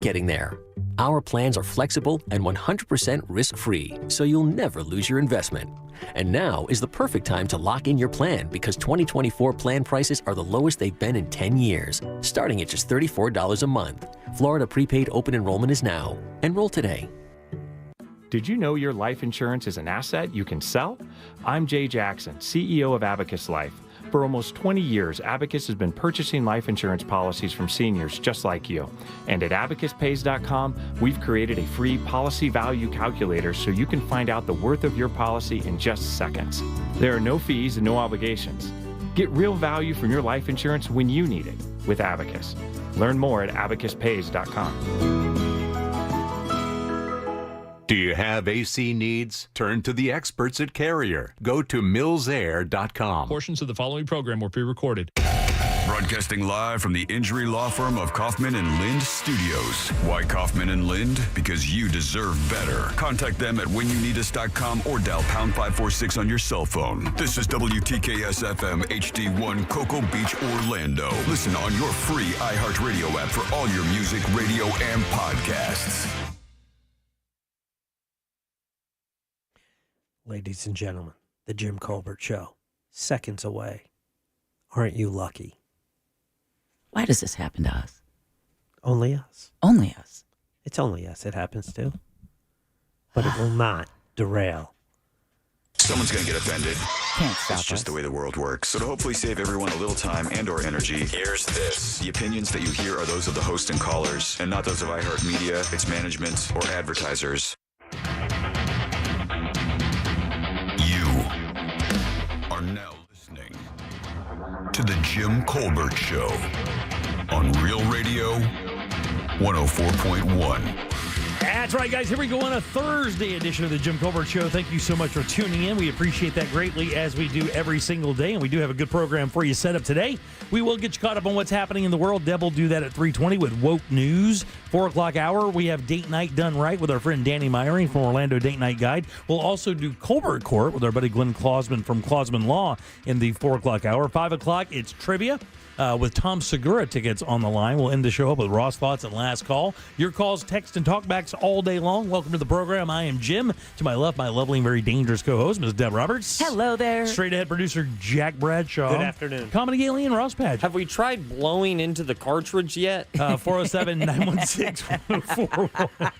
getting there. Our plans are flexible and 100% risk-free, so you'll never lose your investment. And now is the perfect time to lock in your plan because 2024 plan prices are the lowest they've been in 10 years, starting at just $34 a month. Florida prepaid open enrollment is now. Enroll today. Did you know your life insurance is an asset you can sell? I'm Jay Jackson, CEO of Abacus Life. For almost 20 years, Abacus has been purchasing life insurance policies from seniors just like you. And at abacuspays.com, we've created a free policy value calculator so you can find out the worth of your policy in just seconds. There are no fees and no obligations. Get real value from your life insurance when you need it with Abacus. Learn more at abacuspays.com. Do you have AC needs? Turn to the experts at Carrier. Go to millsair.com. Portions of the following program were pre-recorded. Broadcasting live from the injury law firm of Kaufman and Lind Studios. Why Kaufman and Lind? Because you deserve better. Contact them at whenyouneedus.com or dial pound 546 on your cell phone. This is WTKS FM HD1 Cocoa Beach, Orlando. Listen on your free iHeartRadio app for all your music, radio, and podcasts. Ladies and gentlemen, the Jim Colbert Show. Seconds away. Aren't you lucky? Why does this happen to us? Only us. Only us. It's only us it happens to. But it will not derail. Someone's going to get offended. Can't stop It's just us. the way the world works. So to hopefully save everyone a little time and or energy, here's this. The opinions that you hear are those of the host and callers, and not those of iHeartMedia, its management, or advertisers. Are now listening to the Jim Colbert Show on Real Radio 104.1. That's right, guys. Here we go on a Thursday edition of the Jim Colbert Show. Thank you so much for tuning in. We appreciate that greatly, as we do every single day, and we do have a good program for you set up today. We will get you caught up on what's happening in the world. Deb will do that at 3:20 with Woke News. 4 o'clock hour, we have Date Night Done Right with our friend Danny Myring from Orlando Date Night Guide. We'll also do Colbert Court with our buddy Glenn Clausman from Clausman Law in the 4 o'clock hour. 5 o'clock, it's trivia. With Tom Segura tickets on the line. We'll end the show up with Ross Thoughts and Last Call. Your calls, text, and talkbacks all day long. Welcome to the program. I am Jim. To my left, my lovely and very dangerous co-host, Ms. Deb Roberts. Hello there. Straight ahead producer, Jack Bradshaw. Good afternoon. Comedy alien, Ross Patch. Have we tried blowing into the cartridge yet? 407-916-1041.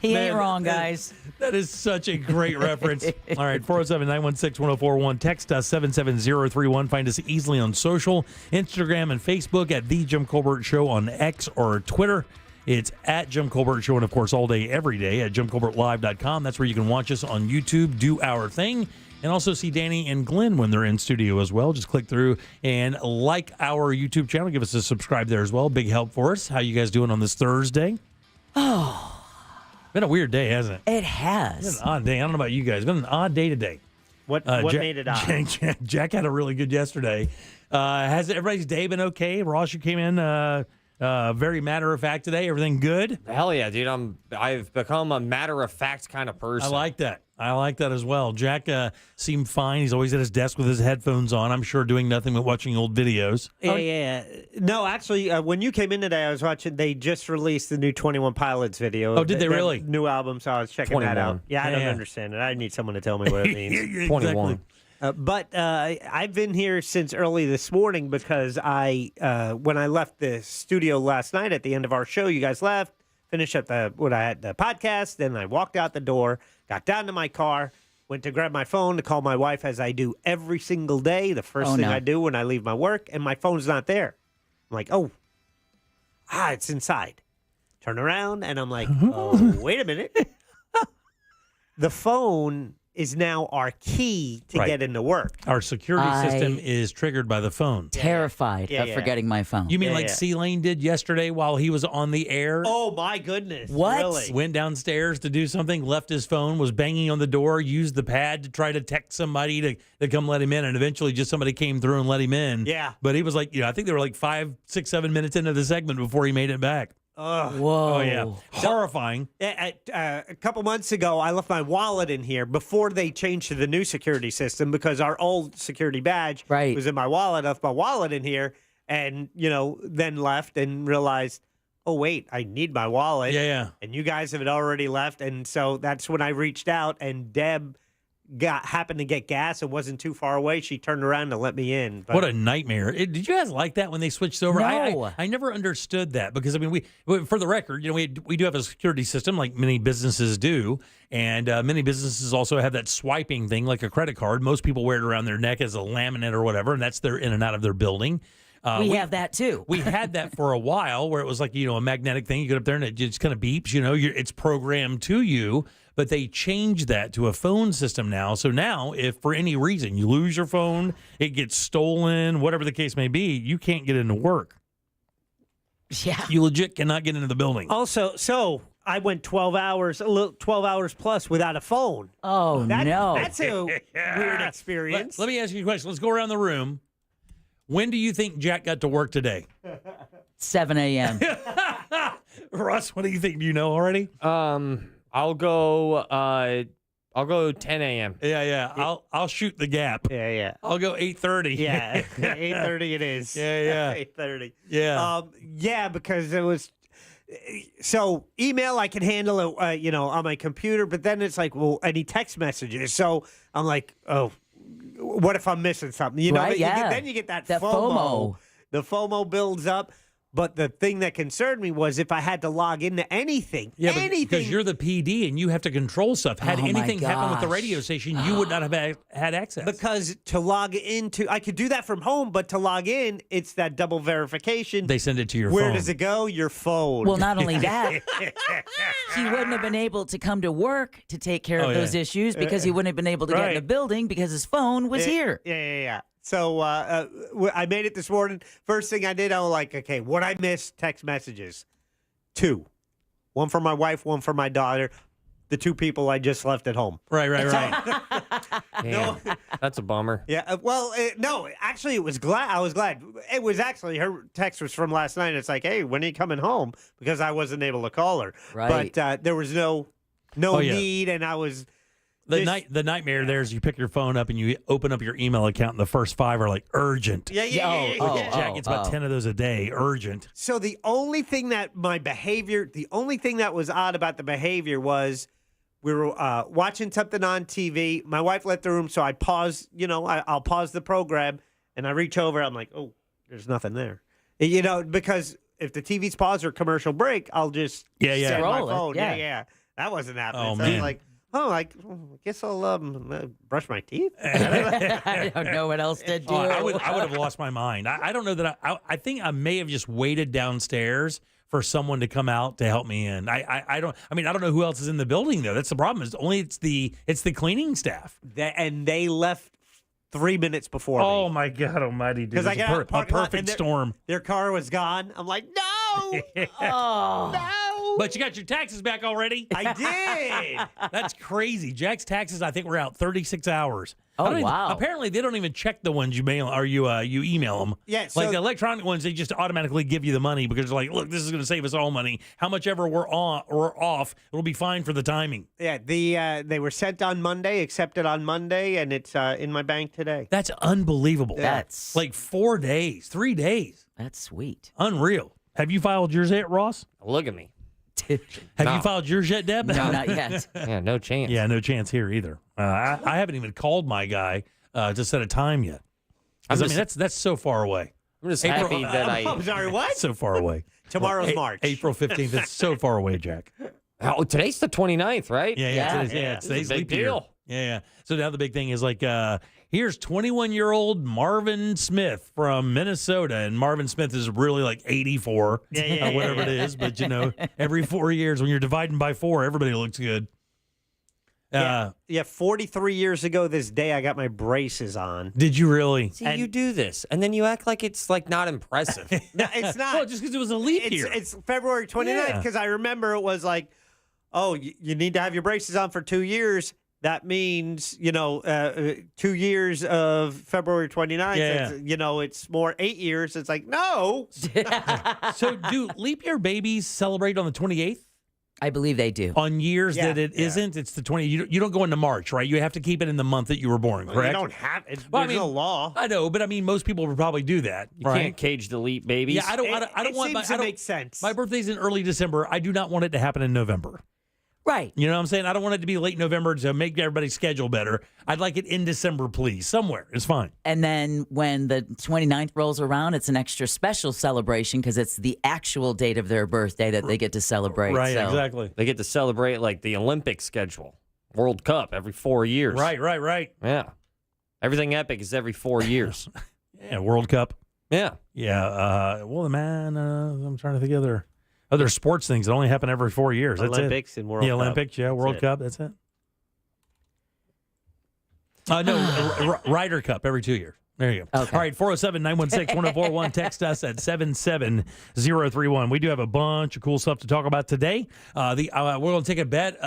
He ain't wrong, guys. That is such a great reference. All right, 407-916-1041. Text us 77031. Find us easily on social, Instagram and Facebook at The Jim Colbert Show on X or Twitter. It's at Jim Colbert Show, and, of course, all day, every day at JimColbertLive.com. That's where you can watch us on YouTube, do our thing, and also see Danny and Glenn when they're in studio as well. Just click through and like our YouTube channel. Give us a subscribe there as well. Big help for us. How you guys doing on this Thursday? Oh. Been a weird day, hasn't it? It has. It's been an odd day. I don't know about you guys. It's been an odd day today. What made it odd? Jack had a really good yesterday. Has everybody's day been okay? Ross, you came in very matter of fact today. Everything good? Hell yeah, dude. I've become a matter of fact kind of person. I like that. I like that as well. Jack seemed fine. He's always at his desk with his headphones on. I'm sure doing nothing but watching old videos. Yeah. No, actually, when you came in today, I was watching. They just released the new 21 Pilots video. Oh, did they really? New album, so I was checking 21. that out. Yeah, I don't understand it. I need someone to tell me what it means. 21. But I've been here since early this morning because when I left the studio last night at the end of our show, you guys left, finished up the podcast, then I walked out the door, got down to my car, went to grab my phone to call my wife as I do every single day, the first thing I do when I leave my work, and my phone's not there. I'm like, it's inside. Turn around, and I'm like, wait a minute. The phone is now our key to get into work. Our security system is triggered by the phone. Terrified of forgetting my phone. You mean like C-Lane did yesterday while he was on the air? Oh, my goodness. What? Really? Went downstairs to do something, left his phone, was banging on the door, used the pad to try to text somebody to come let him in, and eventually just somebody came through and let him in. Yeah. But he was like, I think they were like 5, 6, 7 minutes into the segment before he made it back. Whoa. Oh, yeah. Horrifying. A couple months ago, I left my wallet in here before they changed to the new security system because our old security badge was in my wallet. I left my wallet in here and, then left and realized, oh, wait, I need my wallet. Yeah. And you guys have already left. And so that's when I reached out, and Deb happened to get gas and wasn't too far away. She turned around to let me in. But what a nightmare. Did you guys like that when they switched over? No. I never understood that because, I mean, we for the record, we do have a security system like many businesses do. And many businesses also have that swiping thing like a credit card. Most people wear it around their neck as a laminate or whatever, and that's their in and out of their building. We have that too. We had that for a while where it was like, a magnetic thing. You get up there and it just kind of beeps, it's programmed to you. But they changed that to a phone system now. So now, if for any reason you lose your phone, it gets stolen, whatever the case may be, you can't get into work. Yeah. You legit cannot get into the building. Also, so I went 12 hours plus without a phone. Oh, no. That's a weird experience. Let me ask you a question. Let's go around the room. When do you think Jack got to work today? 7 a.m. Russ, what do you think? Do you know already? I'll go 10 a.m. Yeah. I'll shoot the gap. Yeah. I'll go 8:30. Yeah, 8:30 it is. Yeah. 8:30. Yeah. Yeah, because it was. So email I can handle it, on my computer, but then it's like, well, any text messages. So I'm like, oh, what if I'm missing something? Right, then you get that FOMO. The FOMO builds up. But the thing that concerned me was if I had to log into anything. Because you're the PD and you have to control stuff. Had Oh, my anything happened with the gosh. radio station, you would not have had access. Because to log into, I could do that from home, but to log in, it's that double verification. They send it to your Where phone. does it go? Your phone. Well, not only that, he wouldn't have been able to come to work to take care of those issues because he wouldn't have been able to get in the building because his phone was here. Yeah. So I made it this morning. First thing I did, I was like, okay, what I missed? Text messages. 2. One for my wife, one for my daughter. The 2 people I just left at home. Right. Damn, that's a bummer. Yeah. No, actually, I was glad. It was actually, her text was from last night. It's like, hey, when are you coming home? Because I wasn't able to call her. Right. But there was no need, and I was... The nightmare there is you pick your phone up and you open up your email account and the first 5 are like urgent. Yeah. Jack gets about 10 of those a day, urgent. So the only thing that was odd about the behavior was we were watching something on TV. My wife left the room, so I paused, I'll pause the program, and I reach over. I'm like, oh, there's nothing there. Because if the TV's paused or commercial break, I'll just set my phone. Yeah. That wasn't happening. Oh, so man. I was like, I guess I'll brush my teeth. I don't know what else to do. I would have lost my mind. I don't know that I think I may have just waited downstairs for someone to come out to help me in. I don't know who else is in the building though. That's the problem. It's the cleaning staff. And they left 3 minutes before me. Oh my God Almighty! Because I got out of the a parking lot and perfect storm. Their car was gone. I'm like, no, no. But you got your taxes back already. I did. That's crazy. Jack's taxes, I think, were out 36 hours. Oh, wow. Apparently, they don't even check the ones you mail or you email them. Yeah, like so- the electronic ones, they just automatically give you the money because they're like, look, this is going to save us all money. How much ever we're on or off, it'll be fine for the timing. Yeah, they were sent on Monday, accepted on Monday, and it's in my bank today. That's unbelievable. That's like 4 days, 3 days. That's sweet. Unreal. Have you filed yours yet, Ross? Look at me. Have you filed yours yet, Deb? No, not yet. Yeah, no chance. Yeah, no chance here either. I haven't even called my guy to set a time yet. 'Cause, that's so far away. I'm just happy that I'm sorry, what? So far away. Tomorrow's March. April 15th. It's so far away, Jack. Oh, today's the 29th, right? Yeah. Today's a big leap year. deal. Yeah. So now the big thing is like, here's 21-year-old Marvin Smith from Minnesota, and Marvin Smith is really like 84, or whatever it is. But every 4 years when you're dividing by 4, everybody looks good. 43 years ago this day, I got my braces on. Did you really? See, you do this, and then you act like it's like not impressive. No, it's not. Well, just because it was a leap year. It's February 29th because I remember it was like, oh, you need to have your braces on for 2 years. That means, 2 years of February 29th. Yeah. It's more 8 years. It's like, no. So do leap year babies celebrate on the 28th? I believe they do. On years that it isn't, it's the 20. You don't go into March, right? You have to keep it in the month that you were born, correct? You don't have it. There's no law. I know, but I mean, most people would probably do that. You can't cage delete babies. Yeah, I don't want. It seems to make sense. My birthday's in early December. I do not want it to happen in November. Right. You know what I'm saying? I don't want it to be late November to make everybody's schedule better. I'd like it in December, please. Somewhere. It's fine. And then when the 29th rolls around, it's an extra special celebration because it's the actual date of their birthday that they get to celebrate. Right, so. exactly. They get to celebrate like the Olympic schedule, World Cup every 4 years. Right. Yeah. Everything epic is every 4 years. Yeah, World Cup. Yeah. Yeah. I'm trying to think of other sports things that only happen every 4 years. That's Olympics it. and World Cup. The Olympics, World Cup. That's it. No, Ryder Cup every 2 years. There you go. Okay. All right, 407-916-1041. Text us at 77031. We do have a bunch of cool stuff to talk about today. We're going to take a bet.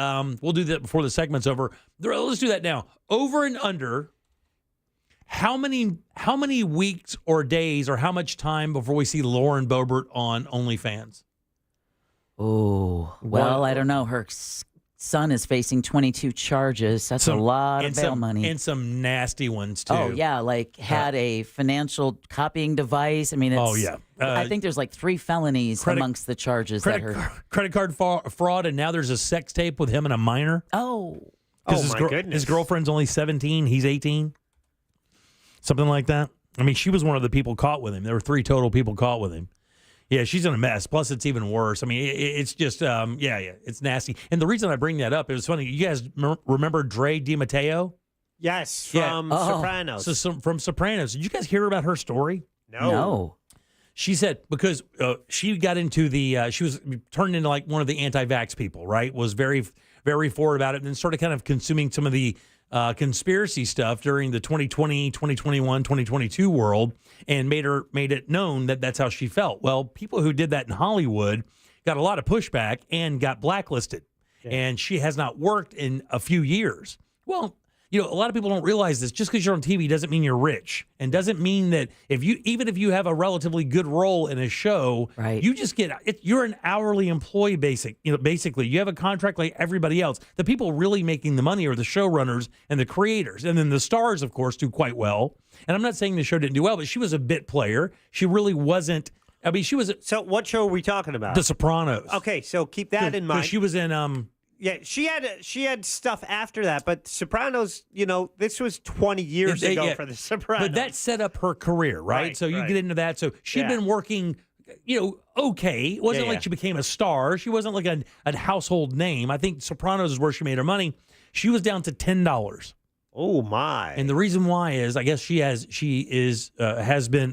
We'll do that before the segment's over. Let's do that now. Over and under, how many weeks or days or how much time before we see Lauren Boebert on OnlyFans? Oh, well, I don't know. Her son is facing 22 charges. That's a lot of bail money. And some nasty ones, too. Oh, yeah, like had a financial copying device. I mean, I think there's like 3 felonies amongst the charges. Credit card fraud, and now there's a sex tape with him and a minor. Oh. My goodness. His girlfriend's only 17. He's 18. Something like that. I mean, she was one of the people caught with him. There were 3 total people caught with him. Yeah, she's in a mess. Plus, it's even worse. I mean, it's just, it's nasty. And the reason I bring that up, it was funny. You guys remember Dre DiMatteo? Yes, from Sopranos. So from Sopranos. Did you guys hear about her story? No. She said because she got into she was turned into like one of the anti-vax people, right? Was very, very forward about it, and then started kind of consuming some of the conspiracy stuff during the 2020, 2021, 2022 world, and made it known that that's how she felt. Well, people who did that in Hollywood got a lot of pushback and got blacklisted, and she has not worked in a few years. Well, a lot of people don't realize this. Just because you're on TV doesn't mean you're rich, and doesn't mean that even if you have a relatively good role in a show, right, you just you're an hourly employee. Basically, you have a contract like everybody else. The people really making the money are the showrunners and the creators, and then the stars, of course, do quite well. And I'm not saying the show didn't do well, but she was a bit player. She really wasn't. I mean, she was. So, what show are we talking about? The Sopranos. Okay, so keep that in mind. She was in. Yeah, she had stuff after that, but Sopranos, this was 20 years ago for the Sopranos. But that set up her career, right? So you get into that. So she'd been working, okay. It wasn't like she became a star. She wasn't like a household name. I think Sopranos is where she made her money. She was down to $10. Oh my! And the reason why is, I guess she has been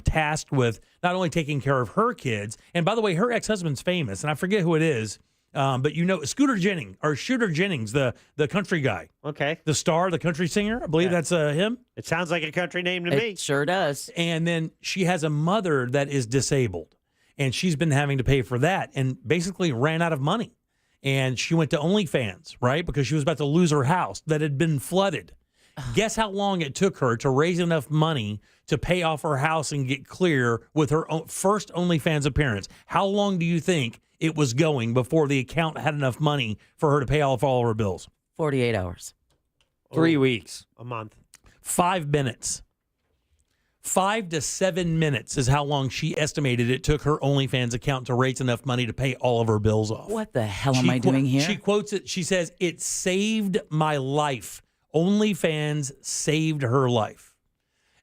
tasked with not only taking care of her kids, and by the way, her ex-husband's famous, and I forget who it is. But Shooter Jennings, the country guy. Okay. The star, the country singer. I believe that's him. It sounds like a country name to me. It sure does. And then she has a mother that is disabled, and she's been having to pay for that and basically ran out of money. And she went to OnlyFans, right? Because she was about to lose her house that had been flooded. Guess how long it took her to raise enough money to pay off her house and get clear with her first OnlyFans appearance? How long do you think it was going before the account had enough money for her to pay off all of her bills? 48 hours. 3 weeks. A month. 5 minutes. 5 to 7 minutes is how long she estimated it took her OnlyFans account to raise enough money to pay all of her bills off. What the hell am I doing here? She quotes it. She says, "It saved my life. OnlyFans saved her life."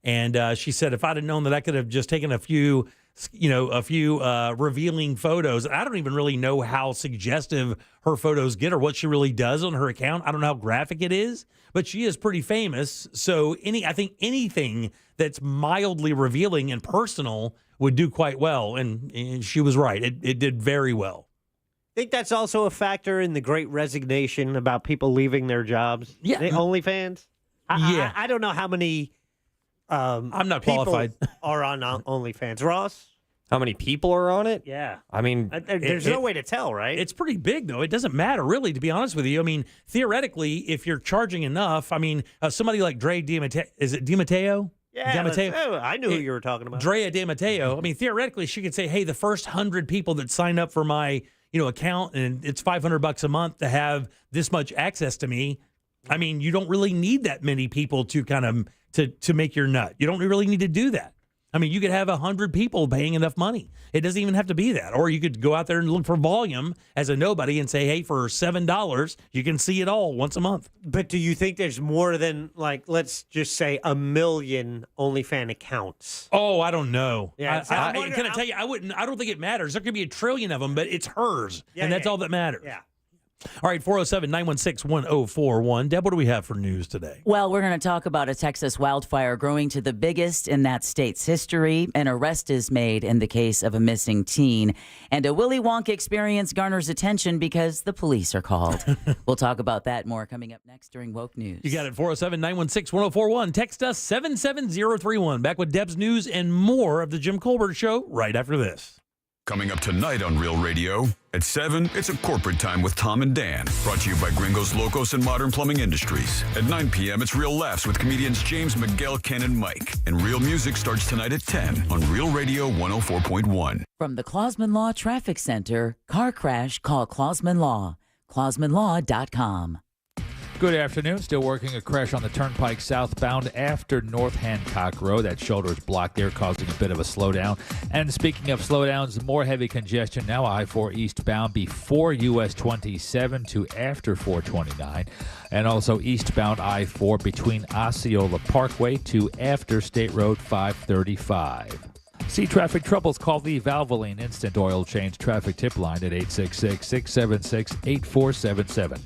And she said, if I'd have known that I could have just taken a few revealing photos. I don't even really know how suggestive her photos get or what she really does on her account. I don't know how graphic it is, but she is pretty famous. So I think anything that's mildly revealing and personal would do quite well. And she was right. It did very well. I think that's also a factor in the Great Resignation about people leaving their jobs. Yeah. The OnlyFans. I don't know how many I'm not qualified. are on OnlyFans. Ross? How many people are on it? Yeah. I mean, there's no way to tell, right? It's pretty big, though. It doesn't matter, really, to be honest with you. I mean, theoretically, if you're charging enough, I mean, somebody like Dre DiMatteo, is it DiMatteo? Yeah, I knew who you were talking about. Drea DiMatteo. I mean, theoretically, she could say, hey, the first 100 people that sign up for my account and it's $500 a month to have this much access to me. I mean, you don't really need that many people to kind of to make your nut. You don't really need to do that. I mean, you could have 100 people paying enough money. It doesn't even have to be that. Or you could go out there and look for volume as a nobody and say, hey, for $7, you can see it all once a month. But do you think there's more than, like, let's just say 1 million OnlyFans accounts? Oh, I don't know. Yeah, I tell you, I don't think it matters. There could be 1 trillion of them, but it's hers. And that's all that matters. Yeah. All right, 407-916-1041. Deb, what do we have for news today? Well, we're going to talk about a Texas wildfire growing to the biggest in that state's history. An arrest is made in the case of a missing teen. And a Willy Wonka experience garners attention because the police are called. We'll talk about that more coming up next during Woke News. You got it, 407-916-1041. Text us 77031. Back with Deb's news and more of the Jim Colbert Show right after this. Coming up tonight on Real Radio, at 7, it's a corporate time with Tom and Dan. Brought to you by Gringos Locos and Modern Plumbing Industries. At 9 p.m., it's Real Laughs with comedians James, Miguel, Ken, and Mike. And Real Music starts tonight at 10 on Real Radio 104.1. From the Clausman Law Traffic Center, car crash, call Clausman Law. ClausmanLaw.com. Good afternoon. Still working a crash on the Turnpike southbound after North Hancock Road. That shoulder is blocked there, causing a bit of a slowdown. And speaking of slowdowns, more heavy congestion now I-4 eastbound before US 27 to after 429. And also eastbound I-4 between Osceola Parkway to after State Road 535. See traffic troubles, call the Valvoline Instant Oil Change traffic tip line at 866-676-8477.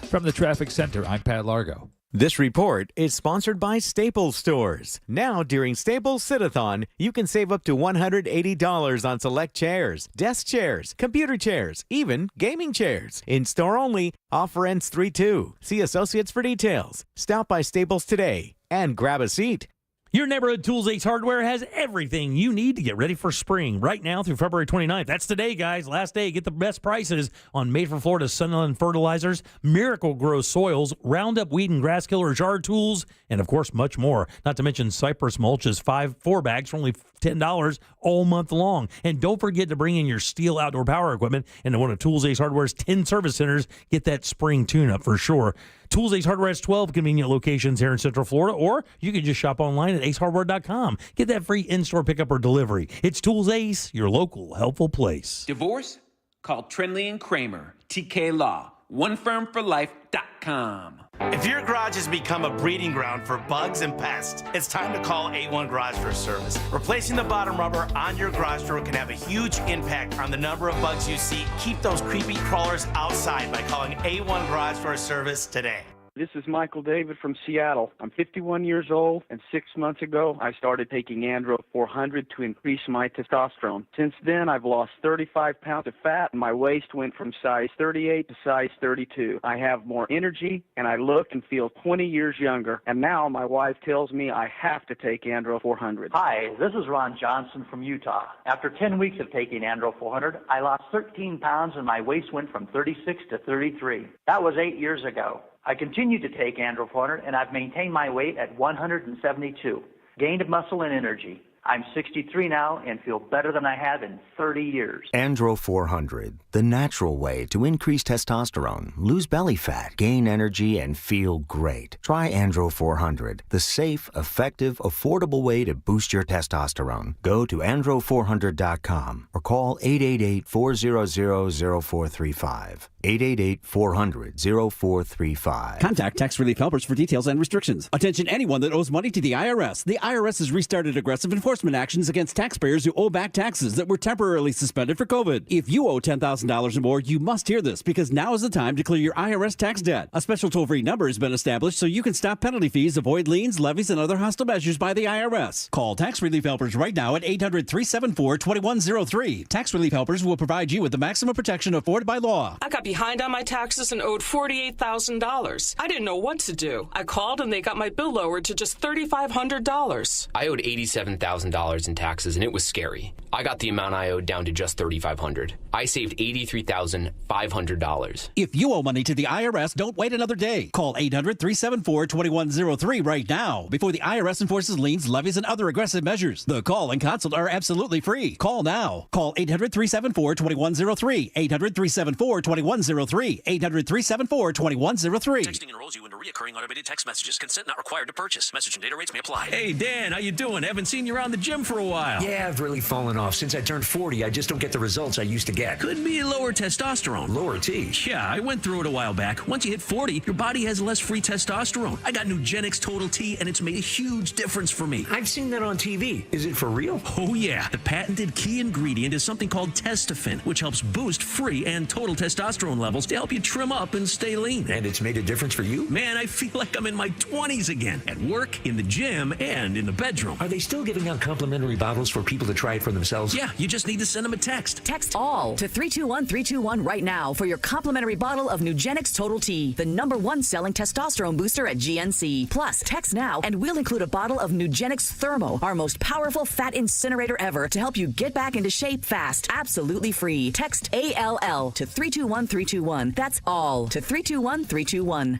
From the Traffic Center, I'm Pat Largo. This report is sponsored by Staples Stores. Now, during Staples Sit-a-thon, you can save up to $180 on select chairs, desk chairs, computer chairs, even gaming chairs. In store only, offer ends 3/2. See associates for details. Stop by Staples today and grab a seat. Your neighborhood Tools Ace Hardware has everything you need to get ready for spring right now through February 29th. That's today, guys. Last day. Get the best prices on Made for Florida Sunland fertilizers, Miracle Grow soils, Roundup weed and grass killer jar tools, and, of course, much more. Not to mention Cypress mulches, 4 bags for only $10 all month long. And don't forget to bring in your Steel outdoor power equipment into one of Tools Ace Hardware's 10 service centers. Get that spring tune-up for sure. Tools Ace Hardware has 12 convenient locations here in Central Florida, or you can just shop online at acehardware.com. Get that free in-store pickup or delivery. It's Tools Ace, your local helpful place. Divorce? Call Trinley and Kramer, TK Law, onefirmforlife.com. If your garage has become a breeding ground for bugs and pests, it's time to call A1 Garage for service. Replacing the bottom rubber on your garage door can have a huge impact on the number of bugs you see. Keep those creepy crawlers outside by calling A1 Garage for service today. This is Michael David from Seattle. I'm 51 years old, and 6 months ago, I started taking Andro 400 to increase my testosterone. Since then, I've lost 35 pounds of fat, and my waist went from size 38 to size 32. I have more energy, and I look and feel 20 years younger. And now my wife tells me I have to take Andro 400. Hi, this is Ron Johnson from Utah. After 10 weeks of taking Andro 400, I lost 13 pounds, and my waist went from 36 to 33. That was 8 years ago. I continue to take Andro 400, and I've maintained my weight at 172. Gained muscle and energy. I'm 63 now and feel better than I have in 30 years. Andro 400, the natural way to increase testosterone, lose belly fat, gain energy, and feel great. Try Andro 400, the safe, effective, affordable way to boost your testosterone. Go to andro400.com or call 888-400-0435. 888-400-0435. Contact Tax Relief Helpers for details and restrictions. Attention anyone that owes money to the IRS. The IRS has restarted aggressive enforcement actions against taxpayers who owe back taxes that were temporarily suspended for COVID. If you owe $10,000 or more, you must hear this because now is the time to clear your IRS tax debt. A special toll-free number has been established so you can stop penalty fees, avoid liens, levies, and other hostile measures by the IRS. Call Tax Relief Helpers right now at 800-374-2103. Tax Relief Helpers will provide you with the maximum protection afforded by law. I got behind on my taxes and owed $48,000. I didn't know what to do. I called and they got my bill lowered to just $3,500. I owed $87,000 $100,000 in taxes, and it was scary. I got the amount I owed down to just $3,500. I saved $83,500. If you owe money to the IRS, don't wait another day. Call 800-374-2103 right now before the IRS enforces liens, levies, and other aggressive measures. The call and consult are absolutely free. Call now. Call 800-374-2103. 800-374-2103. 800-374-2103. Texting enrolls you into recurring automated text messages. Consent not required to purchase. Message and data rates may apply. Hey, Dan, how you doing? Haven't seen you around the gym for a while. Yeah, I've really fallen off. Since I turned 40, I just don't get the results I used to get. Could be lower testosterone. Lower T? Yeah, I went through it a while back. Once you hit 40, your body has less free testosterone. I got Nugenix Total T, and it's made a huge difference for me. I've seen that on TV. Is it for real? Oh, yeah. The patented key ingredient is something called Testofen, which helps boost free and total testosterone levels to help you trim up and stay lean. And it's made a difference for you? Man, I feel like I'm in my 20s again. At work, in the gym, and in the bedroom. Are they still giving out complimentary bottles for people to try it for themselves? Yeah, you just need to send them a text. Text ALL to 321-321 right now for your complimentary bottle of Nugenix Total T, the #1 selling testosterone booster at GNC. Plus, text now and we'll include a bottle of Nugenix Thermo, our most powerful fat incinerator ever, to help you get back into shape fast. Absolutely free. Text ALL to 321-321. That's ALL to 321-321.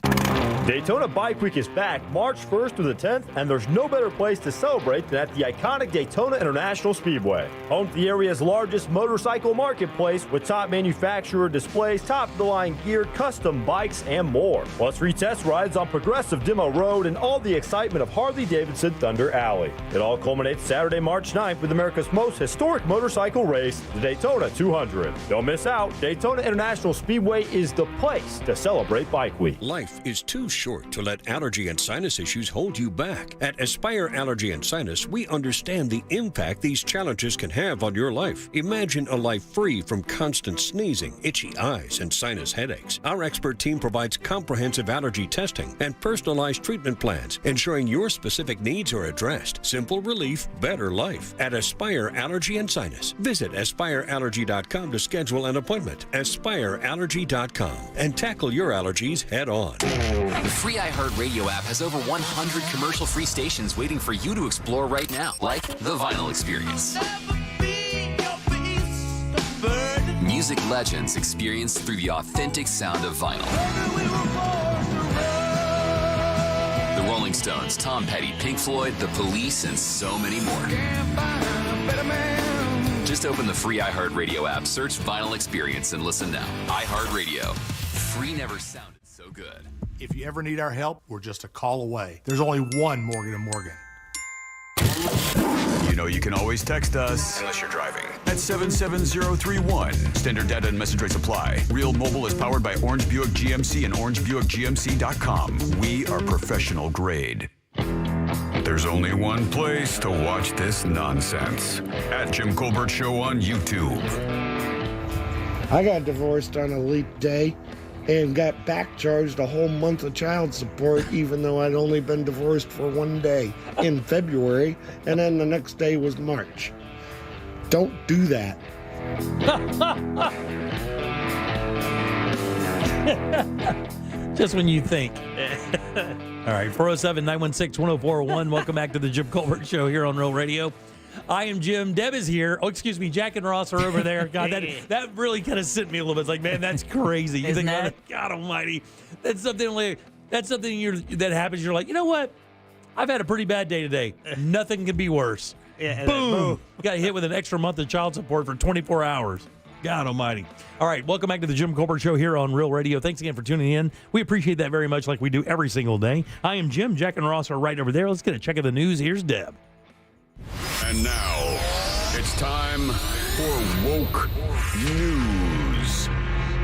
Daytona Bike Week is back March 1st through the 10th, and there's no better place to celebrate than at the iconic Daytona International Speedway. Home to the area's largest motorcycle marketplace with top manufacturer displays, top-of-the-line gear, custom bikes, and more. Plus free test rides on progressive Demo Road and all the excitement of Harley-Davidson Thunder Alley. It all culminates Saturday, March 9th with America's most historic motorcycle race, the Daytona 200. Don't miss out. Daytona International Speedway is the place to celebrate Bike Week. Life is too short to let allergy and sinus issues hold you back. At Aspire Allergy and Sinus, we understand the impact these challenges can have on your life. Imagine a life free from constant sneezing, itchy eyes, and sinus headaches. Our expert team provides comprehensive allergy testing and personalized treatment plans, ensuring your specific needs are addressed. Simple relief, better life. At Aspire Allergy and Sinus, visit aspireallergy.com to schedule an appointment. aspireallergy.com and tackle your allergies head on. The free iHeartRadio app has over 100 commercial-free stations waiting for you to explore right now, like The Vinyl Experience. Music legends experienced through the authentic sound of vinyl. The Rolling Stones, Tom Petty, Pink Floyd, The Police, and so many more. Just open the free iHeartRadio app, search Vinyl Experience, and listen now. iHeartRadio. Free never sounded so good. If you ever need our help, we're just a call away. There's only one Morgan & Morgan. You know you can always text us, unless you're driving, at 77031. Standard data and message rates apply. Real Mobile is powered by Orange Buick GMC and OrangeBuickGMC.com. We are professional grade. There's only one place to watch this nonsense. At Jim Colbert Show on YouTube. I got divorced on a leap day and got back charged a whole month of child support, even though I'd only been divorced for one day in February, and then the next day was March. Don't do that. Just when you think. All right, 407-916-1041. Welcome back to the Jim Colbert Show here on Real Radio. I am Jim. Deb is here. Oh, excuse me. Jack and Ross are over there. God, that really kind of sent me a little bit. It's like, man, that's crazy. You think, God Almighty, that's something that happens. You're like, you know what? I've had a pretty bad day today. Nothing can be worse. Yeah, boom. Got hit with an extra month of child support for 24 hours. God Almighty. All right, welcome back to the Jim Colbert Show here on Real Radio. Thanks again for tuning in. We appreciate that very much, like we do every single day. I am Jim. Jack and Ross are right over there. Let's get a check of the news. Here's Deb. And now, it's time for Woke News.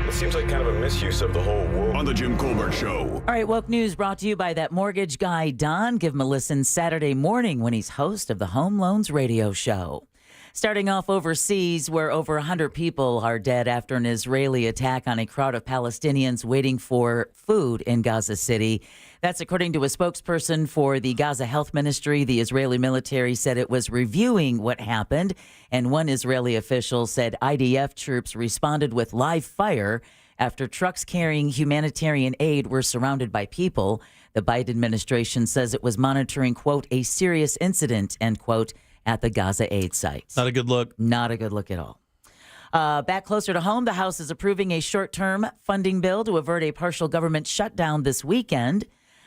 It seems like kind of a misuse of the whole woke. On the Jim Colbert Show. All right, Woke News brought to you by that mortgage guy, Don. Give him a listen Saturday morning when he's host of the Home Loans Radio Show. Starting off overseas, where over 100 people are dead after an Israeli attack on a crowd of Palestinians waiting for food in Gaza City. That's according to a spokesperson for the Gaza Health Ministry. The Israeli military said it was reviewing what happened, and one Israeli official said IDF troops responded with live fire after trucks carrying humanitarian aid were surrounded by people. The Biden administration says it was monitoring, quote, a serious incident, end quote, at the Gaza aid site. Not a good look. Not a good look at all. Back closer to home, the House is approving a short-term funding bill to avert a partial government shutdown this weekend.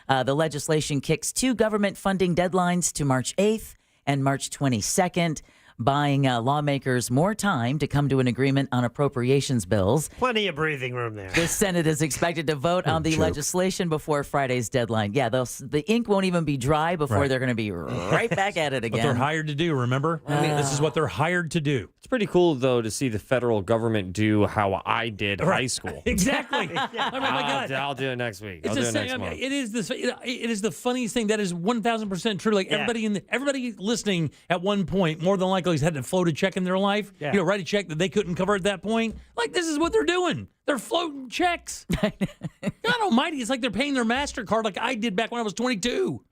The legislation kicks 2 government funding deadlines to March 8th and March 22nd, buying lawmakers more time to come to an agreement on appropriations bills. Plenty of breathing room there. The Senate is expected to vote on the legislation before Friday's deadline. Yeah, the ink won't even be dry before they're going to be right back at it again. What they're hired to do, remember? This is what they're hired to do. It's pretty cool, though, to see the federal government do how I did high school. Exactly. I mean, my God. I'll do it next week. It's I'll do it next I mean, month. it is the funniest thing. That is 1,000% true. Like everybody listening at one point, more than likely, has had to float a check in their life. Yeah. Write a check that they couldn't cover at that point. Like, this is what they're doing. They're floating checks. God almighty, it's like they're paying their MasterCard like I did back when I was 22.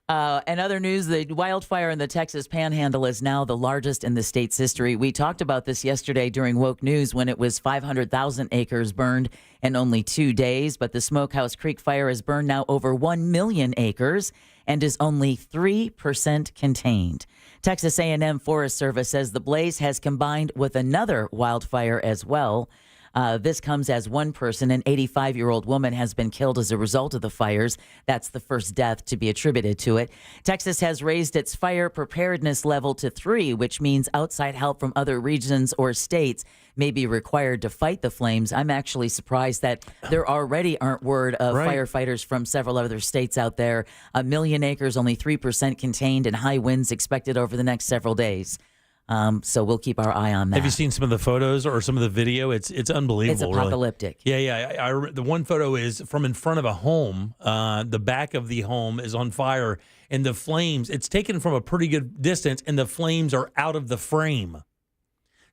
And other news, the wildfire in the Texas Panhandle is now the largest in the state's history. We talked about this yesterday during Woke News when it was 500,000 acres burned in only 2 days. But the Smokehouse Creek fire has burned now over 1 million acres and is only 3% contained. Texas A&M Forest Service says the blaze has combined with another wildfire as well. This comes as one person, an 85-year-old woman, has been killed as a result of the fires. That's the first death to be attributed to it. Texas has raised its fire preparedness level to 3, which means outside help from other regions or states may be required to fight the flames. I'm actually surprised that there already aren't word of firefighters from several other states out there. 1 million acres, only 3% contained, and high winds expected over the next several days. So we'll keep our eye on that. Have you seen some of the photos or some of the video? It's unbelievable. It's apocalyptic. Really. Yeah. The one photo is from in front of a home. The back of the home is on fire, and the flames. It's taken from a pretty good distance, and the flames are out of the frame.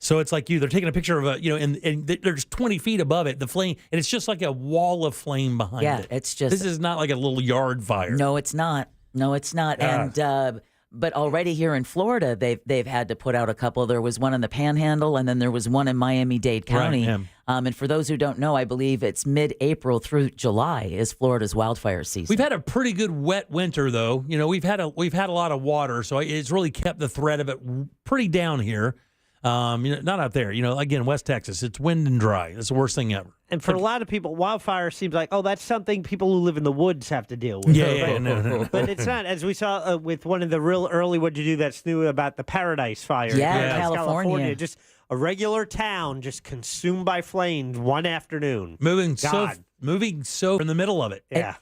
So it's like they're taking a picture of and there's 20 feet above it, the flame, and it's just like a wall of flame behind it. Yeah, it's just. This is not like a little yard fire. No, it's not. And but already here in Florida, they've had to put out a couple. There was one in the Panhandle, and then there was one in Miami-Dade County. Right, and for those who don't know, I believe it's mid-April through July is Florida's wildfire season. We've had a pretty good wet winter, though. We've had a lot of water, so it's really kept the threat of it pretty down here. Not out there. Again, West Texas, it's wind and dry. That's the worst thing ever. And for a lot of people, wildfire seems like, that's something people who live in the woods have to deal with. No. But it's not. As we saw with one of the real early What'd You Do That's New about the Paradise Fire. Yeah, California. Just a regular town just consumed by flames one afternoon. Moving so in the middle of it. Yeah.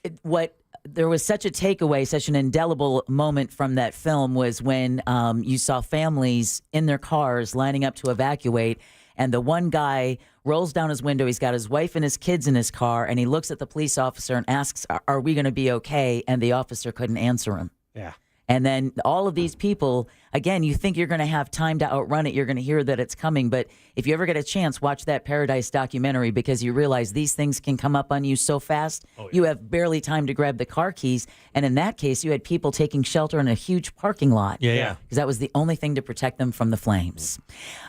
There was such a takeaway, such an indelible moment from that film was when you saw families in their cars lining up to evacuate, and the one guy rolls down his window. He's got his wife and his kids in his car, and he looks at the police officer and asks, "Are we going to be okay?" And the officer couldn't answer him. Yeah. And then all of these people, again, you think you're going to have time to outrun it. You're going to hear that it's coming. But if you ever get a chance, watch that Paradise documentary because you realize these things can come up on you so fast. You have barely time to grab the car keys. And in that case, you had people taking shelter in a huge parking lot. Yeah. Because that was the only thing to protect them from the flames.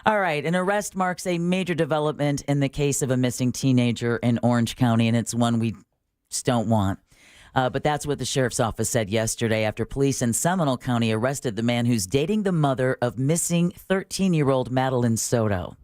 All right. An arrest marks a major development in the case of a missing teenager in Orange County. And it's one we just don't want. But that's what the sheriff's office said yesterday after police in Seminole County arrested the man who's dating the mother of missing 13-year-old Madeline Soto.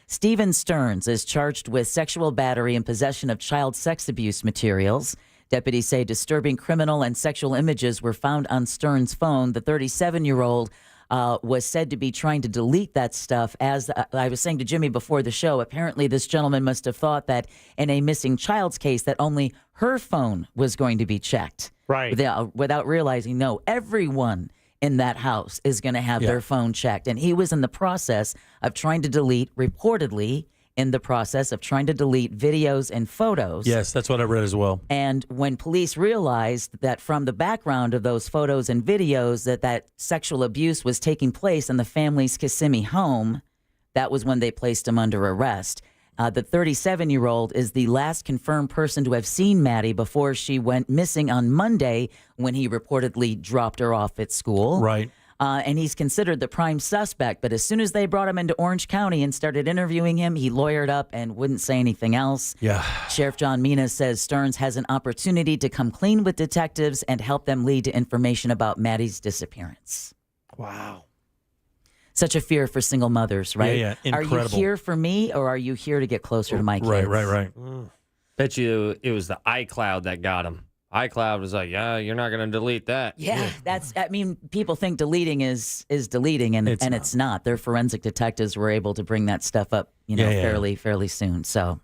Stephen Stearns is charged with sexual battery and possession of child sex abuse materials. Deputies say disturbing criminal and sexual images were found on Stearns' phone. The 37-year-old was said to be trying to delete that stuff. As I was saying to Jimmy before the show, apparently this gentleman must have thought that in a missing child's case that only her phone was going to be checked. Right. Without realizing, no, everyone in that house is going to have their phone checked. And he was in the process of trying to delete, reportedly, videos and photos. Yes, that's what I read as well. And when police realized that from the background of those photos and videos that sexual abuse was taking place in the family's Kissimmee home, that was when they placed him under arrest. The 37-year-old is the last confirmed person to have seen Maddie before she went missing on Monday when he reportedly dropped her off at school. Right. And he's considered the prime suspect. But as soon as they brought him into Orange County and started interviewing him, he lawyered up and wouldn't say anything else. Yeah. Sheriff John Mina says Stearns has an opportunity to come clean with detectives and help them lead to information about Maddie's disappearance. Wow. Such a fear for single mothers, right? Yeah, Are incredible. you here for me, or are you here to get closer to my kids? Right. Bet you it was the iCloud that got him. iCloud was like, yeah, you're not going to delete that. Yeah, people think deleting is deleting, and it's not. Their forensic detectives were able to bring that stuff up, fairly soon. So,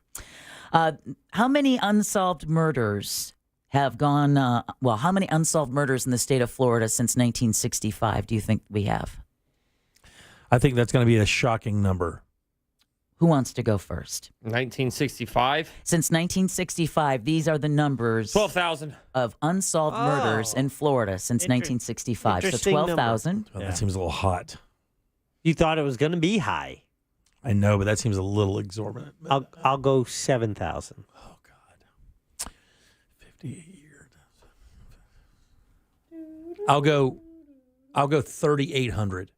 how many unsolved murders have gone? How many unsolved murders in the state of Florida since 1965 do you think we have? I think that's going to be a shocking number. Who wants to go first? 1965? Since 1965, these are the numbers 12,000 of unsolved murders in Florida since 1965. So Interesting 12,000. Oh, that seems a little hot. You thought it was going to be high. I know, but that seems a little exorbitant. I'll go 7,000. Oh, God. 58 years. I'll go 3,800.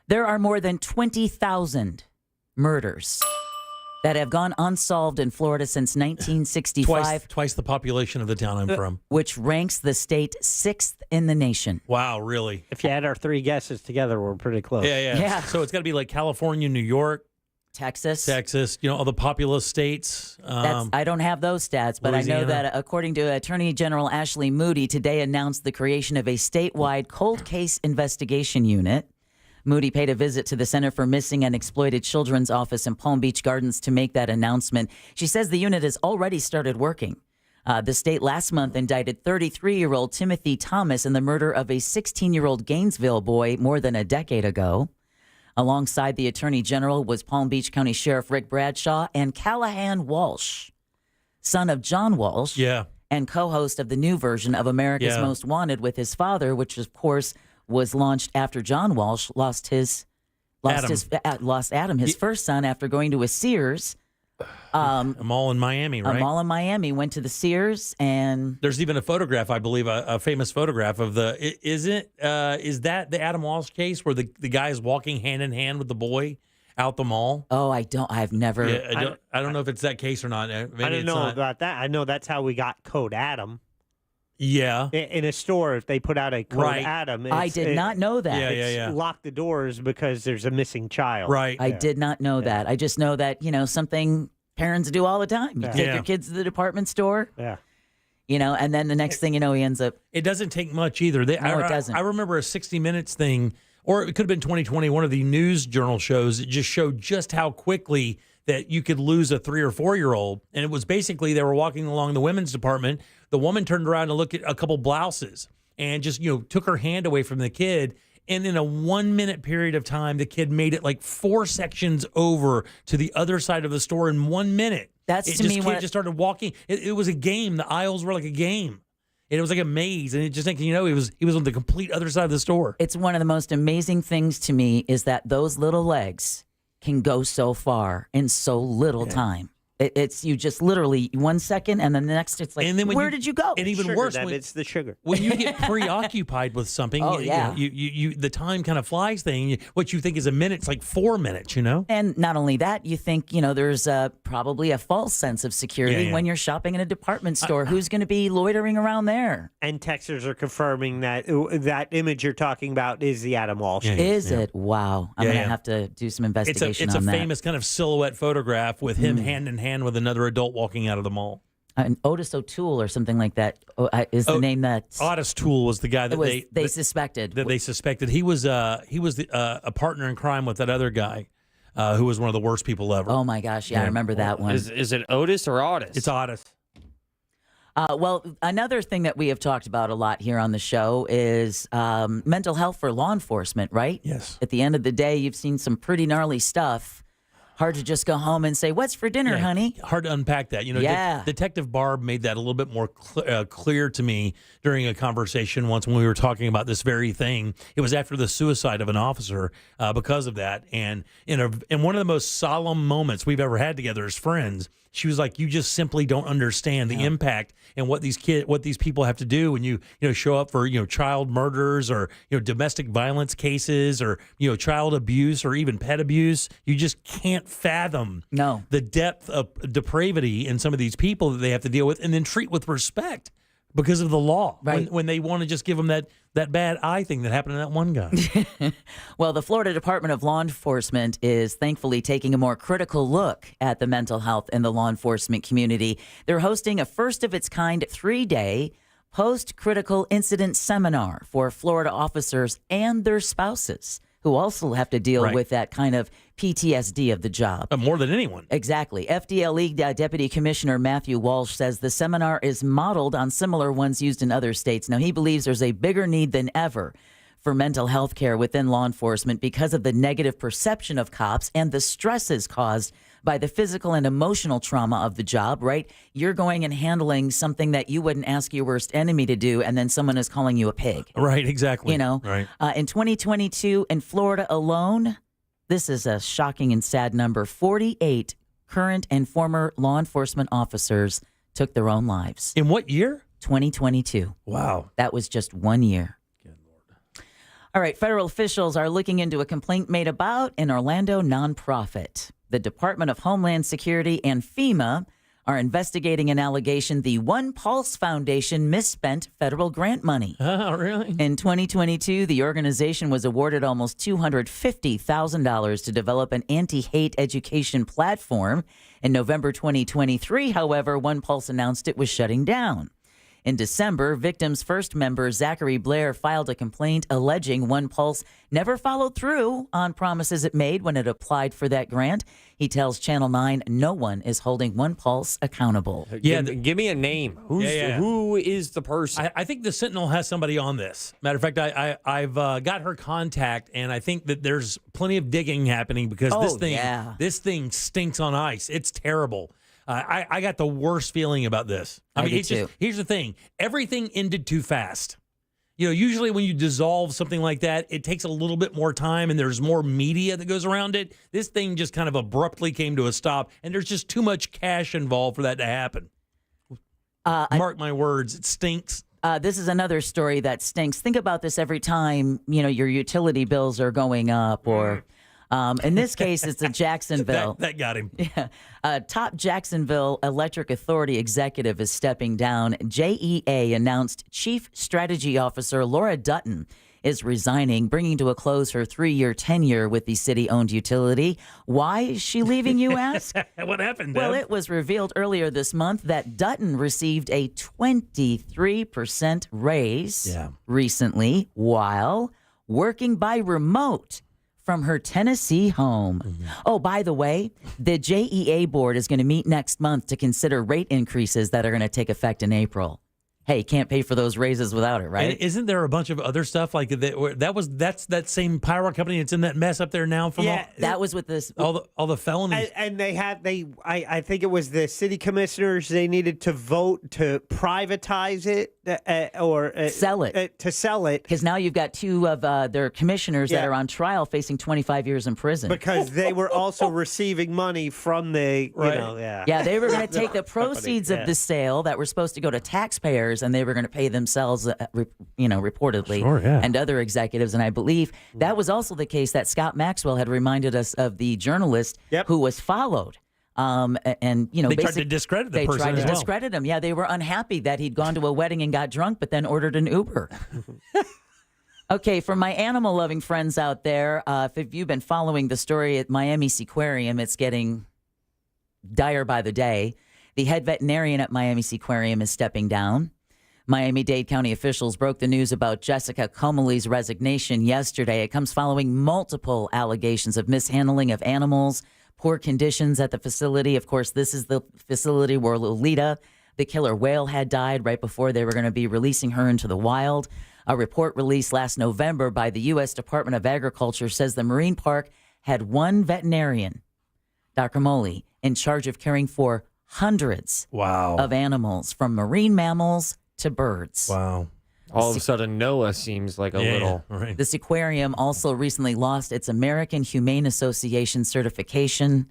There are more than 20,000 murders that have gone unsolved in Florida since 1965. Twice the population of the town I'm from. Which ranks the state 6th in the nation. Wow, really? If you add our three guesses together, we're pretty close. Yeah. So it's got to be like California, New York, Texas, all the populous states. I don't have those stats, but Louisiana. I know that according to Attorney General Ashley Moody, today announced the creation of a statewide cold case investigation unit. Moody paid a visit to the Center for Missing and Exploited Children's office in Palm Beach Gardens to make that announcement. She says the unit has already started working. The state last month indicted 33-year-old Timothy Thomas in the murder of a 16-year-old Gainesville boy more than a decade ago. Alongside the Attorney General was Palm Beach County Sheriff Rick Bradshaw and Callahan Walsh, son of John Walsh, and co-host of the new version of America's Most Wanted with his father, which of course was launched after John Walsh lost Adam, his first son, after going to a Sears. A mall in Miami, right? A mall in Miami. Went to the Sears, and there's even a photograph, I believe, a famous photograph of is that the Adam Walsh case where the guy is walking hand in hand with the boy out the mall? Oh, I've never. Yeah, I don't know if it's that case or not. Maybe I don't know about that. I know that's how we got Code Adam. Yeah. In a store, if they put out a Code Adam. I did not know that. Yeah. Lock the doors because there's a missing child. Right. I did not know that. I just know that, something parents do all the time. You take your kids to the department store. Yeah. And then the next thing you know, he ends up. It doesn't take much either. No, it doesn't. I remember a 60 Minutes thing, or it could have been 2020, one of the news journal shows. It just showed just how quickly that you could lose a 3 or 4 year old. And it was basically they were walking along the women's department. The woman turned around to look at a couple blouses and just, took her hand away from the kid. And in a 1 minute period of time, the kid made it like 4 sections over to the other side of the store in 1 minute. Kid just started walking. It was a game. The aisles were like a game. And it was like a maze. And it just thinking, he was on the complete other side of the store. It's one of the most amazing things to me is that those little legs can go so far in so little time. It's you just literally 1 second, and then the next it's like, and then where did you go? And even Sugar, worse, it's the sugar. When you get preoccupied with something, you the time kind of flies thing. What you think is a minute, it's like 4 minutes, And not only that, you think, there's probably a false sense of security when you're shopping in a department store. Who's going to be loitering around there? And texters are confirming that that image you're talking about is the Adam Walsh. Is it? Wow. I'm going to have to do some investigation on that. It's a famous kind of silhouette photograph with him hand in hand with another adult walking out of the mall. And Otis O'Toole or something like that is the name that Otis Toole was the guy that they suspected. That they suspected he was a partner in crime with that other guy who was one of the worst people ever. Oh my gosh, I remember that one. Is it Otis or Otis? It's Otis. Well, another thing that we have talked about a lot here on the show is mental health for law enforcement, right? Yes. At the end of the day, you've seen some pretty gnarly stuff. Hard to just go home and say, "What's for dinner, honey?" Hard to unpack that. Detective Barb made that a little bit more clear to me during a conversation once when we were talking about this very thing. It was after the suicide of an officer because of that. And in one of the most solemn moments we've ever had together as friends, she was like, "You just simply don't understand the impact and what these people have to do when you show up for child murders or domestic violence cases or child abuse or even pet abuse. You just can't fathom the depth of depravity in some of these people that they have to deal with and then treat with respect." because of the law. Right. When they want to just give them that bad eye thing that happened to that one guy. Well, the Florida Department of Law Enforcement is thankfully taking a more critical look at the mental health in the law enforcement community. They're hosting a first-of-its-kind 3-day post-critical incident seminar for Florida officers and their spouses who also have to deal with that kind of PTSD of the job. More than anyone. Exactly. FDLE Deputy Commissioner Matthew Walsh says the seminar is modeled on similar ones used in other states. Now, he believes there's a bigger need than ever for mental health care within law enforcement because of the negative perception of cops and the stresses caused by the physical and emotional trauma of the job, right? You're going and handling something that you wouldn't ask your worst enemy to do, and then someone is calling you a pig. Right, exactly. You know? Right. In 2022, in Florida alone, this is a shocking and sad number, 48 current and former law enforcement officers took their own lives. In what year? 2022. Wow. That was just 1 year. All right, federal officials are looking into a complaint made about an Orlando nonprofit. The Department of Homeland Security and FEMA are investigating an allegation the One Pulse Foundation misspent federal grant money. Oh, really? In 2022, the organization was awarded almost $250,000 to develop an anti-hate education platform. In November 2023, however, One Pulse announced it was shutting down. In December, Victims First member Zachary Blair filed a complaint alleging One Pulse never followed through on promises it made when it applied for that grant. He tells Channel 9 no one is holding One Pulse accountable. Yeah, give me a name. Who is the person? I think the Sentinel has somebody on this. Matter of fact, I've got her contact, and I think that there's plenty of digging happening because this thing stinks on ice. It's terrible. I got the worst feeling about this. I mean, here's the thing. Everything ended too fast. You know, usually when you dissolve something like that, it takes a little bit more time and there's more media that goes around it. This thing just kind of abruptly came to a stop, and there's just too much cash involved for that to happen. Mark my words, it stinks. This is another story that stinks. Think about this every time, you know, your utility bills are going up or... in this case, it's a Jacksonville. that got him. Yeah. Top Jacksonville Electric Authority executive is stepping down. JEA announced Chief Strategy Officer Laura Dutton is resigning, bringing to a close her 3-year tenure with the city-owned utility. Why is she leaving, you ask? What happened, Deb? Well, it was revealed earlier this month that Dutton received a 23% raise recently while working by remote from her Tennessee home. Oh, by the way, the JEA board is going to meet next month to consider rate increases that are going to take effect in April. Hey, can't pay for those raises without it, right? And isn't there a bunch of other stuff like that's that same power company that's in that mess up there now? From that was with this all the felonies. And I think it was the city commissioners. They needed to vote to privatize it or sell it because now you've got 2 of their commissioners that are on trial facing 25 years in prison because they were also receiving money from the they were going to take the proceeds of the sale that were supposed to go to taxpayers, and they were going to pay themselves, reportedly, and other executives. And I believe that was also the case that Scott Maxwell had reminded us of the journalist who was followed. And they tried to discredit the person. They tried to as well. discredit him. Yeah, they were unhappy that he'd gone to a wedding and got drunk, but then ordered an Uber. Okay, for my animal-loving friends out there, if you've been following the story at Miami Seaquarium, it's getting dire by the day. The head veterinarian at Miami Seaquarium is stepping down. Miami-Dade County officials broke the news about Jessica Comolli's resignation yesterday. It comes following multiple allegations of mishandling of animals, poor conditions at the facility. Of course, this is the facility where Lolita, the killer whale, had died right before they were going to be releasing her into the wild. A report released last November by the U.S. Department of Agriculture says the marine park had one veterinarian, Dr. Comolli, in charge of caring for hundreds of animals, from marine mammals to birds. Wow. All of a sudden, Noah seems like a little... Right. The Seaquarium also recently lost its American Humane Association certification,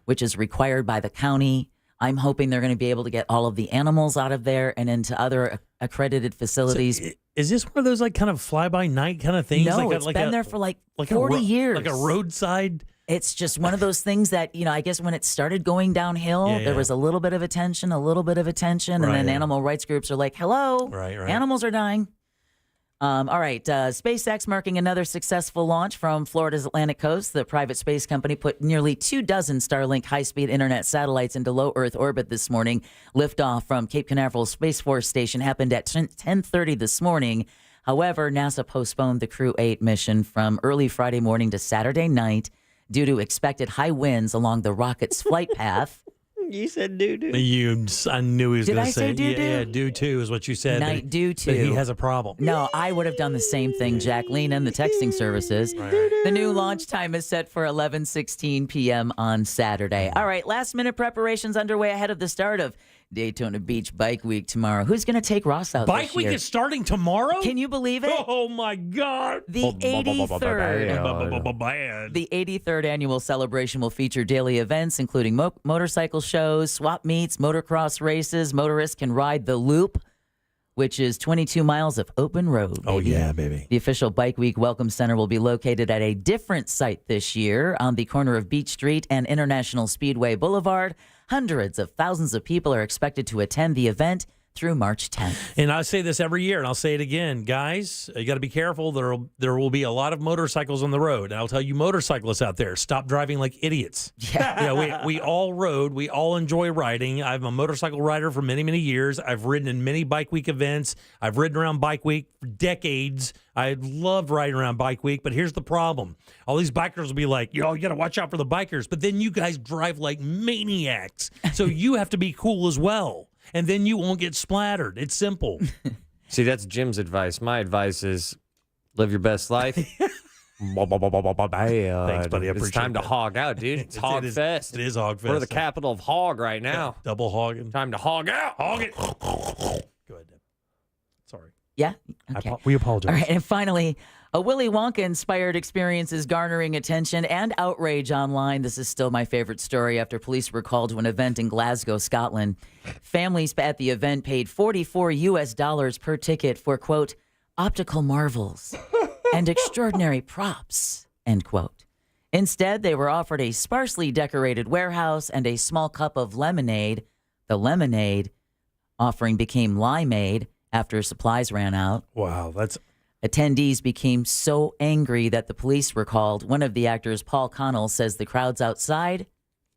which is required by the county. I'm hoping they're going to be able to get all of the animals out of there and into other accredited facilities. So, is this one of those kind of fly-by-night kind of things? No, it's been there for 40 years. Like a roadside It's just one of those things that, I guess when it started going downhill, there was a little bit of attention, and then animal rights groups are like, hello, animals are dying. All right, SpaceX marking another successful launch from Florida's Atlantic coast. The private space company put nearly 24 Starlink high-speed internet satellites into low Earth orbit this morning. Liftoff from Cape Canaveral Space Force Station happened at 10:30 this morning. However, NASA postponed the Crew 8 mission from early Friday morning to Saturday night due to expected high winds along the rocket's flight path. You said doo-doo. I knew he was going to say doo-doo? Yeah, doo-doo is what you said. Night doo-doo. But he has a problem. No, I would have done the same thing, Jack. Lean in the texting services. The new launch time is set for 11:16 p.m. on Saturday. All right, last-minute preparations underway ahead of the start of Daytona Beach Bike Week tomorrow. Who's going to take Ross out Bike this Week year? is starting tomorrow? Can you believe it? Oh, my God. The 83rd annual celebration will feature daily events, including motorcycle shows, swap meets, motocross races. Motorists can ride the Loop, which is 22 miles of open road. Oh, yeah, baby. The official Bike Week Welcome Center will be located at a different site this year on the corner of Beach Street and International Speedway Boulevard. Hundreds of thousands of people are expected to attend the event through March 10th. And I say this every year, and I'll say it again. Guys, you got to be careful. There will be a lot of motorcycles on the road. And I'll tell you motorcyclists out there, stop driving like idiots. Yeah. We all rode. We all enjoy riding. I'm a motorcycle rider for many, many years. I've ridden in many Bike Week events. I've ridden around Bike Week for decades. I love riding around Bike Week, but here's the problem. All these bikers will be like, you got to watch out for the bikers. But then you guys drive like maniacs. So you have to be cool as well. And then you won't get splattered. It's simple. See, that's Jim's advice. My advice is live your best life. Thanks, buddy. I It's time to hog out, dude. It's hog fest. It is hog fest. We're the capital of hog right now. Yeah, double hogging. Time to hog out. Hog it. Go ahead, Deb. Sorry. Yeah? Okay. We apologize. All right, and finally, a Willy Wonka-inspired experience is garnering attention and outrage online. This is still my favorite story after police were called to an event in Glasgow, Scotland. Families at the event paid $44 per ticket for, quote, optical marvels and extraordinary props, end quote. Instead, they were offered a sparsely decorated warehouse and a small cup of lemonade. The lemonade offering became limeade after supplies ran out. Wow, that's... Attendees became so angry that the police were called. One of the actors, Paul Connell, says the crowds outside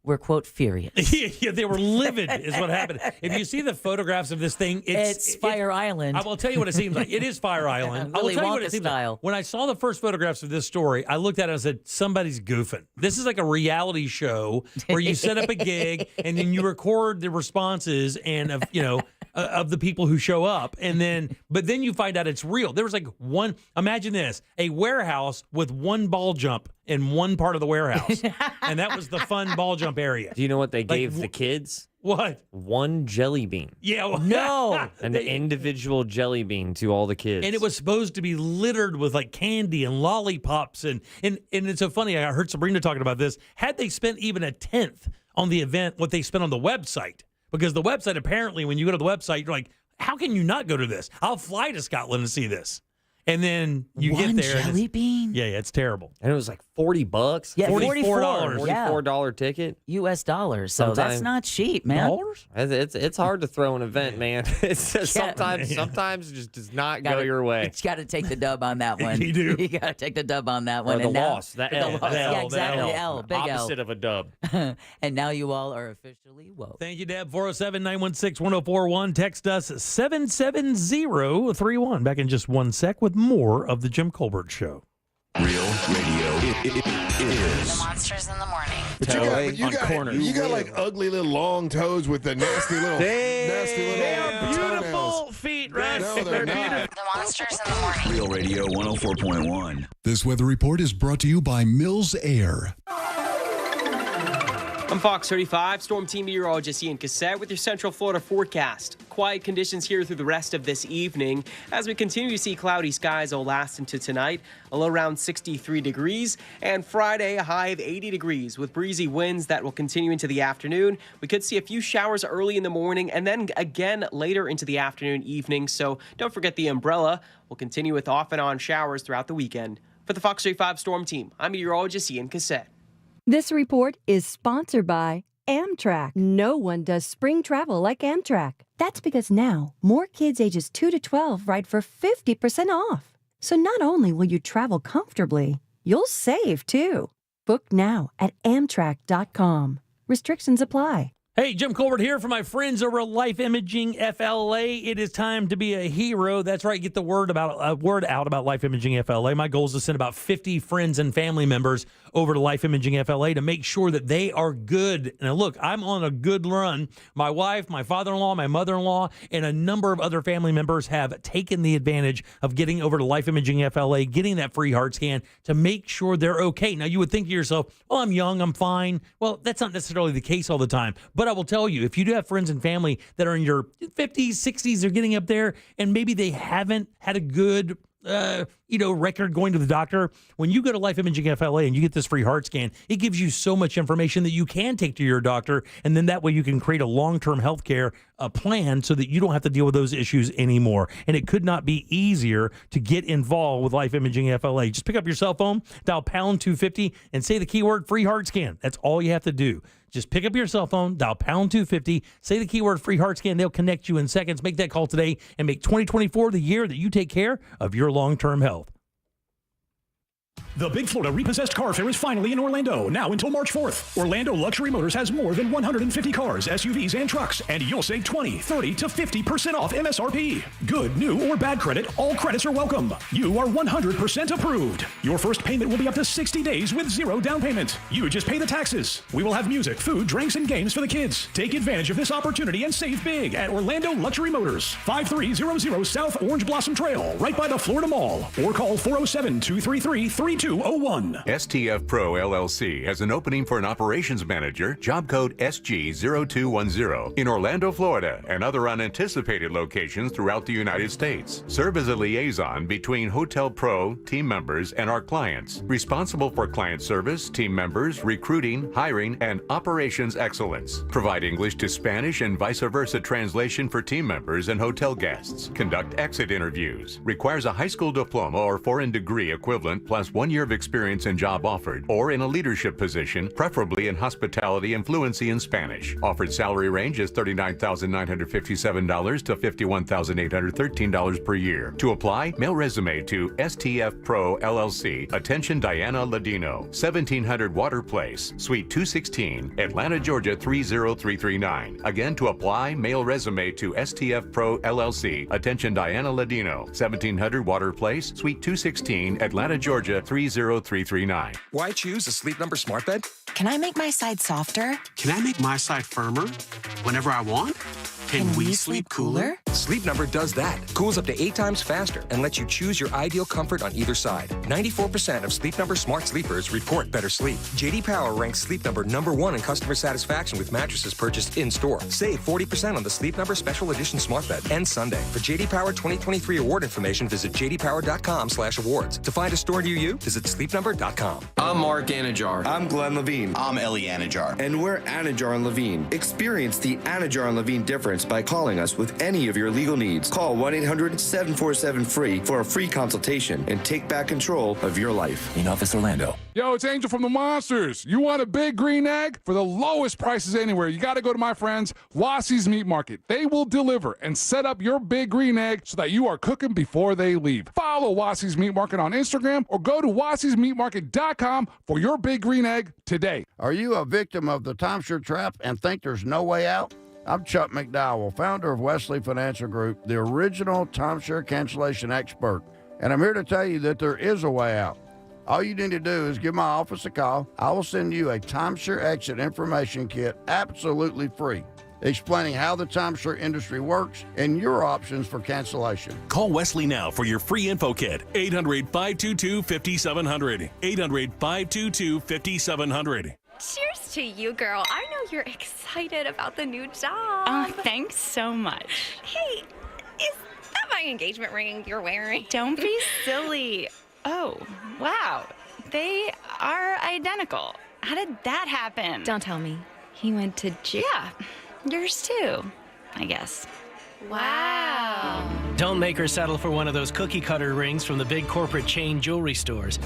were, quote, furious. Yeah, they were livid is what happened. If you see the photographs of this thing, it's Fire Island. I will tell you what it seems like. It is Fire Island. I will Willy tell you what Wonka it seems style. like. When I saw the first photographs of this story, I looked at it and said, somebody's goofing. This is like a reality show where you set up a gig and then you record the responses and of the people who show up, but then you find out it's real. There was like one, imagine this, a warehouse with one ball jump in one part of the warehouse, and that was the fun ball jump area. Do you know what they gave the kids? What? One jelly bean. Yeah. Well, no. An individual jelly bean to all the kids. And it was supposed to be littered with like candy and lollipops, and it's so funny. I heard Sabrina talking about this. Had they spent even a tenth on the event, what they spent on the website. Because the website, apparently, when you go to the website, you're like, how can you not go to this? I'll fly to Scotland and see this. And then you get there. One jelly bean? Yeah, it's terrible. And it was like $40. Yeah, $44. $44 ticket. US dollars. So that's not cheap, man. Dollars? It's hard to throw an event, man. It's just sometimes it just does not go your way. You got to take the dub on that one. You do. You got to take the dub on that one. Or the loss. That L. Yeah, exactly. The L. Big L. Opposite of a dub. And now you all are officially woke. Thank you, Deb. 407-916-1041. Text us 77031. Back in just one sec with more of the Jim Colbert Show. Real radio is. Monsters in the morning. But you got like ugly little long toes with the nasty little. They are beautiful feet, right? No, they're not. The Monsters in the morning. Real radio 104.1. This weather report is brought to you by Mills Air. I'm Fox 35 Storm Team Meteorologist Ian Cassette with your Central Florida forecast. Quiet conditions here through the rest of this evening. As we continue to see cloudy skies will last into tonight, a low around 63 degrees, and Friday a high of 80 degrees with breezy winds that will continue into the afternoon. We could see a few showers early in the morning and then again later into the afternoon, evening, so don't forget the umbrella. We'll continue with off and on showers throughout the weekend. For the Fox 35 Storm Team, I'm meteorologist Ian Cassette. This report is sponsored by Amtrak. No one does spring travel like Amtrak. That's because now more kids ages 2 to 12 ride for 50% off. So not only will you travel comfortably, you'll save too. Book now at Amtrak.com. Restrictions apply. Hey, Jim Colbert here for my friends over at Life Imaging FLA. It is time to be a hero. That's right. Get the word out about Life Imaging FLA. My goal is to send about 50 friends and family members over to Life Imaging FLA to make sure that they are good. Now, look, I'm on a good run. My wife, my father-in-law, my mother-in-law, and a number of other family members have taken the advantage of getting over to Life Imaging FLA, getting that free heart scan to make sure they're okay. Now, you would think to yourself, well, I'm young, I'm fine. Well, that's not necessarily the case all the time. But I will tell you, if you do have friends and family that are in your 50s, 60s, they're getting up there, and maybe they haven't had a good record going to the doctor. When you go to Life Imaging FLA and you get this free heart scan, it gives you so much information that you can take to your doctor, and then that way you can create a long-term health care plan so that you don't have to deal with those issues anymore. And it could not be easier to get involved with Life Imaging FLA. Just pick up your cell phone, dial pound 250, and say the keyword free heart scan. That's all you have to do. Just pick up your cell phone, dial pound 250, say the keyword free heart scan. They'll connect you in seconds. Make that call today and make 2024 the year that you take care of your long-term health. The Big Florida Repossessed Car Fair is finally in Orlando, now until March 4th. Orlando Luxury Motors has more than 150 cars, SUVs, and trucks, and you'll save 20, 30, to 50% off MSRP. Good, new, or bad credit, all credits are welcome. You are 100% approved. Your first payment will be up to 60 days with zero down payment. You just pay the taxes. We will have music, food, drinks, and games for the kids. Take advantage of this opportunity and save big at Orlando Luxury Motors, 5300 South Orange Blossom Trail, right by the Florida Mall, or call 407-233-3201. STF Pro LLC has an opening for an operations manager, job code SG0210, in Orlando, Florida, and other unanticipated locations throughout the United States. Serve as a liaison between Hotel Pro team members and our clients, responsible for client service, team members, recruiting, hiring, and operations excellence. Provide English to Spanish and vice versa translation for team members and hotel guests. Conduct exit interviews. Requires a high school diploma or foreign degree equivalent plus 1 year of experience and job offered, or in a leadership position, preferably in hospitality and fluency in Spanish. Offered salary range is $39,957 to $51,813 per year. To apply, mail resume to STF Pro LLC. Attention Diana Ladino, 1700 Water Place, Suite 216, Atlanta, Georgia 30339. Again, to apply, mail resume to STF Pro LLC. Attention Diana Ladino, 1700 Water Place, Suite 216, Atlanta, Georgia 30339. Why choose a Sleep Number smart bed? Can I make my side softer? Can I make my side firmer whenever I want? Can we sleep cooler? Sleep Number does that. Cools up to 8 times faster and lets you choose your ideal comfort on either side. 94% of Sleep Number smart sleepers report better sleep. J.D. Power ranks Sleep Number #1 in customer satisfaction with mattresses purchased in-store. Save 40% on the Sleep Number Special Edition smart bed and Sunday. For J.D. Power 2023 award information, visit jdpower.com/awards. To find a store near you, visit sleepnumber.com. I'm Mark Anajar. I'm Glenn Levine. I'm Ellie Anajar. And we're Anajar and Levine. Experience the Anajar and Levine difference by calling us with any of your legal needs. Call 1-800-747-FREE for a free consultation and take back control of your life. In office, Orlando. Yo, it's Angel from the Monsters. You want a big green egg? For the lowest prices anywhere, you got to go to my friends, Wassie's Meat Market. They will deliver and set up your big green egg so that you are cooking before they leave. Follow Wassie's Meat Market on Instagram or go to wassiesmeatmarket.com for your big green egg today. Are you a victim of the timeshare trap and think there's no way out? I'm Chuck McDowell, founder of Wesley Financial Group, the original timeshare cancellation expert. And I'm here to tell you that there is a way out. All you need to do is give my office a call. I will send you a timeshare exit information kit absolutely free, explaining how the timeshare industry works and your options for cancellation. Call Wesley now for your free info kit. 800-522-5700. 800-522-5700. Cheers to you, girl. I know you're excited about the new job. Oh, thanks so much. Hey, is that my engagement ring you're wearing? Don't be silly. Oh, wow. They are identical. How did that happen? Don't tell me. He went to jail. Yeah, yours too, I guess. Wow. Don't make her settle for one of those cookie cutter rings from the big corporate chain jewelry stores.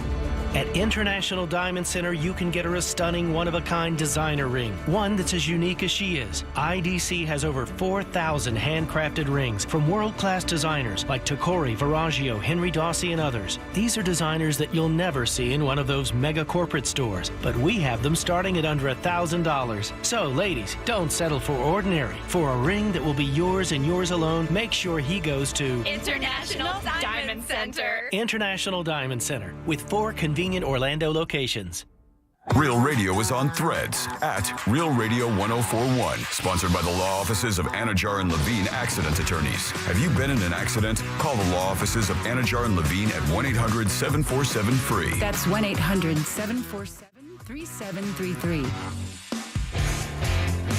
At International Diamond Center, you can get her a stunning one-of-a-kind designer ring, one that's as unique as she is. IDC has over 4,000 handcrafted rings from world-class designers like Tacori, Verragio, Henry Dossi, and others. These are designers that you'll never see in one of those mega corporate stores, but we have them starting at under $1,000. So, ladies, don't settle for ordinary. For a ring that will be yours and yours alone, make sure he goes to International Diamond Center. International Diamond Center, with 4 convenient Orlando locations. Real Radio is on Threads at Real Radio 1041. Sponsored by the law offices of Anajar and Levine Accident Attorneys. Have you been in an accident? Call the law offices of Anajar and Levine at 1-800-747-FREE. That's 1-800-747-3733.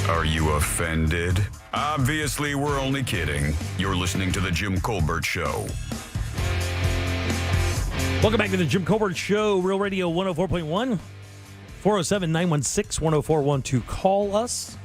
Are you offended? Obviously, we're only kidding. You're listening to The Jim Colbert Show. Welcome back to the Jim Colbert Show, Real Radio 104.1. 407-916-1041 to call us.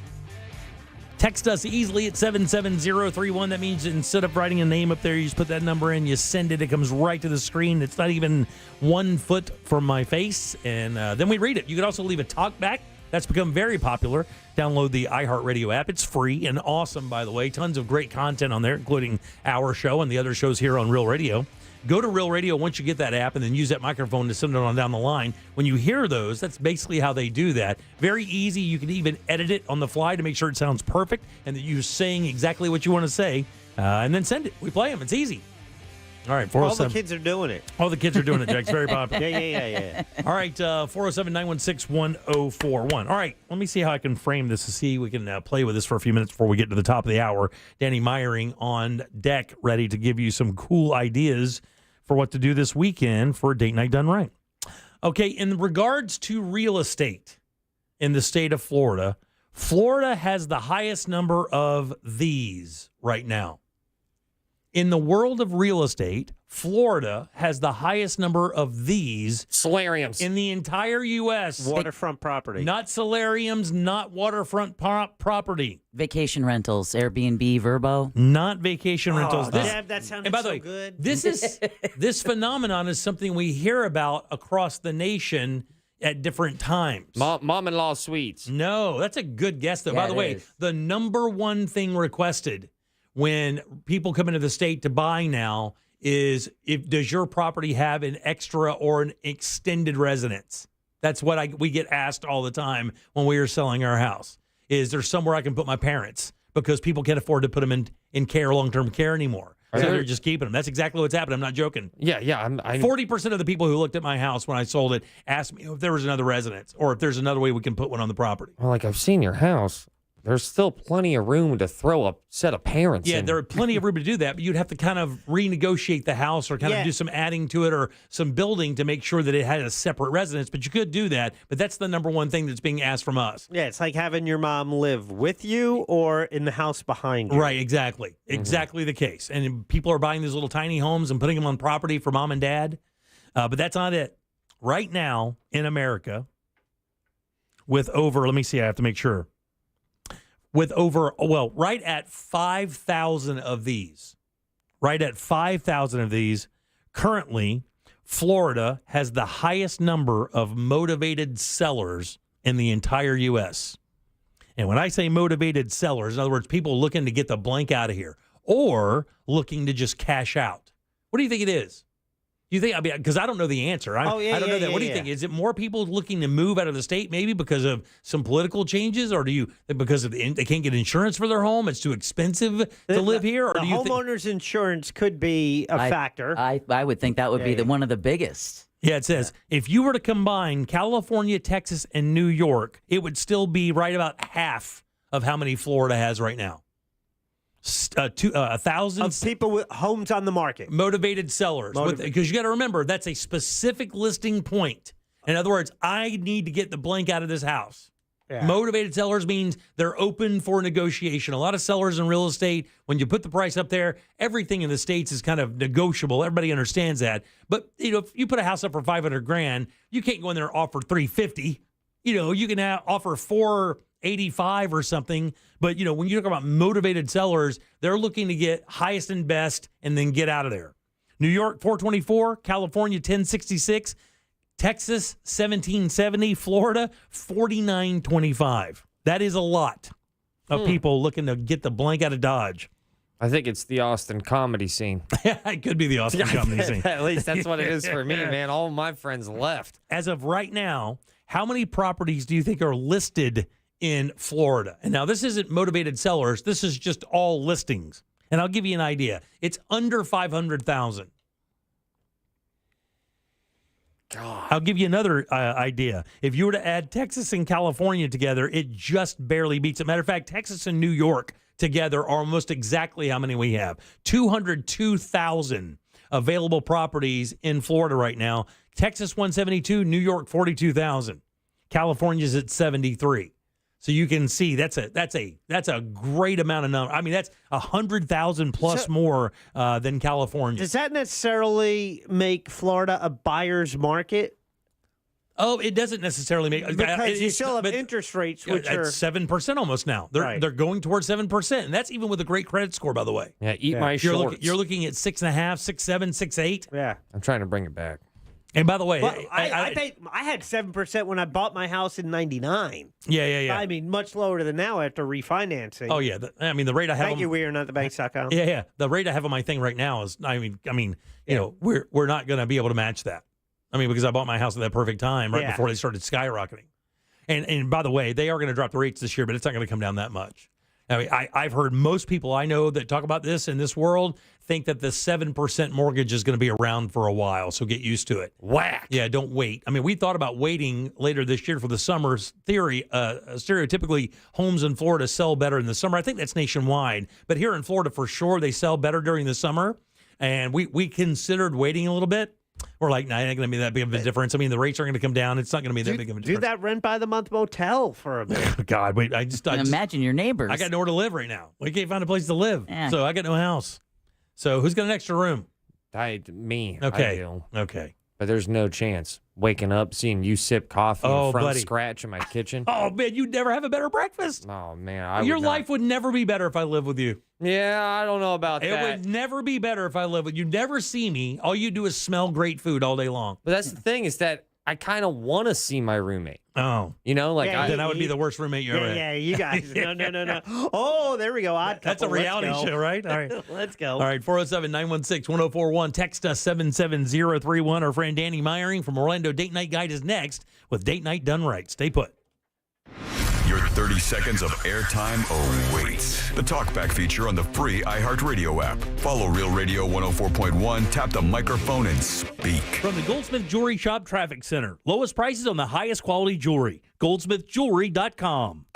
Text us easily at 77031. That means instead of writing a name up there, you just put that number in, you send it, it comes right to the screen. It's not even 1 foot from my face, and then we read it. You can also leave a talk back. That's become very popular. Download the iHeartRadio app. It's free and awesome, by the way. Tons of great content on there, including our show and the other shows here on Real Radio. Go to Real Radio once you get that app and then use that microphone to send it on down the line. When you hear those, that's basically how they do that. Very easy. You can even edit it on the fly to make sure it sounds perfect and that you're saying exactly what you want to say, and then send it. We play them. It's easy. All right, 407. All the kids are doing it. All the kids are doing it, Jack. It's very popular. Yeah. All right, 407-916-1041. All right, let me see how I can frame this to see we can play with this for a few minutes before we get to the top of the hour. Danny Meyering on deck, ready to give you some cool ideas for what to do this weekend for a date night done right. Okay, in regards to real estate in the state of Florida, Florida has the highest number of these right now. In the world of real estate, Florida has the highest number of these solariums in the entire U.S. Waterfront property. Not solariums, not waterfront property. Vacation rentals, Airbnb, Verbo. Not vacation rentals. That sounded and by the way, good. This phenomenon is something we hear about across the nation at different times. Mom-in-law suites. No, that's a good guess, though. Yeah, by the way, the number one thing requested when people come into the state to buy now is, does your property have an extra or an extended residence? That's what we get asked all the time when we are selling our house. Is there somewhere I can put my parents? Because people can't afford to put them in care, long-term care anymore. So they're just keeping them. That's exactly what's happening. I'm not joking. Yeah. 40% of the people who looked at my house when I sold it asked me if there was another residence or if there's another way we can put one on the property. Well, I've seen your house. There's still plenty of room to throw a set of parents in. Yeah, there are plenty of room to do that, but you'd have to kind of renegotiate the house or kind of do some adding to it or some building to make sure that it had a separate residence. But you could do that, but that's the number one thing that's being asked from us. Yeah, it's like having your mom live with you or in the house behind you. Right, exactly. Exactly the case. And people are buying these little tiny homes and putting them on property for mom and dad. But that's not it. Right now in America, with over, let me see, I have to make sure. With over, right at 5,000 of these. Right at 5,000 of these. Currently, Florida has the highest number of motivated sellers in the entire U.S. And when I say motivated sellers, in other words, people looking to get the blank out of here or looking to just cash out. What do you think it is? You think, because I don't know the answer. I don't know that. What do you think? Is it more people looking to move out of the state maybe because of some political changes, or because of they can't get insurance for their home? It's too expensive to live here? Or the homeowner's insurance could be a factor. I would think that would be one of the biggest. Yeah, it says if you were to combine California, Texas, and New York, it would still be right about half of how many Florida has right now. 1,000 of people with homes on the market, motivated sellers. Because you got to remember, that's a specific listing point. In other words, I need to get the blank out of this house. Yeah. Motivated sellers means they're open for negotiation. A lot of sellers in real estate, when you put the price up there, everything in the States is kind of negotiable. Everybody understands that. But if you put a house up for $500,000, you can't go in there and offer $350,000. You can offer $480,000 85 or something. But, when you talk about motivated sellers, they're looking to get highest and best and then get out of there. New York, 424, California, 1066, Texas, 1770, Florida, 4925. That is a lot of people looking to get the blank out of Dodge. I think it's the Austin comedy scene. It could be the Austin comedy scene. At least that's what it is for me, man. All of my friends left. As of right now, how many properties do you think are listed in Florida? And now this isn't motivated sellers. This is just all listings. And I'll give you an idea. It's under 500,000. God. I'll give you another idea. If you were to add Texas and California together, it just barely beats it. Matter of fact, Texas and New York together are almost exactly how many we have. 202,000 available properties in Florida right now. Texas 172, New York 42,000. California's at 73. So you can see that's a great amount of number. I mean, that's 100,000 plus more than California. Does that necessarily make Florida a buyer's market? Oh, it doesn't necessarily make because you still have interest rates, which are 7% almost now. They're going towards 7%, and that's even with a great credit score, by the way. Yeah, my shorts. You're looking at 6.5, 6.7, 6.8. Yeah, I'm trying to bring it back. And by the way, well, I think I had 7% when I bought my house in '99. Yeah. I mean, much lower than now after refinancing. Oh yeah, the rate I have. Thank you, we are not the banks.com. Yeah. The rate I have on my thing right now is, we're not going to be able to match that. I mean, because I bought my house at that perfect time, right before they started skyrocketing. And by the way, they are going to drop the rates this year, but it's not going to come down that much. I mean, I've heard most people I know that talk about this in this world think that the 7% mortgage is going to be around for a while, so get used to it. Whack. Yeah, don't wait. I mean, we thought about waiting later this year for the summer's theory. Stereotypically, homes in Florida sell better in the summer. I think that's nationwide. But here in Florida, for sure, they sell better during the summer. And we considered waiting a little bit. We're like, nah, it ain't going to be that big of a difference. I mean, the rates are going to come down. It's not going to be that big of a difference. Do that rent by the month motel for a bit. God, wait, I just imagine your neighbors. I got nowhere to live right now. We can't find a place to live. Yeah. So I got no house. So who's got an extra room? Me. Okay. I do. Okay. But there's no chance. Waking up, seeing you sip coffee from scratch in my kitchen. Oh, man, you'd never have a better breakfast. Oh, man. Your life would never be better if I lived with you. Yeah, I don't know about that. It would never be better if I lived with you. You'd never see me. All you do is smell great food all day long. But that's the thing is that I kind of want to see my roommate. Oh. Then I would be the worst roommate you ever had. Yeah, you guys. No. Oh, there we go. That's a reality show, right? All right. Let's go. All right, 407-916-1041. Text us 77031. Our friend Danny Meyering from Orlando Date Night Guide is next with Date Night Done Right. Stay put. Your 30 seconds of airtime awaits. The Talkback feature on the free iHeartRadio app. Follow Real Radio 104.1, tap the microphone, and speak. From the Goldsmith Jewelry Shop Traffic Center. Lowest prices on the highest quality jewelry. GoldsmithJewelry.com.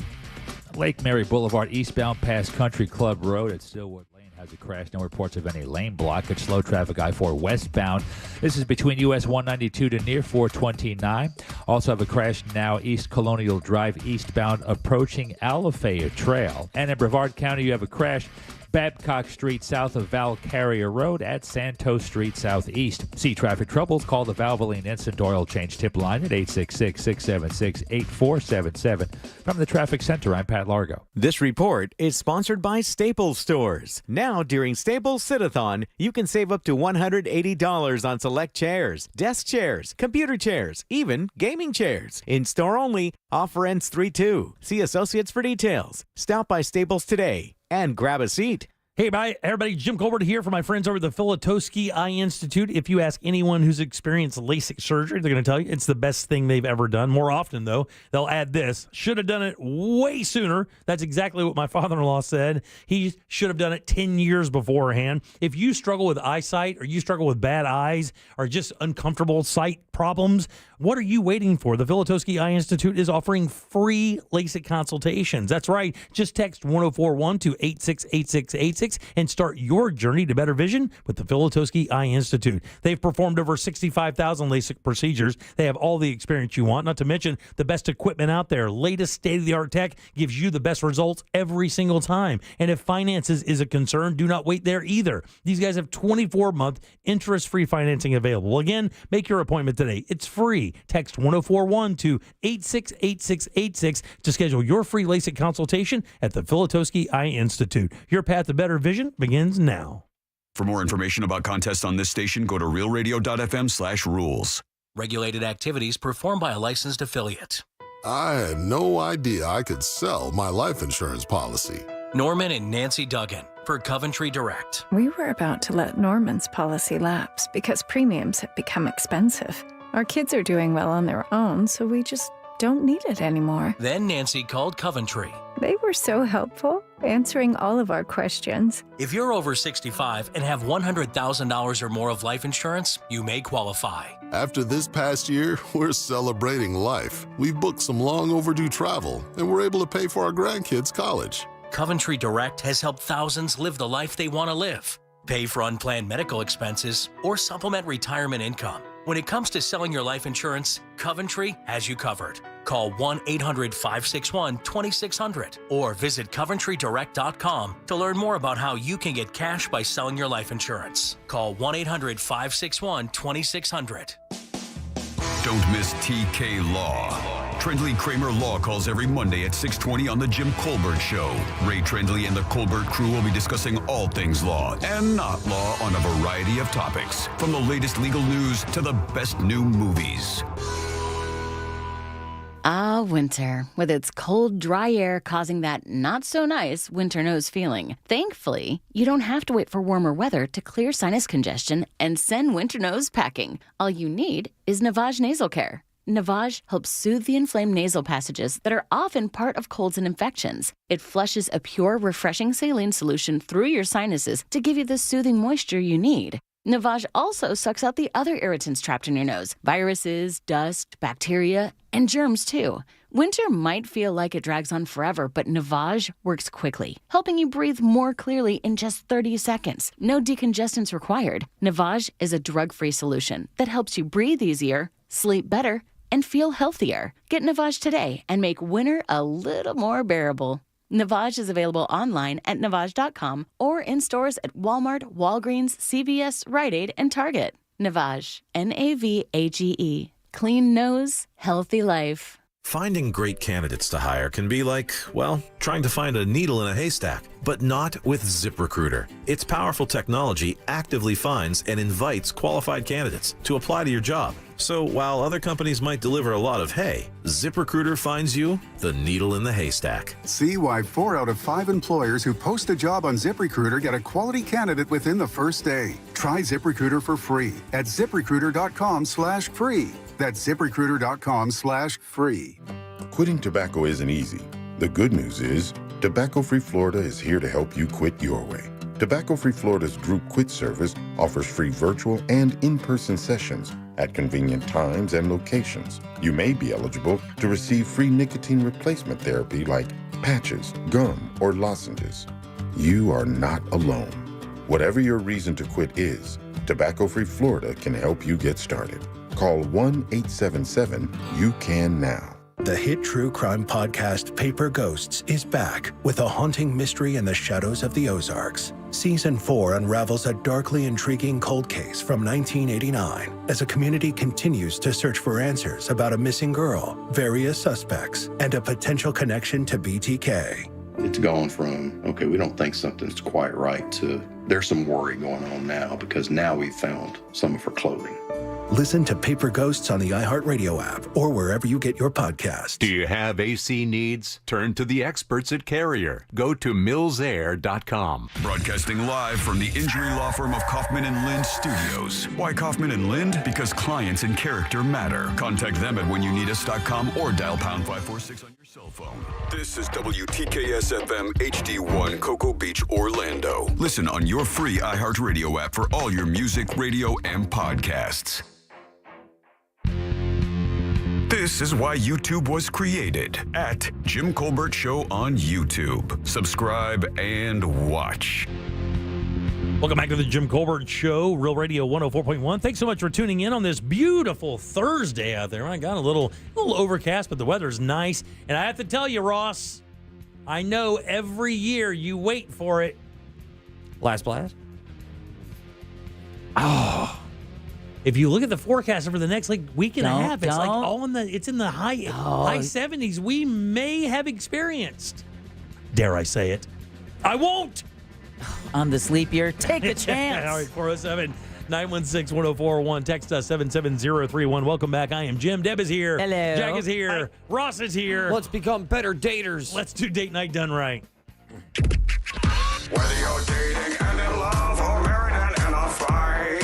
Lake Mary Boulevard, eastbound past Country Club Road at Stillwood Lane has a crash. No reports of any lane blockage. Slow traffic I-4 westbound. This is between US 192 to near 429. Also have a crash now East Colonial Drive eastbound approaching Alafaya Trail. And in Brevard County, you have a crash Babcock Street south of Val Carrier Road at Santos Street southeast. See traffic troubles? Call the Valvoline Instant Oil Change tip line at 866-676-8477. From the Traffic Center, I'm Pat Largo. This report is sponsored by Staples Stores. Now, during Staples Sit-a-thon, you can save up to $180 on select chairs, desk chairs, computer chairs, even gaming chairs. In store only, offer ends 3/2. See associates for details. Stop by Staples today and grab a seat. Hey, bye, everybody. Jim Colbert here for my friends over at the Filatowski Eye Institute. If you ask anyone who's experienced LASIK surgery, they're going to tell you it's the best thing they've ever done. More often, though, they'll add this. Should have done it way sooner. That's exactly what my father-in-law said. He should have done it 10 years beforehand. If you struggle with eyesight or you struggle with bad eyes or just uncomfortable sight problems, what are you waiting for? The Filatowski Eye Institute is offering free LASIK consultations. That's right. Just text 1041 to 868686 basics and start your journey to better vision with the Filatowski Eye Institute. They've performed over 65,000 LASIK procedures. They have all the experience you want, not to mention the best equipment out there. Latest state-of-the-art tech gives you the best results every single time. And if finances is a concern, do not wait there either. These guys have 24-month interest-free financing available. Again, make your appointment today. It's free. Text 1041 to 868686 to schedule your free LASIK consultation at the Filatowski Eye Institute. Your path to better vision begins now. For more information about contests on this station, go to realradio.fm/rules. Regulated activities performed by a licensed affiliate. I had no idea I could sell my life insurance policy. Norman and Nancy Duggan for Coventry Direct. We were about to let Norman's policy lapse because premiums have become expensive. Our kids are doing well on their own, so we just don't need it anymore. Then Nancy called Coventry. They were so helpful, answering all of our questions. If you're over 65 and have $100,000 or more of life insurance, you may qualify. After this past year, we're celebrating life. We've booked some long overdue travel, and we're able to pay for our grandkids' college. Coventry Direct has helped thousands live the life they want to live. Pay for unplanned medical expenses or supplement retirement income. When it comes to selling your life insurance, Coventry has you covered. Call 1-800-561-2600 or visit CoventryDirect.com to learn more about how you can get cash by selling your life insurance. Call 1-800-561-2600. Don't miss TK Law. Trendley Kramer Law calls every Monday at 6:20 on The Jim Colbert Show. Ray Trendley and the Colbert crew will be discussing all things law and not law on a variety of topics, from the latest legal news to the best new movies. Ah, winter, with its cold, dry air causing that not-so-nice winter nose feeling. Thankfully, you don't have to wait for warmer weather to clear sinus congestion and send winter nose packing. All you need is Navage Nasal Care. Navage helps soothe the inflamed nasal passages that are often part of colds and infections. It flushes a pure, refreshing saline solution through your sinuses to give you the soothing moisture you need. Navage also sucks out the other irritants trapped in your nose, viruses, dust, bacteria, and germs too. Winter might feel like it drags on forever, but Navage works quickly, helping you breathe more clearly in just 30 seconds. No decongestants required. Navage is a drug-free solution that helps you breathe easier, sleep better, and feel healthier. Get Navage today and make winter a little more bearable. Navage is available online at Navage.com or in stores at Walmart, Walgreens, CVS, Rite Aid, and Target. Navage, Navage. Clean nose, healthy life. Finding great candidates to hire can be like, well, trying to find a needle in a haystack, but not with ZipRecruiter. Its powerful technology actively finds and invites qualified candidates to apply to your job. So while other companies might deliver a lot of hay, ZipRecruiter finds you the needle in the haystack. See why 4 out of 5 employers who post a job on ZipRecruiter get a quality candidate within the first day. Try ZipRecruiter for free at ZipRecruiter.com/free. That's ZipRecruiter.com/free. Quitting tobacco isn't easy. The good news is, Tobacco-Free Florida is here to help you quit your way. Tobacco-Free Florida's Group Quit service offers free virtual and in-person sessions at convenient times and locations. You may be eligible to receive free nicotine replacement therapy like patches, gum, or lozenges. You are not alone. Whatever your reason to quit is, Tobacco-Free Florida can help you get started. Call 1-877-YOU-CAN-NOW. The hit true crime podcast Paper Ghosts is back with a haunting mystery in the shadows of the Ozarks. Season 4 unravels a darkly intriguing cold case from 1989 as a community continues to search for answers about a missing girl, various suspects, and a potential connection to BTK. It's gone from, okay, we don't think something's quite right, to there's some worry going on now because now we've found some of her clothing. Listen to Paper Ghosts on the iHeartRadio app or wherever you get your podcasts. Do you have AC needs? Turn to the experts at Carrier. Go to millsair.com. Broadcasting live from the injury law firm of Kaufman and Lind Studios. Why Kaufman and Lind? Because clients and character matter. Contact them at whenyouneedus.com or dial pound 546 on your cell phone. This is WTKS-FM HD1 Cocoa Beach, Orlando. Listen on your free iHeartRadio app for all your music, radio, and podcasts. This is why YouTube was created at Jim Colbert Show on YouTube. Subscribe and watch. Welcome back to the Jim Colbert Show, Real Radio 104.1. Thanks so much for tuning in on this beautiful Thursday out there. I got a little overcast, but the weather's nice. And I have to tell you, Ross, I know every year you wait for it. Last blast? Oh. If you look at the forecast for the next week and a half, it's like all it's in the high 70s. We may have experienced. Dare I say it? I won't. On this leap year, take a chance. All right, 407-916-1041. Text us 77031. Welcome back. I am Jim. Deb is here. Hello. Jack is here. Hi. Ross is here. Let's become better daters. Let's do date night done right. Whether you're dating and in love or married and in a fight,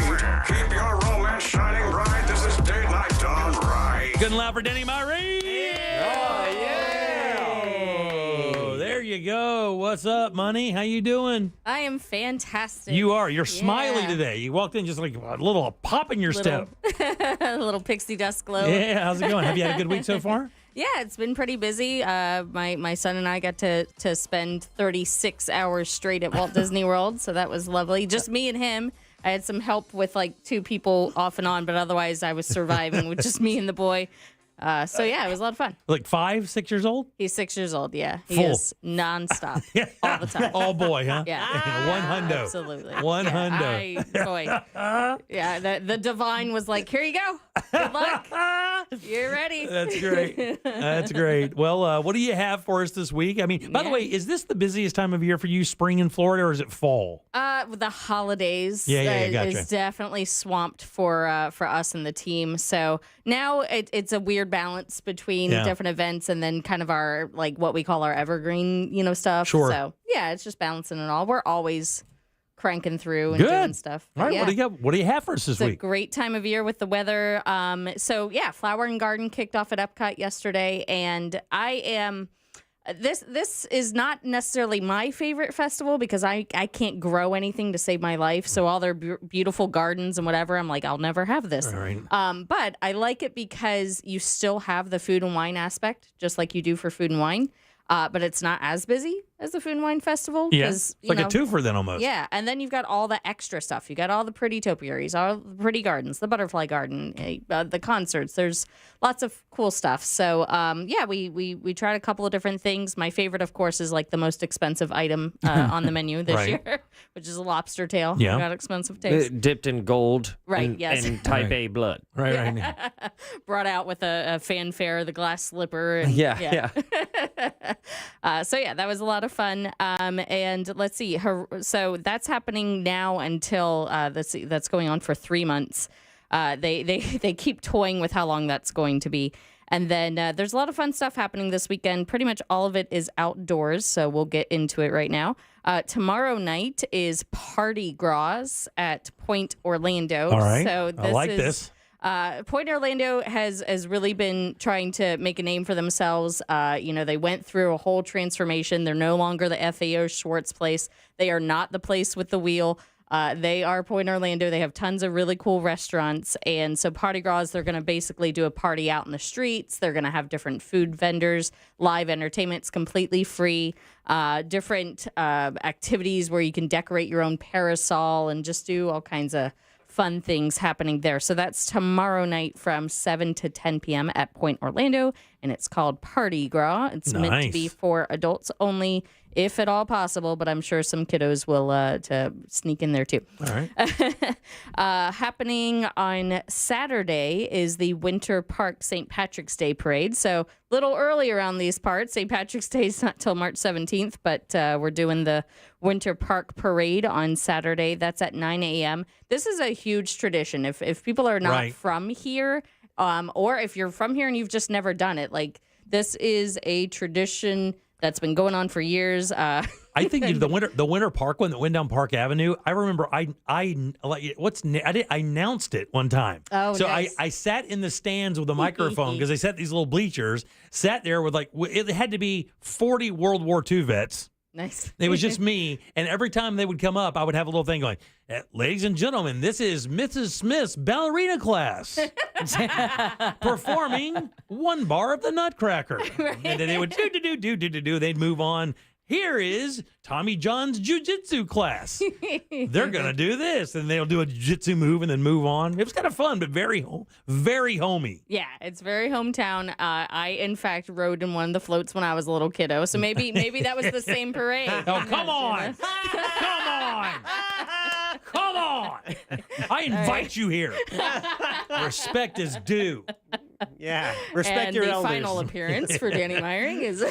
keep your romance shining bright. This is date night done right. Good and loud for Denny Murray. Oh, yeah. Oh, there you go. What's up, Money? How you doing? I am fantastic. You are. You're smiley today. You walked in just like a little pop in your step. A little pixie dust glow. Yeah, how's it going? Have you had a good week so far? Yeah, it's been pretty busy. My son and I got to spend 36 hours straight at Walt Disney World, so that was lovely. Just me and him. I had some help with like 2 people off and on, but otherwise I was surviving with just me and the boy. So yeah, it was a lot of fun. Like 5, 6 years old? He's 6 years old, yeah. He Full. is nonstop all the time. All boy, huh? Yeah. One hundo. Absolutely. One hundo. Boy. Yeah, the divine was like, here you go. Good luck. You're ready. That's great. That's great. Well, what do you have for us this week? I mean, by the way, is this the busiest time of year for you, spring in Florida, or is it fall? The holidays gotcha. is definitely swamped for us and the team. So now it's a weird balance between different events and then kind of our, like, what we call our evergreen, stuff. Sure. So, yeah, it's just balancing it all. We're always cranking through and doing stuff. All right, yeah. what do you have for us this week? It's a great time of year with the weather. Flower and Garden kicked off at Epcot yesterday, and I am... This is not necessarily my favorite festival because I can't grow anything to save my life. So all their beautiful gardens and whatever, I'm like, I'll never have this. All right. But I like it because you still have the food and wine aspect, just like you do for food and wine. But it's not as busy as the Food and Wine Festival. Yeah, it's like a twofer then almost. Yeah, and then you've got all the extra stuff. You got all the pretty topiaries, all the pretty gardens, the butterfly garden, the concerts. There's lots of cool stuff. So, we tried a couple of different things. My favorite, of course, is like the most expensive item on the menu this year, which is a lobster tail. Yeah. Got expensive taste. Dipped in gold Yes. and type A blood. Right. Brought out with a fanfare, the glass slipper. And, Yeah. That was a lot of fun. And let's see. So that's happening now until that's going on for 3 months. They keep toying with how long that's going to be. And then there's a lot of fun stuff happening this weekend. Pretty much all of it is outdoors, so we'll get into it right now. Tomorrow night is Party Gras at Point Orlando. All right. So I like this. Point Orlando has really been trying to make a name for themselves. They went through a whole transformation. They're no longer the FAO Schwartz place. They are not the place with the wheel. They are Point Orlando. They have tons of really cool restaurants. And so Party Gras, they're going to basically do a party out in the streets. They're going to have different food vendors, live entertainment's completely free, different activities where you can decorate your own parasol and just do all kinds of fun things happening there. So that's tomorrow night from 7 to 10 p.m. at Point Orlando, and it's called Party Gras. It's meant to be for adults only, if at all possible, but I'm sure some kiddos will to sneak in there too. All right. Happening on Saturday is the Winter Park St. Patrick's Day Parade. So a little early around these parts. St. Patrick's Day is not till March 17th, but we're doing the Winter Park Parade on Saturday. That's at 9 a.m. This is a huge tradition. If people are not from here, or if you're from here and you've just never done it, like this is a tradition that's been going on for years. I think the Winter Park one that went down Park Avenue. I remember I announced it one time. Oh, so nice. I sat in the stands with a microphone because they set these little bleachers. Sat there with it had to be 40 World War II vets. Nice. It was just me, and every time they would come up, I would have a little thing going, ladies and gentlemen, this is Mrs. Smith's ballerina class performing one bar of the Nutcracker. And then they would do. They'd move on. here is Tommy John's jiu-jitsu class. They're going to do this, and they'll do a jiu-jitsu move and then move on. It was kind of fun, but very homey. Yeah, it's very hometown. I, in fact, rode in one of the floats when I was a little kiddo, so maybe that was the same parade. Oh, come on. Come on. Come on. I invite you here. Respect is due. Yeah, respect and your the elders. final appearance for Danny Meyering is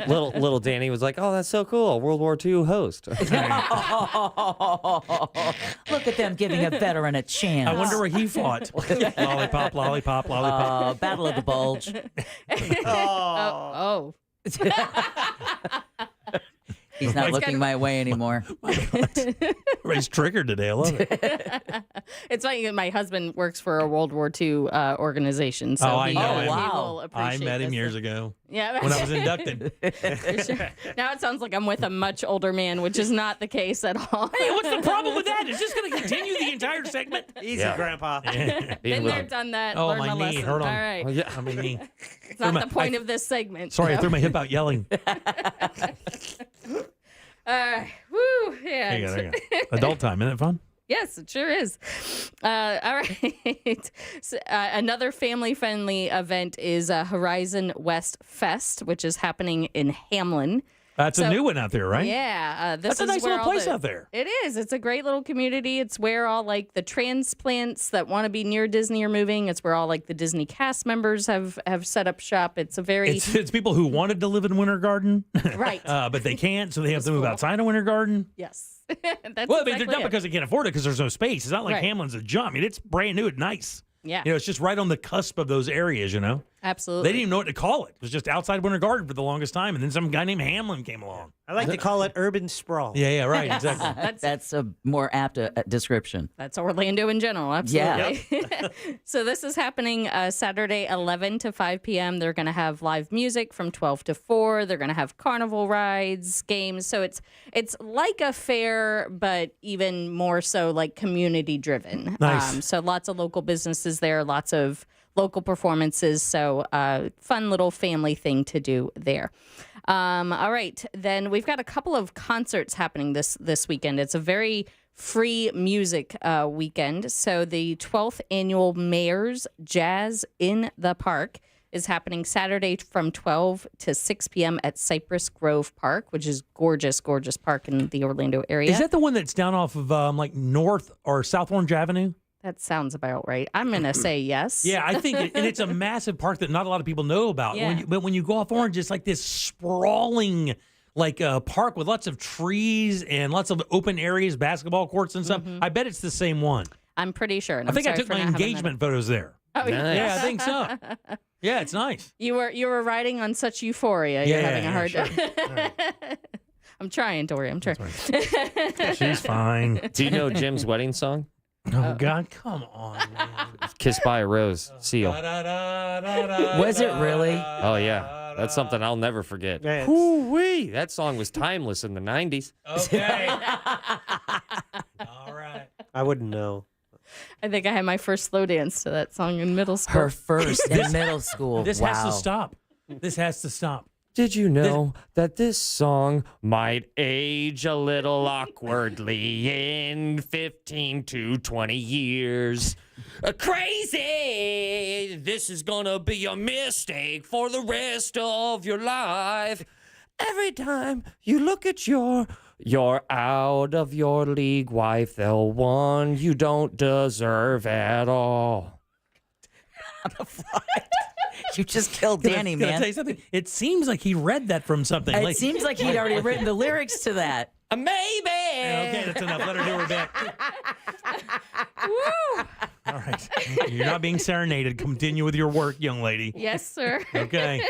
little Danny was like, "Oh, that's so cool, World War II host." Look at them giving a veteran a chance. I wonder where he fought. Lollipop, lollipop, lollipop. Battle of the Bulge. oh. He's not looking my way anymore. Everybody's triggered today. I love it. It's funny. My husband works for a World War II organization. So I know him. He will Wow. appreciate I met him this. years ago. Yeah. When I was inducted. For sure. Now it sounds like I'm with a much older man, which is not the case at all. Hey, what's the problem with that? Is this going to continue the entire segment? Easy, Yeah. Grandpa. Been there, done that. Oh, learned my my knee lesson. hurt on. All right. Oh, yeah, my knee. It's not the point of this segment. Sorry, I threw my hip out yelling. Woo. Yeah. There you go. Adult time. Isn't it fun? Yes, it sure is. All right. So, another family-friendly event is Horizon West Fest, which is happening in Hamlin. That's a new one out there, right? Yeah. That's a nice little place out there. It is. It's a great little community. It's where all like the transplants that want to be near Disney are moving. It's where all like the Disney cast members have set up shop. It's a very... It's people who wanted to live in Winter Garden. Right. But they can't, so they have to move outside of Winter Garden. Yes. That's well, exactly not because they can't afford it, because there's no space. It's not like Right. Hamlin's a jump. I mean, it's brand new and nice. Yeah. It's just right on the cusp of those areas, Absolutely. They didn't even know what to call it. It was just outside Winter Garden for the longest time, and then some guy named Hamlin came along. I like to call it urban sprawl. Yeah, right, exactly. That's a more apt description. That's Orlando in general, absolutely. Yeah. So this is happening Saturday, 11 to 5 p.m. They're going to have live music from 12 to 4. They're going to have carnival rides, games. So it's like a fair, but even more so like community driven. Nice. So lots of local businesses there, lots of local performances. So fun little family thing to do there. All right. Then we've got a couple of concerts happening this weekend. It's a very free music weekend. So the 12th annual Mayor's Jazz in the Park is happening Saturday from 12 to 6 p.m. at Cypress Grove Park, which is gorgeous, gorgeous park in the Orlando area. Is that the one that's down off of like North or South Orange Avenue? That sounds about right. I'm going to say yes. Yeah, I think, and it's a massive park that not a lot of people know about. Yeah. But when you go off Orange, it's like this sprawling, like park with lots of trees and lots of open areas, basketball courts and stuff. I bet it's the same one. I'm pretty sure. And I I'm think I sorry took for my not having that engagement photos there. Oh, Yeah, I think so. Yeah, it's nice. You were riding on such euphoria. You're having a hard time. I'm trying, Tori. I'm trying. She's fine. Do you know Jim's wedding song? Oh, God, come on, man. Kissed by a Rose, Seal. Was it really? Oh, yeah. That's something I'll never forget. Yeah, Woo-wee. That song was timeless in the 90s. Okay. All right. I wouldn't know. I think I had my first slow dance to that song in middle school. Her first in middle school. This wow. has to stop. This has to stop. Did you know that this song might age a little awkwardly in 15 to 20 years? Crazy! This is gonna be a mistake for the rest of your life. Every time you look at your out of your league wife, the one you don't deserve at all. You just killed Danny, Can I man. tell you something? It seems like he read that from something. It seems like he'd already written the lyrics to that. Maybe. Okay, that's enough. Let her do her bit. Woo! All right. You're not being serenaded. Continue with your work, young lady. Yes, sir. Okay.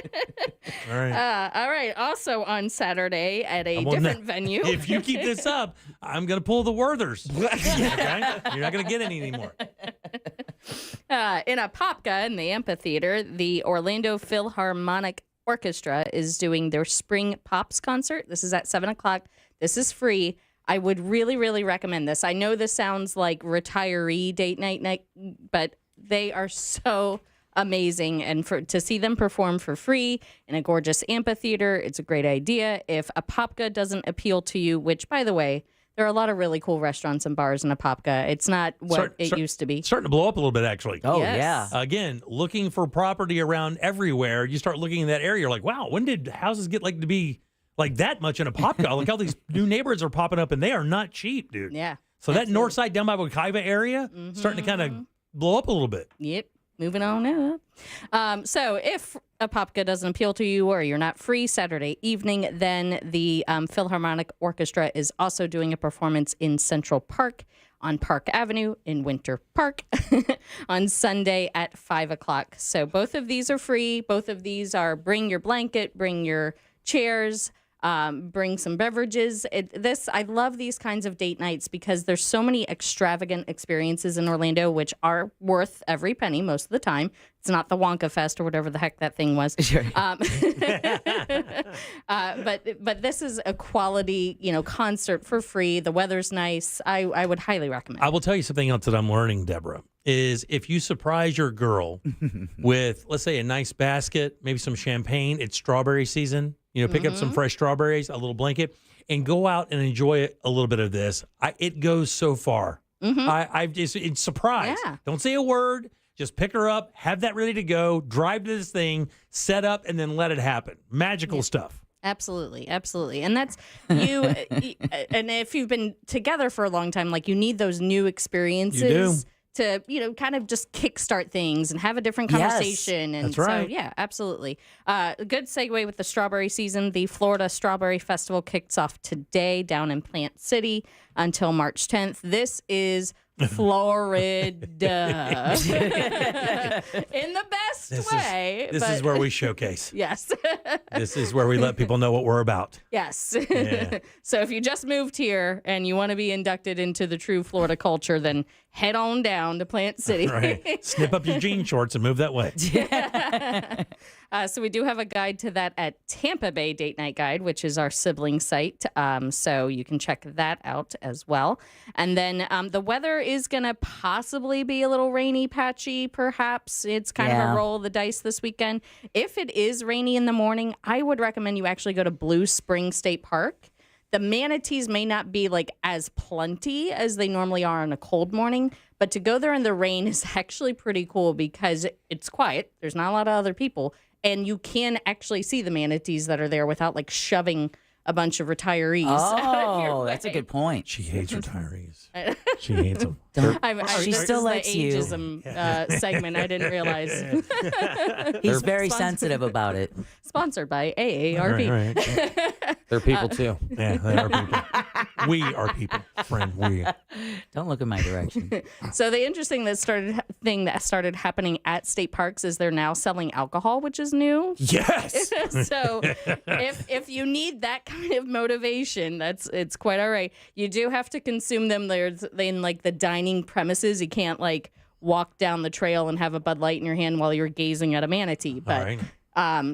All right. All right. Also on Saturday at a Well, different venue. If you keep this up, I'm going to pull the Werthers. Okay? You're not going to get any anymore. In Apopka in the amphitheater, the Orlando Philharmonic Orchestra is doing their Spring Pops concert. This is at 7 o'clock. This is free. I would really, really recommend this. I know this sounds like retiree date night, but they are so amazing. And to see them perform for free in a gorgeous amphitheater, it's a great idea. If Apopka doesn't appeal to you, which, by the way, there are a lot of really cool restaurants and bars in Apopka. It's not what it used to be. Starting to blow up a little bit, actually. Oh, Yes. yeah. Again, looking for property around everywhere. You start looking in that area, you're like, wow, when did houses get to be like that much in Apopka? Like all these new neighborhoods are popping up, and they are not cheap, dude. Yeah. So that north side down by Wekiva area starting to kind of blow up a little bit. Yep. Moving on up. So if Apopka doesn't appeal to you or you're not free Saturday evening, then the Philharmonic Orchestra is also doing a performance in Central Park on Park Avenue in Winter Park on Sunday at 5 o'clock. So both of these are free. Both of these are bring your blanket, bring your chairs, bring some beverages. I love these kinds of date nights because there's so many extravagant experiences in Orlando, which are worth every penny most of the time. It's not the Wonka Fest or whatever the heck that thing was. Sure. But this is a quality, concert for free. The weather's nice. I would highly recommend. I will tell you something else that I'm learning, Deborah, is if you surprise your girl with, let's say, a nice basket, maybe some champagne, it's strawberry season, pick up some fresh strawberries, a little blanket, and go out and enjoy a little bit of this. It goes so far. It's surprise. Yeah. Don't say a word. Just pick her up, have that ready to go, drive to this thing, set up, and then let it happen. Magical stuff. Absolutely. And that's you. And if you've been together for a long time, you need those new experiences to, kind of just kickstart things and have a different conversation. Yes, and that's right. So, yeah, absolutely. Good segue with the strawberry season. The Florida Strawberry Festival kicks off today down in Plant City until March 10th. This is Florida in the best way. This is where we showcase. Yes. This is where we let people know what we're about. Yes. Yeah. So if you just moved here and you want to be inducted into the true Florida culture, then head on down to Plant City. Right. Snip up your jean shorts and move that way. So we do have a guide to that at Tampa Bay Date Night Guide, which is our sibling site. So you can check that out as well. And then the weather is going to possibly be a little rainy, patchy, perhaps. It's kind of a roll of the dice this weekend. If it is rainy in the morning, I would recommend you actually go to Blue Spring State Park. The manatees may not be as plenty as they normally are on a cold morning, but to go there in the rain is actually pretty cool because it's quiet. There's not a lot of other people, and you can actually see the manatees that are there without shoving a bunch of retirees. Oh, that's a good point. She hates retirees. She hates them. She still likes the you. ageism segment. I didn't realize. He's very sensitive about it. Sponsored by AARP. Right. They're people too. Yeah, they are people. We are people, friend. We. Don't look in my direction. So the interesting thing that started happening at state parks is they're now selling alcohol, which is new. Yes. So if you need that kind of motivation, it's quite all right. You do have to consume them. They're in the dining premises. You can't walk down the trail and have a Bud Light in your hand while you're gazing at a manatee. But All right.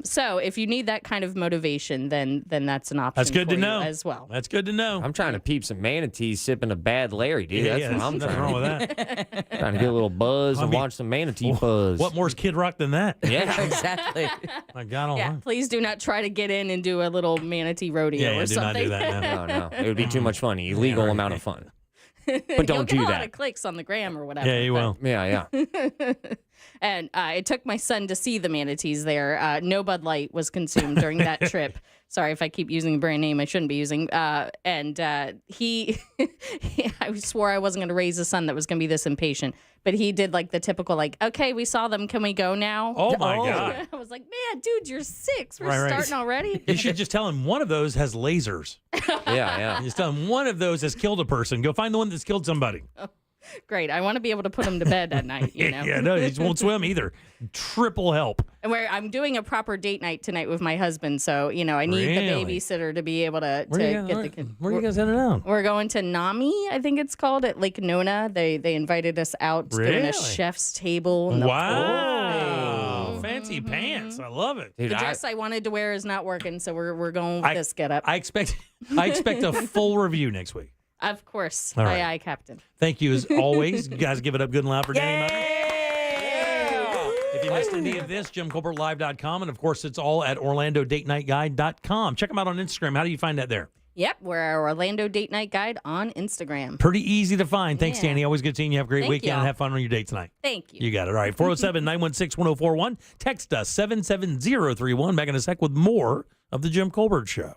So if you need that kind of motivation, then that's an option. That's good for to know you as well. That's good to know. I'm trying to peep some manatees sipping a bad Larry, dude. Yeah, That's what I'm nothing trying wrong to with that. Trying to get a little buzz and watch some manatee buzz. What more's Kid Rock than that? Yeah, exactly. My God, Yeah, please do not try to get in and do a little manatee rodeo or do something. not do that. No. It would be too much fun. Illegal amount of fun. But You'll don't get do a lot that. of clicks on the gram or whatever. Yeah, you will. Yeah. And it took my son to see the manatees there. No Bud Light was consumed during that trip. Sorry if I keep using a brand name I shouldn't be using. He I swore I wasn't going to raise a son that was going to be this impatient. But he did the typical, okay, we saw them. Can we go now? Oh, my God. I was like, man, dude, you're 6. We're Right. starting already. You should just tell him one of those has lasers. Yeah. Just tell him one of those has killed a person. Go find the one that's killed somebody. Great. I want to be able to put him to bed at night, Yeah, no, he won't swim either. Triple help. And where I'm doing a proper date night tonight with my husband, so I need the Really? babysitter to be able to Where get the kid. are you guys headed out? We're going to Nami, I think it's called, at Lake Nona. They invited us out doing Really? a chef's table. And Wow. Fancy pants. I love it. The dress I wanted to wear is not working, so we're going with this getup. I expect a full review next week. Of course. All right. Aye, Captain. Thank you as always. You guys give it up good and loud for Danny Meyer. If If you missed any of this, JimColbertLive.com. And, of course, it's all at OrlandoDateNightGuide.com. Check them out on Instagram. How do you find that there? Yep, we're Orlando Date Night Guide on Instagram. Pretty easy to find. Thanks, Danny. Always good seeing you. Have a great Thank weekend y'all. and have fun on your date tonight. Thank you. You got it. All right, 407-916-1041. Text us, 77031. Back in a sec with more of The Jim Colbert Show.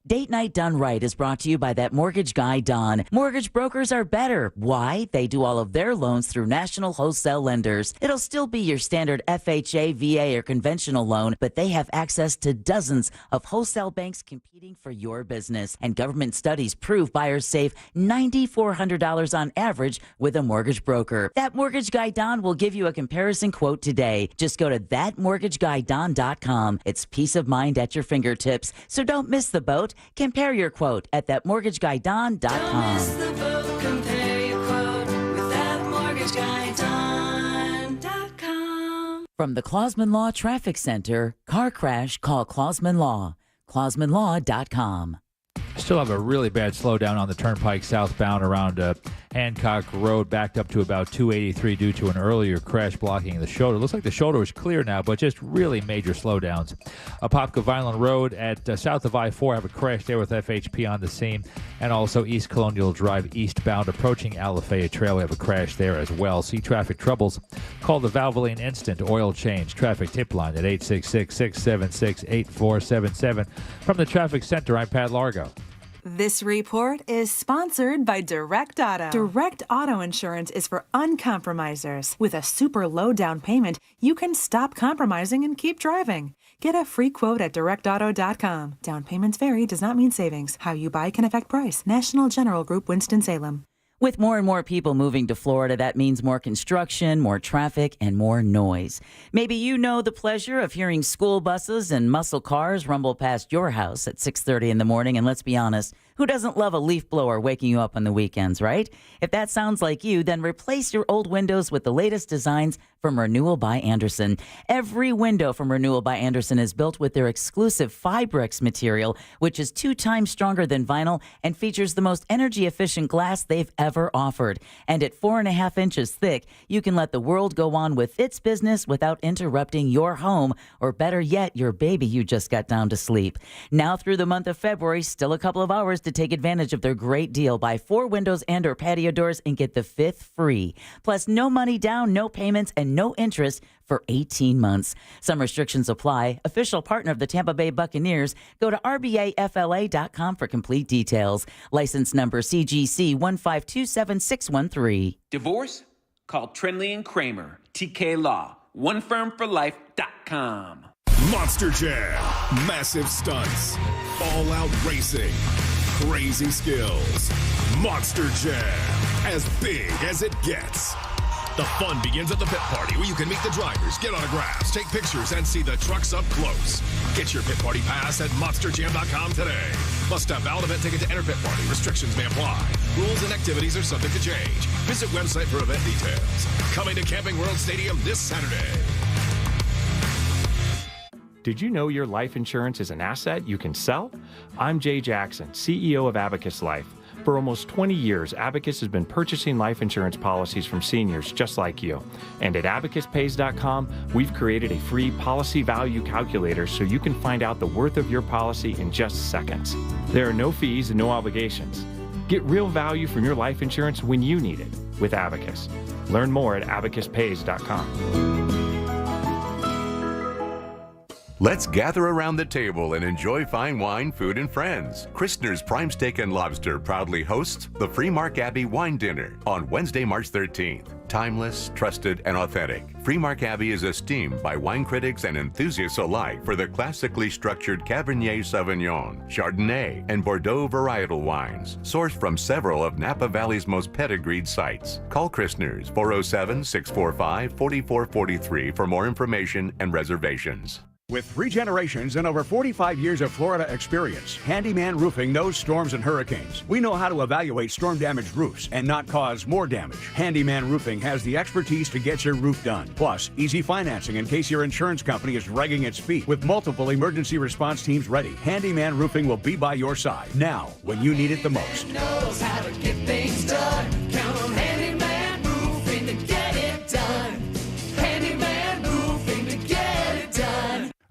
Date Night Done Right is brought to you by that mortgage guy, Don. Mortgage brokers are better. Why? They do all of their loans through national wholesale lenders. It'll still be your standard FHA, VA, or conventional loan, but they have access to dozens of wholesale banks competing for your business. And government studies prove buyers save $9,400 on average with a mortgage broker. That mortgage guy, Don, will give you a comparison quote today. Just go to thatmortgageguyDon.com. It's peace of mind at your fingertips. So don't miss the boat. Compare your quote at thatmortgageguyDon.com. Don't miss the boat, compare your quote with thatmortgageguyDon.com. From the Clausman Law Traffic Center, car crash, call Clausman Law. ClausmanLaw.com. Still have a really bad slowdown on the turnpike southbound around Hancock Road, backed up to about 283 due to an earlier crash blocking the shoulder. Looks like the shoulder is clear now, but just really major slowdowns. Apopka Vineland Road at south of I-4, have a crash there with FHP on the scene, and also East Colonial Drive eastbound approaching Alafaya Trail. We have a crash there as well. See traffic troubles? Call the Valvoline Instant Oil Change Traffic Tip Line at 866-676-8477. From the Traffic Center, I'm Pat Largo. This report is sponsored by Direct Auto. Direct Auto Insurance is for uncompromisers. With a super low down payment, you can stop compromising and keep driving. Get a free quote at directauto.com. Down payments vary, does not mean savings. How you buy can affect price. National General Group, Winston-Salem. With more and more people moving to Florida, that means more construction, more traffic, and more noise. Maybe you know the pleasure of hearing school buses and muscle cars rumble past your house at 6:30 in the morning, and let's be honest, who doesn't love a leaf blower waking you up on the weekends, right? If that sounds like you, then replace your old windows with the latest designs from Renewal by Andersen. Every window from Renewal by Andersen is built with their exclusive Fibrex material, which is 2 times stronger than vinyl and features the most energy-efficient glass they've ever offered. And at 4.5 inches thick, you can let the world go on with its business without interrupting your home, or better yet, your baby you just got down to sleep. Now through the month of February, still a couple of hours to take advantage of their great deal. Buy 4 windows and or patio doors and get the 5th free. Plus, no money down, no payments, and no interest for 18 months. Some restrictions apply. Official partner of the Tampa Bay Buccaneers. Go to RBAFLA.com for complete details. License number CGC 1527613. Divorce? Call Trinley and Kramer. TK Law. OneFirmForLife.com. Monster Jam. Massive stunts. All-out racing. Crazy skills. Monster Jam. As big as it gets. The fun begins at the pit party, where you can meet the drivers, get autographs, take pictures, and see the trucks up close. Get your pit party pass at monsterjam.com today. Must have valid event ticket to enter pit party. Restrictions may apply. Rules and activities are subject to change. Visit website for event details. Coming to Camping World Stadium this Saturday. Did you know your life insurance is an asset you can sell? I'm Jay Jackson, CEO of Abacus Life. For almost 20 years, Abacus has been purchasing life insurance policies from seniors just like you. And at abacuspays.com, we've created a free policy value calculator so you can find out the worth of your policy in just seconds. There are no fees and no obligations. Get real value from your life insurance when you need it with Abacus. Learn more at abacuspays.com. Let's gather around the table and enjoy fine wine, food, and friends. Christner's Prime Steak and Lobster proudly hosts the Freemark Abbey Wine Dinner on Wednesday, March 13th. Timeless, trusted, and authentic, Freemark Abbey is esteemed by wine critics and enthusiasts alike for their classically structured Cabernet Sauvignon, Chardonnay, and Bordeaux varietal wines, sourced from several of Napa Valley's most pedigreed sites. Call Christner's 407-645-4443 for more information and reservations. With 3 generations and over 45 years of Florida experience, Handyman Roofing knows storms and hurricanes. We know how to evaluate storm-damaged roofs and not cause more damage. Handyman Roofing has the expertise to get your roof done. Plus, easy financing in case your insurance company is dragging its feet. With multiple emergency response teams ready, Handyman Roofing will be by your side now when you need it the most. Knows how to get things done. Count on Handyman Roofing to get it done. Handyman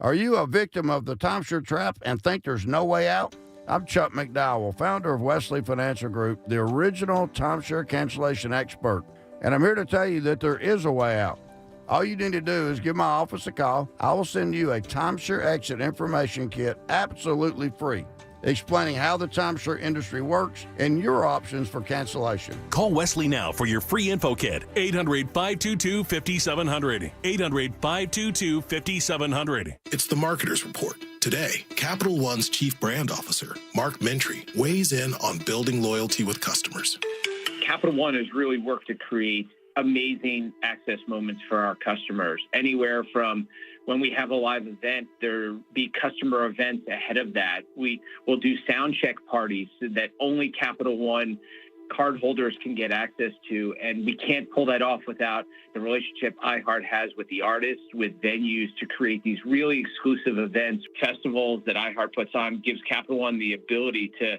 Are you a victim of the timeshare trap and think there's no way out? I'm Chuck McDowell, founder of Wesley Financial Group, the original timeshare cancellation expert. And I'm here to tell you that there is a way out. All you need to do is give my office a call. I will send you a timeshare exit information kit absolutely free, explaining how the timeshare industry works and your options for cancellation. Call Wesley now for your free info kit. 800-522-5700. 800-522-5700. It's the Marketer's Report. Today, Capital One's Chief Brand Officer, Mark Mentry, weighs in on building loyalty with customers. Capital One has really worked to create amazing access moments for our customers. Anywhere from when we have a live event, there be customer events ahead of that. We will do sound check parties that only Capital One cardholders can get access to, and we can't pull that off without the relationship iHeart has with the artists, with venues to create these really exclusive events. Festivals that iHeart puts on gives Capital One the ability to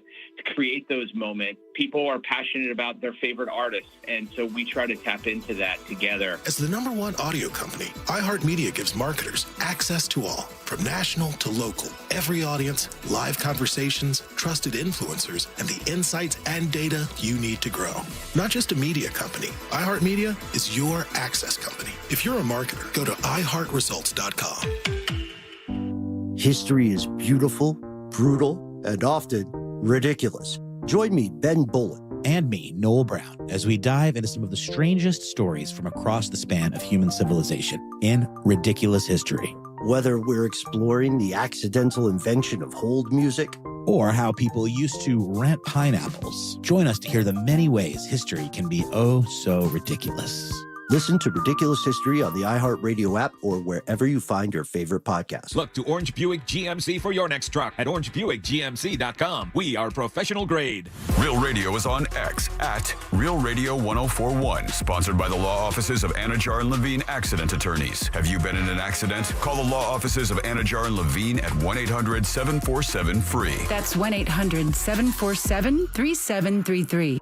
create those moments. People are passionate about their favorite artists, and so we try to tap into that together. As the #1 audio company, iHeartMedia gives marketers access to all, from national to local, every audience, live conversations, trusted influencers, and the insights and data you need to grow. Not just a media company, iHeartMedia is your access company. If you're a marketer, go to iHeartResults.com. History is beautiful, brutal, and often ridiculous. Join me, Ben Bullitt. And me, Noel Brown, as we dive into some of the strangest stories from across the span of human civilization in Ridiculous History. Whether we're exploring the accidental invention of hold music, or how people used to rent pineapples, join us to hear the many ways history can be oh so ridiculous. Listen to Ridiculous History on the iHeartRadio app or wherever you find your favorite podcast. Look to Orange Buick GMC for your next truck at orangebuickgmc.com. We are professional grade. Real Radio is on X at Real Radio 1041. Sponsored by the law offices of Anajar and Levine Accident Attorneys. Have you been in an accident? Call the law offices of Anajar and Levine at 1-800-747-FREE. That's 1-800-747-3733.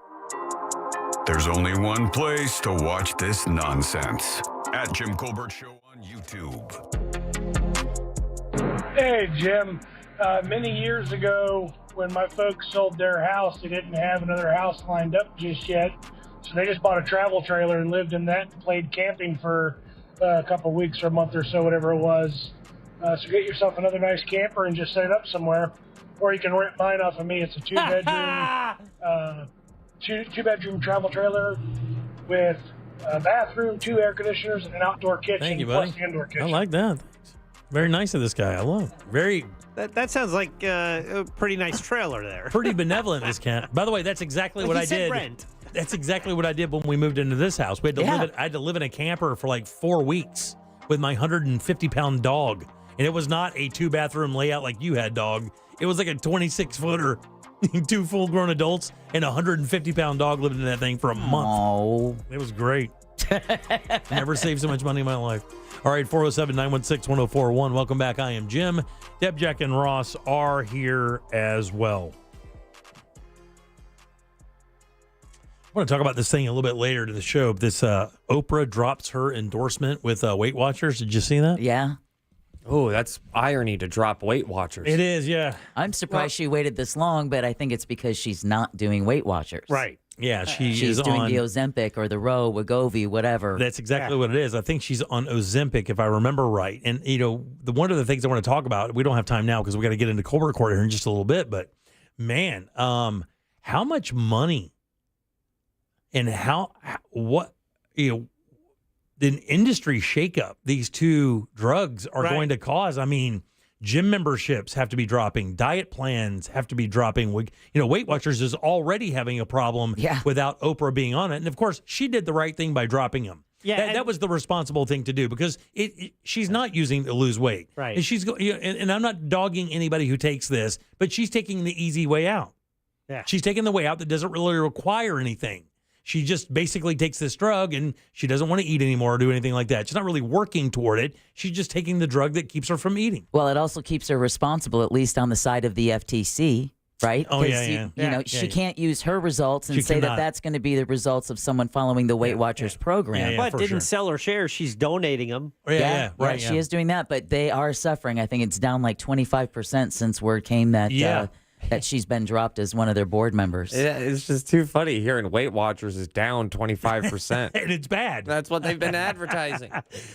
There's only one place to watch this nonsense. At Jim Colbert Show on YouTube. Hey, Jim. Many years ago, when my folks sold their house, they didn't have another house lined up just yet. So they just bought a travel trailer and lived in that and played camping for a couple weeks or a month or so, whatever it was. So get yourself another nice camper and just set it up somewhere. Or you can rent mine off of me. It's a two-bedroom travel trailer with a bathroom, 2 air conditioners, and an outdoor kitchen. Thank you, plus buddy. the indoor kitchen. I like that. Very nice of this guy. I love it. Very That sounds like a pretty nice trailer there. pretty benevolent, this cat. By the way, that's exactly what I did. Rent. That's exactly what I did when we moved into this house. We had to I had to live in a camper for like 4 weeks with my 150-pound dog. And it was not a 2-bathroom layout like you had, dog. It was like a 26-footer. 2 full-grown adults and a 150-pound dog lived in that thing for a month. Oh, it was great. Never saved so much money in my life. All right, 407-916-1041. Welcome back. I am Jim. Deb, Jack, and Ross are here as well. I want to talk about this thing a little bit later to the show. This Oprah drops her endorsement with Weight Watchers. Did you see that? Yeah. Oh, that's irony to drop Weight Watchers. It is, yeah. I'm surprised she waited this long, but I think it's because she's not doing Weight Watchers. Right. Yeah, she's doing the Ozempic or the Roe, Wegovy, whatever. That's exactly what it is. I think she's on Ozempic, if I remember right. And, one of the things I want to talk about, we don't have time now because we got to get into Colbert Court here in just a little bit, but man, how much money and the industry shakeup these two drugs are going to cause. I mean, gym memberships have to be dropping. Diet plans have to be dropping. Weight Watchers is already having a problem without Oprah being on it. And, of course, she did the right thing by dropping them. Yeah, that was the responsible thing to do because she's not using to lose weight. Right. And I'm not dogging anybody who takes this, but she's taking the easy way out. Yeah. She's taking the way out that doesn't really require anything. She just basically takes this drug and she doesn't want to eat anymore or do anything like that. She's not really working toward it. She's just taking the drug that keeps her from eating. Well, it also keeps her responsible, at least on the side of the FTC, right? Oh, 'Cause yeah. You know, she can't use her results and She say cannot. that that's going to be the results of someone following the Weight Watchers program. but didn't sell her shares. She's donating them. Right, she is doing that, but they are suffering. I think it's down like 25% since word came that that she's been dropped as one of their board members. It's just too funny hearing Weight Watchers is down 25%. And it's bad. That's what they've been advertising.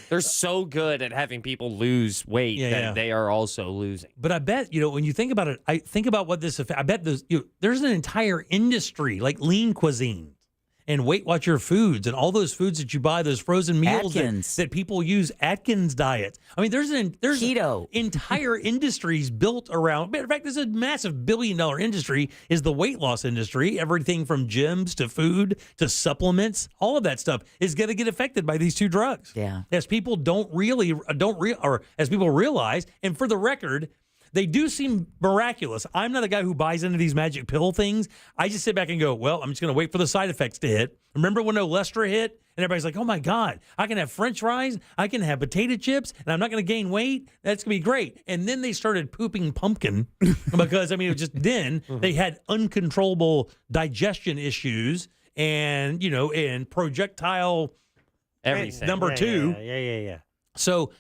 They're so good at having people lose weight that they are also losing. But I bet, when you think about it, I think about what this affects. I bet there's an entire industry like lean cuisine and Weight Watcher foods and all those foods that you buy, those frozen meals that people use, Atkins diet. I mean, there's keto. Entire industries built around. In fact, there's a massive $1 billion industry is the weight loss industry. Everything from gyms to food to supplements, all of that stuff is going to get affected by these two drugs. Yeah. As people as people realize, and for the record, they do seem miraculous. I'm not a guy who buys into these magic pill things. I just sit back and go, well, I'm just going to wait for the side effects to hit. Remember when Olestra hit? And everybody's like, oh, my God, I can have French fries, I can have potato chips, and I'm not going to gain weight. That's going to be great. And then they started pooping pumpkin because, it was just then they had uncontrollable digestion issues and, and projectile everything. Number two. Yeah. So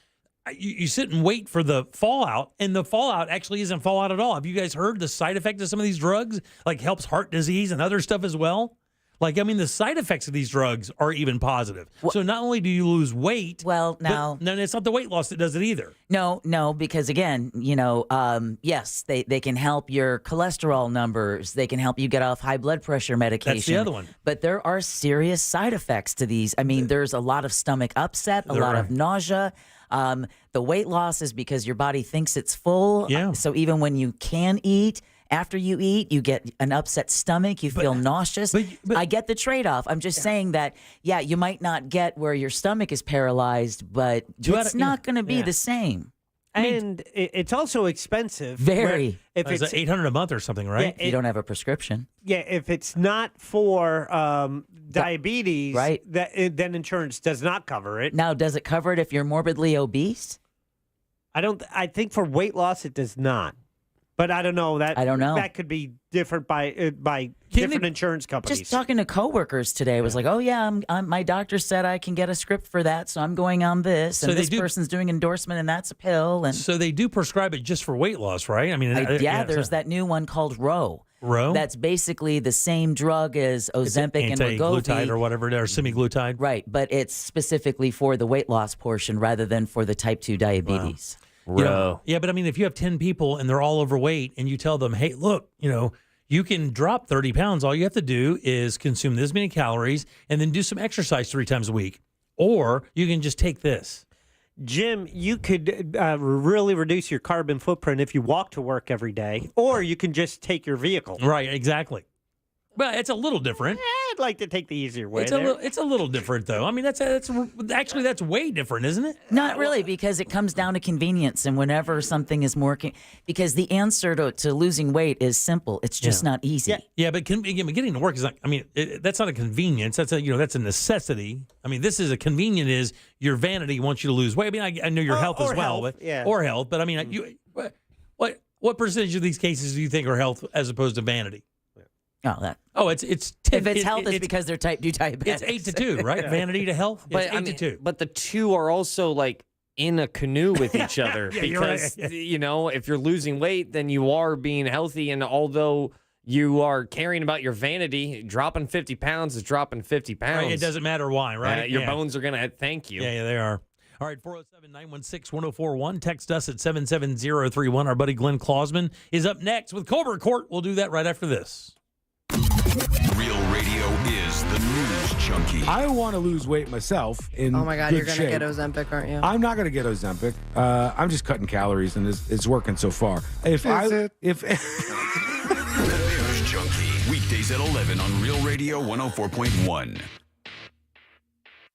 you sit and wait for the fallout, and the fallout actually isn't fallout at all. Have you guys heard the side effects of some of these drugs? Like helps heart disease and other stuff as well? The side effects of these drugs are even positive. So not only do you lose weight, no, it's not the weight loss that does it either. No, because again, yes, they can help your cholesterol numbers. They can help you get off high blood pressure medication. That's the other one. But there are serious side effects to these. There's a lot of stomach upset, a lot of nausea. The weight loss is because your body thinks it's full. Yeah. So even when you can eat, after you eat, you get an upset stomach, you feel nauseous. I get the trade-off. I'm just saying that, you might not get where your stomach is paralyzed, but it's not going to be the same. And it's also expensive. Very. If it's $800 a month or something, right? If you don't have a prescription. Yeah, if it's not for diabetes, right. Then insurance does not cover it. Now, does it cover it if you're morbidly obese? I think for weight loss it does not. But I don't know. I don't know. That could be different by different insurance companies. Just talking to coworkers today, I was like, oh, yeah, my doctor said I can get a script for that, so I'm going on this. And this person's doing endorsement, and that's a pill. And so they do prescribe it just for weight loss, right? There's that new one called Roe. Roe? That's basically the same drug as Ozempic and Wegovy. Anti-glutide or whatever, or semi-glutide. Right, but it's specifically for the weight loss portion rather than for the type 2 diabetes. Wow. Yeah, but if you have 10 people and they're all overweight and you tell them, hey, look, you can drop 30 pounds. All you have to do is consume this many calories and then do some exercise 3 times a week. Or you can just take this. Jim, you could really reduce your carbon footprint if you walk to work every day, or you can just take your vehicle. Right, exactly. But it's a little different. I'd like to take the easier way. It's a little different, though. That's way different, isn't it? Not really, because it comes down to convenience. And whenever something is more, because the answer to losing weight is simple. It's just not easy. Yeah, but getting to work is not. That's not a convenience. That's a necessity. This is a convenient. Is your vanity wants you to lose weight? I know your health as well, or health. But what percentage of these cases do you think are health as opposed to vanity? It's 10, if it's health, it's because they're type 2 diabetics. It's 8-2, right? Vanity to health. But it's 8-2. But the two are also in a canoe with each other because if you're losing weight, then you are being healthy, and although you are caring about your vanity, dropping 50 pounds is dropping 50 pounds. Right, it doesn't matter why, right? Your bones are gonna thank you. Yeah, they are. All right, 407-916-1041. Text us at 77031. Our buddy Glenn Klausman is up next with Colbert Court. We'll do that right after this. Real radio is the news junkie. I want to lose weight myself. Oh my God, you're going to get Ozempic, aren't you? I'm not going to get Ozempic. I'm just cutting calories, and it's working so far. The news junkie, weekdays at 11 on Real Radio 104.1.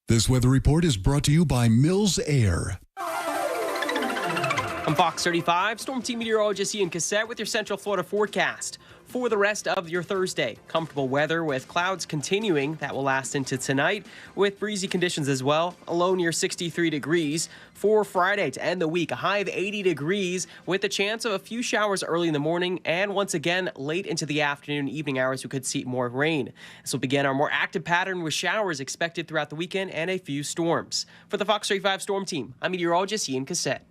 This weather report is brought to you by Mills Air. I'm Fox 35, Storm Team Meteorologist Ian Cassette with your Central Florida forecast. for the rest of your Thursday. Comfortable weather with clouds continuing. That will last into tonight with breezy conditions as well. A low near 63 degrees for Friday to end the week. A high of 80 degrees with a chance of a few showers early in the morning and once again late into the afternoon, evening hours, we could see more rain. This will begin our more active pattern with showers expected throughout the weekend and a few storms. For the Fox 35 Storm Team, I'm meteorologist Ian Cassette.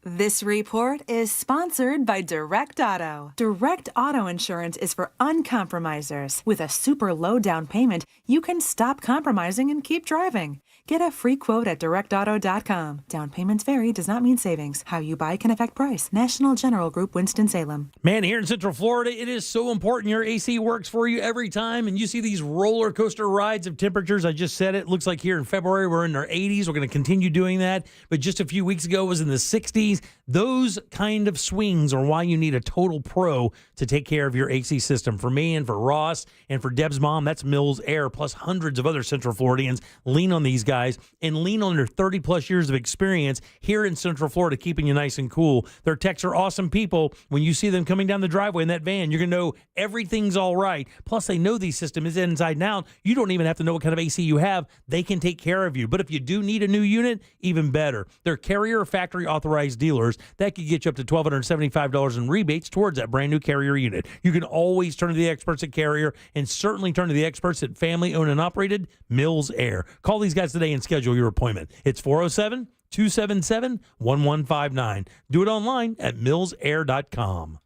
This report is sponsored by Direct Auto. Direct Auto Insurance is for uncompromisers. With a super low down payment, you can stop compromising and keep driving. Get a free quote at directauto.com. Down payments vary, does not mean savings. How you buy can affect price. National General Group, Winston-Salem. Man, here in Central Florida, it is so important your AC works for you every time, and you see these roller coaster rides of temperatures. I just said it. Looks like here in February, we're in our 80s. We're going to continue doing that, but just a few weeks ago, it was in the 60s. Those kind of swings are why you need a total pro to take care of your AC system. For me and for Ross and for Deb's mom, that's Mills Air, plus hundreds of other Central Floridians. Lean on these guys and lean on their 30-plus years of experience here in Central Florida, keeping you nice and cool. Their techs are awesome people. When you see them coming down the driveway in that van, you're going to know everything's all right. Plus, they know the system is inside and out. You don't even have to know what kind of AC you have. They can take care of you. But if you do need a new unit, even better. They're Carrier factory authorized dealers. That could get you up to $1,275 in rebates towards that brand new Carrier unit. You can always turn to the experts at Carrier and certainly turn to the experts at family owned and operated Mills Air. Call these guys today and schedule your appointment. It's 407-277-1159. Do it online at millsair.com.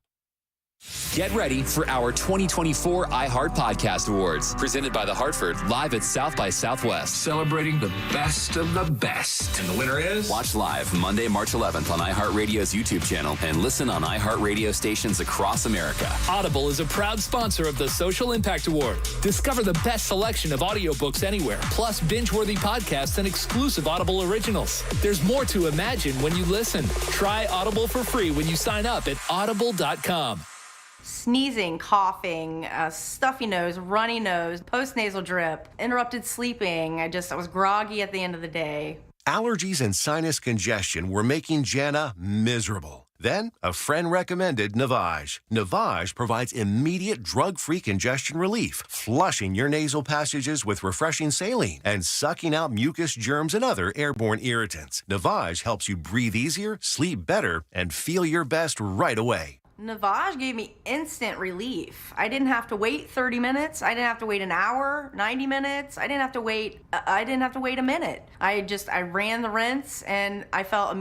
Get ready for our 2024 iHeart Podcast Awards, presented by The Hartford, live at South by Southwest. Celebrating the best of the best. And the winner is? Watch live Monday, March 11th on iHeartRadio's YouTube channel and listen on iHeartRadio stations across America. Audible is a proud sponsor of the Social Impact Award. Discover the best selection of audiobooks anywhere, plus binge-worthy podcasts and exclusive Audible originals. There's more to imagine when you listen. Try Audible for free when you sign up at audible.com. Sneezing, coughing, stuffy nose, runny nose, post-nasal drip, interrupted sleeping. I was groggy at the end of the day. Allergies and sinus congestion were making Jana miserable. Then, a friend recommended Navage. Navage provides immediate drug-free congestion relief, flushing your nasal passages with refreshing saline and sucking out mucus, germs, and other airborne irritants. Navage helps you breathe easier, sleep better, and feel your best right away. Navage gave me instant relief. I didn't have to wait 30 minutes. I didn't have to wait an hour, 90 minutes. I didn't have to wait a minute. I ran the rinse and I felt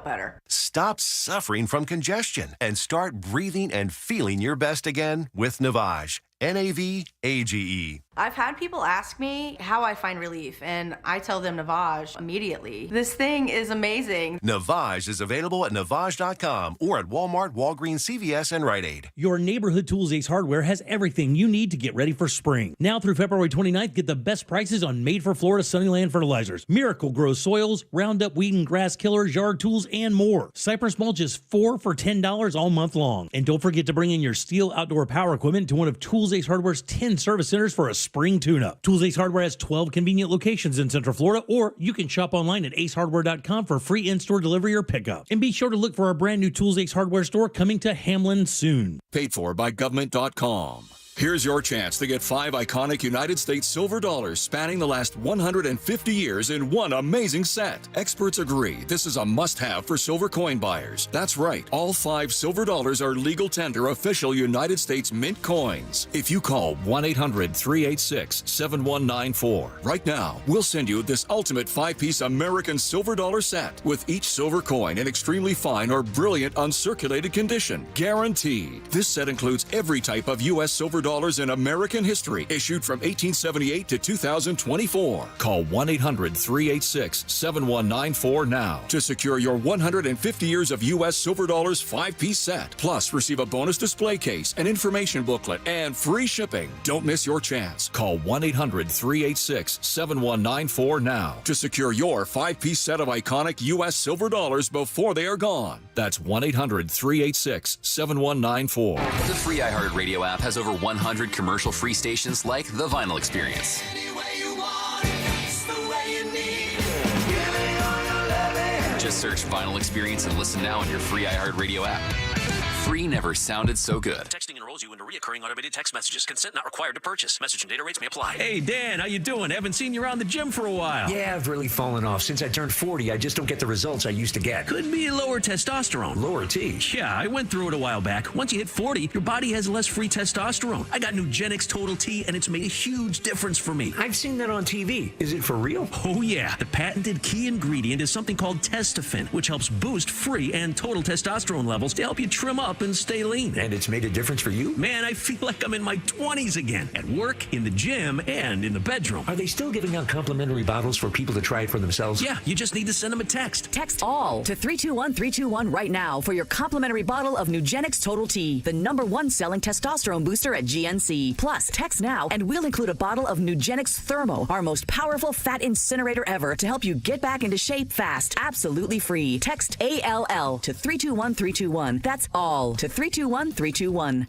better. Stop suffering from congestion and start breathing and feeling your best again with Navage. Navage. I've had people ask me how I find relief, and I tell them Navage immediately. This thing is amazing. Navage is available at Navage.com or at Walmart, Walgreens, CVS, and Rite Aid. Your neighborhood Tools Ace Hardware has everything you need to get ready for spring. Now through February 29th, get the best prices on made-for-Florida Sunnyland fertilizers, Miracle Grow soils, Roundup weed and grass killers, yard tools, and more. Cypress mulch is 4 for $10 all month long. And don't forget to bring in your Steel outdoor power equipment to one of Tools Ace Hardware's 10 service centers for a spring tune-up. Tools Ace Hardware has 12 convenient locations in Central Florida, or you can shop online at acehardware.com for free in-store delivery or pickup. And be sure to look for our brand new Tools Ace Hardware store coming to Hamlin soon. Paid for by government.com. Here's your chance to get 5 iconic United States silver dollars spanning the last 150 years in one amazing set. Experts agree this is a must-have for silver coin buyers. That's right, all 5 silver dollars are legal tender official United States mint coins. If you call 1-800-386-7194 right now, we'll send you this ultimate 5-piece American silver dollar set with each silver coin in extremely fine or brilliant uncirculated condition. Guaranteed. This set includes every type of U.S. silver dollars in American history, issued from 1878 to 2024. Call 1-800-386-7194 now to secure your 150 years of U.S. silver dollars 5-piece set. Plus, receive a bonus display case, an information booklet, and free shipping. Don't miss your chance. Call 1-800-386-7194 now to secure your 5-piece set of iconic U.S. silver dollars before they are gone. That's 1-800-386-7194. The free iHeartRadio app has over 100 commercial-free stations like The Vinyl Experience. Just search Vinyl Experience and listen now on your free iHeartRadio app. Free never sounded so good. Texting enrolls you into recurring automated text messages. Consent not required to purchase. Message and data rates may apply. Hey, Dan, how you doing? Haven't seen you around the gym for a while. Yeah, I've really fallen off. Since I turned 40, I just don't get the results I used to get. Could be lower testosterone. Lower T? Yeah, I went through it a while back. Once you hit 40, your body has less free testosterone. I got Nugenix Total T, and it's made a huge difference for me. I've seen that on TV. Is it for real? Oh, yeah. The patented key ingredient is something called Testofen, which helps boost free and total testosterone levels to help you trim up and stay lean. And it's made a difference for you? Man, I feel like I'm in my 20s again. At work, in the gym, and in the bedroom. Are they still giving out complimentary bottles for people to try it for themselves? Yeah, you just need to send them a text. Text ALL to 321-321 right now for your complimentary bottle of Nugenix Total T, the #1 selling testosterone booster at GNC. Plus, text now and we'll include a bottle of Nugenix Thermo, our most powerful fat incinerator ever, to help you get back into shape fast, absolutely free. Text ALL to 321-321. That's ALL to 321-321.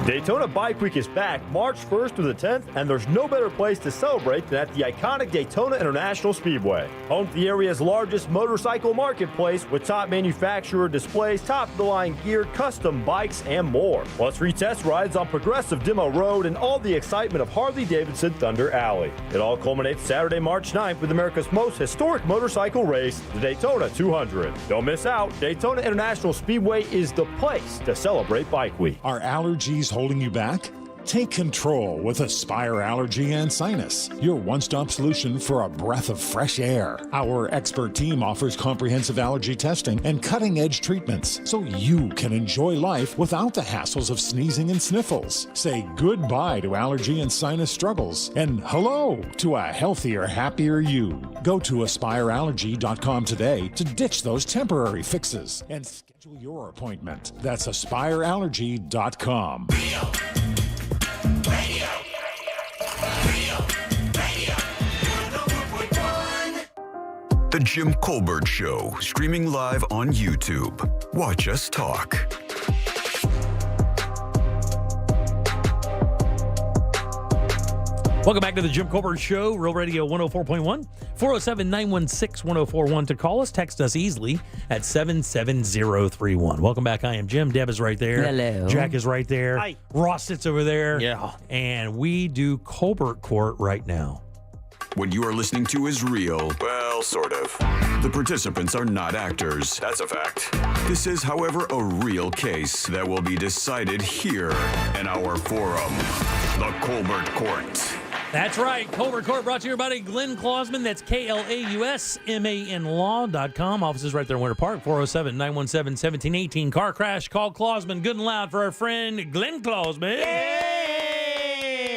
Daytona Bike Week is back March 1st through the 10th, and there's no better place to celebrate than at the iconic Daytona International Speedway. Home to the area's largest motorcycle marketplace with top manufacturer displays, top-of-the-line gear, custom bikes, and more. Plus free test rides on progressive Demo Road and all the excitement of Harley-Davidson Thunder Alley. It all culminates Saturday, March 9th with America's most historic motorcycle race, the Daytona 200. Don't miss out. Daytona International Speedway is the place to celebrate Bike Week. Are allergies holding you back? Take control with Aspire Allergy and Sinus, your one-stop solution for a breath of fresh air. Our expert team offers comprehensive allergy testing and cutting-edge treatments so you can enjoy life without the hassles of sneezing and sniffles. Say goodbye to allergy and sinus struggles and hello to a healthier, happier you. Go to AspireAllergy.com today to ditch those temporary fixes and schedule your appointment. That's AspireAllergy.com. The Jim Colbert Show, streaming live on YouTube. Watch us talk. Welcome back to the Jim Colbert Show, Real Radio 104.1, 407-916-1041 to call us. Text us easily at 77031. Welcome back. I am Jim. Deb is right there. Hello. Jack is right there. Hi. Ross sits over there. Yeah. And we do Colbert Court right now. What you are listening to is real. Well, sort of. The participants are not actors. That's a fact. This is, however, a real case that will be decided here in our forum, the Colbert Court. That's right. Colbert Court brought to you by Glenn Klausman. That's KLAUSMAN Law.com. Offices right there in Winter Park, 407-917-1718. Car crash, call Klausman. Good and loud for our friend Glenn Klausman.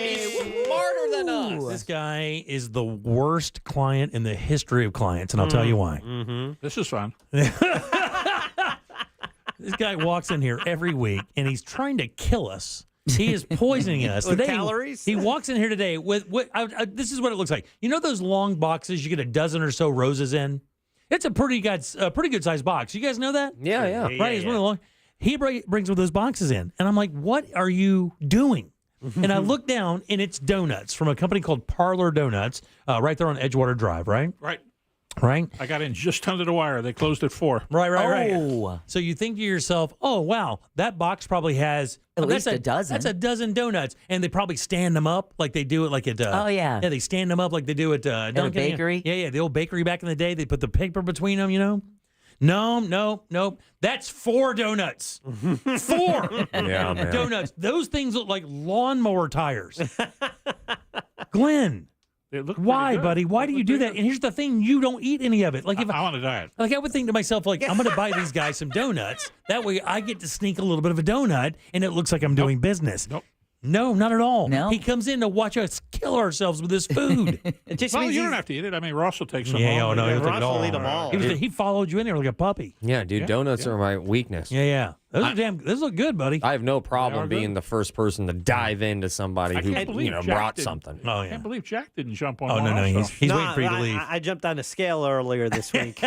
He's smarter than us. This guy is the worst client in the history of clients, and I'll tell you why. Mm-hmm. This is fun. This guy walks in here every week, and he's trying to kill us. He is poisoning us. With Today, calories? He walks in here today with this is what it looks like. You know those long boxes you get a dozen or so roses in? It's a pretty good sized box. You guys know that? Yeah. Right? He's one of the long. He brings one of those boxes in, and I'm like, what are you doing? And I look down, and it's donuts from a company called Parlor Donuts, right there on Edgewater Drive, right? Right. I got in just under the wire. They closed at 4. Right. So you think to yourself, oh, wow, that box probably has at least a dozen. That's a dozen donuts. And they probably stand them up like they do it like at yeah, they stand them up like they do at Dunkin'. a bakery. Yeah, the old bakery back in the day. They put the paper between them, you know. No. That's 4 donuts. 4 donuts. Those things look like lawnmower tires. Glenn. Why, buddy? Why do you do that? And here's the thing: you don't eat any of it. Like if I want to diet. Like I would think to myself, like I'm going to buy these guys some donuts. That way, I get to sneak a little bit of a donut, and it looks like I'm doing business. No, not at all. No. He comes in to watch us kill ourselves with his food. You don't have to eat it. I mean, Ross will take some. Yeah, no, he'll take it all. will eat them all. He followed you in there like a puppy. Yeah, dude, donuts are my weakness. Yeah. Those look good, buddy. I have no problem being the first person to dive into somebody who brought something. I can't believe Jack didn't jump on. Oh no, he's waiting for you to leave. I jumped on a scale earlier this week.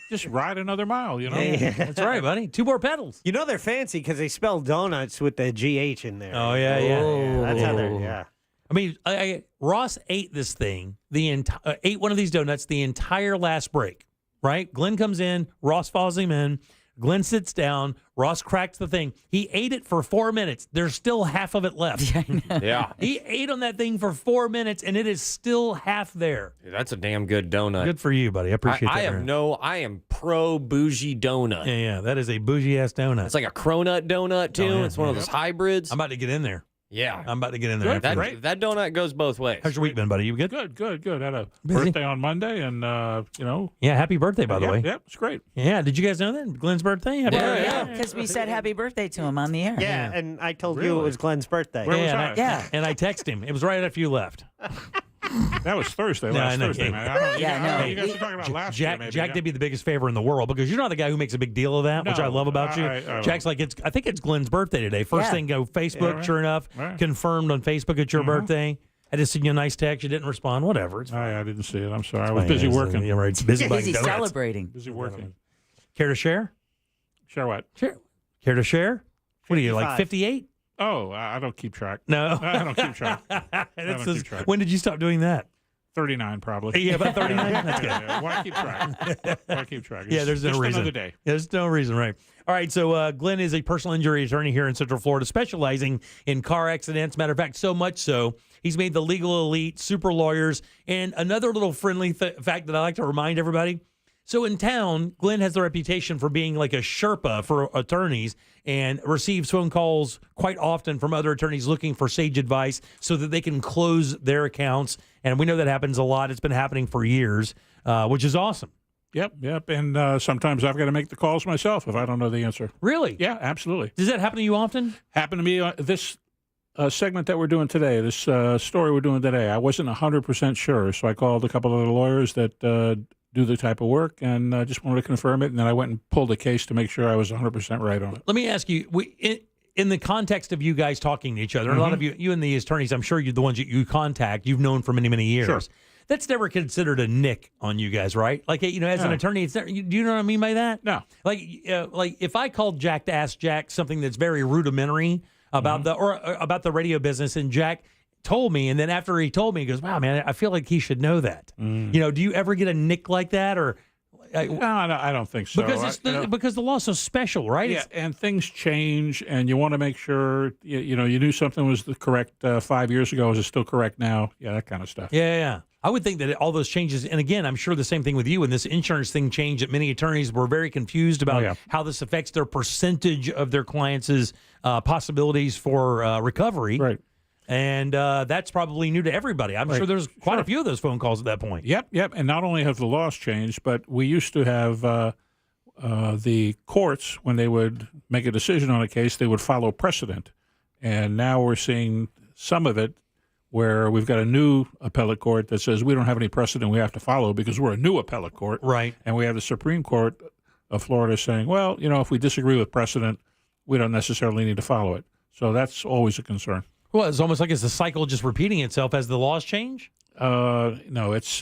Just ride another mile, you know. Yeah. That's right, buddy. 2 more pedals. You know they're fancy because they spell donuts with the GH in there. Oh yeah. That's how they're. Yeah. I mean, Ross ate this thing ate one of these donuts the entire last break. Right? Glenn comes in. Ross follows him in. Glenn sits down. Ross cracks the thing. He ate it for 4 minutes. There's still half of it left. Yeah. He ate on that thing for 4 minutes, and it is still half there. Dude, that's a damn good donut. Good for you, buddy. I appreciate that. I am pro bougie donut. Yeah. That is a bougie-ass donut. It's like a cronut donut, too. It's one of those hybrids. I'm about to get in there. Yeah. I'm about to get in there. That donut goes both ways. How's your week been, buddy? You good? Good. Had a birthday on Monday, and, Yeah, happy birthday, by the way. Yeah, it's great. Yeah, did you guys know that? Glenn's birthday? Happy birthday. Yeah, because we said happy birthday to him on the air. Yeah, and I told you it was Glenn's birthday. Where was I? And I texted him. It was right after you left. That was Thursday, last Thursday, man. You guys were talking about last year, maybe. Jack did me the biggest favor in the world because you're not the guy who makes a big deal of that, which I love about you. Jack's like, I think it's Glenn's birthday today. First thing, go Facebook, sure enough, confirmed on Facebook it's your birthday. I just sent you a nice text. You didn't respond. Whatever. It's fine. I didn't see it. I'm sorry. I was busy working. Yeah, right. Busy celebrating. Busy working. Care to share? Share what? Care to share? What are you, like 58? Oh, I don't keep track. No. I don't keep track. When did you stop doing that? 39, probably. Yeah, about 39? That's good. Yeah. Why keep track? Why keep track? Yeah, there's no just reason. Another day. There's no reason, right? All right, so Glenn is a personal injury attorney here in Central Florida, specializing in car accidents. Matter of fact, so much so, he's made the legal elite, super lawyers. And another little friendly fact that I like to remind everybody. So in town, Glenn has the reputation for being like a Sherpa for attorneys and receives phone calls quite often from other attorneys looking for sage advice so that they can close their accounts. And we know that happens a lot. It's been happening for years, which is awesome. Yep. And sometimes I've got to make the calls myself if I don't know the answer. Really? Yeah, absolutely. Does that happen to you often? Happened to me this segment that we're doing today, this story we're doing today. I wasn't 100% sure, so I called a couple of other lawyers that do the type of work, and I just wanted to confirm it, and then I went and pulled a case to make sure I was 100% right on it. Let me ask you, in the context of you guys talking to each other, and a lot of you and the attorneys, I'm sure you're the ones you contact, you've known for many, many years. Sure. That's never considered a nick on you guys, right? Like, as an attorney, it's never, do you know what I mean by that? No. Like if I called Jack to ask Jack something that's very rudimentary about about the radio business, and Jack told me, and then after he told me, he goes, "Wow, man, I feel like he should know that." Do you ever get a nick like that, or? No, I don't think so. Because the law's so special, right? Yeah, and things change, and you want to make sure you knew something was the correct 5 years ago. Is it still correct now? Yeah, that kind of stuff. Yeah. I would think that all those changes, and again, I'm sure the same thing with you, when this insurance thing changed, that many attorneys were very confused about how this affects their percentage of their clients' possibilities for recovery. Right. And that's probably new to everybody. I'm sure there's quite a few of those phone calls at that point. Yep. And not only have the laws changed, but we used to have the courts, when they would make a decision on a case, they would follow precedent. And now we're seeing some of it where we've got a new appellate court that says we don't have any precedent we have to follow because we're a new appellate court. Right. And we have the Supreme Court of Florida saying, well, if we disagree with precedent, we don't necessarily need to follow it. So that's always a concern. Well, it's almost like it's a cycle just repeating itself as the laws change? No, it's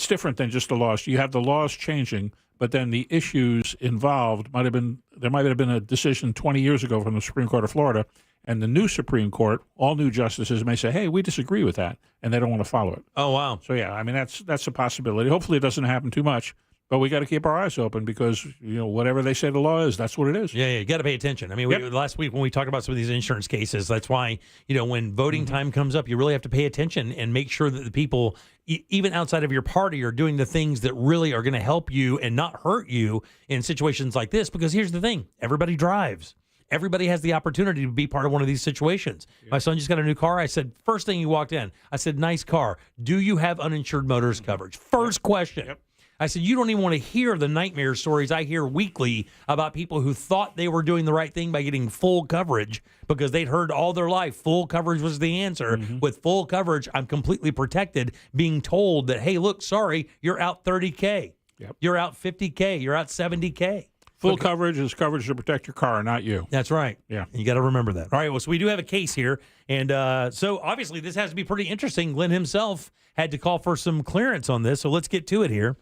different than just the laws. You have the laws changing, but then the issues involved might have been a decision 20 years ago from the Supreme Court of Florida, and the new Supreme Court, all new justices may say, hey, we disagree with that, and they don't want to follow it. Oh, wow. So, yeah, I mean, that's a possibility. Hopefully it doesn't happen too much. But we got to keep our eyes open because, whatever they say the law is, that's what it is. Yeah, you got to pay attention. I mean, last week when we talked about some of these insurance cases, that's why, when voting time comes up, you really have to pay attention and make sure that the people, even outside of your party, are doing the things that really are going to help you and not hurt you in situations like this. Because here's the thing, everybody drives. Everybody has the opportunity to be part of one of these situations. Yeah. My son just got a new car. I said, first thing he walked in, I said, nice car. Do you have uninsured motorist coverage? First question. Yep. I said, you don't even want to hear the nightmare stories I hear weekly about people who thought they were doing the right thing by getting full coverage because they'd heard all their life full coverage was the answer. With full coverage, I'm completely protected, being told that, hey, look, sorry, you're out $30K. Yep. You're out $50K. You're out $70K. Full coverage is coverage to protect your car, not you. That's right. Yeah. You got to remember that. All right, well, so we do have a case here. And so obviously this has to be pretty interesting. Glenn himself had to call for some clearance on this. So let's get to it here.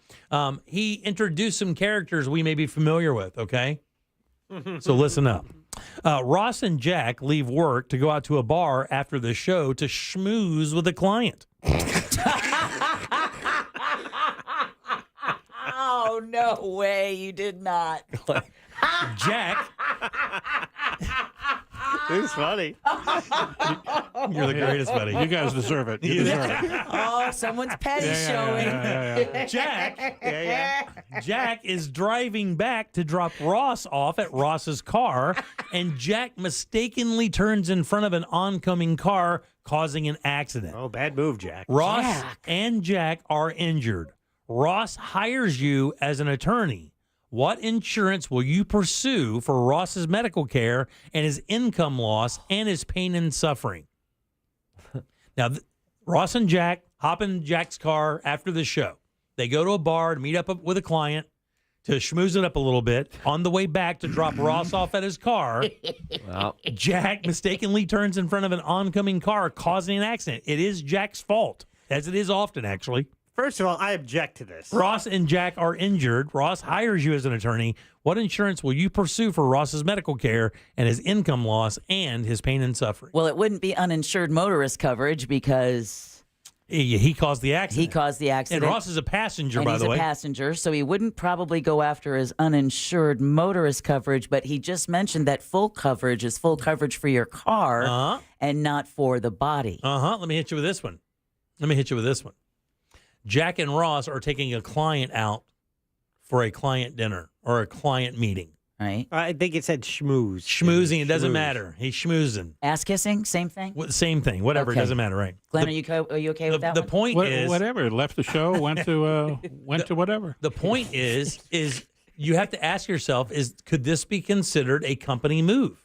He introduced some characters we may be familiar with, okay? So listen up. Ross and Jack leave work to go out to a bar after the show to schmooze with a client. Oh, Oh, no way. You did not. Jack. It's funny. You're the greatest, buddy. You guys deserve it. You deserve it. Oh, someone's petty showing. Jack is driving back to drop Ross off at Ross's car, and Jack mistakenly turns in front of an oncoming car, causing an accident. Oh, bad move, Jack. Ross and Jack are injured. Ross hires you as an attorney. What insurance will you pursue for Ross's medical care and his income loss and his pain and suffering? Now, Ross and Jack hop in Jack's car after the show. They go to a bar to meet up with a client to schmooze it up a little bit. On the way back to drop Ross off at his car, Jack mistakenly turns in front of an oncoming car, causing an accident. It is Jack's fault, as it is often, actually. First of all, I object to this. Ross and Jack are injured. Ross hires you as an attorney. What insurance will you pursue for Ross's medical care and his income loss and his pain and suffering? Well, it wouldn't be uninsured motorist coverage because he caused the accident. He caused the accident. And Ross is a passenger, by the way. He's a passenger, so he wouldn't probably go after his uninsured motorist coverage, but he just mentioned that full coverage is full coverage for your car and not for the body. Let me hit you with this one. Jack and Ross are taking a client out for a client dinner or a client meeting. Right. I think it said schmooze. Schmoozing, it doesn't matter. He's schmoozing. Ass kissing, same thing? Same thing. Whatever, it doesn't matter, right? Glenn, are you okay with that The one? point is... Whatever. Left the show, went to whatever. The point is you have to ask yourself, could this be considered a company move?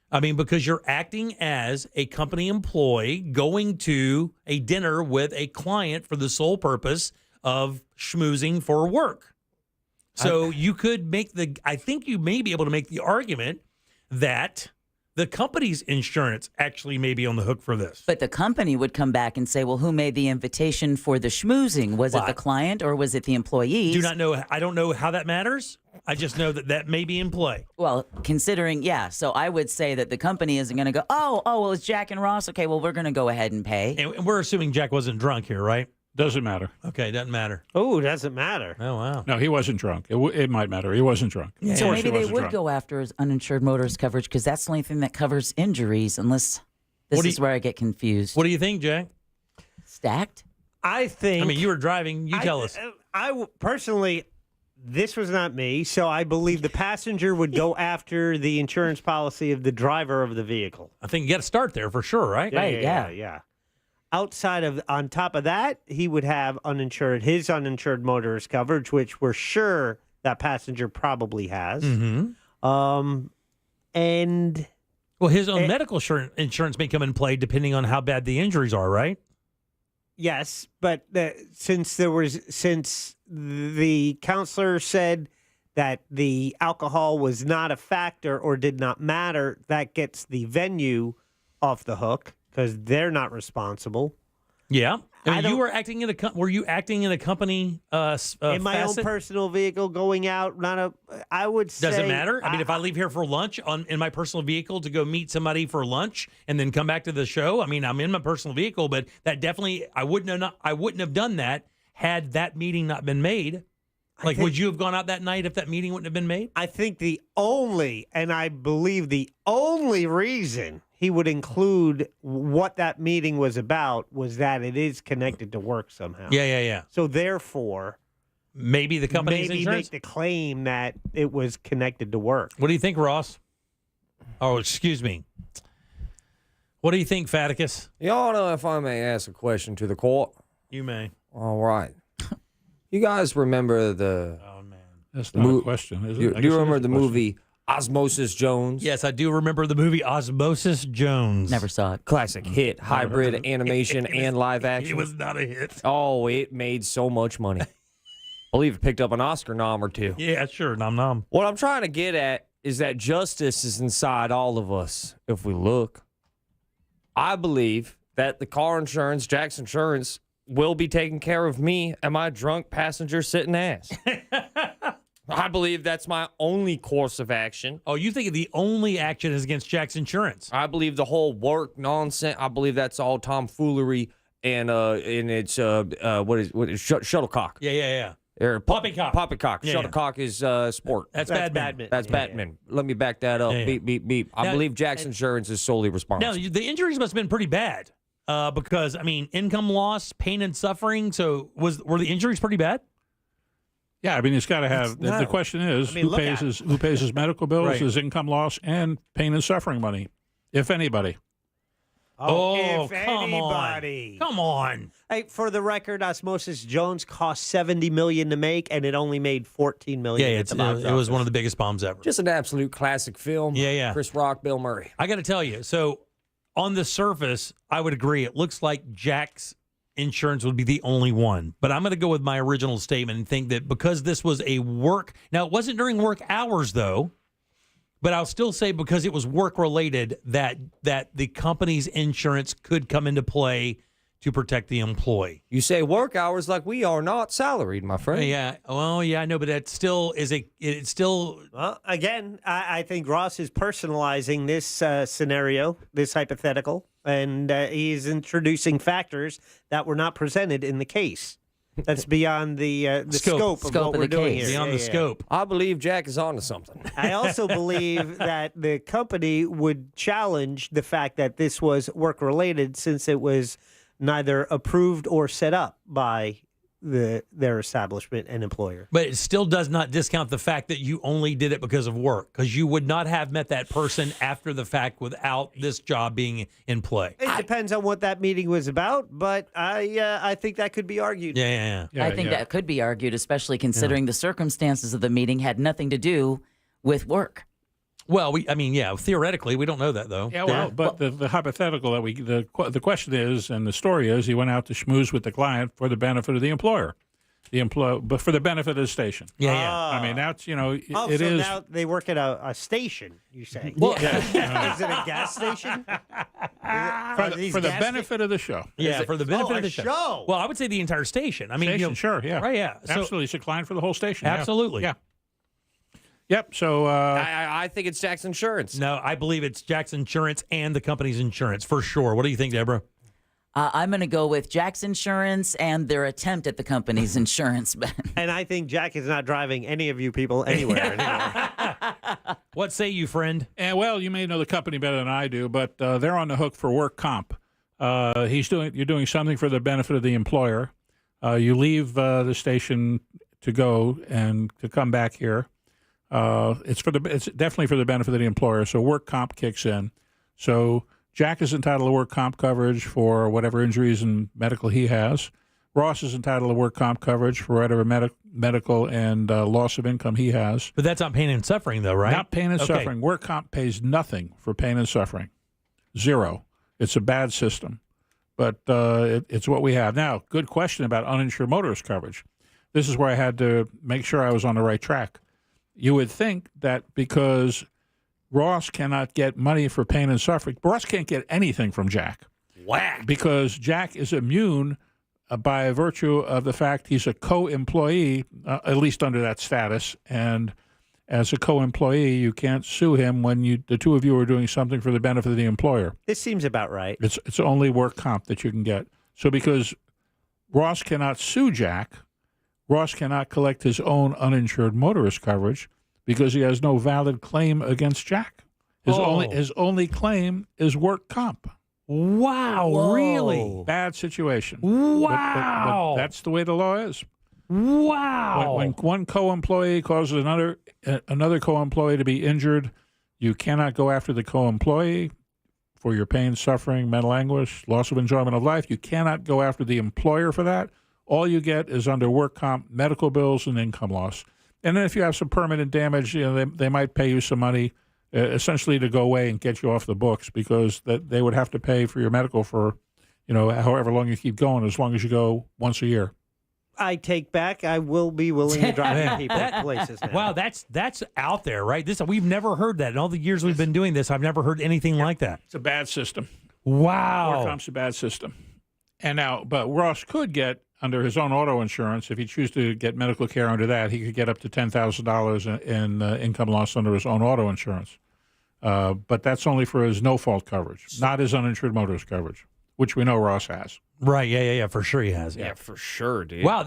I mean, because you're acting as a company employee going to a dinner with a client for the sole purpose of schmoozing for work. So you could I think you may be able to make the argument that the company's insurance actually may be on the hook for this. But the company would come back and say, well, who made the invitation for the schmoozing? Was it the client or was it the employees? Do not know. I don't know how that matters. I just know that may be in play. Well, considering, so I would say that the company isn't going to go, well, it's Jack and Ross. Okay, well, we're going to go ahead and pay. And we're assuming Jack wasn't drunk here, right? Doesn't matter. Okay, doesn't matter. Oh, doesn't matter. Oh, wow. No, he wasn't drunk. It might matter. He wasn't drunk. Yeah. So maybe they would go after his uninsured motorist coverage because that's the only thing that covers injuries, unless this is where I get confused. What do you think, Jack? Stacked? I think... I mean, you were driving. You tell us. Personally, this was not me, so I believe the passenger would go after the insurance policy of the driver of the vehicle. I think you got to start there for sure, right? Yeah. On top of that, he would have his uninsured motorist coverage, which we're sure that passenger probably has. Mm-hmm. And well, his own medical insurance may come in play depending on how bad the injuries are, right? Yes, but since the counselor said that the alcohol was not a factor or did not matter, that gets the venue off the hook because they're not responsible. Yeah. I mean, were you acting in a company in my own personal vehicle going out? I would say. Does it matter? I mean, if I leave here for lunch in my personal vehicle to go meet somebody for lunch and then come back to the show, I mean, I'm in my personal vehicle, but that definitely I wouldn't have done that had that meeting not been made. Would you have gone out that night if that meeting wouldn't have been made? I think I believe the only reason he would include what that meeting was about was that it is connected to work somehow. Yeah. So therefore, maybe the company's insurance? Make the claim that it was connected to work. What do you think, Ross? Oh, excuse me. What do you think, Faticus? Y'all know if I may ask a question to the court? You may. All right. You guys remember the... Oh, man. That's not a question, is it? Do you remember the movie Osmosis Jones? Yes, I do remember the movie Osmosis Jones. Never saw it. Classic hit, hybrid animation and live action. It was not a hit. Oh, it made so much money. I believe it picked up an Oscar nom or two. Yeah, sure, nom. What I'm trying to get at is that justice is inside all of us if we look. I believe that the car insurance, Jack's insurance, will be taking care of me and my drunk passenger sitting ass. I believe that's my only course of action. Oh, you think the only action is against Jack's insurance? I believe the whole work nonsense. I believe that's all tomfoolery and it's what is shuttlecock. Yeah. Poppycock. Poppycock. Yeah, Shuttlecock is sport. That's badminton. That's badminton. Let me back that up. Yeah, yeah. Beep, beep, beep. I believe Jack's Insurance is solely responsible. Now, the injuries must have been pretty bad because, I mean, income loss, pain and suffering. So were the injuries pretty bad? Yeah, I mean, it's got to have. The question is, who pays his medical bills, Right. his income loss, and pain and suffering money, if anybody. If come anybody. on. Come on. Hey, for the record, Osmosis Jones cost $70 million to make, and it only made $14 million. Yeah, at the box it was office. one of the biggest bombs ever. Just an absolute classic film. Yeah. Chris Rock, Bill Murray. I got to tell you, so on the surface, I would agree. It looks like Jack's Insurance would be the only one. But I'm going to go with my original statement and think that because this was a work... Now, it wasn't during work hours, though. But I'll still say because it was work-related that the company's insurance could come into play to protect the employee. You say work hours like we are not salaried, my friend. Yeah. Well, yeah, I know, but that still is it's still... Well, again, I think Ross is personalizing this scenario, this hypothetical, and he's introducing factors that were not presented in the case. That's beyond the scope of what we're doing here. Beyond the scope. I believe Jack is onto something. I also believe that the company would challenge the fact that this was work-related since it was neither approved or set up by their establishment and employer. But it still does not discount the fact that you only did it because of work, because you would not have met that person after the fact without this job being in play. It depends on what that meeting was about, but I think that could be argued. Yeah. I think that could be argued, especially considering the circumstances of the meeting had nothing to do with work. Well, theoretically, we don't know that, though. Yeah, well, but the hypothetical that the question is, and the story is, he went out to schmooze with the client for the benefit of the employer. But for the benefit of the station. Yeah. I mean, that's, it so is. now they work at a station, you say? Well, Is it a gas station? For the benefit of the show. Yeah, for the benefit of the show. Well, I would say the entire station. I mean, Station, sure, yeah. Right, yeah. So, Absolutely. It's a client for the whole station. absolutely. Yeah. Yep. So I think it's Jack's Insurance. No, I believe it's Jack's Insurance and the company's insurance for sure. What do you think, Deborah? I'm going to go with Jack's Insurance and their attempt at the company's insurance. And I think Jack is not driving any of you people anywhere anymore. What say you, friend? And well, you may know the company better than I do, but they're on the hook for work comp. You're doing something for the benefit of the employer. You leave the station to go and to come back here. It's definitely for the benefit of the employer. So work comp kicks in. So Jack is entitled to work comp coverage for whatever injuries and medical he has. Ross is entitled to work comp coverage for whatever medical and loss of income he has. But that's not pain and suffering, though, right? Not pain and suffering. Work comp pays nothing for pain and suffering. Zero. It's a bad system. But it's what we have. Now, good question about uninsured motorist coverage. This is where I had to make sure I was on the right track. You would think that because Ross cannot get money for pain and suffering, Ross can't get anything from Jack. Whack. Because Jack is immune by virtue of the fact he's a co-employee, at least under that status. And as a co-employee, you can't sue him when the two of you are doing something for the benefit of the employer. This seems about right. It's only work comp that you can get. So because Ross cannot sue Jack, Ross cannot collect his own uninsured motorist coverage because he has no valid claim against Jack. His only claim is work comp. Wow, Whoa. Really? Bad situation. Wow. But that's the way the law is. Wow. When one co-employee causes another co-employee to be injured, you cannot go after the co-employee for your pain, suffering, mental anguish, loss of enjoyment of life. You cannot go after the employer for that. All you get is under work comp, medical bills, and income loss. And then if you have some permanent damage, they might pay you some money, essentially to go away and get you off the books, because they would have to pay for your medical for, however long you keep going, as long as you go once a year. I take back. I will be willing to drive people places now. Wow, that's out there, right? We've never heard that in all the years we've been doing this. I've never heard anything like that. It's a bad system. Wow, work comp's a bad system. And now, but Ross could get, under his own auto insurance, if he chooses to get medical care under that, he could get up to $10,000 in income loss under his own auto insurance. But that's only for his no-fault coverage, not his uninsured motorist coverage. which we know Ross has. Right, yeah, for sure he has. Yeah, for sure, dude. Wow,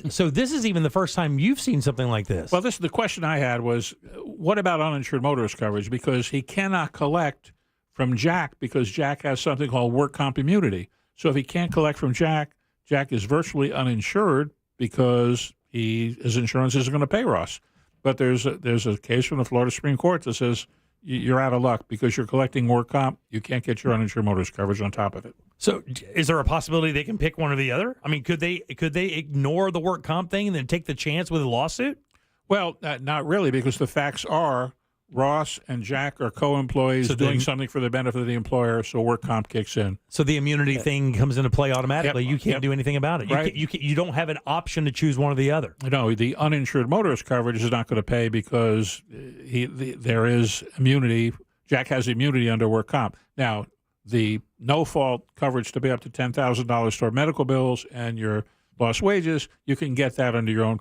so this is even the first time you've seen something like this. Well, the question I had was, what about uninsured motorist coverage? Because he cannot collect from Jack because Jack has something called work comp immunity. So if he can't collect from Jack, Jack is virtually uninsured because his insurance isn't going to pay Ross. But there's a case from the Florida Supreme Court that says you're out of luck because you're collecting work comp. You can't get your uninsured motorist coverage on top of it. So is there a possibility they can pick one or the other? I mean, could they ignore the work comp thing and then take the chance with a lawsuit? Well, not really, because the facts are Ross and Jack are co-employees doing something for the benefit of the employer, so work comp kicks in. So the immunity thing comes into play automatically. You can't do anything about it. Right. You don't have an option to choose one or the other. No, the uninsured motorist coverage is not going to pay because there is immunity. Jack has immunity under work comp. Now, the no-fault coverage to pay up to $10,000 toward medical bills and your lost wages, you can get that under your own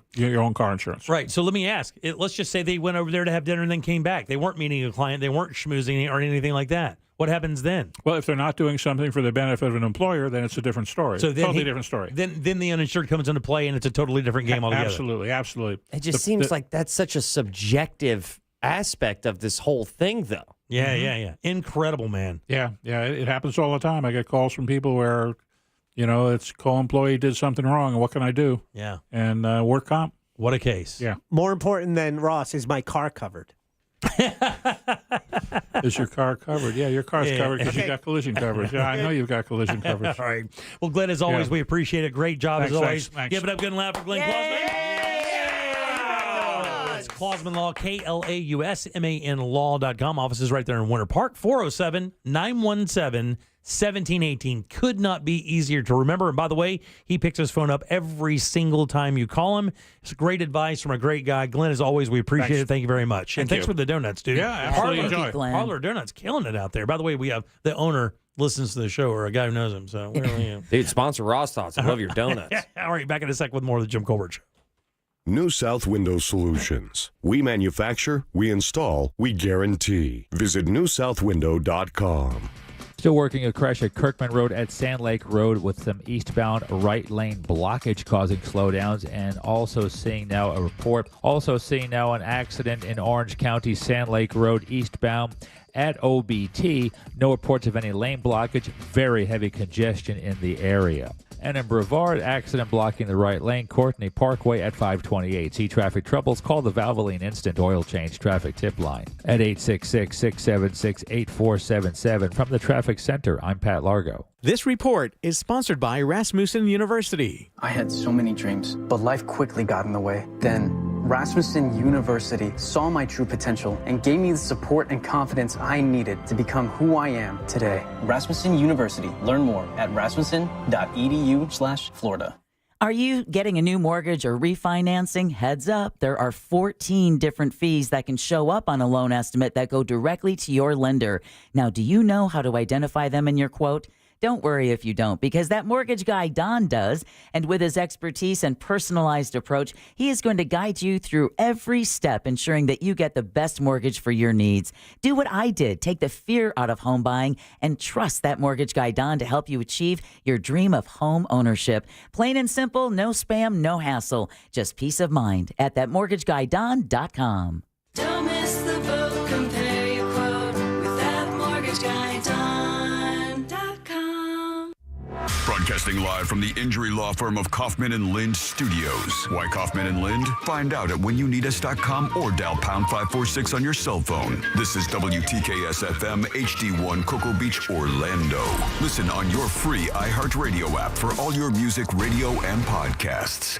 car insurance. Right. So let me ask. Let's just say they went over there to have dinner and then came back. They weren't meeting a client. They weren't schmoozing or anything like that. What happens then? Well, if they're not doing something for the benefit of an employer, then it's a different story. So then totally different story. Then the uninsured comes into play, and it's a totally different game altogether. Absolutely. It just seems like that's such a subjective aspect of this whole thing, though. Yeah. Incredible, man. Yeah. It happens all the time. I get calls from people where, it's co-employee did something wrong, and what can I do? Yeah. And work comp. What a case. Yeah. More important than Ross is my car covered. Is your car covered? Yeah, your car's covered because you got collision coverage. Yeah, I know you've got collision coverage. All right. Well, Glenn, as always, we appreciate it. Great job as always. Thanks. Give it up good and loud for Glenn Klausman. It's Klausman Law, KLAUSMAN law.com. Office is right there in Winter Park, 407-917-1718. Could not be easier to remember. And by the way, he picks his phone up every single time you call him. It's great advice from a great guy. Glenn, as always, we appreciate it. Thank you very much. And thanks for the donuts, dude. Yeah, absolutely. Enjoy. Parlor Donuts killing it out there. By the way, we have the owner listens to the show, or a guy who knows him. So, dude, sponsor Ross Thoughts. I love your donuts. All right, back in a sec with more of the Jim Colbert Show. New South Window Solutions. We manufacture, we install, we guarantee. Visit newsouthwindow.com. Still working a crash at Kirkman Road at Sand Lake Road with some eastbound right lane blockage causing slowdowns, and also seeing now an accident in Orange County, Sand Lake Road eastbound at OBT. No reports of any lane blockage. Very heavy congestion in the area. And in Brevard, accident blocking the right lane, Courtney Parkway at 528. See traffic troubles? Call the Valvoline Instant Oil Change traffic tip line at 866-676-8477. From the Traffic Center, I'm Pat Largo. This report is sponsored by Rasmussen University. I had so many dreams, but life quickly got in the way. Then, Rasmussen University saw my true potential and gave me the support and confidence I needed to become who I am today. Rasmussen University. Learn more at rasmussen.edu/Florida. Are you getting a new mortgage or refinancing? Heads up, there are 14 different fees that can show up on a loan estimate that go directly to your lender. Now, do you know how to identify them in your quote? Don't worry if you don't, because that mortgage guy, Don, does. And with his expertise and personalized approach, he is going to guide you through every step, ensuring that you get the best mortgage for your needs. Do what I did. Take the fear out of home buying and trust that mortgage guy, Don, to help you achieve your dream of home ownership. Plain and simple, no spam, no hassle. Just peace of mind at thatmortgagiguydon.com. Don't miss the boat. Compare your quote with thatmortgagiguydon.com. Broadcasting live from the injury law firm of Kaufman and Lind Studios. Why Kaufman and Lind? Find out at whenyouneedus.com or dial pound 546 on your cell phone. This is WTKS FM HD1 Cocoa Beach, Orlando. Listen on your free iHeartRadio app for all your music, radio, and podcasts.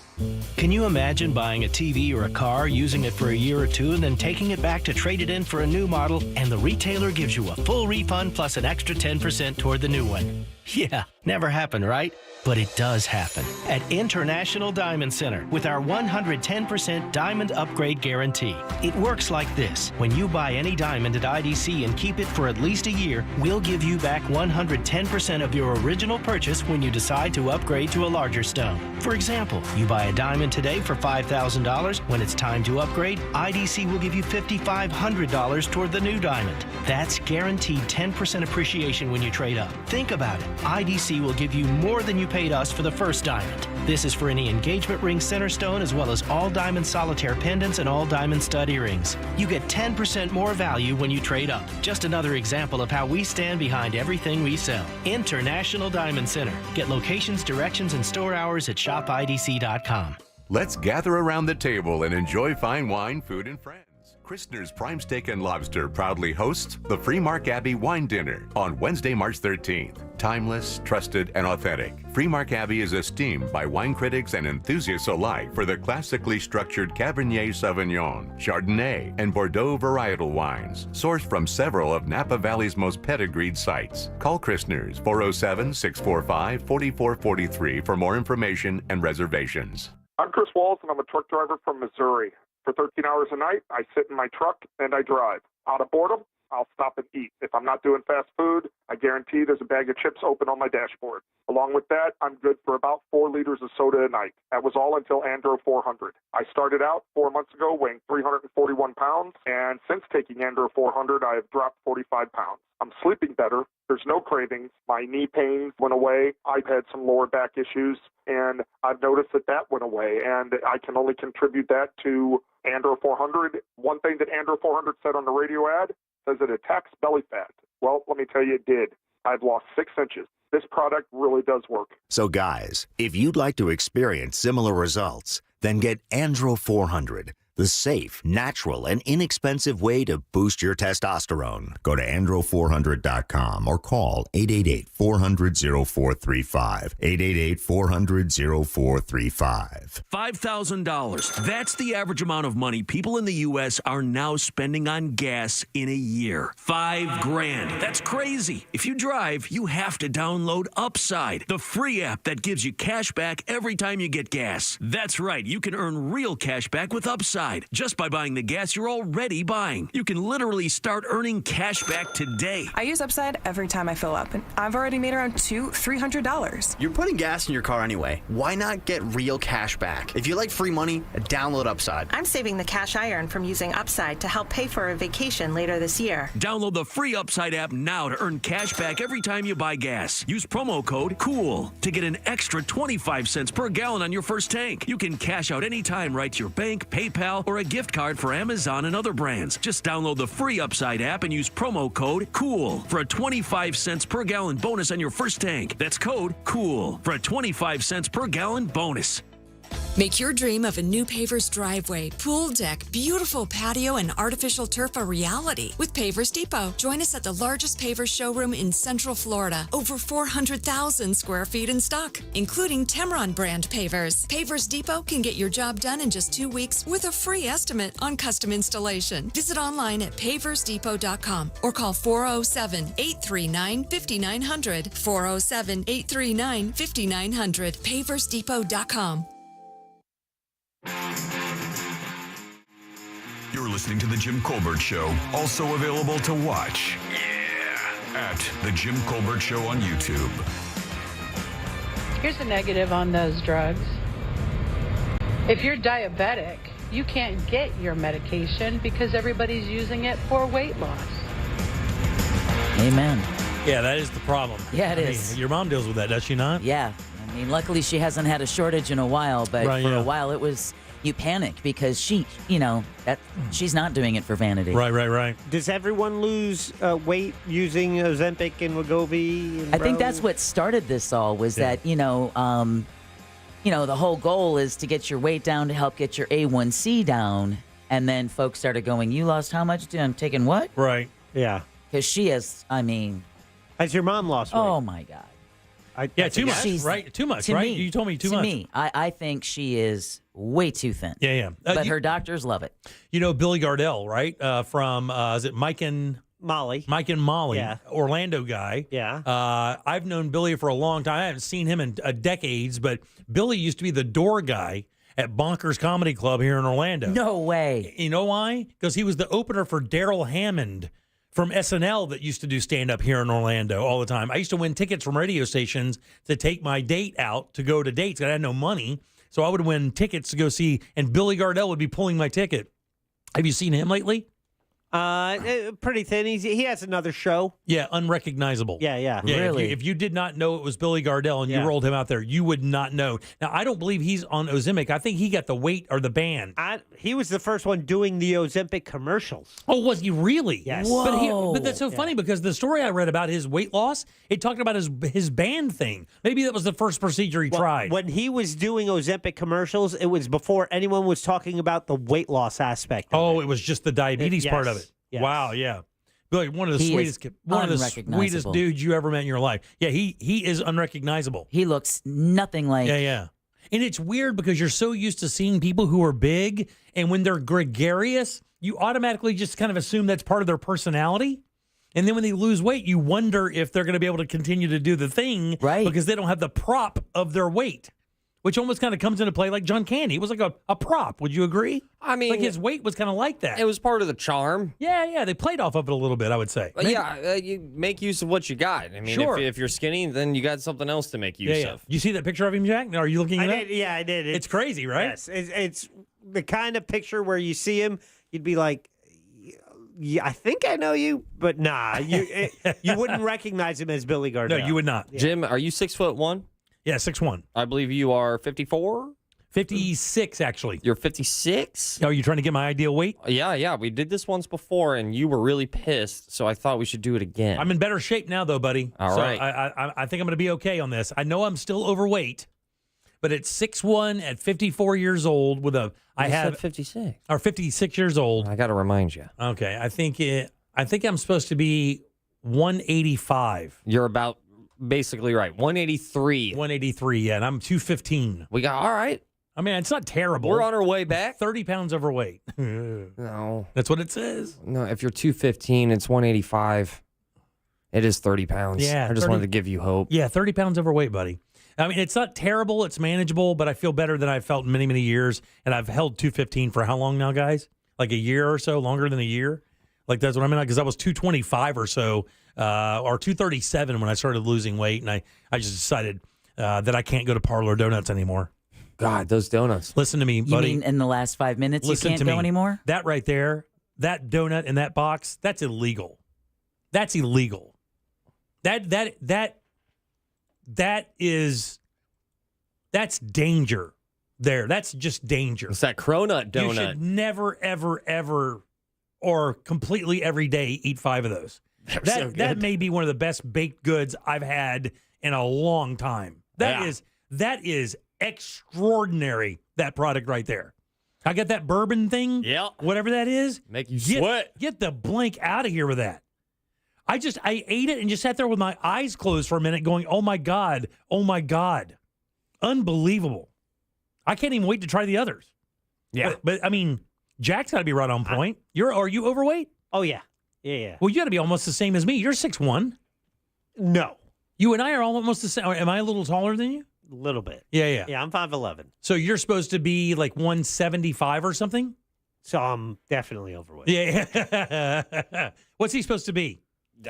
Can you imagine buying a TV or a car, using it for a year or two, and then taking it back to trade it in for a new model, and the retailer gives you a full refund plus an extra 10% toward the new one? Yeah, never happened, right? But it does happen at International Diamond Center with our 110% diamond upgrade guarantee. It works like this. When you buy any diamond at IDC and keep it for at least a year, we'll give you back 110% of your original purchase when you decide to upgrade to a larger stone. For example, you buy a diamond today for $5,000. When it's time to upgrade, IDC will give you $5,500 toward the new diamond. That's guaranteed 10% appreciation when you trade up. Think about it. IDC will give you more than you paid us for the first diamond. This is for any engagement ring center stone as well as all diamond solitaire pendants and all diamond stud earrings. You get 10% more value when you trade up. Just another example of how we stand behind everything we sell. International Diamond Center. Get locations, directions, and store hours at shopidc.com. Let's gather around the table and enjoy fine wine, food, and friends. Christner's Prime Steak and Lobster proudly hosts the Free Mark Abbey Wine Dinner on Wednesday, March 13th. Timeless, trusted, and authentic. Free Mark Abbey is esteemed by wine critics and enthusiasts alike for the classically structured Cabernet Sauvignon, Chardonnay, and Bordeaux varietal wines, sourced from several of Napa Valley's most pedigreed sites. Call Christner's 407-645-4443 for more information and reservations. I'm Chris Walls, and I'm a truck driver from Missouri. For 13 hours a night, I sit in my truck and I drive. Out of boredom, I'll stop and eat. If I'm not doing fast food, I guarantee there's a bag of chips open on my dashboard. Along with that, I'm good for about 4 liters of soda a night. That was all until Andro 400. I started out 4 months ago weighing 341 pounds, and since taking Andro 400, I have dropped 45 pounds. I'm sleeping better. There's no cravings. My knee pain went away. I've had some lower back issues, and I've noticed that went away, and I can only contribute that to Andro 400. One thing that Andro 400 said on the radio ad says it attacks belly fat. Well, let me tell you, it did. I've lost 6 inches. This product really does work. So guys, if you'd like to experience similar results, then get Andro 400, the safe, natural, and inexpensive way to boost your testosterone. Go to andro400.com or call 888-400-0435. 888-400-0435. $5,000. That's the average amount of money people in the U.S. are now spending on gas in a year. $5,000. That's crazy. If you drive, you have to download Upside, the free app that gives you cash back every time you get gas. That's right. You can earn real cash back with Upside just by buying the gas you're already buying. You can literally start earning cash back today. I use Upside every time I fill up, and I've already made around $200-$300. You're putting gas in your car anyway. Why not get real cash back? If you like free money, download Upside. I'm saving the cash I earn from using Upside to help pay for a vacation later this year. Download the free Upside app now to earn cash back every time you buy gas. Use promo code COOL to get an extra 25 cents per gallon on your first tank. You can cash out anytime right to your bank, PayPal, or a gift card for Amazon and other brands. Just download the free Upside app and use promo code COOL for a 25 cents per gallon bonus on your first tank. That's code COOL for a 25 cents per gallon bonus. Make your dream of a new Pavers driveway, pool deck, beautiful patio, and artificial turf a reality with Pavers Depot. Join us at the largest Pavers showroom in Central Florida. Over 400,000 square feet in stock, including Temron brand pavers. Pavers Depot can get your job done in just 2 weeks with a free estimate on custom installation. Visit online at paversdepot.com or call 407-839-5900. 407-839-5900. paversdepot.com. You're listening to The Jim Colbert Show, also available to watch. Yeah. At The Jim Colbert Show on YouTube. Here's a negative on those drugs. If you're diabetic, you can't get your medication because everybody's using it for weight loss. Amen. Yeah, that is the problem. Yeah, it is. Your mom deals with that, does she not? Yeah. I mean, luckily she hasn't had a shortage in a while, but for a while it was, you panic because she's not doing it for vanity. Right. Does everyone lose weight using Ozempic and Wegovy? And I think that's what started this all was that, the whole goal is to get your weight down to help get your A1C down. And then folks started going, you lost how much? I'm taking what? Right. Yeah. Because she has, Has your mom lost weight? Oh, my God. Too much, right? Too much, right? You told me too much. To me, I think she is way too thin. Yeah. But her doctors love it. You know Billy Gardell, right? From, is it Mike and Molly? Mike and Molly, Yeah. Orlando guy. Yeah. I've known Billy for a long time. I haven't seen him in decades, but Billy used to be the door guy at Bonkers Comedy Club here in Orlando. No way. You know why? Because he was the opener for Daryl Hammond from SNL that used to do stand-up here in Orlando all the time. I used to win tickets from radio stations to take my date out to go to dates. I had no money, so I would win tickets to go see, and Billy Gardell would be pulling my ticket. Have you seen him lately? Pretty thin. He has another show. Yeah, unrecognizable. Yeah. Really? If you did not know it was Billy Gardell and you rolled him out there, you would not know. Now, I don't believe he's on Ozempic. I think he got the weight or the band. He was the first one doing the Ozempic commercials. Oh, was he really? Yes. But that's so funny because the story I read about his weight loss, it talked about his band thing. Maybe that was the first procedure he tried. When he was doing Ozempic commercials, it was before anyone was talking about the weight loss aspect of it was just the diabetes part of it. Yes. Wow, yeah. Like one of the sweetest dudes you ever met in your life. Yeah, he is unrecognizable. He looks nothing like. Yeah. And it's weird because you're so used to seeing people who are big, and when they're gregarious, you automatically just kind of assume that's part of their personality. And then when they lose weight, you wonder if they're going to be able to continue to do the thing, right? Because they don't have the prop of their weight, which almost kind of comes into play like John Candy. It was like a prop. Would you agree? I mean, like his weight was kind of like that. It was part of the charm. Yeah. They played off of it a little bit, I would say. But you make use of what you got. I mean, Sure. if you're skinny, then you got something else to make use of. You see that picture of him, Jack? Are you looking at it? Yeah, I did. It's crazy, right? Yes, it's the kind of picture where you see him, you'd be like, yeah, I think I know you, but nah, you wouldn't recognize him as Billy Gardell. No, you would not. Yeah. Jim, are you 6'1"? Yeah, 6'1". I believe you are 54. 56, actually. You're 56? Are you trying to get my ideal weight? Yeah. We did this once before, and you were really pissed, so I thought we should do it again. I'm in better shape now, though, buddy. All right. I think I'm going to be okay on this. I know I'm still overweight, but at 6'1", at 54 years old, with a I have 56 or 56 years old. I got to remind you. Okay, I think I'm supposed to be 185. You're about basically right. 183. 183, yeah, and I'm 215. We got all right. I mean, it's not terrible. We're on our way back. 30 pounds overweight. No. That's what it says. No, if you're 215, it's 185. It is 30 pounds. Yeah. I just wanted to give you hope. Yeah, 30 pounds overweight, buddy. I mean, it's not terrible. It's manageable, but I feel better than I've felt in many, many years. And I've held 215 for how long now, guys? Like a year or so, longer than a year? Like that's what I mean? Because I was 225 or so, or 237 when I started losing weight. And I just decided that I can't go to Parlor Donuts anymore. God, those donuts. Listen to me, buddy. You mean in the last 5 minutes Listen you to can't go me. anymore? That right there, that donut in that box, that's illegal. That's illegal. That's danger there. That's just danger. It's that cronut donut. You should never, ever, ever, or completely every day eat 5 of those. That may be one of the best baked goods I've had in a long time. That is extraordinary, that product right there. I got that bourbon thing. Yeah. Whatever that is. Make you sweat. Get the blink out of here with that. I ate it and just sat there with my eyes closed for a minute going, oh my God. Unbelievable. I can't even wait to try the others. Yeah. But I mean, Jack's got to be right on point. Are you overweight? Oh, yeah. Yeah. Well, you got to be almost the same as me. You're 6'1". No. You and I are almost the same. Am I a little taller than you? A little bit. Yeah. Yeah, I'm 5'11". So you're supposed to be like 175 or something? So I'm definitely overweight. Yeah. What's he supposed to be?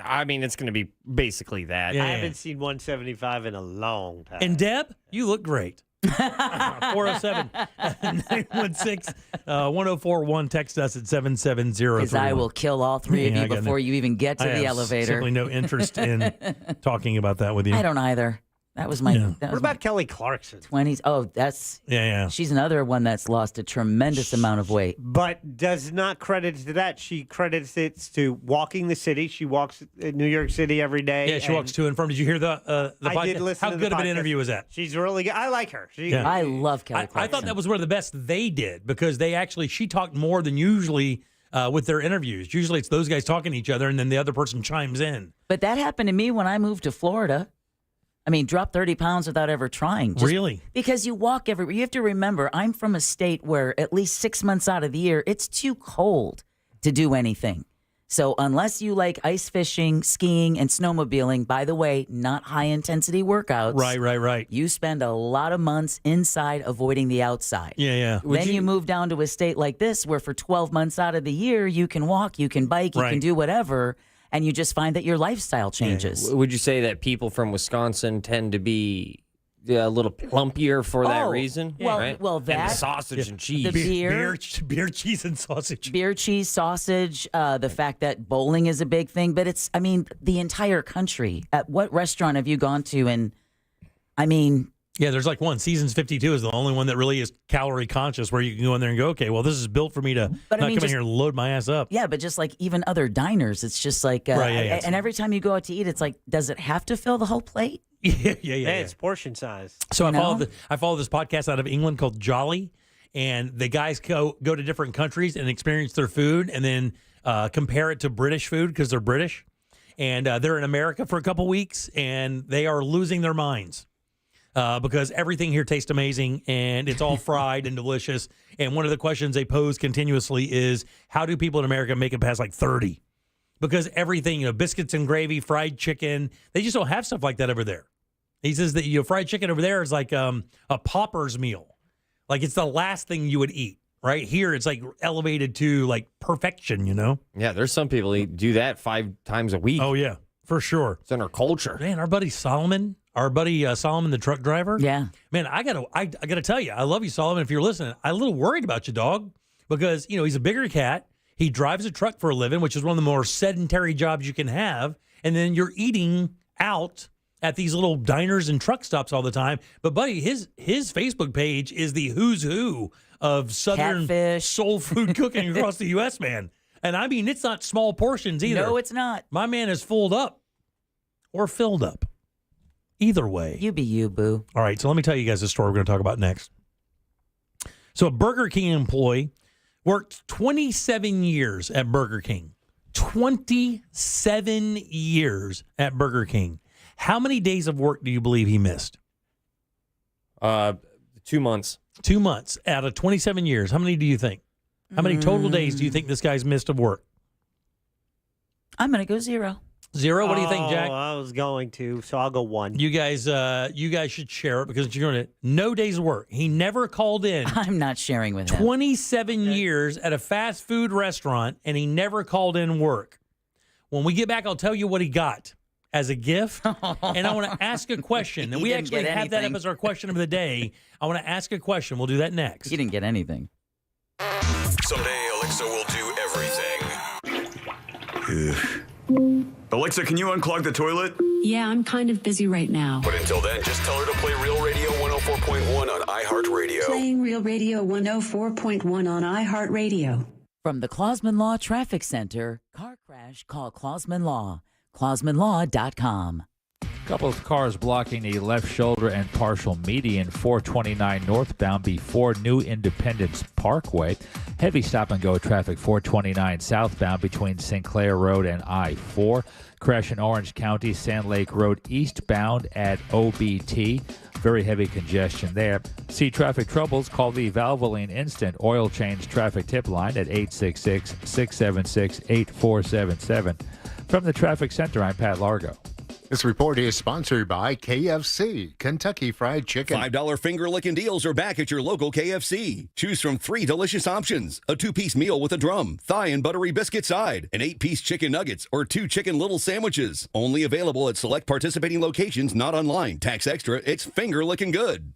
I mean, it's going to be basically that. Yeah. I haven't seen 175 in a long time. And Deb, you look great. 407-916-1041. Text us at 77031. Because I will kill all three of you before you even get to the elevator. Simply no interest in talking about that with you. I don't either. That was my. Yeah. That what about Kelly Clarkson? 20s. Oh, that's. Yeah. She's another one that's lost a tremendous amount of weight. But does not credit to that. She credits it to walking the city. She walks in New York City every day. Yeah, she walks to and from. Did you hear the podcast? I did listen How to good the of an podcast. interview was that? She's really good. I like her. I love Kelly Clarkson. I thought that was one of the best they did because she talked more than usually with their interviews. Usually it's those guys talking to each other and then the other person chimes in. But that happened to me when I moved to Florida. I mean, drop 30 pounds without ever trying. Really? Because you walk everywhere. You have to remember, I'm from a state where at least 6 months out of the year, it's too cold to do anything. So unless you like ice fishing, skiing, and snowmobiling, by the way, not high-intensity workouts. Right. You spend a lot of months inside avoiding the outside. Yeah. Then you move down to a state like this where for 12 months out of the year, you can walk, you can bike, you can do whatever. And you just find that your lifestyle changes. Yeah. Would you say that people from Wisconsin tend to be a little plumpier for that reason. Well, right? well, and that the sausage and cheese. The beer, cheese, and sausage. Beer, cheese, sausage. The fact that bowling is a big thing, but it's, I mean, the entire country. At what restaurant have you gone to? And I mean, yeah, there's like one. Seasons 52 is the only one that really is calorie conscious, where you can go in there and go, okay, well, this is built for me to not come in here and load my ass up. Yeah, but just like even other diners, it's just like, and every time you go out to eat, it's like, does it have to fill the whole plate? Yeah. It's portion size. So I follow this podcast out of England called Jolly, and the guys go to different countries and experience their food, and then compare it to British food because they're British, and they're in America for a couple weeks, and they are losing their minds. Because everything here tastes amazing and it's all fried and delicious. And one of the questions they pose continuously is, how do people in America make it past like 30? Because everything, biscuits and gravy, fried chicken, they just don't have stuff like that over there. He says that fried chicken over there is like a pauper's meal. Like it's the last thing you would eat. Right here, it's like elevated to like perfection, Yeah, there's some people who do that 5 times a week. Oh, yeah, for sure. It's in our culture. Man, our buddy Solomon, the truck driver. Yeah. Man, I gotta tell you, I love you, Solomon. If you're listening, I'm a little worried about you, dog, because, he's a bigger cat. He drives a truck for a living, which is one of the more sedentary jobs you can have. And then you're eating out at these little diners and truck stops all the time. But, buddy, his Facebook page is the who's who of Southern Catfish. soul food cooking across the U.S., man. And, I mean, it's not small portions either. No, it's not. My man is filled up or filled up. Either way. You be you, boo. All right, so let me tell you guys the story we're going to talk about next. So a Burger King employee worked 27 years at Burger King. 27 years at Burger King. How many days of work do you believe he missed? 2 months. 2 months out of 27 years. How many do you think? How many total days do you think this guy's missed of work? I'm going to go 0. 0? What do you think, Jack? I was going to, so I'll go 1. You guys should share it because you're going to no days of work. He never called in. I'm not sharing with him. 27 years at a fast food restaurant, and he never called in work. When we get back, I'll tell you what he got as a gift, and I want to ask a question. And we actually have that up as our question of the day. I want to ask a question. We'll do that next. He didn't get anything. Someday, Alexa will do everything. Alexa, can you unclog the toilet? Yeah, I'm kind of busy right now. But until then, just tell her to play Real Radio 104.1 on iHeartRadio. Playing Real Radio 104.1 on iHeartRadio. From the Clausman Law Traffic Center, car crash, call Clausman Law. ClausmanLaw.com. Couple of cars blocking the left shoulder and partial median 429 northbound before New Independence Parkway. Heavy stop-and-go traffic 429 southbound between Sinclair Road and I-4. Crash in Orange County, Sand Lake Road eastbound at OBT. Very heavy congestion there. See traffic troubles? Call the Valvoline Instant Oil Change Traffic Tip Line at 866-676-8477. From the Traffic Center, I'm Pat Largo. This report is sponsored by KFC, Kentucky Fried Chicken. $5 finger-licking deals are back at your local KFC. Choose from 3 delicious options. A 2-piece meal with a drum, thigh and buttery biscuit side, an 8-piece chicken nuggets, or 2 chicken little sandwiches. Only available at select participating locations, not online. Tax extra, it's finger-licking good.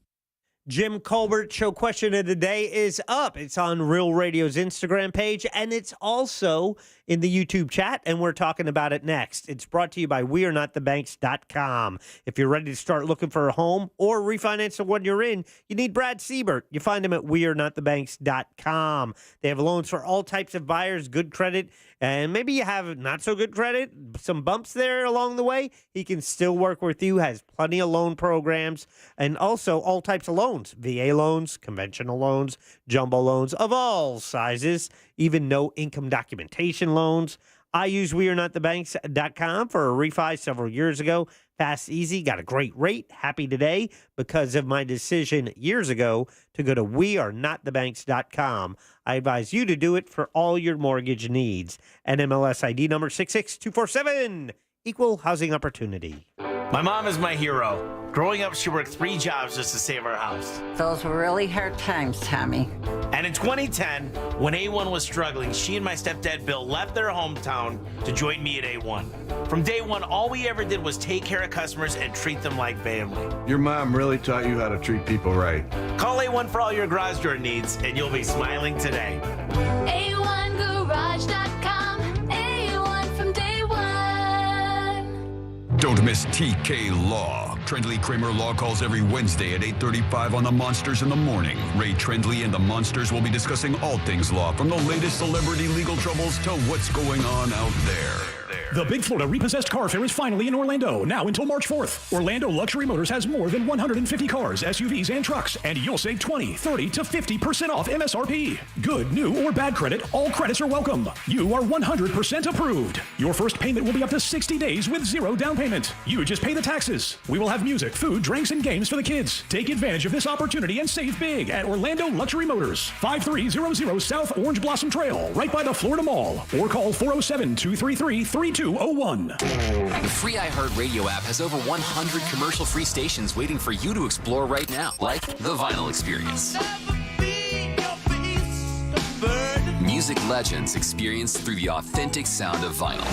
Jim Colbert Show question of the day is up. It's on Real Radio's Instagram page, and it's also in the YouTube chat, and we're talking about it next. It's brought to you by WeAreNotTheBanks.com. If you're ready to start looking for a home or refinance the one you're in, you need Brad Siebert. You find him at WeAreNotTheBanks.com. They have loans for all types of buyers, good credit, and maybe you have not so good credit, some bumps there along the way. He can still work with you, has plenty of loan programs, and also all types of loans, VA loans, conventional loans, jumbo loans of all sizes, even no income documentation loans. I use WeAreNotTheBanks.com for a refi several years ago. Fast, easy, got a great rate. Happy today because of my decision years ago to go to WeAreNotTheBanks.com. I advise you to do it for all your mortgage needs. NMLS ID number 66247. Equal housing opportunity. My mom is my hero. Growing up, she worked 3 jobs just to save our house. Those were really hard times, Tommy. And in 2010, when A1 was struggling, she and my stepdad Bill left their hometown to join me at A1. From day one, all we ever did was take care of customers and treat them like family. Your mom really taught you how to treat people right. Call A1 for all your garage door needs, and you'll be smiling today. A1Garage.com. A1 from day one. Don't miss TK Law. Trendley Kramer Law calls every Wednesday at 8:35 on the Monsters in the Morning. Ray Trendley and the Monsters will be discussing all things law, from the latest celebrity legal troubles to what's going on out there. The Big Florida Repossessed Car Fair is finally in Orlando, now until March 4th. Orlando Luxury Motors has more than 150 cars, SUVs, and trucks, and you'll save 20, 30, to 50% off MSRP. Good, new, or bad credit, all credits are welcome. You are 100% approved. Your first payment will be up to 60 days with 0 down payment. You just pay the taxes. We will have music, food, drinks, and games for the kids. Take advantage of this opportunity and save big at Orlando Luxury Motors, 5300 South Orange Blossom Trail, right by the Florida Mall, or call 407-233-3201. The free iHeartRadio app has over 100 commercial-free stations waiting for you to explore right now, like The Vinyl Experience. Music legends experienced through the authentic sound of vinyl.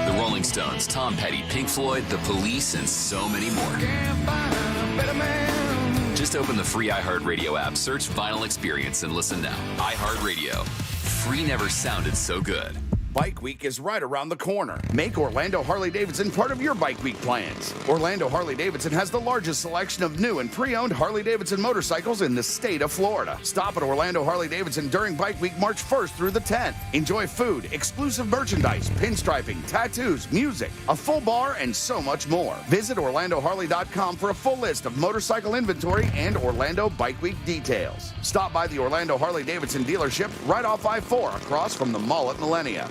The Rolling Stones, Tom Petty, Pink Floyd, The Police, and so many more. Just open the free iHeartRadio app, search Vinyl Experience, and listen now. iHeartRadio. Free never sounded so good. Bike Week is right around the corner. Make Orlando Harley-Davidson part of your Bike Week plans. Orlando Harley-Davidson has the largest selection of new and pre-owned Harley-Davidson motorcycles in the state of Florida. Stop at Orlando Harley-Davidson during Bike Week March 1st through the 10th. Enjoy food, exclusive merchandise, pinstriping, tattoos, music, a full bar, and so much more. Visit OrlandoHarley.com for a full list of motorcycle inventory and Orlando Bike Week details. Stop by the Orlando Harley-Davidson dealership right off I-4 across from the mall at Millennia.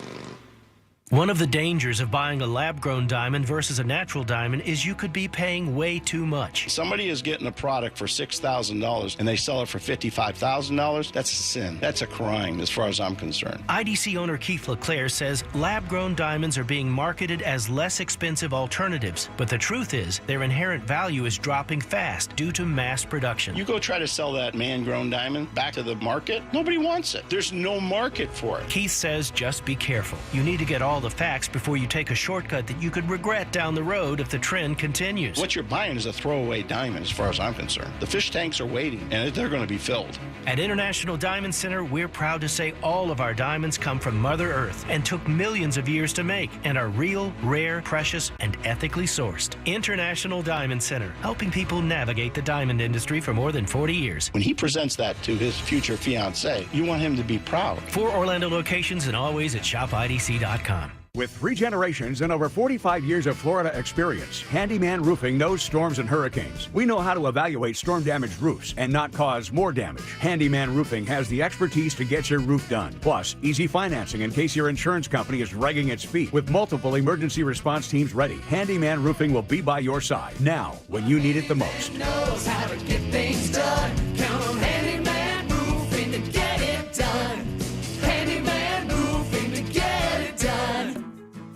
One of the dangers of buying a lab-grown diamond versus a natural diamond is you could be paying way too much. Somebody is getting a product for $6,000 and they sell it for $55,000. That's a sin. That's a crime as far as I'm concerned. IDC owner Keith LeClaire says lab-grown diamonds are being marketed as less expensive alternatives, but the truth is their inherent value is dropping fast due to mass production. You go try to sell that man-grown diamond back to the market, nobody wants it. There's no market for it. Keith says just be careful. You need to get all the facts before you take a shortcut that you could regret down the road if the trend continues. What you're buying is a throwaway diamond as far as I'm concerned. The fish tanks are waiting and they're going to be filled. At International Diamond Center, we're proud to say all of our diamonds come from Mother Earth and took millions of years to make and are real, rare, precious, and ethically sourced. International Diamond Center, helping people navigate the diamond industry for more than 40 years. When he presents that to his future fiancée, you want him to be proud. 4 Orlando locations and always at shopidc.com. With 3 generations and over 45 years of Florida experience, Handyman Roofing knows storms and hurricanes. We know how to evaluate storm-damaged roofs and not cause more damage. Handyman Roofing has the expertise to get your roof done. Plus, easy financing in case your insurance company is dragging its feet. With multiple emergency response teams ready, Handyman Roofing will be by your side now when you need it the most. Knows how to get things done. Count on Handyman Roofing to get it done. Handyman Roofing to get it done.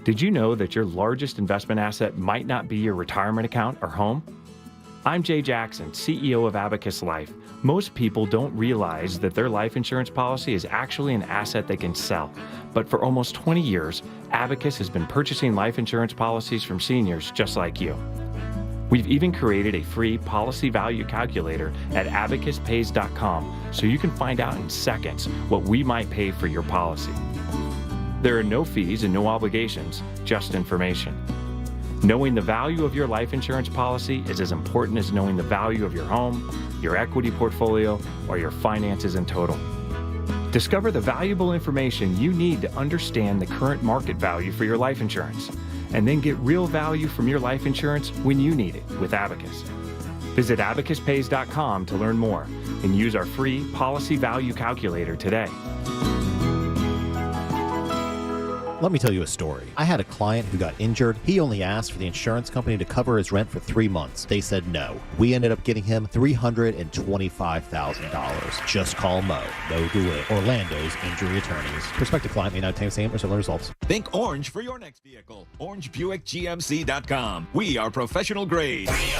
Did you know that your largest investment asset might not be your retirement account or home? I'm Jay Jackson, CEO of Abacus Life. Most people don't realize that their life insurance policy is actually an asset they can sell. But for almost 20 years, Abacus has been purchasing life insurance policies from seniors just like you. We've even created a free policy value calculator at abacuspays.com so you can find out in seconds what we might pay for your policy. There are no fees and no obligations, just information. Knowing the value of your life insurance policy is as important as knowing the value of your home, your equity portfolio, or your finances in total. Discover the valuable information you need to understand the current market value for your life insurance, and then get real value from your life insurance when you need it with Abacus. Visit abacuspays.com to learn more and use our free policy value calculator today. Let me tell you a story. I had a client who got injured. He only asked for the insurance company to cover his rent for 3 months. They said no. We ended up getting him $325,000. Just call Mo. Mo DeWitt, Orlando's injury attorneys. Prospective client may not obtain the same or similar results. Think orange for your next vehicle. OrangeBuickGMC.com. We are professional grade. Radio,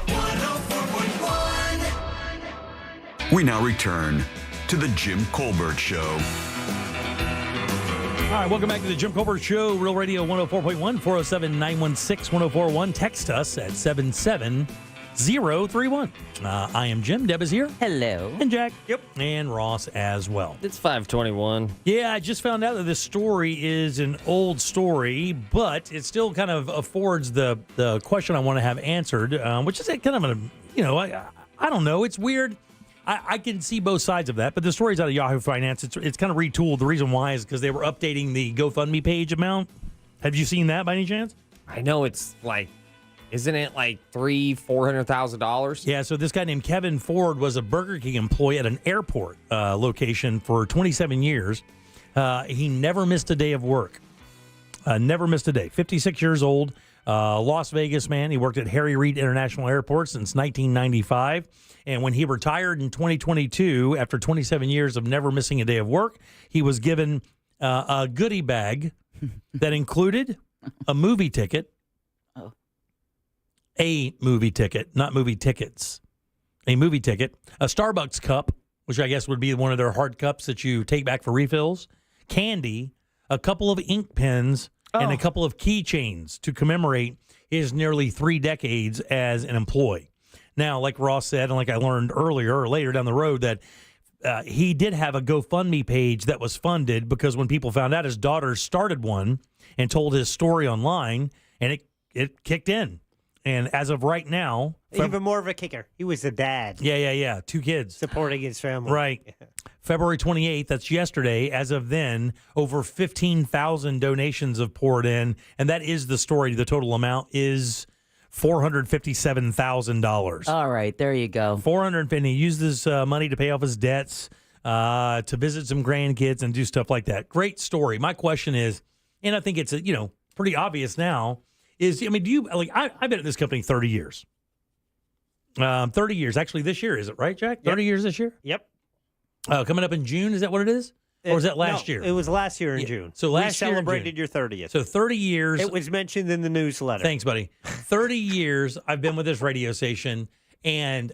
104.1. We now return to the Jim Colbert Show. All right, welcome back to the Jim Colbert Show, Real Radio 104.1, 407-916-1041. Text us at 77031. I am Jim. Deb is here. Hello. And Jack. Yep. And Ross as well. It's 521. Yeah, I just found out that this story is an old story, but it still kind of affords the question I want to have answered, which is kind of I don't know. It's weird. I can see both sides of that, but the story's out of Yahoo Finance. It's kind of retooled. The reason why is because they were updating the GoFundMe page amount. Have you seen that by any chance? I know it's like, isn't it like $400,000? Yeah, so this guy named Kevin Ford was a Burger King employee at an airport location for 27 years. He never missed a day of work. Never missed a day. 56 years old, Las Vegas man. He worked at Harry Reid International Airport since 1995. And when he retired in 2022, after 27 years of never missing a day of work, he was given a goodie bag that included a movie ticket, a movie ticket, not movie tickets, a movie ticket, a Starbucks cup, which I guess would be one of their hard cups that you take back for refills, candy, a couple of ink pens, and a couple of keychains to commemorate his nearly 3 decades as an employee. Now, like Ross said, and like I learned earlier or later down the road, that he did have a GoFundMe page that was funded because when people found out, his daughter started one and told his story online, and it kicked in. And as of right now... Even more of a kicker. He was the dad. Yeah. 2 kids. Supporting his family. Right. Yeah. February 28th, that's yesterday. As of then, over 15,000 donations have poured in, and that is the story. The total amount is $457,000. All right, there you go. $450,000. He used this money to pay off his debts, to visit some grandkids and do stuff like that. Great story. My question is, and I think it's pretty obvious now, is do you like? I've been at this company 30 years. 30 years. Actually, this year, is it right, Jack? 30 years this year. Yep. Coming up in June, is that what it is? Or was that last year? It was last year in June. So last year we celebrated your 30th. So 30 years. It was mentioned in the newsletter. Thanks, buddy. 30 years I've been with this radio station, and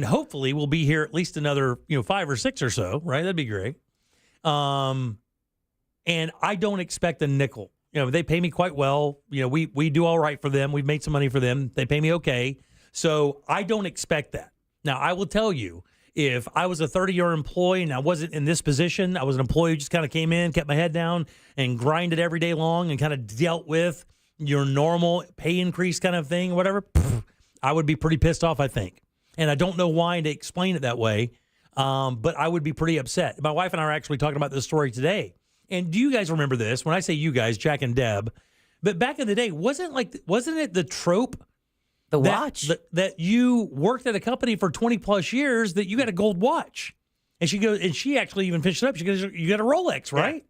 hopefully we'll be here at least another 5 or 6 or so, right? That'd be great. And I don't expect a nickel. They pay me quite well. We do all right for them. We've made some money for them. They pay me okay. So I don't expect that. Now, I will tell you, if I was a 30-year employee and I wasn't in this position, I was an employee who just kind of came in, kept my head down, and grinded every day long and kind of dealt with your normal pay increase kind of thing, whatever, I would be pretty pissed off, I think. And I don't know why to explain it that way, but I would be pretty upset. My wife and I are actually talking about this story today. And do you guys remember this? When I say you guys, Jack and Deb, but back in the day, wasn't it the trope? The watch. That you worked at a company for 20 plus years that you got a gold watch. And she actually even finished it up. She goes, you got a Rolex, right? Yeah.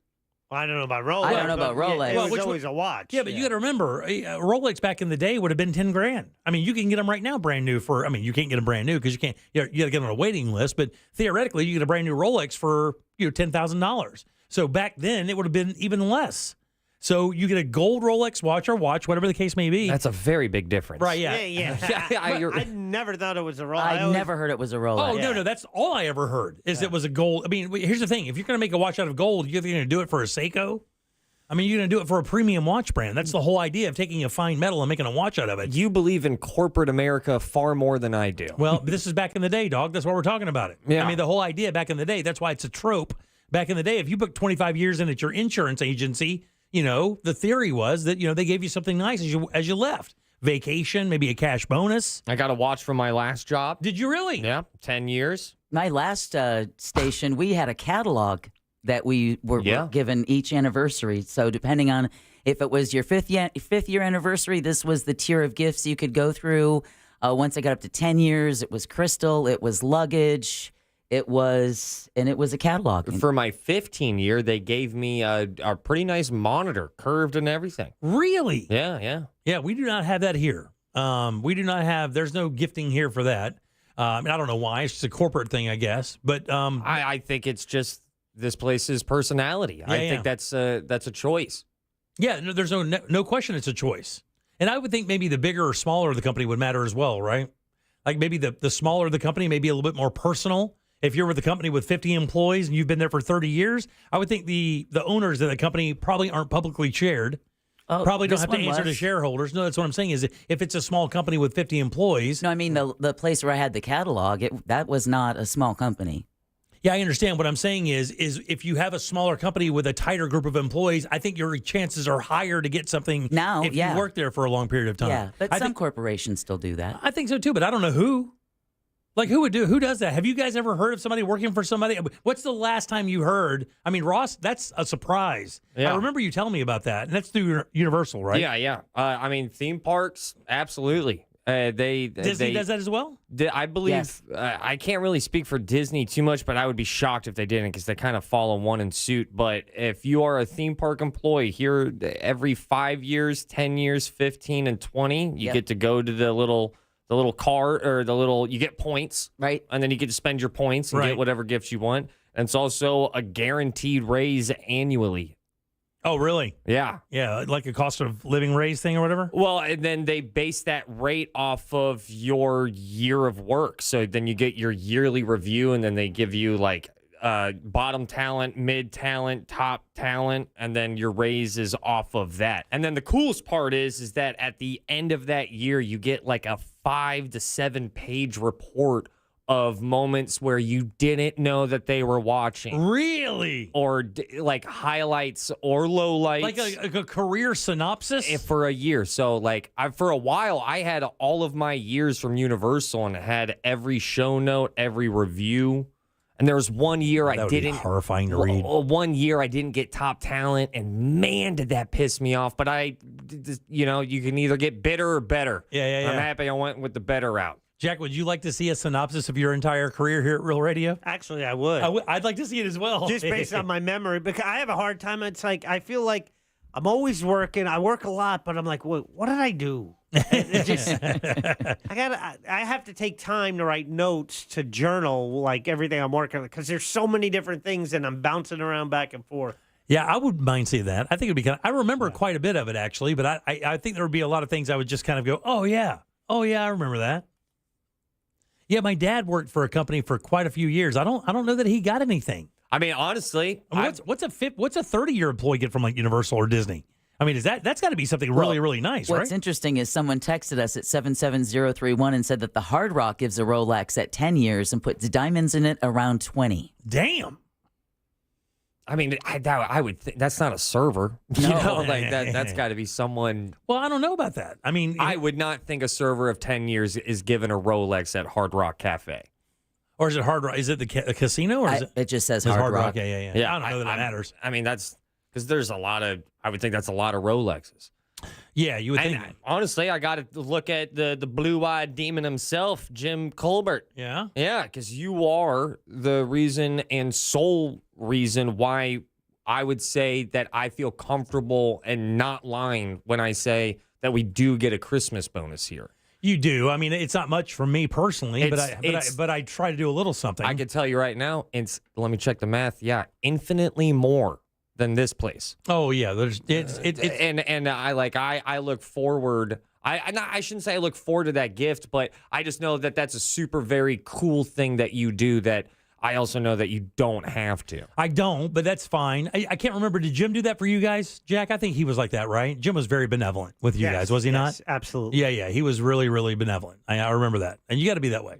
Well, I don't know about Rolex. I don't know about Rolex. It was always a watch. Yeah, but you got to remember, a Rolex back in the day would have been $10,000. I mean, you can get them right now brand new you can't get them brand new because you got to get on a waiting list. But theoretically, you get a brand new Rolex for $10,000. So back then, it would have been even less. So you get a gold Rolex watch or watch, whatever the case may be. That's a very big difference. Right, yeah. I never thought it was a Rolex. I never heard it was a Rolex. Oh, no, that's all I ever heard is it was a gold. I mean, here's the thing. If you're going to make a watch out of gold, you're going to do it for a Seiko? I mean, you're going to do it for a premium watch brand. That's the whole idea of taking a fine metal and making a watch out of it. You believe in corporate America far more than I do. Well, this is back in the day, dog. That's why we're talking about it. Yeah. I mean, the whole idea back in the day, that's why it's a trope. Back in the day, if you booked 25 years in at your insurance agency, the theory was that, they gave you something nice as you left. Vacation, maybe a cash bonus. I got a watch from my last job. Did you really? Yeah, 10 years. My last station, we had a catalog that we were given each anniversary. So depending on if it was your fifth year anniversary, this was the tier of gifts you could go through. Once I got up to 10 years, it was crystal, it was luggage, It was a catalog. For my 15 year, they gave me a pretty nice monitor, curved and everything. Really? Yeah. Yeah, we do not have that here. We do not have, there's no gifting here for that. I don't know why. It's just a corporate thing, I guess. But I think it's just this place's personality. I think that's a choice. Yeah, no, there's no question it's a choice. And I would think maybe the bigger or smaller the company would matter as well, right? Like maybe the smaller the company may be a little bit more personal. If you're with a company with 50 employees and you've been there for 30 years, I would think the owners of the company probably aren't publicly shared. Probably don't have to answer to shareholders. No, that's what I'm saying is if it's a small company with 50 employees. No, I mean, the place where I had the catalog, that was not a small company. Yeah, I understand. What I'm saying is if you have a smaller company with a tighter group of employees, I think your chances are higher to get something now if you work there for a long period of time. Yeah, but some corporations still do that. I think so too, but I don't know who. Like who does that? Have you guys ever heard of somebody working for somebody? What's the last time you heard? I mean, Ross, that's a surprise. Yeah. I remember you telling me about that, and that's through Universal, right? Yeah. I mean, theme parks, absolutely. Disney does that as well? I believe. Yes. I can't really speak for Disney too much, but I would be shocked if they didn't because they kind of follow one in suit. But if you are a theme park employee here, every 5 years, 10 years, 15, and 20, you get to go to the little cart or you get points, right? And then you get to spend your points and get whatever gifts you want. And it's also a guaranteed raise annually. Oh, really? Yeah. Yeah, like a cost of living raise thing or whatever? Well, and then they base that rate off of your year of work. So then you get your yearly review, and then they give you like bottom talent, mid talent, top talent, and then your raise is off of that. And then the coolest part is that at the end of that year, you get like a 5 to 7 page report of moments where you didn't know that they were watching. Really? Or like highlights or lowlights. Like a career synopsis? For a year. So like for a while, I had all of my years from Universal and had every show note, every review. And there was 1 year I didn't. Be horrifying to read. 1 year I didn't get top talent, and man, did that piss me off. But you can either get bitter or better. Yeah. I'm happy I went with the better route. Jack, would you like to see a synopsis of your entire career here at Real Radio? Actually, I would. I'd like to see it as well. Just based on my memory, because I have a hard time. It's like I feel like I'm always working. I work a lot, but I'm like, what did I do? I have to take time to write notes, to journal like everything I'm working on, because there's so many different things and I'm bouncing around back and forth. Yeah, I wouldn't mind seeing that. I think it'd be kind of, I remember quite a bit of it actually, but I think there would be a lot of things I would just kind of go, oh yeah, I remember that. Yeah, my dad worked for a company for quite a few years. I don't know that he got anything. I mean, honestly, what's a 30-year employee get from like Universal or Disney? I mean, that's got to be something really, really nice, right? What's interesting is someone texted us at 77031 and said that the Hard Rock gives a Rolex at 10 years and puts diamonds in it around 20. Damn. I mean, I would think that's not a server. No. You know, like that's got to be someone. Well, I don't know about that. I mean, I would not think a server of 10 years is given a Rolex at Hard Rock Cafe. Or is it Hard Rock? Is it the casino? Or is it just says Hard Rock? Yeah. I don't know that it matters. I mean, that's because there's a lot of. I would think that's a lot of Rolexes. Yeah, you would think. Honestly, I got to look at the blue-eyed demon himself, Jim Colbert. Yeah? Yeah, because you are the reason and sole reason why I would say that I feel comfortable and not lying when I say that we do get a Christmas bonus here. You do. I mean, it's not much for me personally, but I try to do a little something. I can tell you right now, let me check the math. Yeah, infinitely more than this place. Oh yeah, and I look forward. I shouldn't say I look forward to that gift, but I just know that that's a super very cool thing that you do. That I also know that you don't have to. I don't, but that's fine. I can't remember. Did Jim do that for you guys, Jack? I think he was like that, right? Jim was very benevolent with you guys, was he not? Absolutely. Yeah. He was really, really benevolent. I remember that, and you got to be that way.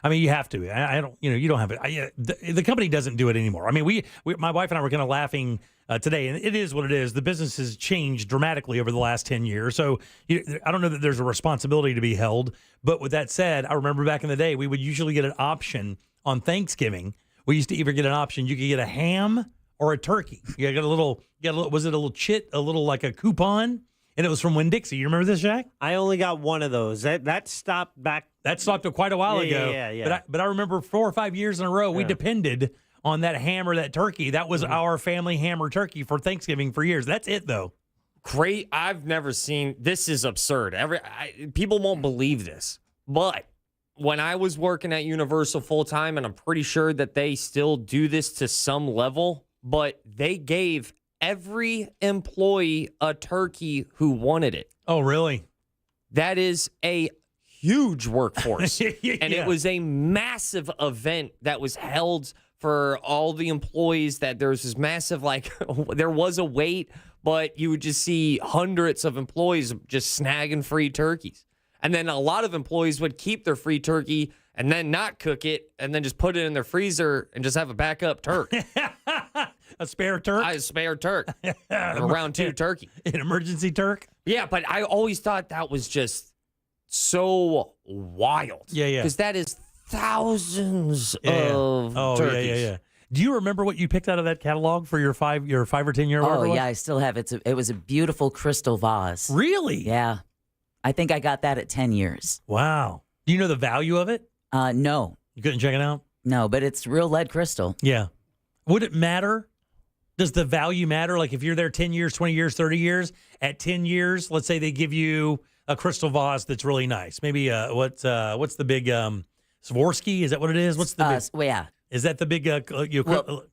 I mean, you have to. I don't. You don't have it. The company doesn't do it anymore. I mean, we my wife and I were kind of laughing today, and it is what it is. The business has changed dramatically over the last 10 years. So I don't know that there's a responsibility to be held. But with that said, I remember back in the day, we would usually get an option on Thanksgiving. We used to either get an option. You could get a ham or a turkey. You got a little. Was it a little chit? A little like a coupon. And it was from Winn-Dixie. You remember this, Jack? I only got one of those. That stopped back That stopped quite a while ago. Yeah. But I remember 4 or 5 years in a row, we depended on that ham or that turkey. That was our family ham or turkey for Thanksgiving for years. That's it, though. Great. I've never seen, this is absurd. People won't believe this, but when I was working at Universal full time, and I'm pretty sure that they still do this to some level, but they gave every employee a turkey who wanted it. Oh, really? That is a huge workforce. Yeah. And it was a massive event that was held for all the employees. That there was this massive, there was a wait, but you would just see hundreds of employees just snagging free turkeys. And then a lot of employees would keep their free turkey and then not cook it and then just put it in their freezer and just have a backup turk. A spare turk? A spare turk. A round 2 turkey. An emergency turk? Yeah, but I always thought that was just so wild. Yeah. Because that is thousands of turkeys. Yeah. Do you remember what you picked out of that catalog for your 5 or 10 year? Oh yeah, I still have it. It was a beautiful crystal vase. Really? Yeah, I think I got that at 10 years. Wow. Do you know the value of it? No. You couldn't check it out? No, but it's real lead crystal. Yeah. Would it matter? Does the value matter? Like if you're there 10 years, 20 years, 30 years, at 10 years, let's say they give you a crystal vase that's really nice. Maybe what's the big Swarovski? Is that what it is? What's the big? Well, yeah. Is that the big?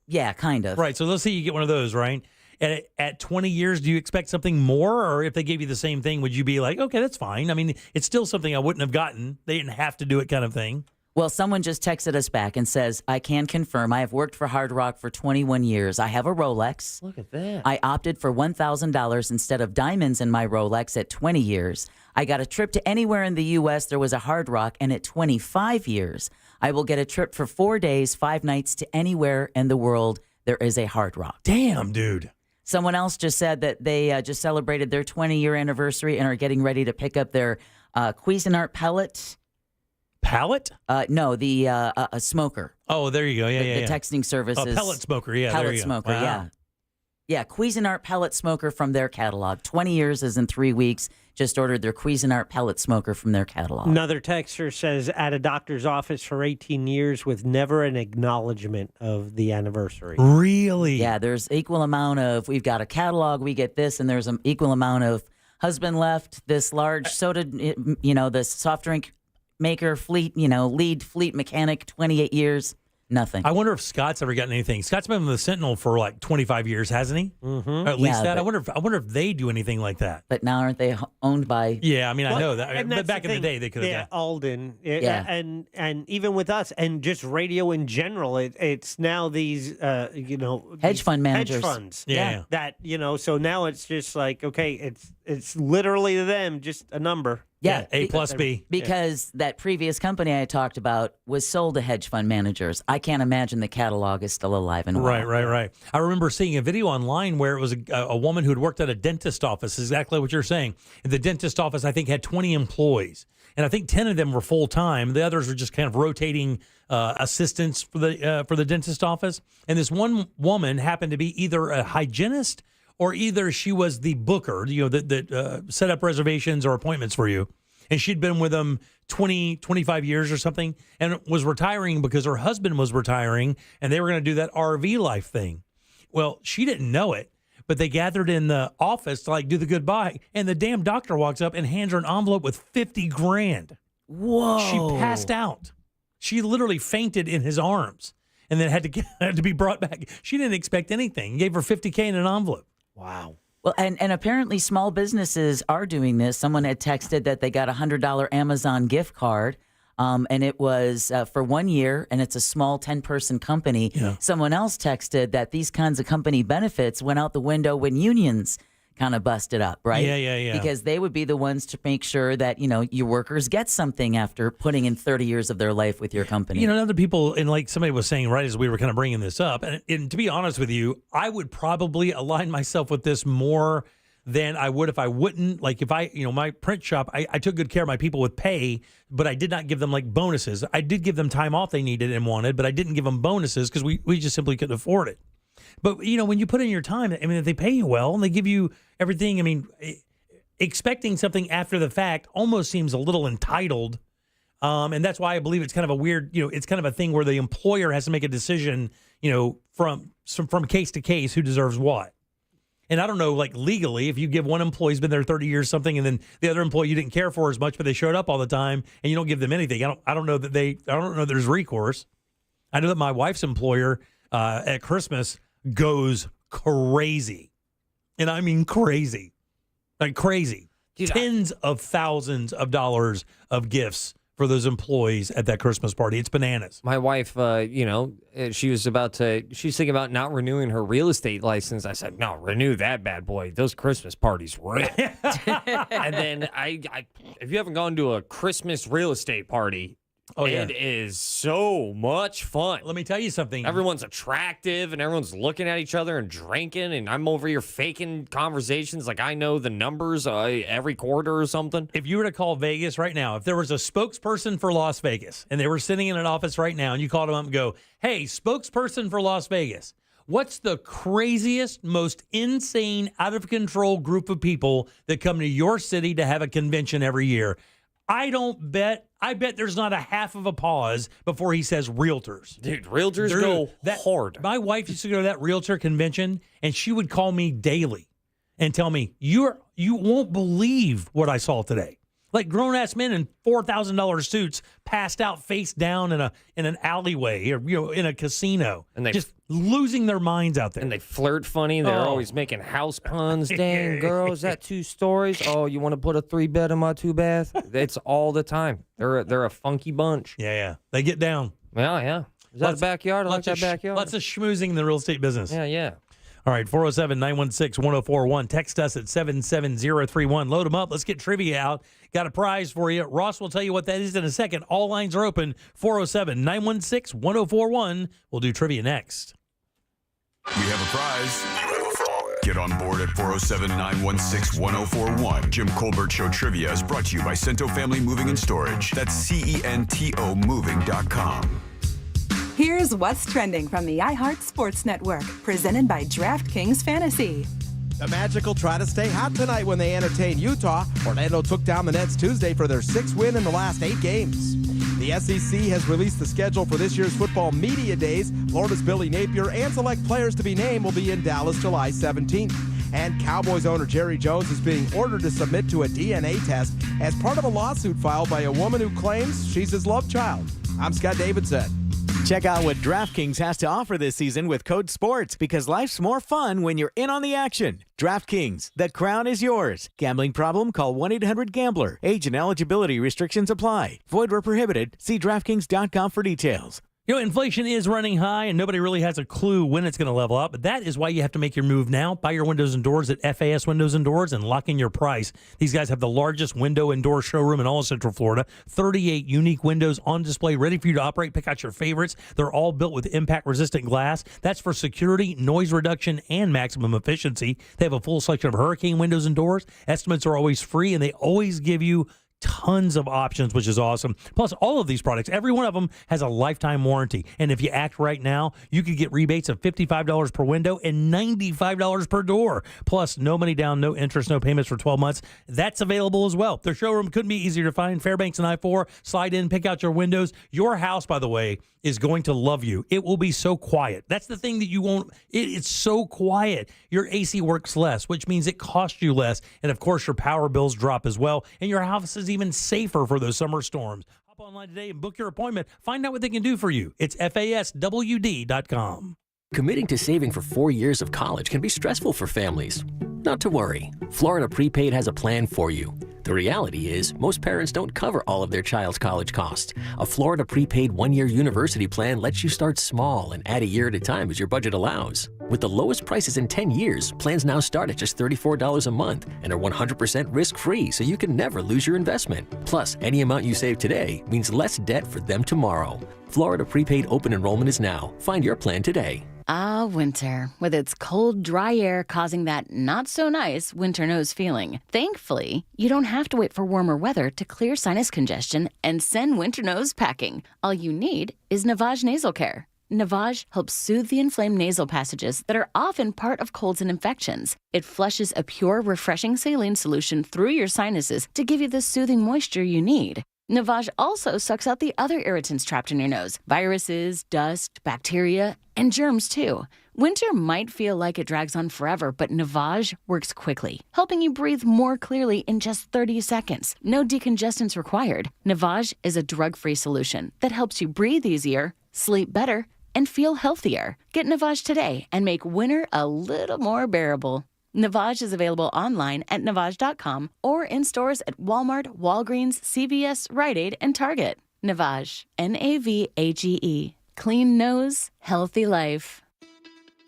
Yeah, kind of. Right. So let's say you get one of those, right? And at 20 years, do you expect something more? Or if they gave you the same thing, would you be like, okay, that's fine? I mean, it's still something I wouldn't have gotten. They didn't have to do it kind of thing. Well, someone just texted us back and says, I can confirm I have worked for Hard Rock for 21 years. I have a Rolex. Look at that. I opted for $1,000 instead of diamonds in my Rolex at 20 years. I got a trip to anywhere in the U.S. there was a Hard Rock, and at 25 years, I will get a trip for 4 days, 5 nights to anywhere in the world there is a Hard Rock. Damn, dude. Someone else just said that they just celebrated their 20-year anniversary and are getting ready to pick up their Cuisinart pellet. Pallet? No, the a smoker. Oh, there you go. Yeah, the texting services. A pellet smoker, yeah. Pellet there you smoker, go. Wow. yeah. Yeah, Cuisinart pellet smoker from their catalog. 20 years is in 3 weeks. Just ordered their Cuisinart pellet smoker from their catalog. Another texter says, at a doctor's office for 18 years with never an acknowledgement of the anniversary. Really? Yeah, there's equal amount of, we've got a catalog, we get this, and there's an equal amount of husband left, this large soda, the soft drink maker, lead fleet mechanic, 28 years. Nothing. I wonder if Scott's ever gotten anything. Scott's been with the Sentinel for like 25 years, hasn't he? Mm-hmm. Or at least that. I wonder if they do anything like that. But now aren't they owned by? Yeah, I mean, I know that. But back in the day, they could have. Yeah, Alden. Yeah. And even with us and just radio in general, it's now these hedge fund managers. Hedge funds. Yeah. That so now it's just like, okay, it's literally to them just a number. Yeah, A plus B. Because that previous company I talked about was sold to hedge fund managers. I can't imagine the catalog is still alive and well. Right. I remember seeing a video online where it was a woman who had worked at a dentist office, exactly what you're saying. And the dentist office, I think, had 20 employees. And I think 10 of them were full-time. The others were just kind of rotating assistants for the dentist office. And this one woman happened to be either a hygienist or either she was the booker, that set up reservations or appointments for you. And she'd been with them 20, 25 years or something and was retiring because her husband was retiring and they were going to do that RV life thing. Well, she didn't know it, but they gathered in the office to do the goodbye. And the damn doctor walks up and hands her an envelope with $50,000. Whoa. She passed out. She literally fainted in his arms and then had to be brought back. She didn't expect anything. He gave her $50,000 in an envelope. Wow. Well, and apparently small businesses are doing this. Someone had texted that they got a $100 Amazon gift card, and it was for 1 year, and it's a small 10-person company. Yeah. Someone else texted that these kinds of company benefits went out the window when unions kind of busted up, right? Yeah. Because they would be the ones to make sure that, your workers get something after putting in 30 years of their life with your company. Other people, and like somebody was saying right as we were kind of bringing this up, and to be honest with you, I would probably align myself with this more than I would if I wouldn't. Like if I, my print shop, I took good care of my people with pay, but I did not give them bonuses. I did give them time off they needed and wanted, but I didn't give them bonuses because we just simply couldn't afford it. But, when you put in your time, if they pay you well and they give you everything, expecting something after the fact almost seems a little entitled And that's why I believe it's kind of a weird, it's kind of a thing where the employer has to make a decision, from case to case who deserves what. And I don't know, like legally, if you give one employee who's been there 30 years something, and then the other employee you didn't care for as much, but they showed up all the time, and you don't give them anything. I don't know there's recourse. I know that my wife's employer at Christmas goes crazy, and I mean crazy, like crazy. Dude, tens of thousands of dollars of gifts for those employees at that Christmas party. It's bananas. My wife, she's thinking about not renewing her real estate license. I said, no, renew that bad boy. Those Christmas parties rip. And then if you haven't gone to a Christmas real estate party, it is so much fun. Let me tell you something. Everyone's attractive and everyone's looking at each other and drinking, and I'm over here faking conversations like I know the numbers every quarter or something. If you were to call Vegas right now, if there was a spokesperson for Las Vegas and they were sitting in an office right now and you called them up and go, hey, spokesperson for Las Vegas, what's the craziest, most insane, out of control group of people that come to your city to have a convention every year? I bet there's not a half of a pause before he says realtors. Dude, realtors go hard. My wife used to go to that realtor convention, and she would call me daily and tell me, you won't believe what I saw today. Like grown-ass men in $4,000 suits passed out face down in an alleyway or in a casino, and they just losing their minds out there. And they flirt funny. They're always making house puns. Dang, girl, is that 2 stories? Oh, you want to put a 3-bed in my 2-bath? It's all the time. They're a funky bunch. Yeah. They get down. Yeah. Is that a backyard? I like that backyard. Lots of schmoozing in the real estate business. Yeah. All right, 407-916-1041. Text us at 77031. Load them up. Let's get trivia out. Got a prize for you. Ross will tell you what that is in a second. All lines are open. 407-916-1041. We'll do trivia next. We have a prize. Get on board at 407-916-1041. Jim Colbert Show Trivia is brought to you by Cento Family Moving and Storage. That's CENTO moving.com. Here's what's trending from the iHeart Sports Network, presented by DraftKings Fantasy. The Magic will try to stay hot tonight when they entertain Utah. Orlando took down the Nets Tuesday for their 6th win in the last 8 games. The SEC has released the schedule for this year's football media days. Florida's Billy Napier and select players to be named will be in Dallas July 17th. And Cowboys owner Jerry Jones is being ordered to submit to a DNA test as part of a lawsuit filed by a woman who claims she's his love child. I'm Scott Davidson. Check out what DraftKings has to offer this season with code SPORTS, because life's more fun when you're in on the action. DraftKings, the crown is yours. Gambling problem? Call 1-800-GAMBLER. Age and eligibility restrictions apply. Void where prohibited. See DraftKings.com for details. Inflation is running high, and nobody really has a clue when it's going to level up. But that is why you have to make your move now. Buy your windows and doors at FAS Windows and Doors and lock in your price. These guys have the largest window and door showroom in all of Central Florida. 38 unique windows on display, ready for you to operate. Pick out your favorites. They're all built with impact-resistant glass. That's for security, noise reduction, and maximum efficiency. They have a full selection of hurricane windows and doors. Estimates are always free, and they always give you tons of options, which is awesome. Plus, all of these products, every one of them has a lifetime warranty. And if you act right now, you could get rebates of $55 per window and $95 per door. Plus, no money down, no interest, no payments for 12 months. That's available as well. Their showroom couldn't be easier to find. Fairbanks and I-4. Slide in, pick out your windows. Your house, by the way, is going to love you. It will be so quiet. That's the thing that you won't. It's so quiet. Your AC works less, which means it costs you less. And of course, your power bills drop as well. And your house is even safer for those summer storms. Hop online today and book your appointment. Find out what they can do for you. It's FASWD.com. Committing to saving for 4 years of college can be stressful for families. Not to worry. Florida Prepaid has a plan for you. The reality is, most parents don't cover all of their child's college costs. A Florida Prepaid 1-year university plan lets you start small and add a year at a time as your budget allows. With the lowest prices in 10 years, plans now start at just $34 a month and are 100% risk-free, so you can never lose your investment. Plus, any amount you save today means less debt for them tomorrow. Florida Prepaid open enrollment is now. Find your plan today. Ah, winter, with its cold, dry air causing that not-so-nice winter nose feeling. Thankfully, you don't have to wait for warmer weather to clear sinus congestion and send winter nose packing. All you need is Navage Nasal Care. Navage helps soothe the inflamed nasal passages that are often part of colds and infections. It flushes a pure, refreshing saline solution through your sinuses to give you the soothing moisture you need. Navage also sucks out the other irritants trapped in your nose. Viruses, dust, bacteria, and germs too. Winter might feel like it drags on forever, but Navage works quickly, helping you breathe more clearly in just 30 seconds. No decongestants required. Navage is a drug-free solution that helps you breathe easier, sleep better, and feel healthier. Get Navage today and make winter a little more bearable. Navage is available online at Navage.com or in stores at Walmart, Walgreens, CVS, Rite Aid, and Target. Navage, Navage. Clean nose, healthy life.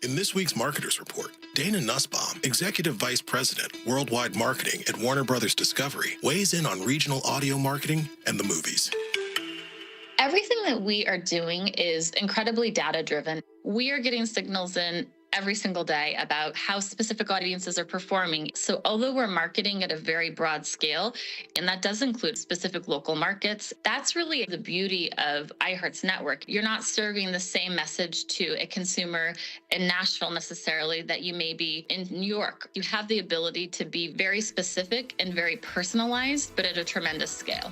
In this week's Marketers Report, Dana Nussbaum, Executive Vice President, Worldwide Marketing at Warner Brothers Discovery, weighs in on regional audio marketing and the movies. Everything that we are doing is incredibly data-driven. We are getting signals in every single day about how specific audiences are performing. So although we're marketing at a very broad scale, and that does include specific local markets, that's really the beauty of iHeart's network. You're not serving the same message to a consumer in Nashville necessarily that you may be in New York. You have the ability to be very specific and very personalized, but at a tremendous scale.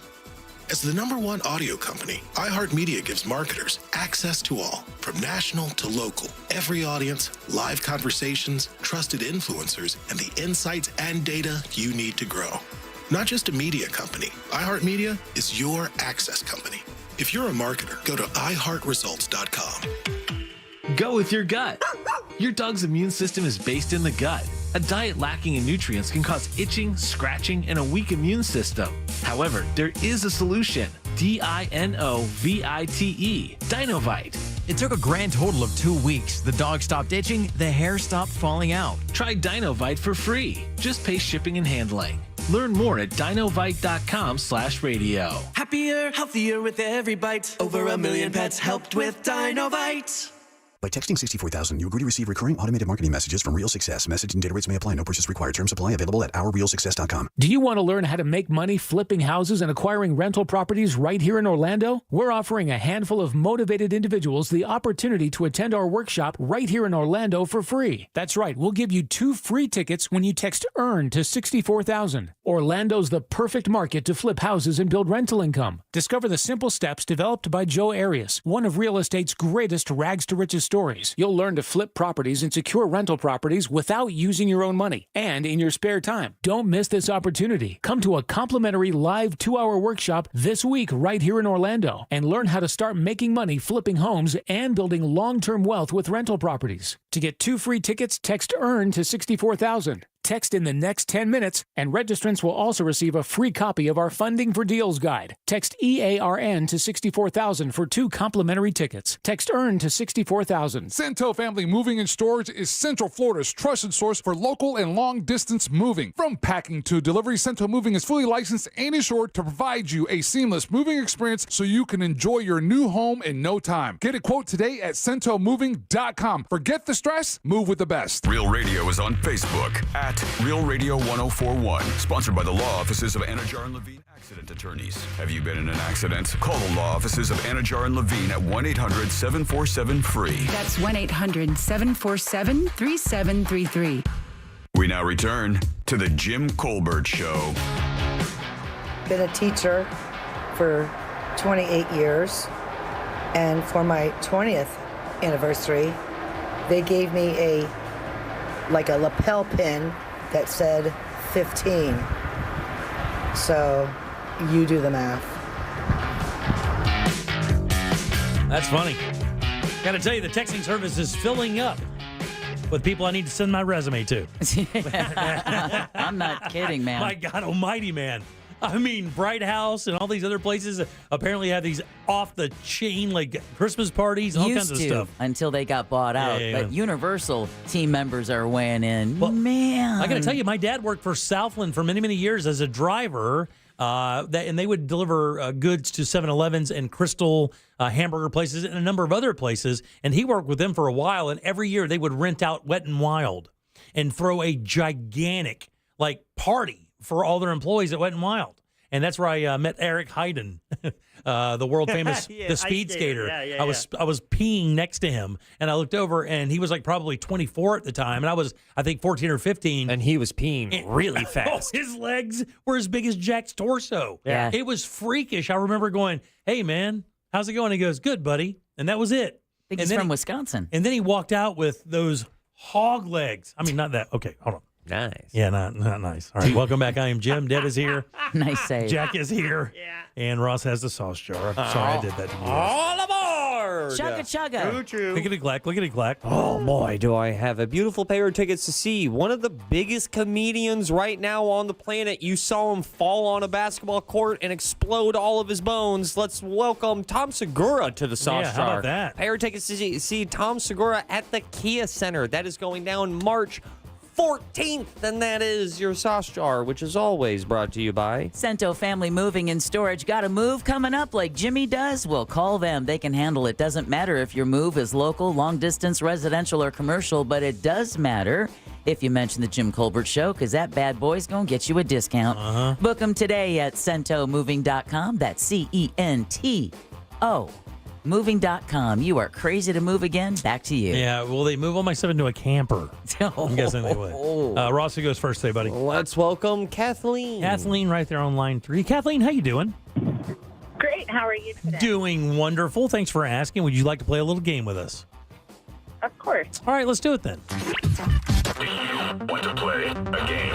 As the #1 audio company, iHeartMedia gives marketers access to all, from national to local, every audience, live conversations, trusted influencers, and the insights and data you need to grow. Not just a media company, iHeartMedia is your access company. If you're a marketer, go to iHeartResults.com. Go with your gut. Your dog's immune system is based in the gut. A diet lacking in nutrients can cause itching, scratching, and a weak immune system. However, there is a solution. DINOVITE, Dinovite. It took a grand total of 2 weeks. The dog stopped itching, the hair stopped falling out. Try Dinovite for free. Just pay shipping and handling. Learn more at dinovite.com/radio. Happier, healthier with every bite. Over 1 million pets helped with Dinovite. By texting 64,000, you agree to receive recurring automated marketing messages from Real Success. Message and data rates may apply. No purchase required. Terms apply. Available at ourrealsuccess.com. Do you want to learn how to make money flipping houses and acquiring rental properties right here in Orlando? We're offering a handful of motivated individuals the opportunity to attend our workshop right here in Orlando for free. That's right. We'll give you 2 free tickets when you text EARN to 64,000. Orlando's the perfect market to flip houses and build rental income. Discover the simple steps developed by Joe Arias, one of real estate's greatest rags to riches stories. You'll learn to flip properties and secure rental properties without using your own money and in your spare time. Don't miss this opportunity. Come to a complimentary live 2-hour workshop this week right here in Orlando and learn how to start making money flipping homes and building long-term wealth with rental properties. To get 2 free tickets, text EARN to 64,000. Text in the next 10 minutes, and registrants will also receive a free copy of our Funding for Deals guide. Text EARN to 64,000 for 2 complimentary tickets. Text EARN to 64,000. Cento Family Moving and Storage is Central Florida's trusted source for local and long-distance moving. From packing to delivery, Cento Moving is fully licensed and insured to provide you a seamless moving experience so you can enjoy your new home in no time. Get a quote today at centomoving.com. Forget the stress, move with the best. Real Radio is on Facebook at Real Radio 1041. Sponsored by the law offices of Anajar and Levine Accident Attorneys. Have you been in an accident? Call the law offices of Anajar and Levine at 1-800-747-FREE. That's 1-800-747-3733. We now return to the Jim Colbert Show. Been a teacher for 28 years, and for my 20th anniversary, they gave me a lapel pin that said 15. So you do the math. That's funny. Got to tell you, the texting service is filling up with people I need to send my resume to. I'm not kidding, man. My God almighty, man. I mean, Bright House and all these other places apparently have these off-the-chain, Christmas parties, all kinds of stuff. Until they got bought out. Yeah. But Universal team members are weighing in. Well, man. I got to tell you, my dad worked for Southland for many, many years as a driver, and they would deliver goods to 7-Elevens and Crystal hamburger places and a number of other places. And he worked with them for a while, and every year they would rent out Wet and Wild and throw a gigantic, party for all their employees at Wet and Wild. And that's where I met Eric Hayden. the world famous Yeah, the ice speed skater. skater. Yeah, I was peeing next to him, and I looked over, and he was like probably 24 at the time, and I was, I think, 14 or 15. And he was peeing really fast. His legs were as big as Jack's torso. Yeah. It was freakish. I remember going, "Hey, man, how's it going?" He goes, "Good, buddy." And that was it. I think And he's then from he- Wisconsin. And then he walked out with those hog legs. I mean, not that. Okay, hold on. Nice. Yeah, not nice. All right, welcome back. I am Jim. Deb is here. Nice save. Jack is here. Yeah. And Ross has the sauce jar. I'm sorry I did that to you. All aboard! Chugga chugga. Lickety clack, lickety clack. Oh boy, do I have a beautiful pair of tickets to see one of the biggest comedians right now on the planet. You saw him fall on a basketball court and explode all of his bones. Let's welcome Tom Segura to the Sauce Yeah, Jar. how about that? Pair of tickets to see Tom Segura at the Kia Center. That is going down March 14th, and that is your Sauce Jar, which is always brought to you by Cento Family Moving and Storage. Got a move coming up like Jimmy does? Well, call them. They can handle it. Doesn't matter if your move is local, long distance, residential, or commercial, but it does matter if you mention the Jim Colbert Show, because that bad boy's going to get you a discount. Book them today at CentoMoving.com. That's CENTO. Moving.com. You are crazy to move again. Back to you. Yeah, well, they move all my stuff into a camper. I'm guessing they would. Ross, who goes first today, buddy? Let's welcome Kathleen. Kathleen, right there on line 3. Kathleen, how you doing? Great. How are you today? Doing wonderful. Thanks for asking. Would you like to play a little game with us? Of course. All right, let's do it then. Want to play a game?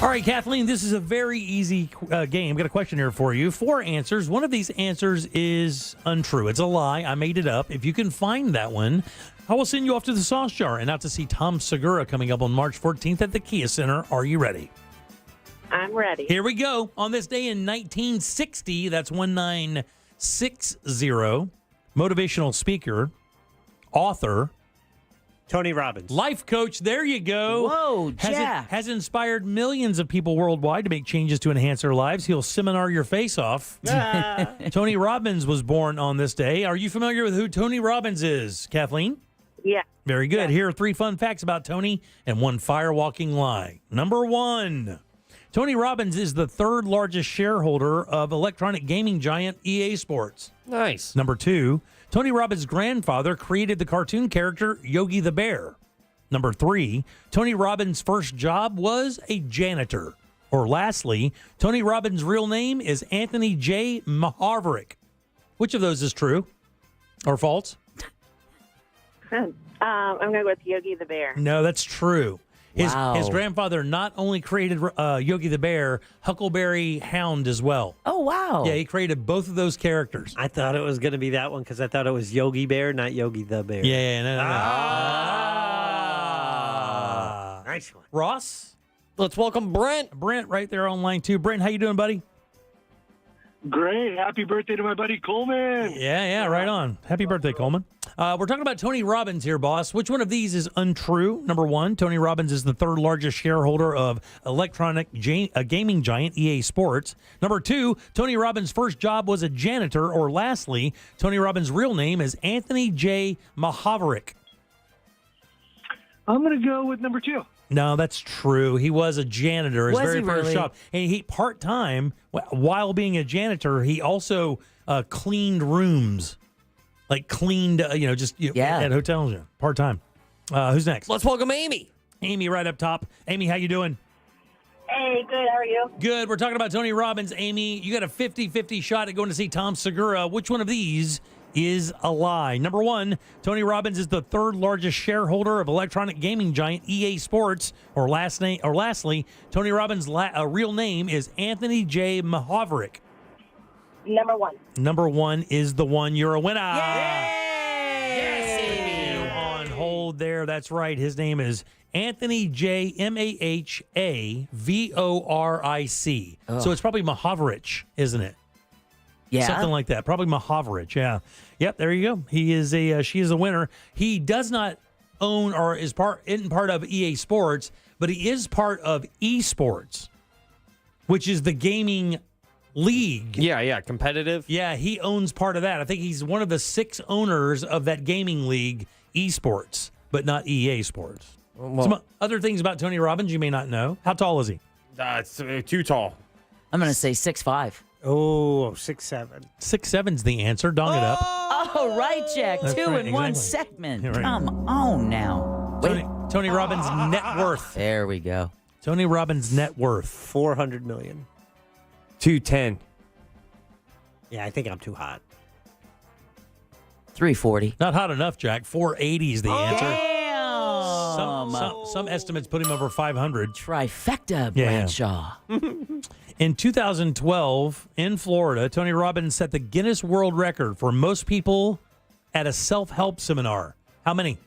All right, Kathleen, this is a very easy game. I've got a question here for you. 4 answers. One of these answers is untrue. It's a lie. I made it up. If you can find that one, I will send you off to the Sauce Jar and out to see Tom Segura coming up on March 14th at the Kia Center. Are you ready? I'm ready. Here we go. On this day in 1960, that's 1960, motivational speaker, author, Tony Robbins. life coach, there you go. Whoa, Jack. Has inspired millions of people worldwide to make changes to enhance their lives. He'll seminar your face off. Tony Robbins was born on this day. Are you familiar with who Tony Robbins is, Kathleen? Yeah. Very good. Here are 3 fun facts about Tony and 1 firewalking lie. Number 1, Tony Robbins is the 3rd largest shareholder of electronic gaming giant EA Sports. Nice. Number 2, Tony Robbins' grandfather created the cartoon character Yogi the Bear. Number 3, Tony Robbins' first job was a janitor. Or lastly, Tony Robbins' real name is Anthony J. Mahavrik. Which of those is true or false? I'm going to go with Yogi the Bear. No, that's true. His Wow. grandfather not only created Yogi the Bear, Huckleberry Hound as well. Oh, wow. Yeah, he created both of those characters. I thought it was going to be that one because I thought it was Yogi Bear, not Yogi the Bear. Yeah, no. Nice one. Ross? Let's welcome Brent. Brent right there on line 2. Brent, how you doing, buddy? Great. Happy birthday to my buddy Coleman. Yeah, right on. Happy birthday, Coleman. We're talking about Tony Robbins here, boss. Which one of these is untrue? Number 1, Tony Robbins is the 3rd largest shareholder of electronic gaming giant EA Sports. Number 2, Tony Robbins' first job was a janitor. Or lastly, Tony Robbins' real name is Anthony J. Mahavrik. I'm going to go with number 2. No, that's true. He was a janitor. His Was very he first really? job. And he part-time, while being a janitor, he also cleaned rooms. Like cleaned, at hotels, part-time. Who's next? Let's welcome Amy. Amy right up top. Amy, how you doing? Hey, good. How are you? Good. We're talking about Tony Robbins. Amy, you got a 50-50 shot at going to see Tom Segura. Which one of these is a lie? Number 1, Tony Robbins is the 3rd largest shareholder of electronic gaming giant EA Sports. Or lastly, Tony Robbins' real name is Anthony J. Mahavrik. Number 1. Number 1 is the one. You're a winner. Yes, Amy. On hold there. That's right. His name is Anthony J. Mahavric. So it's probably Mahavric, isn't it? Yeah. Something like that. Probably Mahavric. Yeah. Yep. There you go. She is a winner. He does not own or isn't part of EA Sports, but he is part of eSports, which is the gaming league. Yeah, competitive. Yeah, he owns part of that. I think he's one of the 6 owners of that gaming league, eSports, but not EA Sports. Some other things about Tony Robbins you may not know. How tall is he? It's too tall. I'm going to say 6'5". Oh, 6'7". 6'7's the answer. Dong it up. Oh, right, Jack. That's Two right, in one exactly. segment. Yeah, right. Come on now. Wait. Tony Robbins' net worth. There we go. Tony Robbins' net worth. $400 million. 210. Yeah, I think I'm too hot. 340. Not hot enough, Jack. 480 is the answer. Damn. Some estimates put him over 500. Trifecta, Bradshaw. In 2012, in Florida, Tony Robbins set the Guinness World Record for most people at a self-help seminar. How many?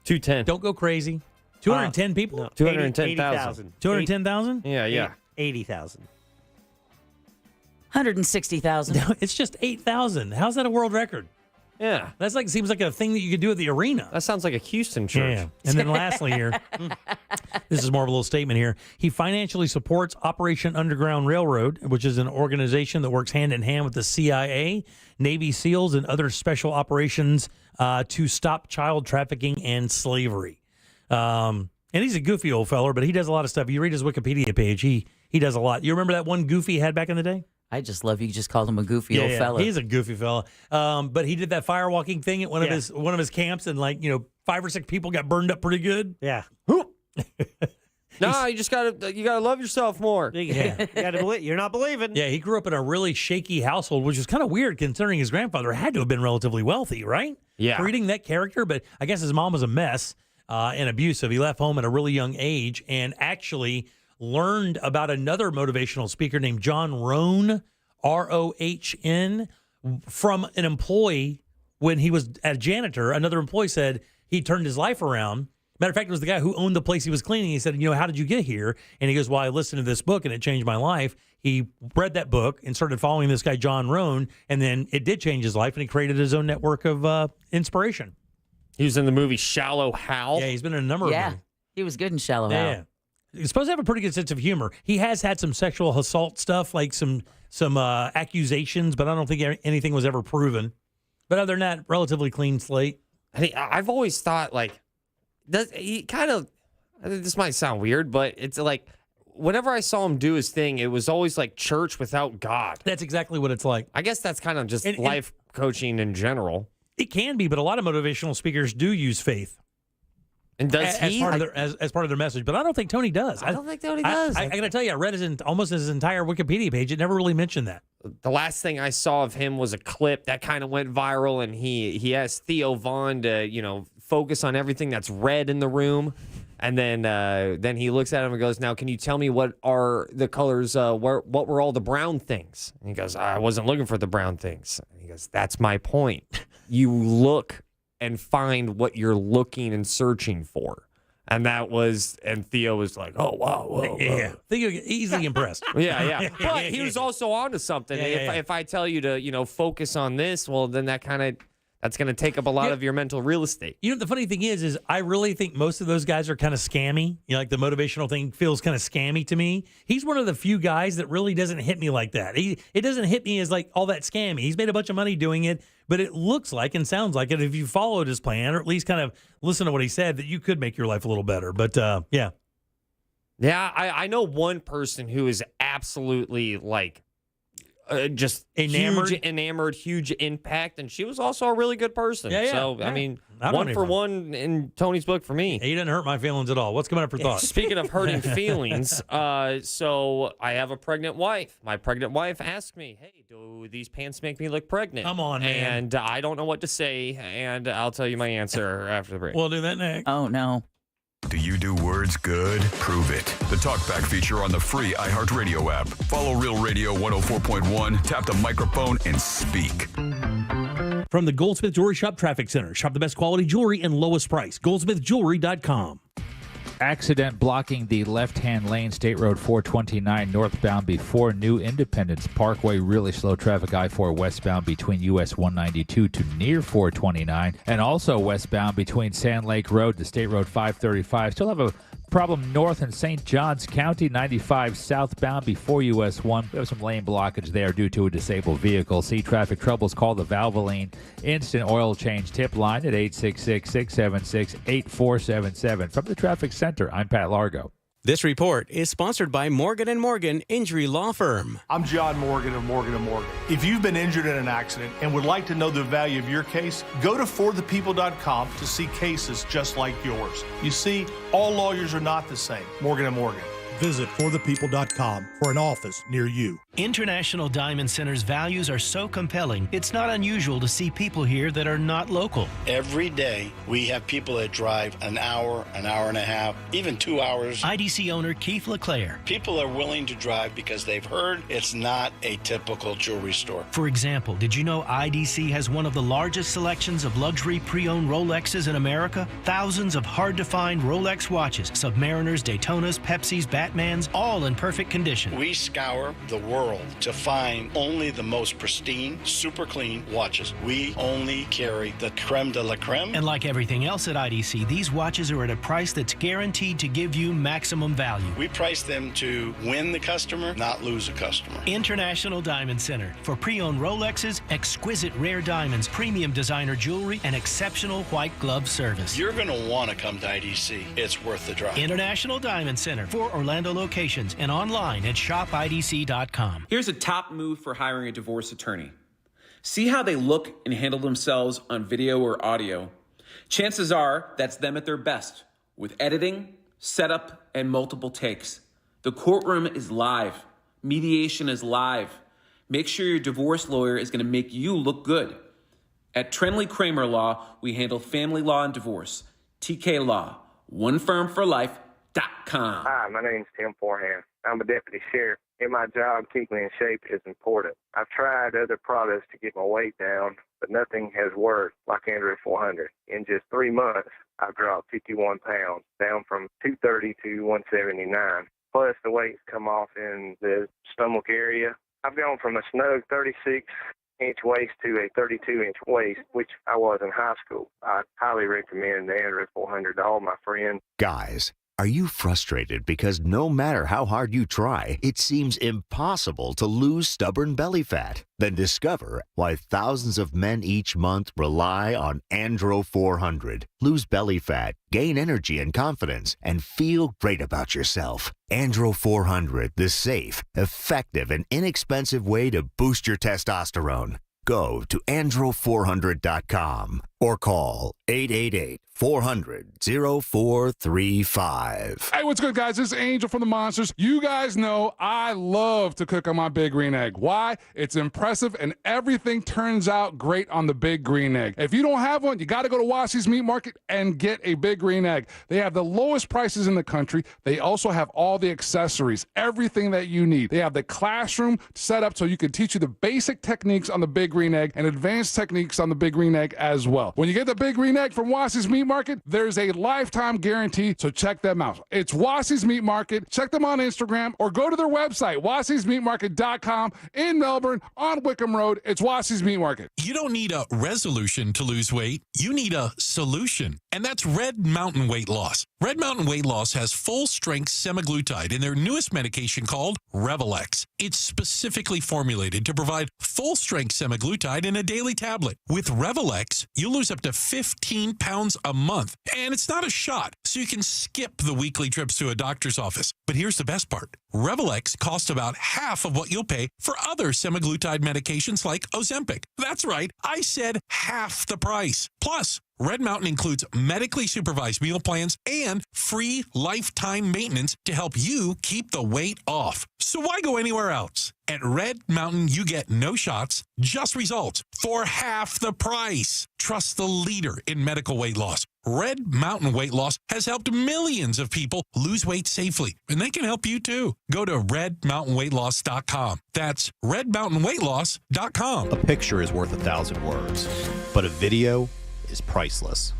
210. Don't go crazy. 210 people? No. 210,000. 210,000? Yeah. 80,000. 160,000. No, it's just 8,000. How's that a world record? Yeah. That's like seems like a thing that you could do at the arena. That sounds like a Houston church. Yeah. And then lastly here, this is more of a little statement here. He financially supports Operation Underground Railroad, which is an organization that works hand in hand with the CIA, Navy SEALs, and other special operations to stop child trafficking and slavery. And he's a goofy old feller, but he does a lot of stuff. You read his Wikipedia page, he does a lot. You remember that one goofy he had back in the day? I just love you just called him a goofy old fella. He's a goofy fella. But he did that firewalking thing at one of his camps, and 5 or 6 people got burned up pretty good. Yeah. No, you just gotta love yourself more. Yeah. You're not believing. Yeah, he grew up in a really shaky household, which is kind of weird considering his grandfather had to have been relatively wealthy, right? Yeah. Creating that character, but I guess his mom was a mess and abusive. He left home at a really young age and actually learned about another motivational speaker named John Rohn, R-O-H-N, from an employee when he was a janitor. Another employee said he turned his life around. Matter of fact, it was the guy who owned the place he was cleaning. He said, how did you get here? And he goes, well, I listened to this book and it changed my life. He read that book and started following this guy, John Rohn, and then it did change his life and he created his own network of inspiration. He was in the movie Shallow Hal. Yeah, he's been in a number of them. He was good in Shallow Hal. Yeah. He's supposed to have a pretty good sense of humor. He has had some sexual assault stuff, like some accusations, but I don't think anything was ever proven. But other than that, relatively clean slate. I've always thought, this might sound weird, but it's like, whenever I saw him do his thing, it was always like church without God. That's exactly what it's like. I guess that's kind of just life coaching in general. It can be, but a lot of motivational speakers do use faith. And does as he? As part of their message, but I don't think Tony does. I don't think Tony does. I got to tell you, I read almost his entire Wikipedia page. It never really mentioned that. The last thing I saw of him was a clip that kind of went viral, and he asked Theo Von to focus on everything that's red in the room, and then he looks at him and goes, "Now, can you tell me what are the colors? What were all the brown things?" And he goes, "I wasn't looking for the brown things." And he goes, "That's my point. You look and find what you're looking and searching for." And Theo was like, "Oh, wow, whoa." Yeah. Theo easily impressed. Yeah. But he was also onto something. If I tell you to, focus on this, well, then that's going to take up a lot of your mental real estate. The funny thing is I really think most of those guys are kind of scammy. Like the motivational thing feels kind of scammy to me. He's one of the few guys that really doesn't hit me like that. It doesn't hit me as like all that scammy. He's made a bunch of money doing it, but it looks like and sounds like it if you followed his plan or at least kind of listen to what he said that you could make your life a little better. But yeah. Yeah, I know one person who is absolutely like just enamored, huge impact, and she was also a really good person. Yeah. So, yeah. I mean, I don't 1 for 1 in Tony's book for me. He didn't hurt my feelings at all. What's coming up for thoughts? Speaking of hurting feelings, so I have a pregnant wife. My pregnant wife asked me, "Hey, do these pants make me look pregnant?" Come on, man. And I don't know what to say, and I'll tell you my answer after the break. We'll do that next. Oh, no. Do you do words good? Prove it. The Talkback feature on the free iHeartRadio app. Follow Real Radio 104.1, tap the microphone, and speak. From the Goldsmith Jewelry Shop Traffic Center. Shop the best quality jewelry and lowest price. GoldsmithJewelry.com. Accident blocking the left-hand lane, State Road 429 northbound before New Independence Parkway. Really slow traffic, I-4 westbound between US 192 to near 429. And also westbound between Sand Lake Road to State Road 535. Still have a problem north in St. Johns County, 95 southbound before US 1. We have some lane blockage there due to a disabled vehicle. See traffic troubles, call the Valvoline Instant Oil Change Tip Line at 866-676-8477. From the Traffic Center, I'm Pat Largo. This report is sponsored by Morgan & Morgan Injury Law Firm. I'm John Morgan of Morgan & Morgan. If you've been injured in an accident and would like to know the value of your case, go to forthepeople.com to see cases just like yours. You see, all lawyers are not the same. Morgan & Morgan. Visit forthepeople.com for an office near you. International Diamond Center's values are so compelling, it's not unusual to see people here that are not local. Every day, we have people that drive an hour and a half, even 2 hours. IDC owner Keith LeClaire. People are willing to drive because they've heard it's not a typical jewelry store. For example, did you know IDC has one of the largest selections of luxury pre-owned Rolexes in America? Thousands of hard-to-find Rolex watches, Submariners, Daytonas, Pepsis, Batmans, all in perfect condition. We scour the world to find only the most pristine, super clean watches. We only carry the creme de la creme. And like everything else at IDC, these watches are at a price that's guaranteed to give you maximum value. We price them to win the customer, not lose a customer. International Diamond Center for pre-owned Rolexes, exquisite rare diamonds, premium designer jewelry, and exceptional white glove service. You're going to want to come to IDC. It's worth the drive. International Diamond Center, 4 Orlando locations, and online at shopidc.com. Here's a top move for hiring a divorce attorney. See how they look and handle themselves on video or audio. Chances are that's them at their best, with editing, setup, and multiple takes. The courtroom is live. Mediation is live. Make sure your divorce lawyer is going to make you look good. At Trenley Kramer Law, we handle family law and divorce. TK Law, onefirmforlife.com. Hi, my name's Tim Forehand. I'm a deputy sheriff. In my job, keeping in shape is important. I've tried other products to get my weight down, but nothing has worked like Android 400. In just 3 months, I've dropped 51 pounds, down from 230 to 179. Plus, the weight's come off in the stomach area. I've gone from a snug 36-inch waist to a 32-inch waist, which I was in high school. I highly recommend the Android 400 to all my friends. Guys, are you frustrated because no matter how hard you try, it seems impossible to lose stubborn belly fat? Then discover why thousands of men each month rely on Andro 400. Lose belly fat, gain energy and confidence, and feel great about yourself. Andro 400, the safe, effective, and inexpensive way to boost your testosterone. Go to andro400.com or call 888-400-0435. Hey, what's good, guys? This is Angel from the Monsters. You guys know I love to cook on my Big Green Egg. Why? It's impressive, and everything turns out great on the Big Green Egg. If you don't have one, you got to go to Wassy's Meat Market and get a Big Green Egg. They have the lowest prices in the country. They also have all the accessories, everything that you need. They have the classroom set up so you can teach you the basic techniques on the Big Green Egg and advanced techniques on the Big Green Egg as well. When you get the Big Green Egg from Wassy's Meat Market, there's a lifetime guarantee, so check them out. It's Wassy's Meat Market. Check them on Instagram or go to their website, wassysmeatmarket.com in Melbourne on Wickham Road. It's Wassy's Meat Market. You don't need a resolution to lose weight. You need a solution, and that's Red Mountain Weight Loss. Red Mountain Weight Loss has full-strength semaglutide in their newest medication called Revelex. It's specifically formulated to provide full-strength semaglutide in a daily tablet. With Revelex, you lose up to 15 pounds a month, and it's not a shot, so you can skip the weekly trips to a doctor's office. But here's the best part. Revelex costs about half of what you'll pay for other semaglutide medications like Ozempic. That's right, I said half the price. Plus, Red Mountain includes medically supervised meal plans and free lifetime maintenance to help you keep the weight off. So why go anywhere else? At Red Mountain, you get no shots, just results for half the price. Trust the leader in medical weight loss. Red Mountain Weight Loss has helped millions of people lose weight safely, and they can help you too. Go to redmountainweightloss.com. That's redmountainweightloss.com. A picture is worth 1,000 words, but a video is priceless.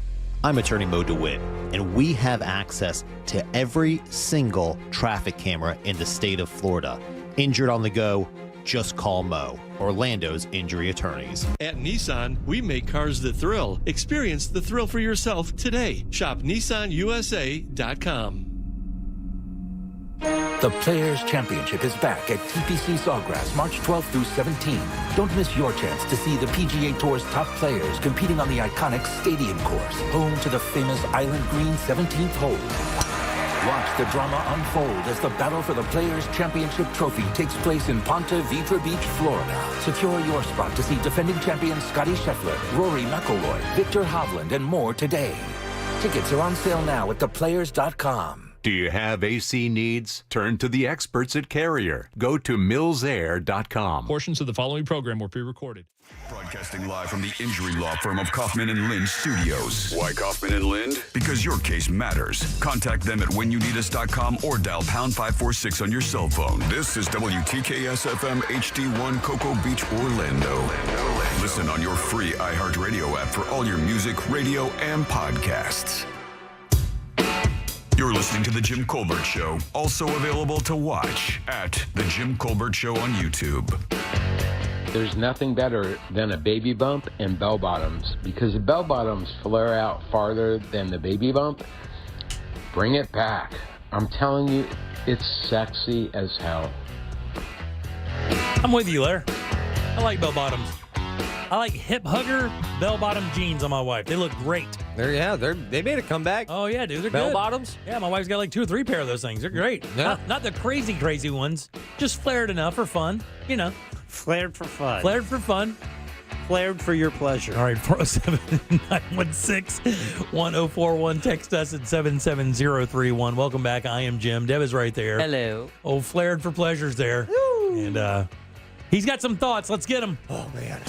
I'm attorney Mo DeWitt, and we have access to every single traffic camera in the state of Florida. Injured on the go, just call Mo, Orlando's injury attorneys. At Nissan, we make cars that thrill. Experience the thrill for yourself today. Shop NissanUSA.com. The Players' Championship is back at TPC Sawgrass, March 12th through 17th. Don't miss your chance to see the PGA Tour's top players competing on the iconic Stadium Course, home to the famous Island Green 17th hole. Watch the drama unfold as the battle for the Players' Championship trophy takes place in Ponte Vedra Beach, Florida. Secure your spot to see defending champions Scotty Scheffler, Rory McIlroy, Victor Hovland, and more today. Tickets are on sale now at theplayers.com. Do you have AC needs? Turn to the experts at Carrier. Go to millsair.com. Portions of the following program were pre-recorded. Broadcasting live from the injury law firm of Kaufman and Lind Studios. Why Kaufman and Lind? Because your case matters. Contact them at whenyouneedus.com or dial pound 546 on your cell phone. This is WTKS FM HD1 Cocoa Beach, Orlando. Listen on your free iHeartRadio app for all your music, radio, and podcasts. You're listening to The Jim Colbert Show, also available to watch at The Jim Colbert Show on YouTube. There's nothing better than a baby bump and bell bottoms, because the bell bottoms flare out farther than the baby bump. Bring it back. I'm telling you, it's sexy as hell. I'm with you, Larry. I like bell bottoms. I like hip hugger bell bottom jeans on my wife. They look great. They made a comeback. Oh yeah, dude, they're bell good. bottoms. Yeah, my wife's got like 2 or 3 pair of those things. They're great. Yeah. Not the crazy ones. Just flared enough for fun. You know, Flared for fun. flared for fun. Flared for your pleasure. All right, 407-916-1041. Text us at 77031. Welcome back. I am Jim. Deb is right there. Hello. Oh, flared for pleasure's there. And he's got some thoughts. Let's get him. Oh, man.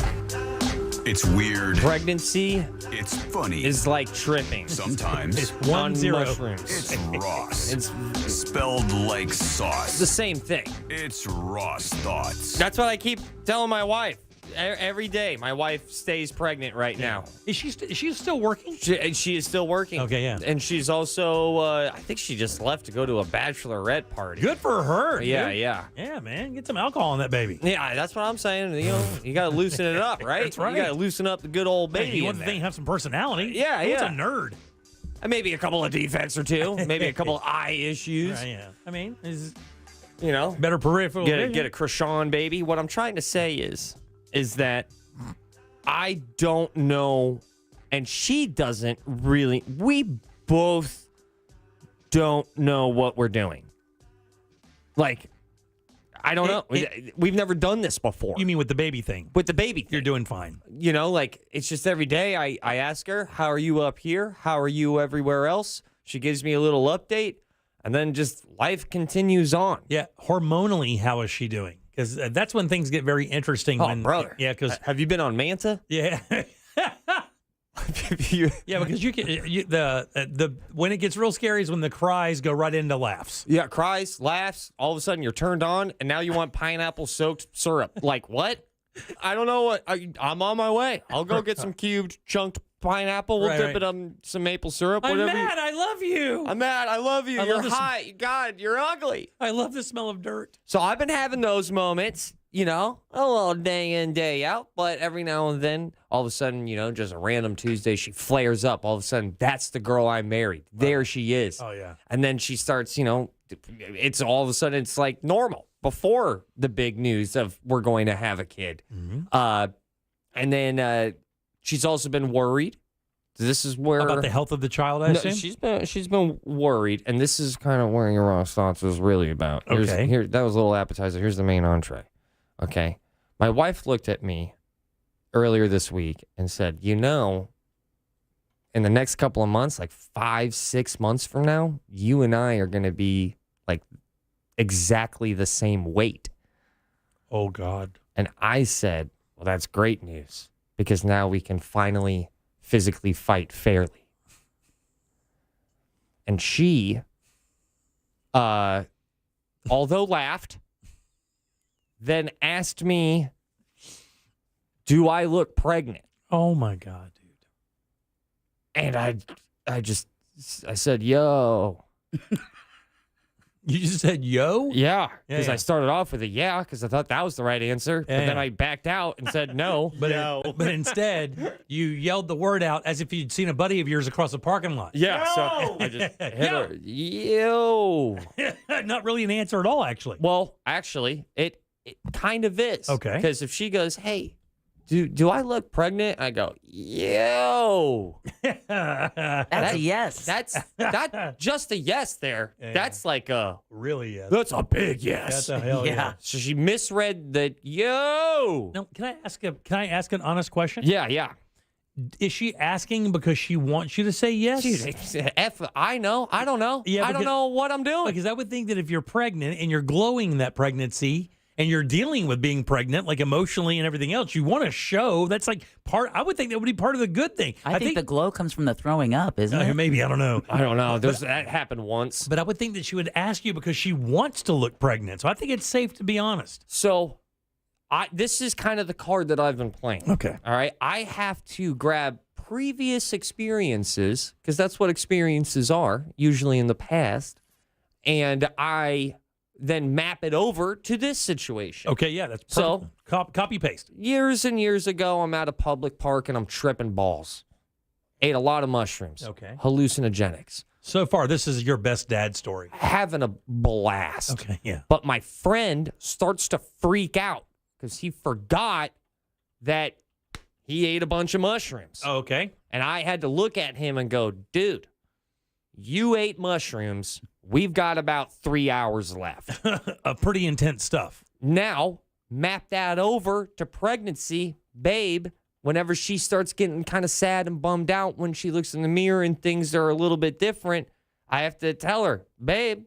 It's weird. Pregnancy It's funny. is like tripping. Sometimes It's on 1-0. mushrooms. it's Ross. It's spelled like sauce. the same thing. It's Ross Thoughts. That's what I keep telling my wife every day. My wife stays pregnant right now. Is she still working? She is still working. Okay, yeah. And she's also, I think she just left to go to a bachelorette party. Good for her. Yeah, dude. yeah. Yeah, man. Get some alcohol in that baby. Yeah, that's what I'm saying. You know, you got to loosen it up, right? That's right. You got to loosen up the good old baby. Hey, you want in the there. thing to have some personality. Yeah, Who's yeah. a nerd? And maybe a couple of defects or two. Maybe a couple of eye issues. Right, yeah. I mean, is You know, better peripheral vision. get a Krishan baby. What I'm trying to say is that I don't know, and she doesn't really. We both don't know what we're doing. Like, I don't know. We've never done this before. You mean with the baby thing? With the baby thing. You're doing fine. You know, like, it's just every day I ask her, how are you up here? How are you everywhere else? She gives me a little update, and then just life continues on. Yeah. Hormonally, how is she doing? Because that's when things get very interesting. Oh, when, brother. Yeah, because Have you been on Manta? yeah. Yeah, because you can the when it gets real scary is when the cries go right into laughs. Yeah, cries, laughs. All of a sudden, you're turned on, and now you want pineapple-soaked syrup. Like, what? I don't know what. I'm on my way. I'll go get some cubed, chunked pineapple. We'll dip it on some maple syrup. I'm Whatever. mad. I love you. I'm mad. I love you. I You're love this- hot. God, you're ugly. I love the smell of dirt. So I've been having those moments, you know, a little day in, day out. But every now and then, all of a sudden, you know, just a random Tuesday, she flares up. All of a sudden, that's the girl I married. There she is. Oh, yeah. And then she starts, you know, it's all of a sudden, it's like normal before the big news of we're going to have a kid. Mm-hmm. And then she's also been worried. This is where About the health of the child, I assume? she's been worried, and this is kind of where your Ross Thoughts was really about. Okay. Here, that was a little appetizer. Here's the main entree. Okay. My wife looked at me earlier this week and said, you know, in the next couple of months, like 5-6 months from now, you and I are going to be like exactly the same weight. Oh, God. And I said, well, that's great news because now we can finally physically fight fairly. And she, although laughed, then asked me, do I look pregnant? Oh, my God, dude. And I said, yo. You just said yo? Yeah, because Yeah. I started off with a yeah, because I thought that was the right answer. Yeah, but then yeah. I backed out and said no. But instead, you yelled the word out as if you'd seen a buddy of yours across the parking lot. Yeah, so I just hit her. Yo. Not really an answer at all, actually. Well, actually, it kind of is. Okay. Because if she goes, hey, do I look pregnant? I go, yo. That's a yes. That's not just a yes there. Yeah. That's like a Really yes. that's a big yes. That's a hell yeah. So she misread the yo. Now, can I ask an honest question? Yeah. Is she asking because she wants you to say yes? Dude, I know. I don't know. Yeah, I don't know what I'm doing. Because I would think that if you're pregnant and you're glowing that pregnancy and you're dealing with being pregnant, like emotionally and everything else, you want to show that's like part. I would think that would be part of the good thing. I think the glow comes from the throwing up, isn't it? Maybe. I don't know. I don't know. That happened once. But I would think that she would ask you because she wants to look pregnant. So I think it's safe to be honest. So this is kind of the card that I've been playing. Okay. All right. I have to grab previous experiences, because that's what experiences are, usually in the past, and I then map it over to this situation. Okay, yeah, that's perfect. So copy paste. Years and years ago, I'm at a public park and I'm tripping balls. Ate a lot of mushrooms. Okay. Hallucinogenics. So far, this is your best dad story. Having a blast. Okay, yeah. But my friend starts to freak out because he forgot that he ate a bunch of mushrooms. Oh, okay. And I had to look at him and go, dude, you ate mushrooms. We've got about 3 hours left. Pretty intense stuff. Now, map that over to pregnancy. Babe, whenever she starts getting kind of sad and bummed out when she looks in the mirror and things are a little bit different, I have to tell her, babe,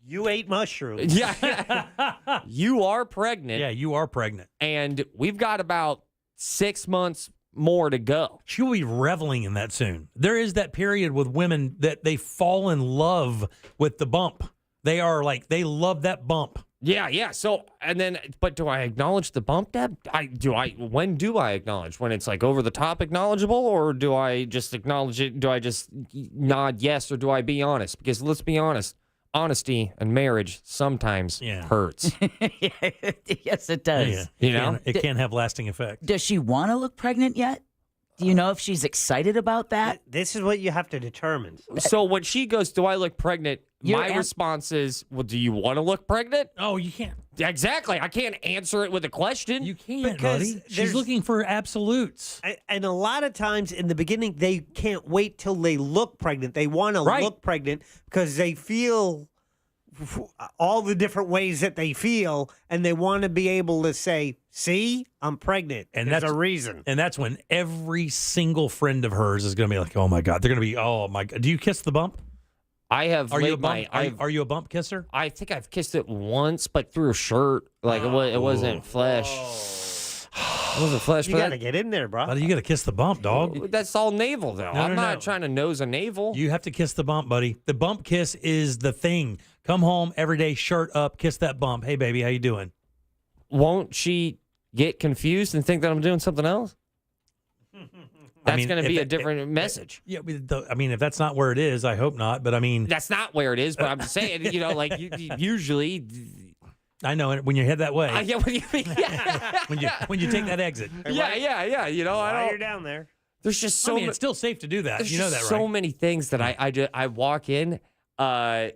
you ate mushrooms. Yeah. You are pregnant. Yeah, you are pregnant. And we've got about 6 months more to go. She will be reveling in that soon. There is that period with women that they fall in love with the bump. They are like, they love that bump. Yeah. So, and then, but do I acknowledge the bump, Deb? When do I acknowledge? When it's like over the top acknowledgeable, or do I just acknowledge it? Do I just nod yes, or do I be honest? Because let's be honest, honesty and marriage sometimes hurts. Yes, it does. Yeah. You know? It can have lasting effect. Does she want to look pregnant yet? Do you know if she's excited about that? This is what you have to determine. So when she goes, do I look pregnant? Your My response is, well, do you want to look pregnant? Oh, you can't. Exactly. I can't answer it with a question. You can't, Because buddy. She's looking for absolutes. And a lot of times in the beginning, they can't wait till they look pregnant. They want to look pregnant because they feel all the different ways that they feel, and they want to be able to say, see, I'm pregnant. And there's that's a reason. And that's when every single friend of hers is going to be like, oh, my God. They're going to be, oh, my God. Do you kiss the bump? I have. Are you a bump kisser? I think I've kissed it once, but through a shirt. Like it wasn't flesh. It wasn't flesh. You got to get in there, bro. Buddy, you got to kiss the bump, dog. That's all navel, though. I'm not trying to nose a navel. You have to kiss the bump, buddy. The bump kiss is the thing. Come home every day, shirt up, kiss that bump. Hey, baby, how you doing? Won't she get confused and think that I'm doing something else? That's going to be a different message. Yeah, I mean, if that's not where it is, I hope not. But I mean, that's not where it is. But I'm just saying, like usually. I know when you head that way. Yeah, what do you mean? when you take that exit. Yeah. You know, While you're down there. There's just so. It's still safe to do that. There's You know that, just right? so many things that I walk in. I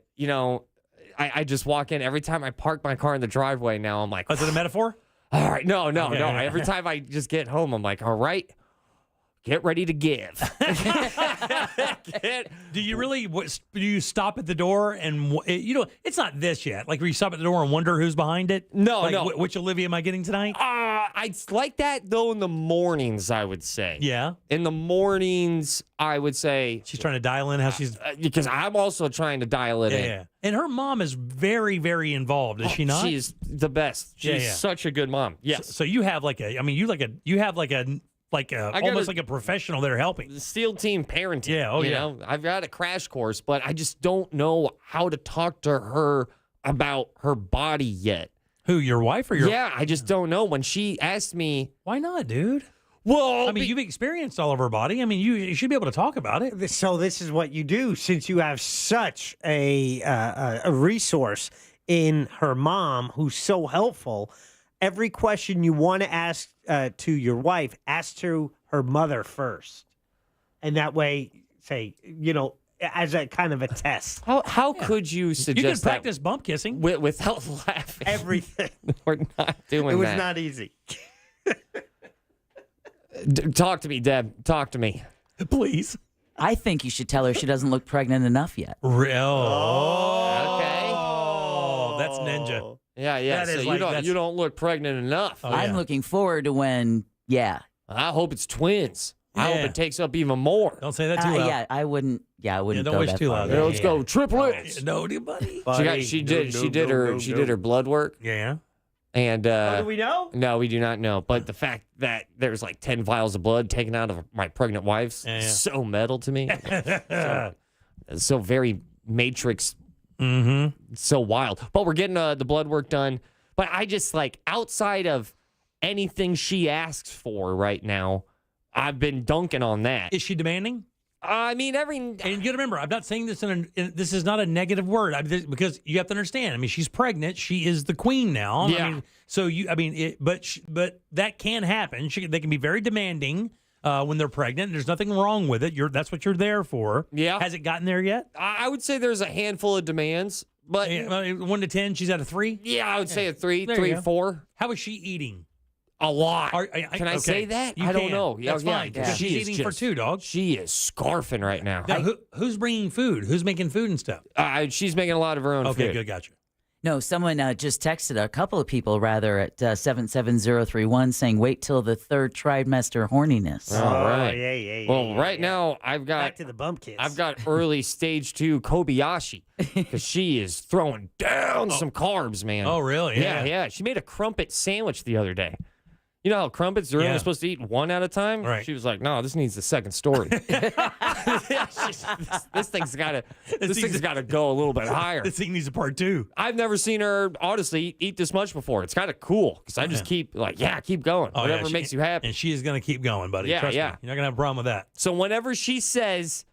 just walk in every time I park my car in the driveway. Now I'm like, is it a metaphor? All right, no. Okay. Every time I just get home, I'm like, all right. Get ready to give. Do you really? Do you stop at the door and it's not this yet. Like where you stop at the door and wonder who's behind it. No. Which Olivia am I getting tonight? It's like that though in the mornings. I would say. Yeah. In the mornings, I would say she's trying to dial in how she's because I'm also trying to dial it in. Yeah. And her mom is very, very involved. Is she not? She's the best. She's such a good mom. Yes. So you have like almost like a professional that are helping. SEAL team parenting. Yeah. You know, I've got a crash course, but I just don't know how to talk to her about her body yet. Who, your wife or your? Yeah, I just don't know. When she asked me, why not, dude? Well, I mean, you've experienced all of her body. I mean, you should be able to talk about it. So this is what you do since you have such a resource in her mom who's so helpful. Every question you want to ask to your wife, ask to her mother first. And that way, say, as a kind of a test. How could you suggest you can practice bump kissing without laughing? Everything. We're not doing that. It was not easy. Talk to me, Deb. Talk to me. Please. I think you should tell her she doesn't look pregnant enough yet. Okay. Oh, that's ninja. Yeah. That So is you don't look pregnant enough. I'm looking forward to when, I hope it's twins. I hope Yeah. it takes up even more. Don't say that too loud. Yeah, I wouldn't don't go wish that too far. loud. Let's go triplets. No, buddy. She did her blood work. Yeah. And do we know? No, we do not know. But the fact that there's like 10 vials of blood taken out of my pregnant wife's is so metal to me. so very Matrix. So wild. But we're getting the blood work done. But I just like outside of anything she asks for right now, I've been dunking on that. Is she demanding? I mean, and you got to remember, I'm not saying this this is not a negative word because you have to understand. I mean, she's pregnant. She is the queen now. Yeah. But that can happen. They can be very demanding when they're pregnant. There's nothing wrong with it. That's what you're there for. Yeah. Has it gotten there yet? I would say there's a handful of demands, but 1 to 10, she's at a 3. Yeah, I would say a 3, There you go. 4. How is she eating? A lot. Can I say that? You I don't can. know. That's fine. because She She's is eating for just- 2, dog. She is scarfing right now. Now, who's bringing food? Who's making food and stuff? She's making a lot of her own Okay, food. good, gotcha. No, someone just texted, a couple of people rather, at 77031 saying, wait till the third trimester horniness. All right. Yeah. Well, right now I've got Back to the bump kids. I've got early stage 2 Kobayashi because she is throwing down some carbs, man. Oh, really? Yeah. She made a crumpet sandwich the other day. You know how crumpets are only supposed to eat one at a time? Right. She was like, no, this needs the second story. this thing's got to go a little bit higher. This thing needs a part 2. I've never seen her, honestly, eat this much before. It's kind of cool because I just keep going. Oh, Whatever makes you happy. And she is going to keep going, buddy. Yeah, Trust yeah. me. You're not going to have a problem with that. So whenever she says,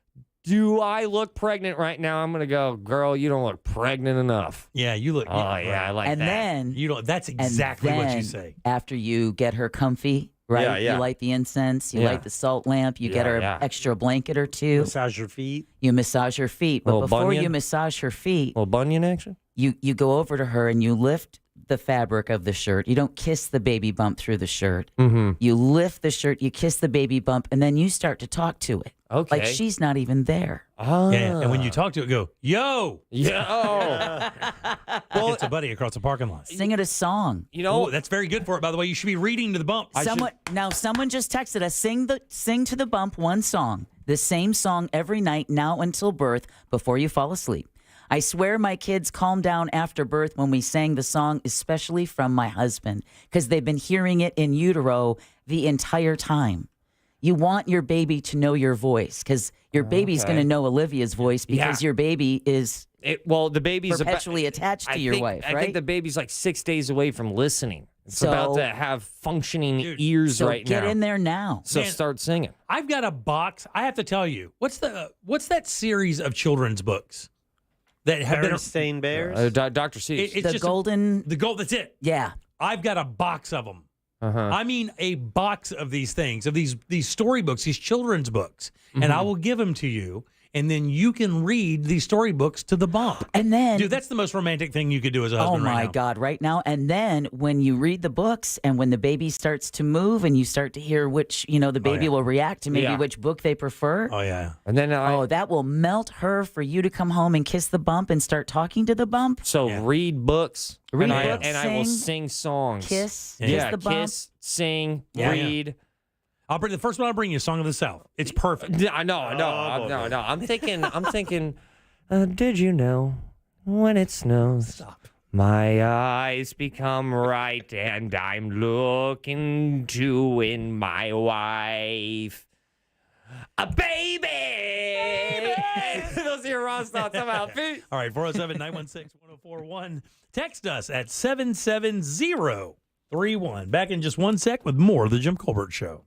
do I look pregnant right now? I'm going to go, girl, you don't look pregnant enough. Yeah, you look. Oh, yeah, I like and that. then You don't. That's exactly and what you then say. After you get her comfy, right? Yeah. You light the incense, you Yeah. light the salt lamp, you get her Yeah. an extra blanket or 2. Massage your feet. You massage her feet. But Little before bunion? you massage her feet, Little bunion action? you go over to her and you lift the fabric of the shirt. You don't kiss the baby bump through the shirt. Mm-hmm. You lift the shirt, you kiss the baby bump, and then you start to talk to it. Okay. Like she's not even there. Ah. Yeah, and when you talk to it, go, yo. Yeah. Oh. Well, it's a buddy across the parking lot. Sing it a song. You know, Oh, that's very good for it, by the way. You should be reading to the bump. Someone just texted us, sing to the bump one song, the same song every night now until birth before you fall asleep. I swear my kids calmed down after birth when we sang the song, especially from my husband, because they've been hearing it in utero the entire time. You want your baby to know your voice because your baby's going to know Olivia's voice because your baby is the baby's perpetually attached to your wife, right? I think the baby's like 6 days away from listening. It's So- about to have functioning ears so right get now. in there now. So Man, start singing. I've got a box. I have to tell you, what's that series of children's books that have been Berenstain Bears. Dr. Seuss. It's The just golden. the gold. That's it. Yeah. I've got a box of them. Uh-huh. I mean, a box of these things, of these storybooks, these children's books, and I will give them to you, and then you can read these storybooks to the bump. And then, Dude, that's the most romantic thing you could do as a oh husband my right now. God, right now. And then when you read the books and when the baby starts to move and you start to hear which, the baby will react to maybe which book they prefer. Oh, yeah. And then that will melt her for you to come home and kiss the bump and start talking to the bump. So read books. Read and books, I will sing, sing songs. Kiss, Yeah, kiss the bump. kiss, sing, Yeah. read. I'll bring the first one. I'll bring you Song of the South. It's perfect. Yeah, I know. I'm thinking. Did you know when it snows? My eyes become bright, and I'm looking to in my wife. A baby! Those are your raw thoughts about food. All right, 407-916-1041. Text us at 77031. Back in just 1 sec with more of the Jim Colbert Show.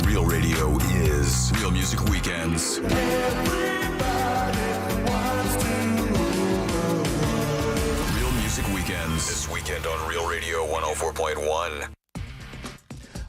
Real radio is Real Music Weekends. Real Music Weekends. This weekend on Real Radio 104.1.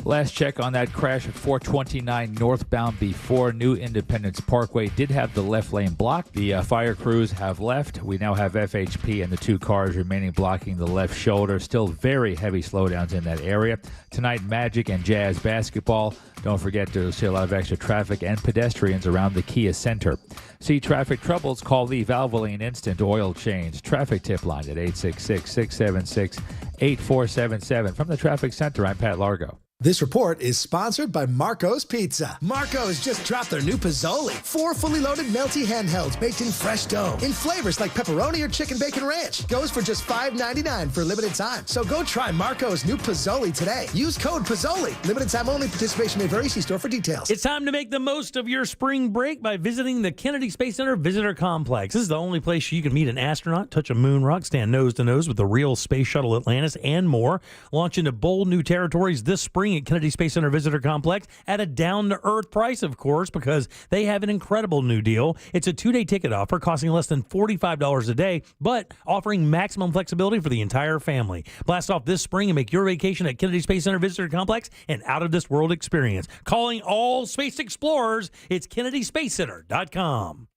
Last check on that crash at 429 northbound before New Independence Parkway did have the left lane blocked. The fire crews have left. We now have FHP and the 2 cars remaining blocking the left shoulder. Still very heavy slowdowns in that area. Tonight, Magic and Jazz basketball. Don't forget to see a lot of extra traffic and pedestrians around the Kia Center. See traffic troubles? Call the Valvoline Instant Oil Change traffic tip line at 866-676-8477. From the Traffic Center, I'm Pat Largo. This report is sponsored by Marco's Pizza. Marco's just dropped their new Pizzoli. 4 fully loaded melty handhelds baked in fresh dough. In flavors like pepperoni or chicken bacon ranch. Goes for just $5.99 for a limited time. So go try Marco's new Pizzoli today. Use code Pizzoli. Limited time only. Participation may vary. See store for details. It's time to make the most of your spring break by visiting the Kennedy Space Center Visitor Complex. This is the only place you can meet an astronaut, touch a moon rock, stand nose to nose with the real Space Shuttle Atlantis, and more. Launch into bold new territories this spring at Kennedy Space Center Visitor Complex at a down-to-earth price, of course, because they have an incredible new deal. It's a 2-day ticket offer costing less than $45 a day, but offering maximum flexibility for the entire family. Blast off this spring and make your vacation at Kennedy Space Center Visitor Complex an out-of-this-world experience. Calling all space explorers, it's KennedySpaceCenter.com.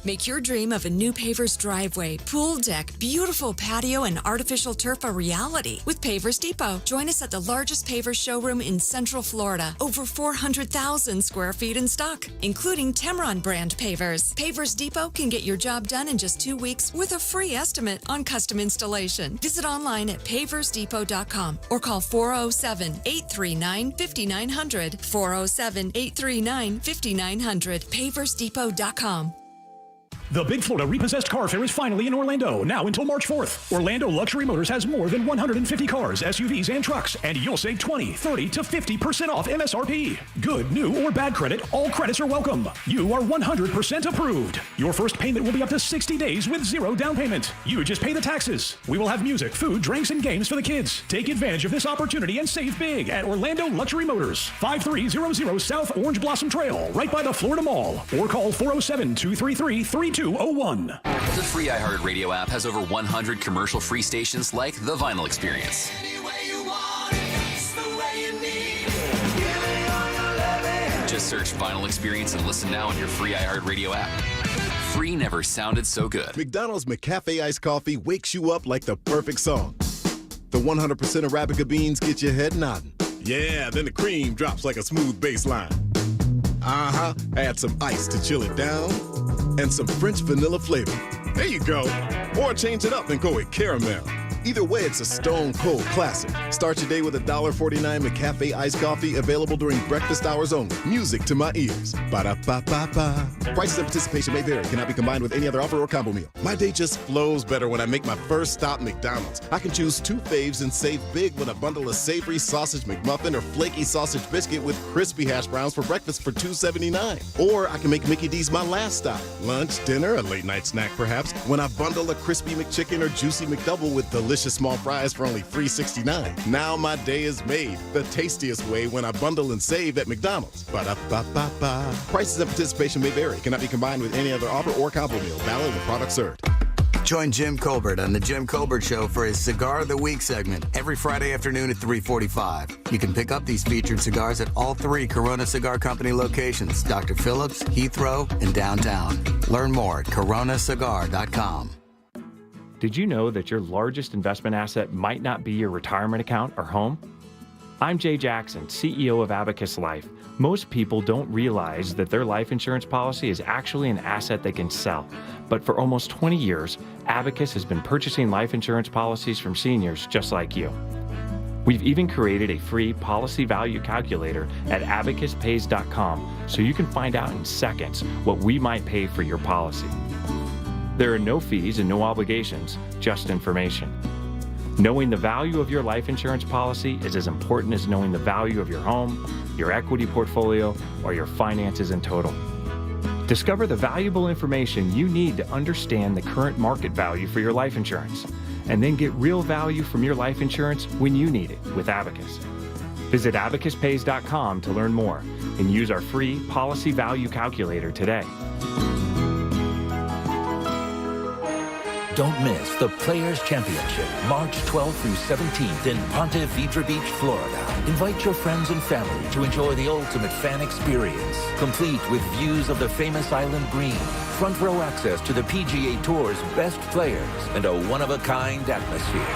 Make your dream of a new paver's driveway, pool deck, beautiful patio, and artificial turf a reality with Pavers Depot. Join us at the largest pavers showroom in Central Florida. Over 400,000 square feet in stock, including Temron brand pavers. Pavers Depot can get your job done in just 2 weeks with a free estimate on custom installation. Visit online at paversdepot.com or call 407-839-5900. 407-839-5900. paversdepot.com. The Big Florida Repossessed Car Fair is finally in Orlando, now until March 4th. Orlando Luxury Motors has more than 150 cars, SUVs, and trucks, and you'll save 20, 30 to 50% off MSRP. Good, new, or bad credit, all credits are welcome. You are 100% approved. Your first payment will be up to 60 days with 0 down payment. You just pay the taxes. We will have music, food, drinks, and games for the kids. Take advantage of this opportunity and save big at Orlando Luxury Motors, 5300 South Orange Blossom Trail, right by the Florida Mall, or call 407-233-3201. The free iHeartRadio app has over 100 commercial-free stations like The Vinyl Experience. Just search Vinyl Experience and listen now on your free iHeartRadio app. Free never sounded so good. McDonald's McCafe iced coffee wakes you up like the perfect song. The 100% Arabica beans get your head nodding. Yeah, then the cream drops like a smooth bass line. Add some ice to chill it down. And some French vanilla flavor. There you go. Or change it up and go with caramel. Either way, it's a stone cold classic. Start your day with a $1.49 McCafe iced coffee available during breakfast hours only. Music to my ears. Ba-da-ba-ba-ba. Prices and participation may vary. Cannot be combined with any other offer or combo meal. My day just flows better when I make my first stop McDonald's. I can choose 2 faves and save big when I bundle a savory sausage McMuffin or flaky sausage biscuit with crispy hash browns for breakfast for $2.79. Or I can make Mickey D's my last stop. Lunch, dinner, a late night snack perhaps, when I bundle a crispy McChicken or juicy McDouble with delicious small fries for only $3.69. Now my day is made the tastiest way when I bundle and save at McDonald's. Ba-da-ba-ba-ba. Prices and participation may vary. Cannot be combined with any other offer or combo meal. Valid when product served. Join Jim Colbert on The Jim Colbert Show for his Cigar of the Week segment every Friday afternoon at 3:45. You can pick up these featured cigars at all 3 Corona Cigar Company locations, Dr. Phillips, Heathrow, and downtown. Learn more at coronacigar.com. Did you know that your largest investment asset might not be your retirement account or home? I'm Jay Jackson, CEO of Abacus Life. Most people don't realize that their life insurance policy is actually an asset they can sell. But for almost 20 years, Abacus has been purchasing life insurance policies from seniors just like you. We've even created a free policy value calculator at abacuspays.com so you can find out in seconds what we might pay for your policy. There are no fees and no obligations, just information. Knowing the value of your life insurance policy is as important as knowing the value of your home, your equity portfolio, or your finances in total. Discover the valuable information you need to understand the current market value for your life insurance, and then get real value from your life insurance when you need it with Abacus. Visit abacuspays.com to learn more and use our free policy value calculator today. Don't miss the Players Championship, March 12th through 17th in Ponte Vedra Beach, Florida. Invite your friends and family to enjoy the ultimate fan experience, complete with views of the famous island green, front row access to the PGA Tour's best players, and a one-of-a-kind atmosphere.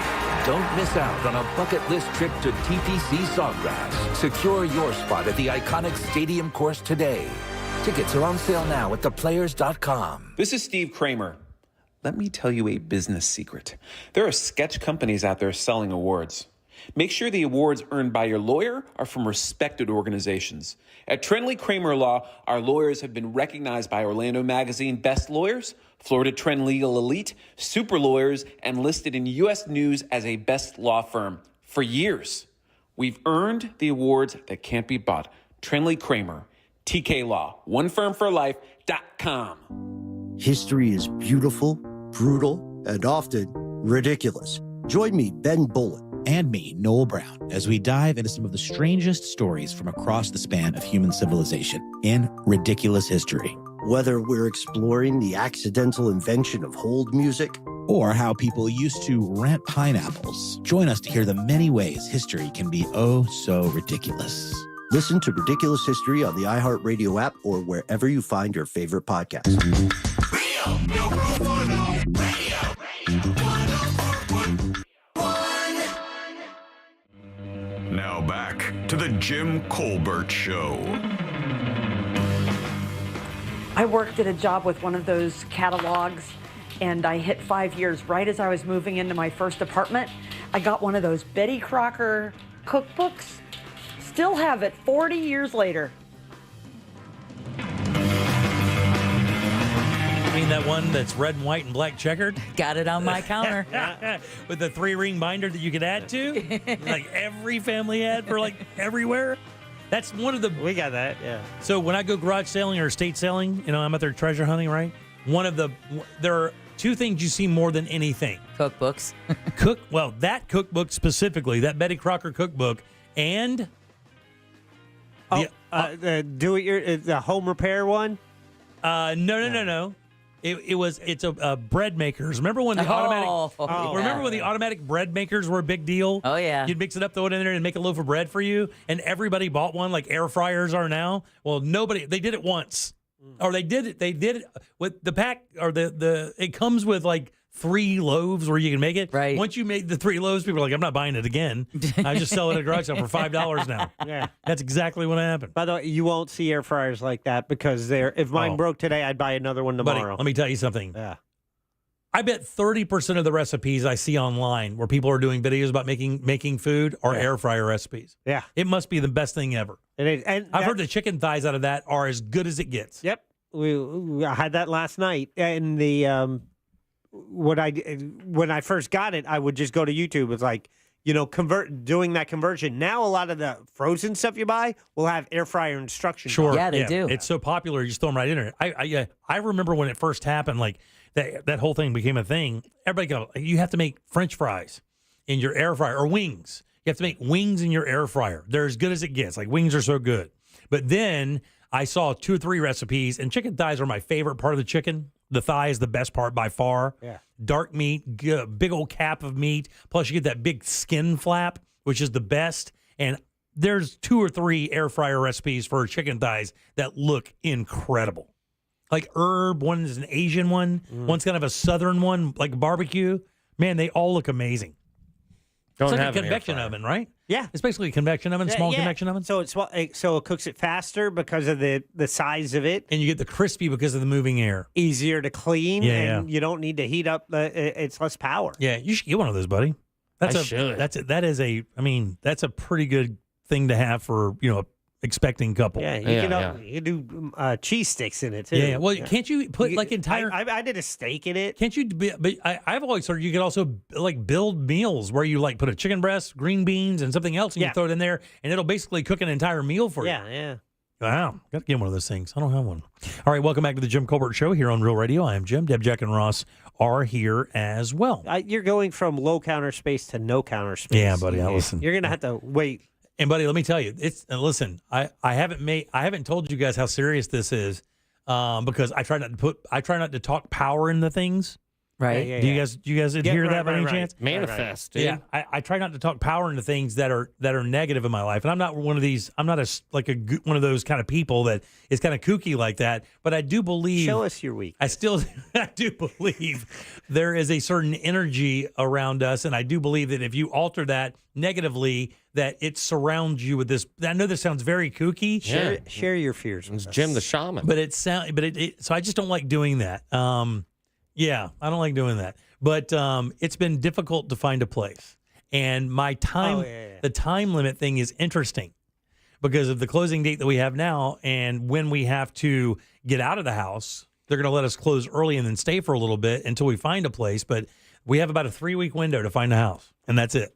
Don't miss out on a bucket list trip to TPC Sawgrass. Secure your spot at the iconic stadium course today. Tickets are on sale now at theplayers.com. This is Steve Kramer. Let me tell you a business secret. There are sketch companies out there selling awards. Make sure the awards earned by your lawyer are from respected organizations. At Trenley Kramer Law, our lawyers have been recognized by Orlando Magazine Best Lawyers, Florida Trend Legal Elite, Super Lawyers, and listed in U.S. News as a best law firm for years. We've earned the awards that can't be bought. Trenley Kramer, TK Law, oneFirmForLife.com. History is beautiful, brutal, and often ridiculous. Join me, Ben Bullitt, and me, Noel Brown, as we dive into some of the strangest stories from across the span of human civilization in Ridiculous History. Whether we're exploring the accidental invention of hold music, or how people used to rent pineapples, join us to hear the many ways history can be oh so ridiculous. Listen to Ridiculous History on the iHeartRadio app or wherever you find your favorite podcast. Now back to the Jim Colbert Show. I worked at a job with one of those catalogs, and I hit 5 years right as I was moving into my first apartment. I got one of those Betty Crocker cookbooks. Still have it 40 years later. You mean that one that's red and white and black checkered? Got it on my counter. With the 3-ring binder that you could add to? Like every family had for like everywhere? That's one of the... We got that, yeah. So when I go garage selling or estate selling, I'm out there treasure hunting, right? There are two things you see more than anything. Cookbooks. That cookbook specifically, that Betty Crocker cookbook, and... the home repair one? No. It's a bread makers. Remember when the automatic bread makers were a big deal? Oh yeah. You'd mix it up, throw it in there, and make a loaf of bread for you, and everybody bought one like air fryers are now. Well, they did it once, or they did it with the pack, or it comes with like 3 loaves where you can make it. Right. Once you made the 3 loaves, people are like, I'm not buying it again. I just sell it at a garage sale for $5 now. Yeah. That's exactly what happened. By the way, you won't see air fryers like that because if mine broke today, I'd buy another one tomorrow. Buddy, let me tell you something. Yeah. I bet 30% of the recipes I see online where people are doing videos about making food are air fryer recipes. Yeah. It must be the best thing ever. It is. And I've heard the chicken thighs out of that are as good as it gets. Yep. I had that last night. And when I first got it, I would just go to YouTube. It's like, doing that conversion. Now a lot of the frozen stuff you buy will have air fryer instructions. Sure. Yeah, they do. It's so popular, you just throw them right in there. I remember when it first happened, like that whole thing became a thing. Everybody go, you have to make French fries in your air fryer, or wings. You have to make wings in your air fryer. They're as good as it gets. Like, wings are so good. But then I saw 2 or 3 recipes, and chicken thighs are my favorite part of the chicken. The thigh is the best part by far. Yeah. Dark meat, big old cap of meat. Plus, you get that big skin flap, which is the best. And there's 2 or 3 air fryer recipes for chicken thighs that look incredible. Like herb, one is an Asian one. One's kind of a southern one, like barbecue. Man, they all look amazing. It's like a convection oven, right? Yeah. It's basically a convection oven, small convection oven. So it cooks it faster because of the size of it. And you get the crispy because of the moving air. Easier to clean, and you don't need to heat up. It's less power. Yeah, you should get one of those, buddy. That's a pretty good thing to have for, expecting couple. Yeah, you can do cheese sticks in it too. Yeah, well, can't you put like entire? I did a steak in it. Can't you? But I've always heard you could also like build meals where you like put a chicken breast, green beans, and something else, and you throw it in there, and it'll basically cook an entire meal for you. Yeah. Wow, got to get one of those things. I don't have one. All right, welcome back to the Jim Colbert Show here on Real Radio. I am Jim. Deb, Jack, and Ross are here as well. You're going from low counter space to no counter space. Yeah, buddy. Listen, you're gonna have to wait. And buddy, let me tell you, listen. I haven't told you guys how serious this is, because I try not to talk power into things, Right. Yeah, Do you guys hear that by any chance? Manifest, dude. Yeah, I try not to talk power into things that are negative in my life, and I'm not one of these. I'm not one of those kind of people that is kind of kooky like that. But I do believe. Show us your week. I do believe there is a certain energy around us, and I do believe that if you alter that negatively, that it surrounds you with this. I know this sounds very kooky. Share your fears with us. Jim the Shaman. But so I just don't like doing that. Yeah, I don't like doing that. But it's been difficult to find a place. And my time, the time limit thing is interesting because of the closing date that we have now. And when we have to get out of the house, they're going to let us close early and then stay for a little bit until we find a place. But we have about a 3-week window to find a house, and that's it.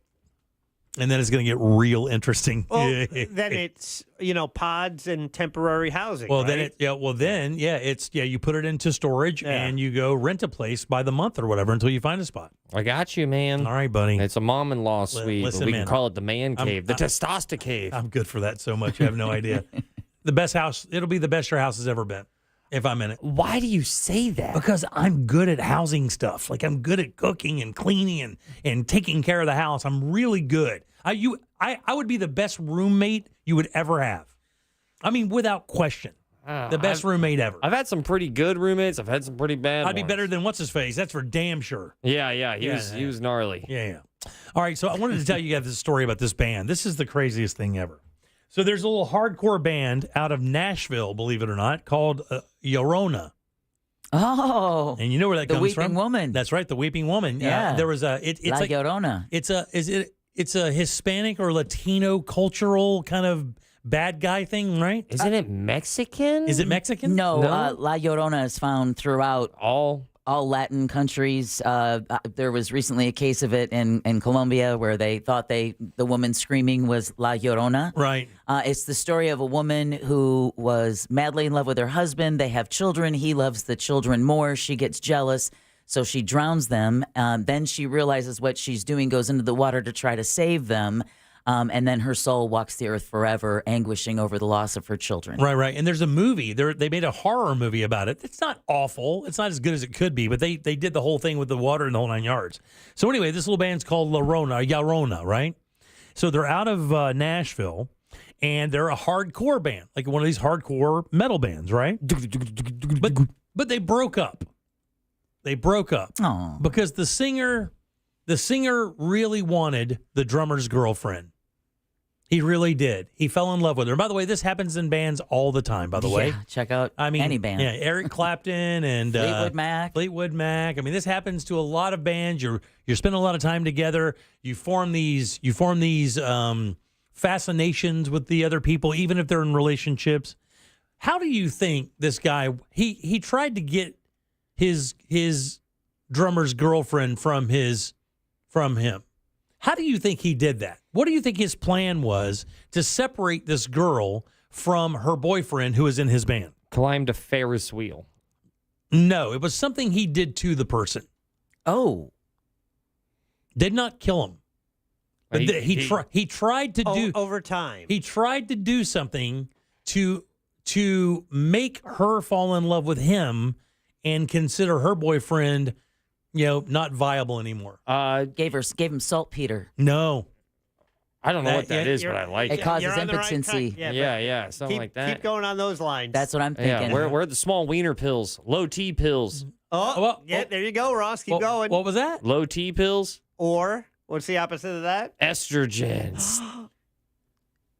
And then it's going to get real interesting. Well, then it's pods and temporary housing. Well, right? then you put it into storage and you go rent a place by the month or whatever until you find a spot. I got you, man. All right, buddy. It's a mom-in-law suite. Listen, we man, can call it the man cave, the testosterone cave. I'm good for that so much. You have no idea. The best house. It'll be the best your house has ever been if I'm in it. Why do you say that? Because I'm good at housing stuff. Like I'm good at cooking and cleaning and taking care of the house. I'm really good. I would be the best roommate you would ever have. I mean, without question. The best roommate ever. I've had some pretty good roommates. I've had some pretty bad I'd be ones. better than what's-his-face. That's for damn sure. Yeah. He was gnarly. Yeah. All right, so I wanted to tell you guys this story about this band. This is the craziest thing ever. So there's a little hardcore band out of Nashville, believe it or not, called Llorona. Oh. And you know where that comes from? The Weeping Woman. That's right, the Weeping Woman. Yeah. There was it's La like Llorona. It's a Hispanic or Latino cultural kind of bad guy thing, right? Isn't it Mexican? Is it Mexican? No. La Llorona is found throughout all Latin countries. There was recently a case of it in Colombia where they thought the woman screaming was La Llorona. Right. It's the story of a woman who was madly in love with her husband. They have children. He loves the children more. She gets jealous, so she drowns them. Then she realizes what she's doing, goes into the water to try to save them. And then her soul walks the earth forever, anguishing over the loss of her children. Right. And there's a movie. They made a horror movie about it. It's not awful. It's not as good as it could be, but they did the whole thing with the water and the whole 9 yards. So anyway, this little band's called Llorona, right? So they're out of Nashville, and they're a hardcore band, like one of these hardcore metal bands, right? But they broke up. Aww. Because the singer really wanted the drummer's girlfriend. He really did. He fell in love with her. By the way, this happens in bands all the time, by the way. Check out any band. Yeah, Eric Clapton and Fleetwood Mac. I mean, this happens to a lot of bands. You're spending a lot of time together. You form these fascinations with the other people, even if they're in relationships. How do you think this guy he tried to get his drummer's girlfriend from him? How do you think he did that? What do you think his plan was to separate this girl from her boyfriend who was in his band? Climbed a Ferris wheel. No, it was something he did to the person. Oh. Did not kill him. But he tried to do over time. He tried to do something to make her fall in love with him and consider her boyfriend not viable anymore. Gave him saltpeter. No. I don't know what that is, but I like it. It causes impotency. Yeah, something like that. Keep going on those lines. That's what I'm thinking. Yeah, where are the small wiener pills? Low T pills. There you go, Ross. Keep going. What was that? Low T pills. Or what's the opposite of that? Estrogens.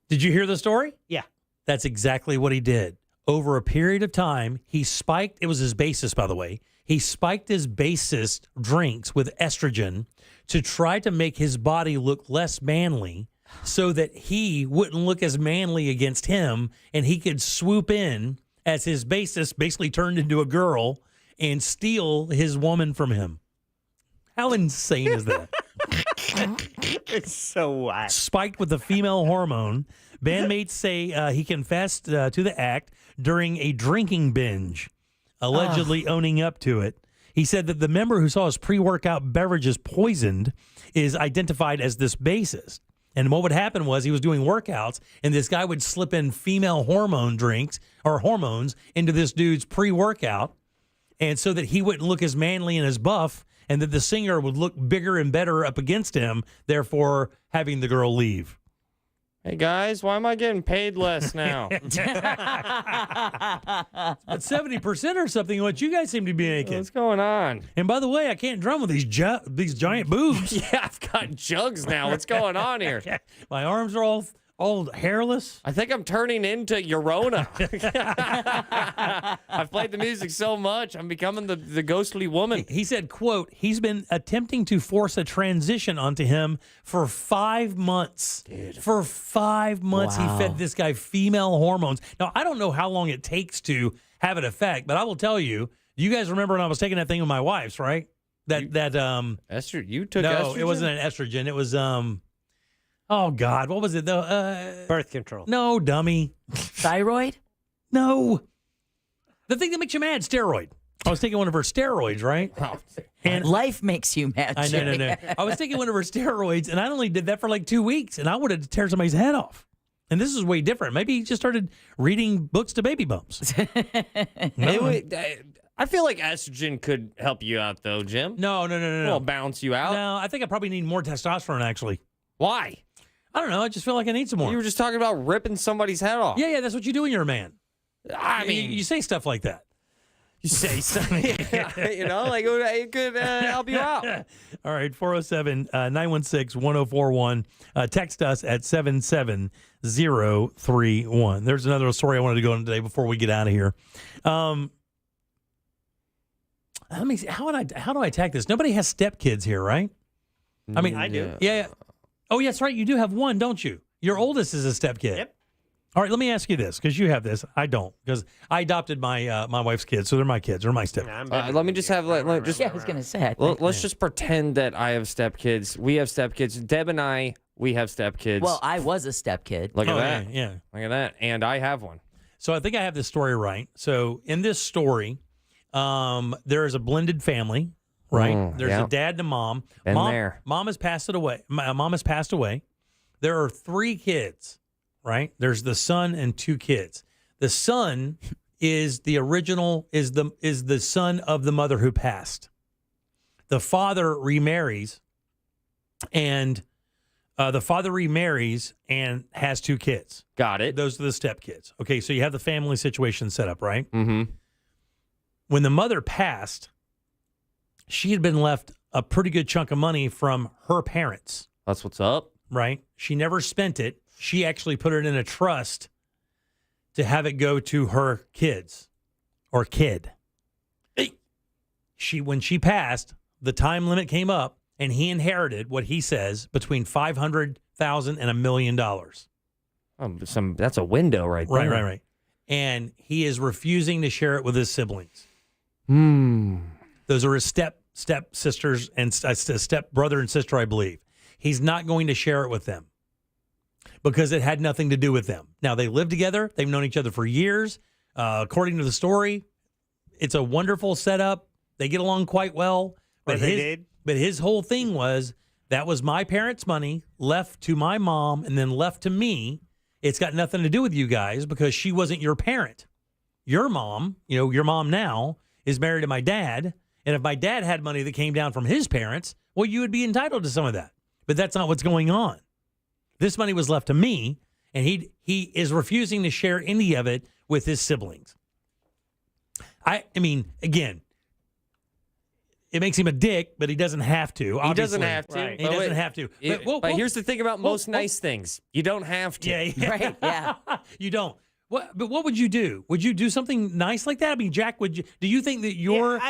Did you hear the story? Yeah. That's exactly what he did. Over a period of time, he spiked, it was his bassist, by the way, he spiked his bassist drinks with estrogen to try to make his body look less manly so that he wouldn't look as manly against him and he could swoop in as his bassist basically turned into a girl and steal his woman from him. How insane is that? It's so whack. Spiked with the female hormone. Bandmates say he confessed to the act during a drinking binge, allegedly owning up to it. He said that the member who saw his pre-workout beverages poisoned is identified as this bassist. And what would happen was he was doing workouts, and this guy would slip in female hormone drinks or hormones into this dude's pre-workout, and so that he wouldn't look as manly and as buff and that the singer would look bigger and better up against him, therefore having the girl leave. Hey, guys, why am I getting paid less now? But 70% or something, what you guys seem to be making. What's going on? And by the way, I can't drum with these giant boobs. Yeah, I've got jugs now. What's going on here? My arms are all hairless. I think I'm turning into Yorona. I've played the music so much, I'm becoming the ghostly woman. He said, quote, he's been attempting to force a transition onto him for 5 months. Dude. For 5 months, Wow. he fed this guy female hormones. Now, I don't know how long it takes to have an effect, but I will tell you, you guys remember when I was taking that thing with my wife's, right? Estrogen. You took estrogen? No, it wasn't an estrogen. It was oh God, what was it though? Birth control. No, dummy. Thyroid? No. The thing that makes you mad, steroid. I was taking one of her steroids, right? And life makes you mad. I know, no. I was taking one of her steroids, and I only did that for like 2 weeks, and I would have tear somebody's head off. And this is way different. Maybe he just started reading books to baby bumps. I feel like estrogen could help you out, though, Jim. No. It'll bounce you out. No, I think I probably need more testosterone, actually. Why? I don't know. I just feel like I need some more. You were just talking about ripping somebody's head off. Yeah, that's what you do when you're a man. I mean, you say stuff like that. You say something, like it could help you out. All right, 407-916-1041. Text us at 77031. There's another story I wanted to go into today before we get out of here. Let me see. How do I attack this? Nobody has stepkids here, right? I mean, I do. Yeah. Oh, yeah, that's right. You do have one, don't you? Your oldest is a stepkid. Yep. All right, let me ask you this, because you have this. I don't, because I adopted my my wife's kids, so they're my kids. They're my stepkids. Let me just have I was going to say. Let's just pretend that I have stepkids. We have stepkids. Deb and I, we have stepkids. Well, I was a stepkid. Look at that. Yeah. Look at that. And I have one. So I think I have this story right. So in this story, there is a blended family, right? There's a dad and a mom. Mom has passed away. Mom has passed away. There are 3 kids, right? There's the son and 2 kids. The son is the original, is the son of the mother who passed. The father remarries, and has 2 kids. Got it. Those are the stepkids. Okay, so you have the family situation set up, right? Mm-hmm. When the mother passed, she had been left a pretty good chunk of money from her parents. That's what's up. Right? She never spent it. She actually put it in a trust to have it go to her kids or kid. When she passed, the time limit came up, and he inherited what he says between $500,000 and $1 million. That's a window right there. Right. And he is refusing to share it with his siblings. Those are his step sisters and step brother and sister, I believe. He's not going to share it with them because it had nothing to do with them. Now, they live together. They've known each other for years. According to the story, it's a wonderful setup. They get along quite well. But his whole thing was, that was my parents' money left to my mom and then left to me. It's got nothing to do with you guys because she wasn't your parent. Your mom, your mom now is married to my dad. And if my dad had money that came down from his parents, well, you would be entitled to some of that. But that's not what's going on. This money was left to me, and he is refusing to share any of it with his siblings. I mean, again, it makes him a dick, but he doesn't have to. Obviously. He doesn't have to. Right. He doesn't have to. But here's the thing about most nice things. You don't have to. Yeah. Right, yeah. You don't. But what would you do? Would you do something nice like that? I mean, Jack, do you think that your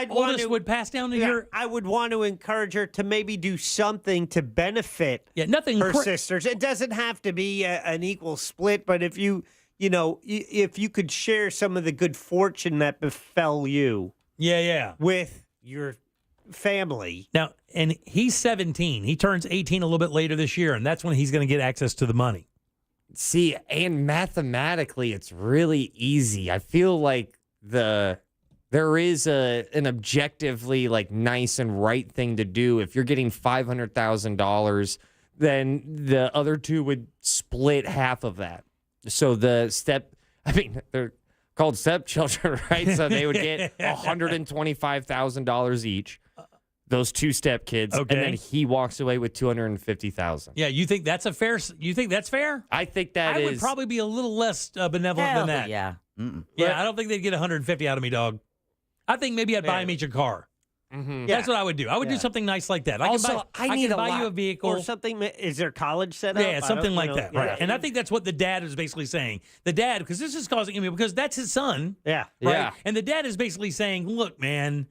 oldest would pass down to your... I would want to encourage her to maybe do something to benefit her sisters. It doesn't have to be an equal split, but if you could share some of the good fortune that befell you with your family. Now, and he's 17. He turns 18 a little bit later this year, and that's when he's going to get access to the money. See, and mathematically, it's really easy. I feel like there is an objectively nice and right thing to do. If you're getting $500,000, then the other 2 would split half of that. So they're called stepchildren, right? So they would get $125,000 each. those two stepkids, Okay. and then he walks away with $250,000. Yeah, you think that's you think that's fair? I think that I would probably be a little less benevolent than that. Yeah. Mm-mm. Yeah, I don't think they'd get $150 out of me, dog. I think maybe I'd buy them each a car. Mm-hmm. That's what I would do. I would do something nice like that. I can buy you a vehicle or something. Is there college set up? Yeah, something like that. Right. Yeah. And I think that's what the dad is basically saying. The dad, because this is causing me, because that's his son. Yeah. Right? Yeah. And the dad is basically saying, look, man,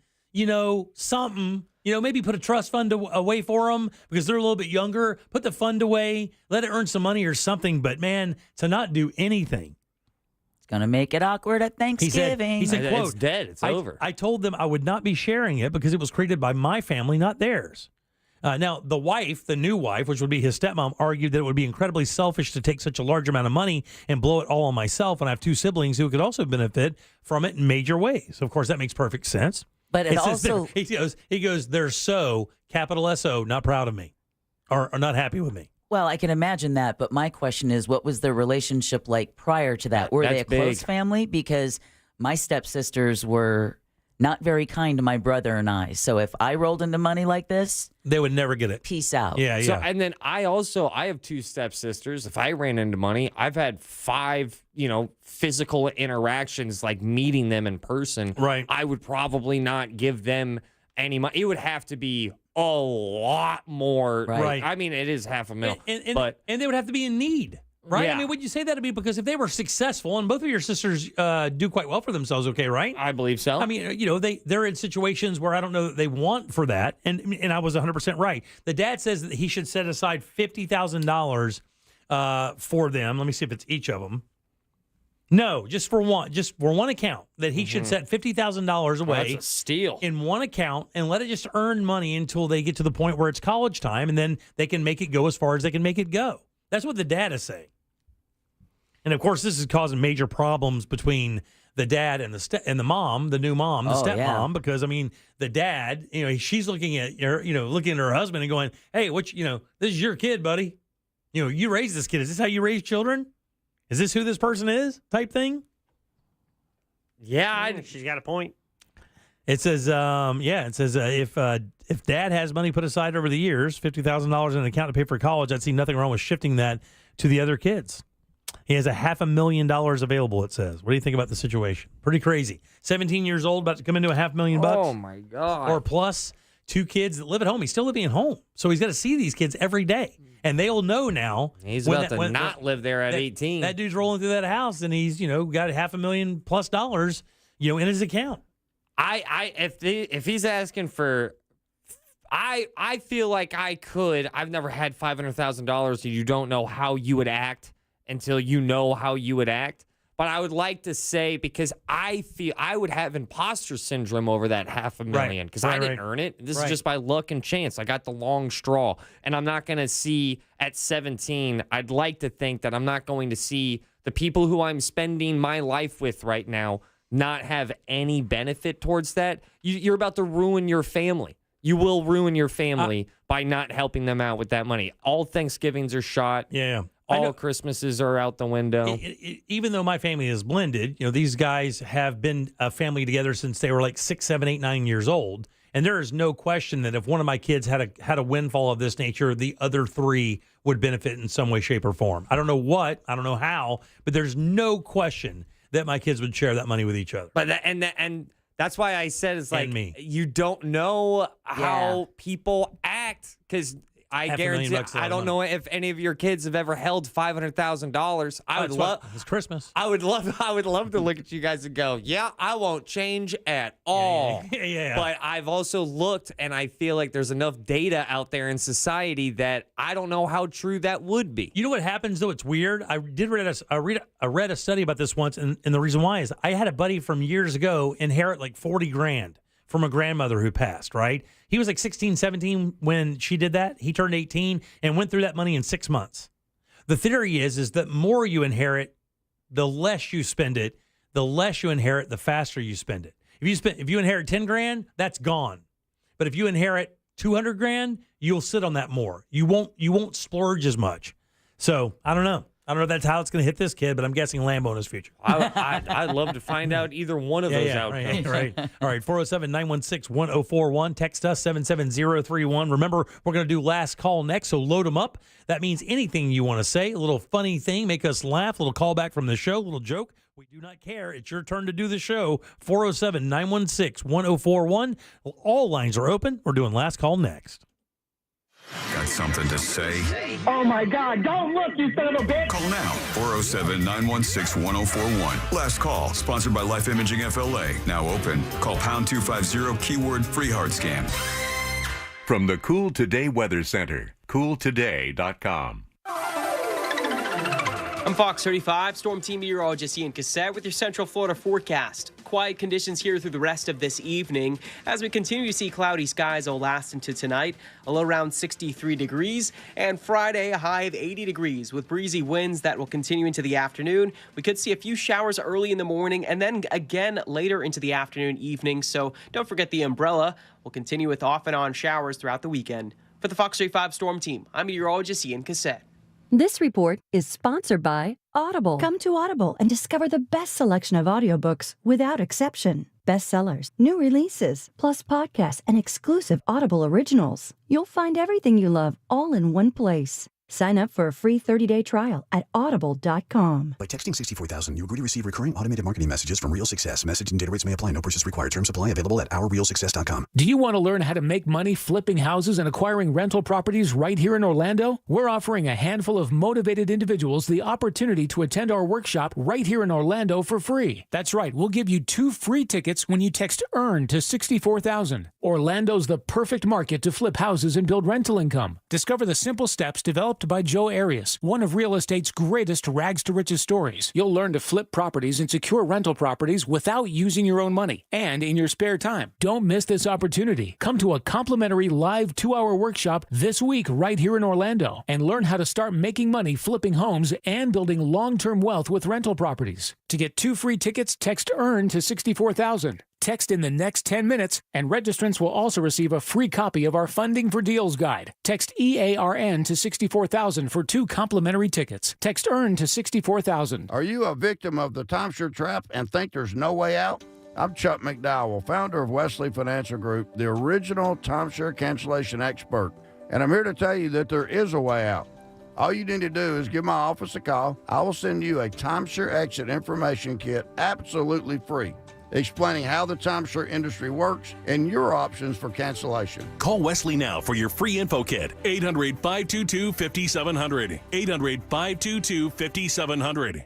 something, maybe put a trust fund away for them because they're a little bit younger. Put the fund away, let it earn some money or something. But, man, to not do anything. It's going to make it awkward at Thanksgiving. He said, quote, it's dead. It's over. I told them I would not be sharing it because it was created by my family, not theirs. Now, the wife, the new wife, which would be his stepmom, argued that it would be incredibly selfish to take such a large amount of money and blow it all on myself when I have two siblings who could also benefit from it in major ways. Of course, that makes perfect sense. But it also... He goes, they're so, capital S-O, not proud of me or not happy with me. Well, I can imagine that, but my question is, what was their relationship like prior to that? Were they a close family? Because my stepsisters were not very kind to my brother and I. So if I rolled into money like this, they would never get it. Peace out. Yeah, yeah. So, and then I have two stepsisters. If I ran into money, I've had 5, physical interactions, like meeting them in person. Right. I would probably not give them any money. It would have to be a lot more. Right. I mean, it is $500,000. But they would have to be in need. Right? Yeah. I mean, would you say that to be because if they were successful, and both of your sisters do quite well for themselves, okay, right? I believe so. I mean, they're in situations where I don't know that they want for that, and I was 100% right. The dad says that he should set aside $50,000 for them. Let me see if it's each of them. No, just for one account that he should set $50,000 away. That's a steal. In one account and let it just earn money until they get to the point where it's college time, and then they can make it go as far as they can make it go. That's what the dad is saying. And of course, this is causing major problems between the dad and the mom, the new mom, the stepmom, because I mean, the dad, she's looking at her husband and going, "Hey, this is your kid, buddy. You raised this kid. Is this how you raise children? Is this who this person is?" Type thing. Yeah, she's got a point. It says, if dad has money put aside over the years, $50,000 in an account to pay for college, I'd see nothing wrong with shifting that to the other kids. He has $500,000 available, it says. What do you think about the situation? Pretty crazy. 17 years old, about to come into $500,000 bucks. Oh, my God. Or plus 2 kids that live at home. He's still living at home. So he's got to see these kids every day. And they'll know now. He's about to not live there at 18. That dude's rolling through that house, and he's, got $500,000 plus dollars, in his account. If he's asking for, I feel like I could. I've never had $500,000, and you don't know how you would act until you know how you would act. But I would like to say, because I feel I would have imposter syndrome over that $500,000 because I didn't earn it. This is just by luck and chance. I got the long straw, and I'm not going to see at 17. I'd like to think that I'm not going to see the people who I'm spending my life with right now not have any benefit towards that. You're about to ruin your family. You will ruin your family by not helping them out with that money. All Thanksgivings are shot. Yeah. All Christmases are out the window. Even though my family is blended, these guys have been a family together since they were like 6, 7, 8, 9 years old. And there is no question that if one of my kids had a windfall of this nature, the other 3 would benefit in some way, shape, or form. I don't know what, I don't know how, but there's no question that my kids would share that money with each other. But and that's why I said it's like you don't know how people act, because I guarantee I don't know if any of your kids have ever held $500,000. I would love it's Christmas. I would love to look at you guys and go, yeah, I won't change at all. Yeah. But I've also looked, and I feel like there's enough data out there in society that I don't know how true that would be. You know what happens though? It's weird. I read a study about this once, and the reason why is I had a buddy from years ago inherit like $40,000 from a grandmother who passed, right? He was like 16, 17 when she did that. He turned 18 and went through that money in 6 months. The theory is that more you inherit, the less you spend it. The less you inherit, the faster you spend it. If you inherit $10,000, that's gone. But if you inherit $200,000, you'll sit on that more. You won't splurge as much. So I don't know. I don't know if that's how it's going to hit this kid, but I'm guessing Lambo in his future. I'd love to find out either one of those outcomes. Right. All right, 407-916-1041. Text us 77031. Remember, we're going to do last call next, so load them up. That means anything you want to say, a little funny thing, make us laugh, a little callback from the show, a little joke. We do not care. It's your turn to do the show. 407-916-1041. All lines are open. We're doing last call next. Got something to say? Oh, my God. Don't look, you son of a bitch. Call now. 407-916-1041. Last call. Sponsored by Life Imaging FLA. Now open. Call pound 250 keyword free hard scan. From the Cool Today Weather Center, cooltoday.com. I'm Fox 35 Storm Team Meteorologist Ian Cassette with your Central Florida forecast. Quiet conditions here through the rest of this evening. As we continue to see cloudy skies will last into tonight, a low around 63 degrees, and Friday a high of 80 degrees with breezy winds that will continue into the afternoon. We could see a few showers early in the morning and then again later into the afternoon, evening, so don't forget the umbrella. We'll continue with off and on showers throughout the weekend. For the Fox 35 Storm Team, I'm meteorologist Ian Cassette. This report is sponsored by Audible. Come to Audible and discover the best selection of audiobooks without exception. Bestsellers, new releases, plus podcasts and exclusive Audible originals. You'll find everything you love all in one place. Sign up for a free 30-day trial at audible.com. By texting 64,000, you agree to receive recurring automated marketing messages from Real Success. Message and data rates may apply. No purchase required. Terms apply. Available at ourrealsuccess.com. Do you want to learn how to make money flipping houses and acquiring rental properties right here in Orlando? We're offering a handful of motivated individuals the opportunity to attend our workshop right here in Orlando for free. That's right. We'll give you 2 free tickets when you text EARN to 64,000. Orlando's the perfect market to flip houses and build rental income. Discover the simple steps developed by Joe Arias, one of real estate's greatest rags to riches stories. You'll learn to flip properties and secure rental properties without using your own money and in your spare time. Don't miss this opportunity. Come to a complimentary live 2-hour workshop this week right here in Orlando and learn how to start making money flipping homes and building long-term wealth with rental properties. To get 2 free tickets, text EARN to 64,000. Text in the next 10 minutes, and registrants will also receive a free copy of our Funding for Deals guide. Text EARN to 64,000 for 2 complimentary tickets. Text EARN to 64,000. Are you a victim of the timeshare trap and think there's no way out? I'm Chuck McDowell, founder of Wesley Financial Group, the original timeshare cancellation expert, and I'm here to tell you that there is a way out. All you need to do is give my office a call. I will send you a timeshare exit information kit absolutely free, explaining how the timeshare industry works and your options for cancellation. Call Wesley now for your free info kit. 800-522-5700. 800-522-5700.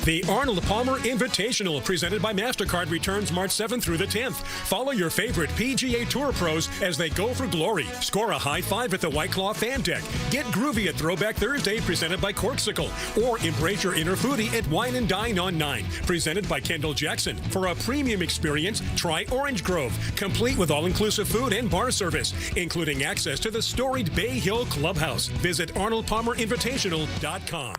The Arnold Palmer Invitational, presented by MasterCard, returns March 7th through the 10th. Follow your favorite PGA Tour pros as they go for glory. Score a high five at the White Claw Fan Deck. Get groovy at Throwback Thursday, presented by Corksicle. Or embrace your inner foodie at Wine and Dine on 9, presented by Kendall Jackson. For a premium experience, try Orange Grove, complete with all-inclusive food and bar service, including access to the storied Bay Hill Clubhouse. Visit ArnoldPalmerInvitational.com.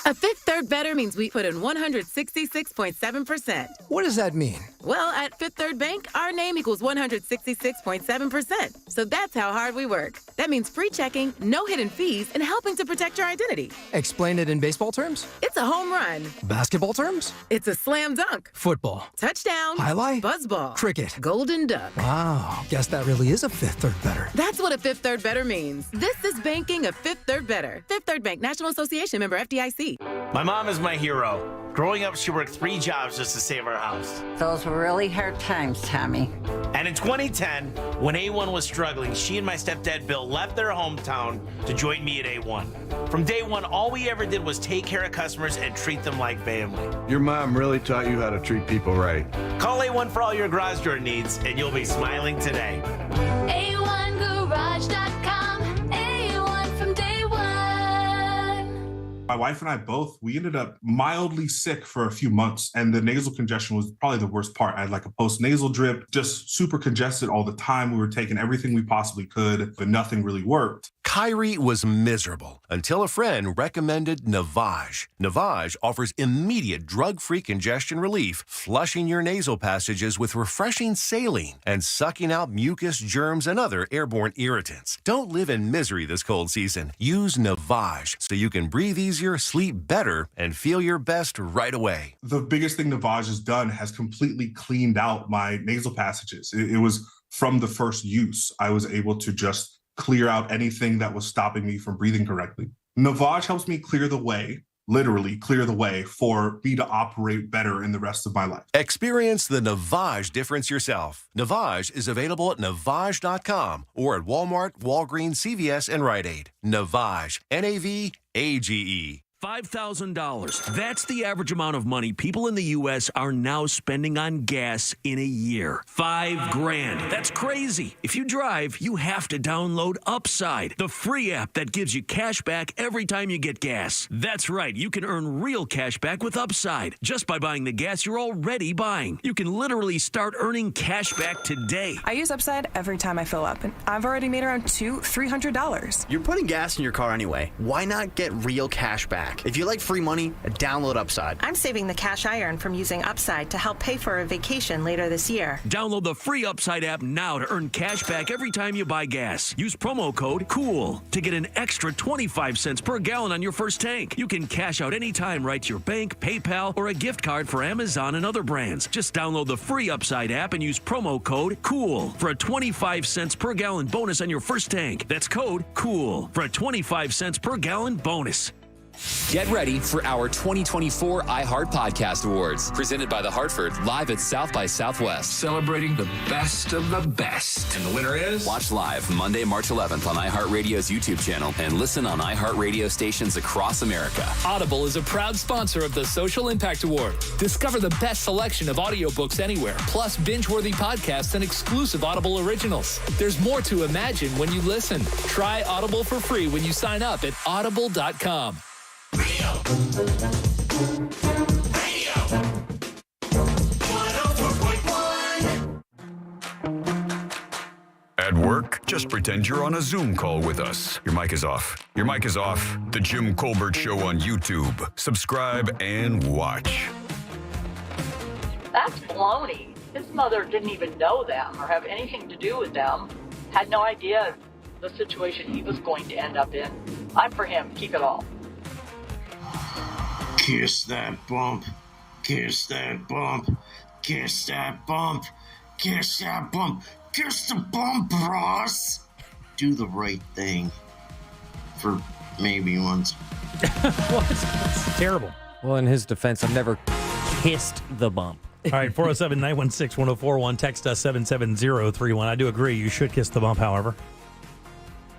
A Fifth Third Better means we put in 166.7%. What does that mean? Well, at Fifth Third Bank, our name equals 166.7%. So that's how hard we work. That means free checking, no hidden fees, and helping to protect your identity. Explain it in baseball terms? It's a home run. Basketball terms? It's a slam dunk. Football. Touchdown. Highlight. Buzzball. Cricket. Golden duck. Wow. Guess that really is a Fifth Third Better. That's what a Fifth Third Better means. This is banking a Fifth Third Better. Fifth Third Bank, National Association, member FDIC. My mom is my hero. Growing up, she worked 3 jobs just to save our house. Those were really hard times, Tommy. And in 2010, when A1 was struggling, she and my stepdad Bill left their hometown to join me at A1. From day one, all we ever did was take care of customers and treat them like family. Your mom really taught you how to treat people right. Call A1 for all your garage door needs, and you'll be smiling today. A1Garage.com. A1 from day one. My wife and I both, we ended up mildly sick for a few months, and the nasal congestion was probably the worst part. I had like a post-nasal drip, just super congested all the time. We were taking everything we possibly could, but nothing really worked. Kyrie was miserable until a friend recommended Navage. Navage offers immediate drug-free congestion relief, flushing your nasal passages with refreshing saline and sucking out mucus, germs, and other airborne irritants. Don't live in misery this cold season. Use Navage so you can breathe easier, sleep better, and feel your best right away. The biggest thing Navage has done has completely cleaned out my nasal passages. It was from the first use. I was able to just clear out anything that was stopping me from breathing correctly. Navage helps me clear the way, literally clear the way for me to operate better in the rest of my life. Experience the Navage difference yourself. Navage is available at Navage.com or at Walmart, Walgreens, CVS, and Rite Aid. Navage, Navage. $5,000. That's the average amount of money people in the U.S. are now spending on gas in a year. $5,000. That's crazy. If you drive, you have to download Upside, the free app that gives you cash back every time you get gas. That's right. You can earn real cash back with Upside just by buying the gas you're already buying. You can literally start earning cash back today. I use Upside every time I fill up, and I've already made around $200-$300. You're putting gas in your car anyway. Why not get real cash back? If you like free money, download Upside. I'm saving the cash I earn from using Upside to help pay for a vacation later this year. Download the free Upside app now to earn cash back every time you buy gas. Use promo code COOL to get an extra 25 cents per gallon on your first tank. You can cash out anytime right to your bank, PayPal, or a gift card for Amazon and other brands. Just download the free Upside app and use promo code COOL for a 25 cents per gallon bonus on your first tank. That's code COOL for a 25 cents per gallon bonus. Get ready for our 2024 iHeart Podcast Awards, presented by The Hartford, live at South by Southwest. Celebrating the best of the best. And the winner is? Watch live Monday, March 11th on iHeartRadio's YouTube channel and listen on iHeartRadio stations across America. Audible is a proud sponsor of the Social Impact Award. Discover the best selection of audiobooks anywhere, plus binge-worthy podcasts and exclusive Audible originals. There's more to imagine when you listen. Try Audible for free when you sign up at audible.com. At work, just pretend you're on a Zoom call with us. Your mic is off. Your mic is off. The Jim Colbert Show on YouTube. Subscribe and watch. That's baloney. His mother didn't even know them or have anything to do with them. Had no idea the situation he was going to end up in. I'm for him. Keep it all. Kiss that bump. Kiss that bump. Kiss that bump. Kiss that bump. Kiss the bump, Ross. Do the right thing. For maybe once. What? That's terrible. Well, in his defense, I've never kissed the bump. All right, 407-916-1041. Text us 77031. I do agree. You should kiss the bump, however.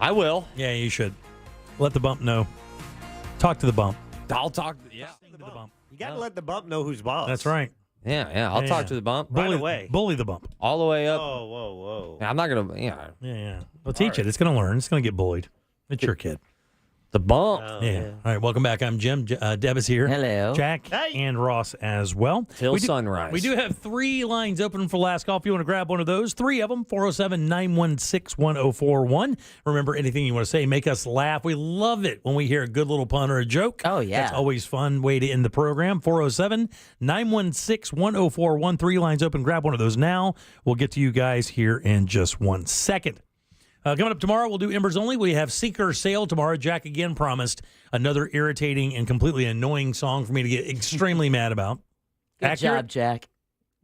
I will. Yeah, you should. Let the bump know. Talk to the bump. I'll talk. Yeah. To the bump. You got to let the bump know who's boss. That's right. Yeah. I'll talk to the bump. Bully the bump. All the way up. Whoa. Yeah, I'm not going to. Yeah. Well, teach it. It's going to learn. It's going to get bullied. It's your kid. The bump. Yeah. All right, welcome back. I'm Jim. Deb is here. Hello. Jack and Ross as well. Till sunrise. We do have 3 lines open for last call if you want to grab one of those. 3 of them, 407-916-1041. Remember, anything you want to say, make us laugh. We love it when we hear a good little pun or a joke. Oh, yeah. That's always fun way to end the program. 407-916-1041. 3 lines open. Grab one of those now. We'll get to you guys here in just 1 second. Coming up tomorrow, we'll do Embers Only. We have Seeker Sale tomorrow. Jack again promised another irritating and completely annoying song for me to get extremely mad about. Good job, Jack.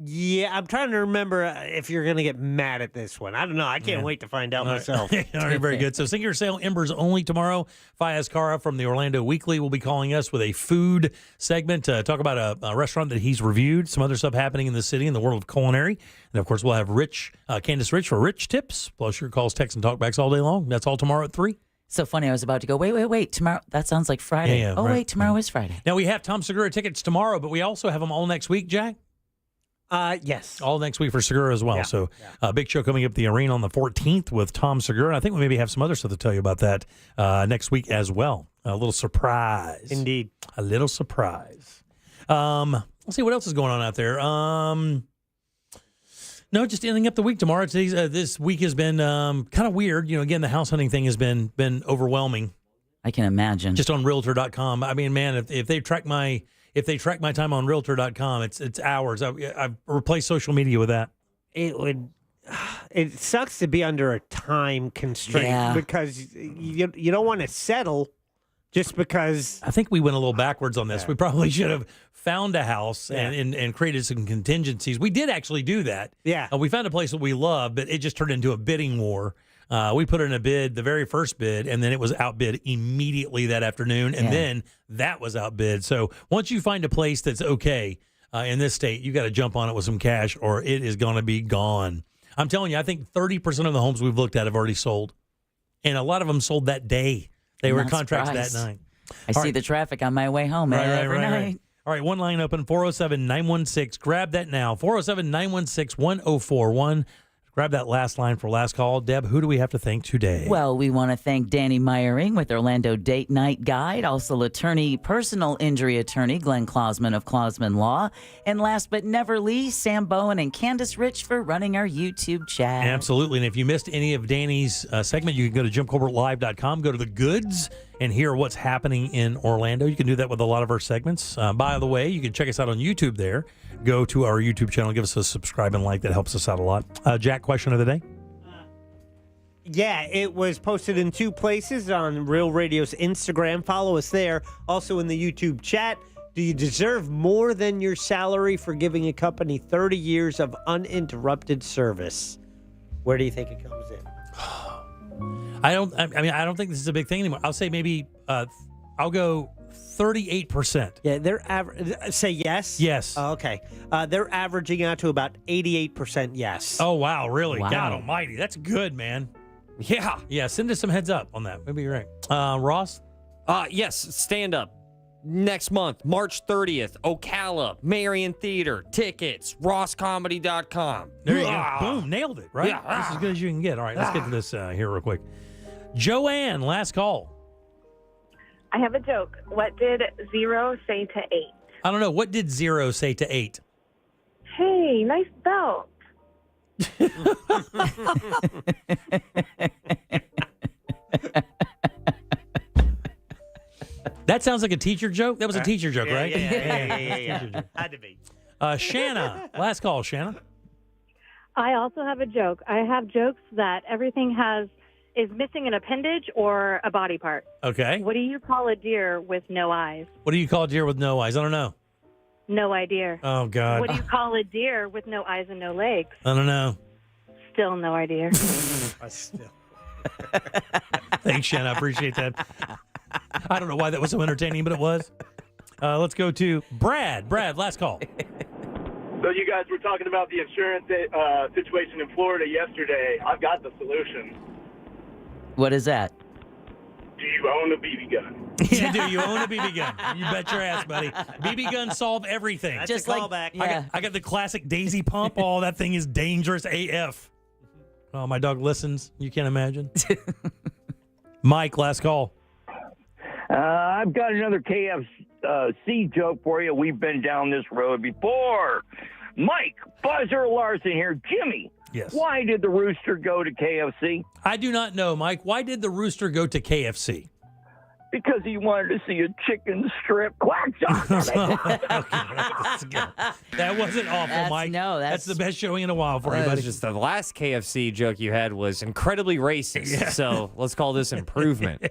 Yeah, I'm trying to remember if you're going to get mad at this one. I don't know. I can't wait to find out myself. All right, very good. So Seeker Sale, Embers Only tomorrow. Fayez Kara from the Orlando Weekly will be calling us with a food segment to talk about a restaurant that he's reviewed, some other stuff happening in the city in the world of culinary. And, of course, we'll have Candace Rich for Rich Tips, plus your calls, texts, and talkbacks all day long. That's all tomorrow at 3. So funny. I was about to go, wait. Tomorrow, that sounds like Friday. Yeah, wait, tomorrow is Friday. Now, we have Tom Segura tickets tomorrow, but we also have them all next week, Jack. Yes. All next week for Segura as well. Yeah. So big show coming up at the arena on the 14th with Tom Segura. I think we maybe have some other stuff to tell you about that next week as well. A little surprise. Indeed. A little surprise. Let's see what else is going on out there. No, just ending up the week tomorrow. This week has been kind of weird. Again, the house hunting thing has been overwhelming. I can imagine. Just on Realtor.com. I mean, man, if they track my time on Realtor.com, it's hours. I've replaced social media with that. It sucks to be under a time constraint because you don't want to settle just because. I think we went a little backwards on this. We probably should have found a house and created some contingencies. We did actually do that. Yeah. We found a place that we love, but it just turned into a bidding war. We put in a bid, the very first bid, and then it was outbid immediately that afternoon, and then that was outbid. So once you find a place that's okay in this state, you got to jump on it with some cash or it is going to be gone. I'm telling you, I think 30% of the homes we've looked at have already sold, and a lot of them sold that day. They were contracts that night. I see the traffic on my way home every night. Right. All right, one line open, 407-916. Grab that now, 407-916-1041. Grab that last line for last call. Deb, who do we have to thank today? Well, we want to thank Danny Meyering with Orlando Date Night Guide, also personal injury attorney Glenn Klausman of Klausman Law, and last but never least, Sam Bowen and Candace Rich for running our YouTube chat. Absolutely, and if you missed any of Danny's segment, you can go to JimColbertLive.com, go to the goods, and hear what's happening in Orlando. You can do that with a lot of our segments. By the way, you can check us out on YouTube there. Go to our YouTube channel, give us a subscribe and like. That helps us out a lot. Jack, question of the day? Yeah, it was posted in 2 places on Real Radio's Instagram. Follow us there. Also in the YouTube chat. Do you deserve more than your salary for giving a company 30 years of uninterrupted service? Where do you think it comes in? I don't think this is a big thing anymore. I'll say maybe I'll go 38%. Yeah, they're say yes. Yes. Okay. They're averaging out to about 88% yes. Oh wow, really? Wow. God Almighty, that's good, man. Yeah. Send us some heads up on that. Maybe you're right. Ross. Yes. Stand up. Next month, March 30th, Ocala, Marion Theater, tickets, rosscomedy.com. There you go. Boom, nailed it, right? Yeah. That's as good as you can get. All right, let's get to this here real quick. Joanne, last call. I have a joke. What did 0 say to 8? I don't know. What did 0 say to 8? Hey, nice belt. That sounds like a teacher joke. That was a teacher joke, right? Yeah. Had to be. Shanna, last call, Shanna. I also have a joke. I have jokes that everything is missing an appendage or a body part. Okay. What do you call a deer with no eyes? What do you call a deer with no eyes? I don't know. No idea. Oh, God. What do you call a deer with no eyes and no legs? I don't know. Still no idea. Thanks, Shanna. I appreciate that. I don't know why that was so entertaining, but it was. Let's go to Brad. Brad, last call. So you guys were talking about the insurance situation in Florida yesterday. I've got the solution. What is that? Do you own a BB gun? Yeah, do you own a BB gun? You bet your ass, buddy. BB guns solve everything. That's Just a like- callback. yeah. I got the classic Daisy pump. Oh, that thing is dangerous AF. Oh, my dog listens. You can't imagine. Mike, last call. I've got another KFC joke for you. We've been down this road before. Mike, Buzzer Larson here. Jimmy, yes. Why did the rooster go to KFC? I do not know, Mike. Why did the rooster go to KFC? Because he wanted to see a chicken strip. Quack, That wasn't awful, Mike. That's the best showing in a while for you, buddy. Just the last KFC joke you had was incredibly racist. So let's call this improvement.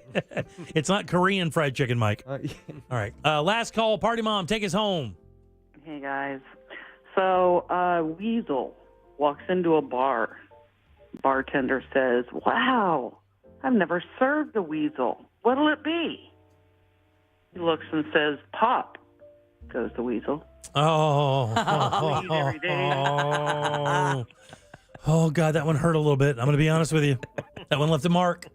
It's not Korean fried chicken, Mike. All right. Last call. Party mom, take us home. Hey, guys. So, Weasel walks into a bar. Bartender says, "Wow, I've never served a weasel. What'll it be?" He looks and says, "Pop," goes the weasel. Oh, God, that one hurt a little bit. I'm going to be honest with you. That one left a mark.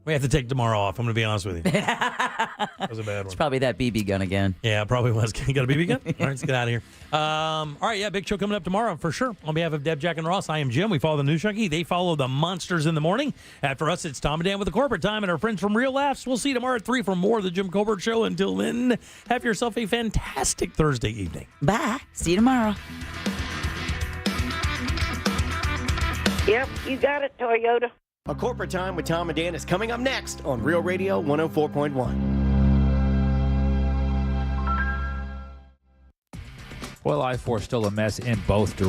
We have to take tomorrow off. I'm going to be honest with you. That was a bad one. It's probably that BB gun again. Yeah, it probably was. You got a BB gun? All right, let's get out of here. All right, yeah, big show coming up tomorrow for sure. On behalf of Deb, Jack, and Ross, I am Jim. We follow the News Junkie. They follow the Monsters in the Morning. After us, it's Tom and Dan with the Corporate Time and our friends from Real Laughs. We'll see you tomorrow at 3 for more of the Jim Colbert Show. Until then, have yourself a fantastic Thursday evening. Bye. See you tomorrow. Yep, you got it, Toyota. A Corporate Time with Tom and Dan is coming up next on Real Radio 104.1. Well, I-4 still a mess in both directions.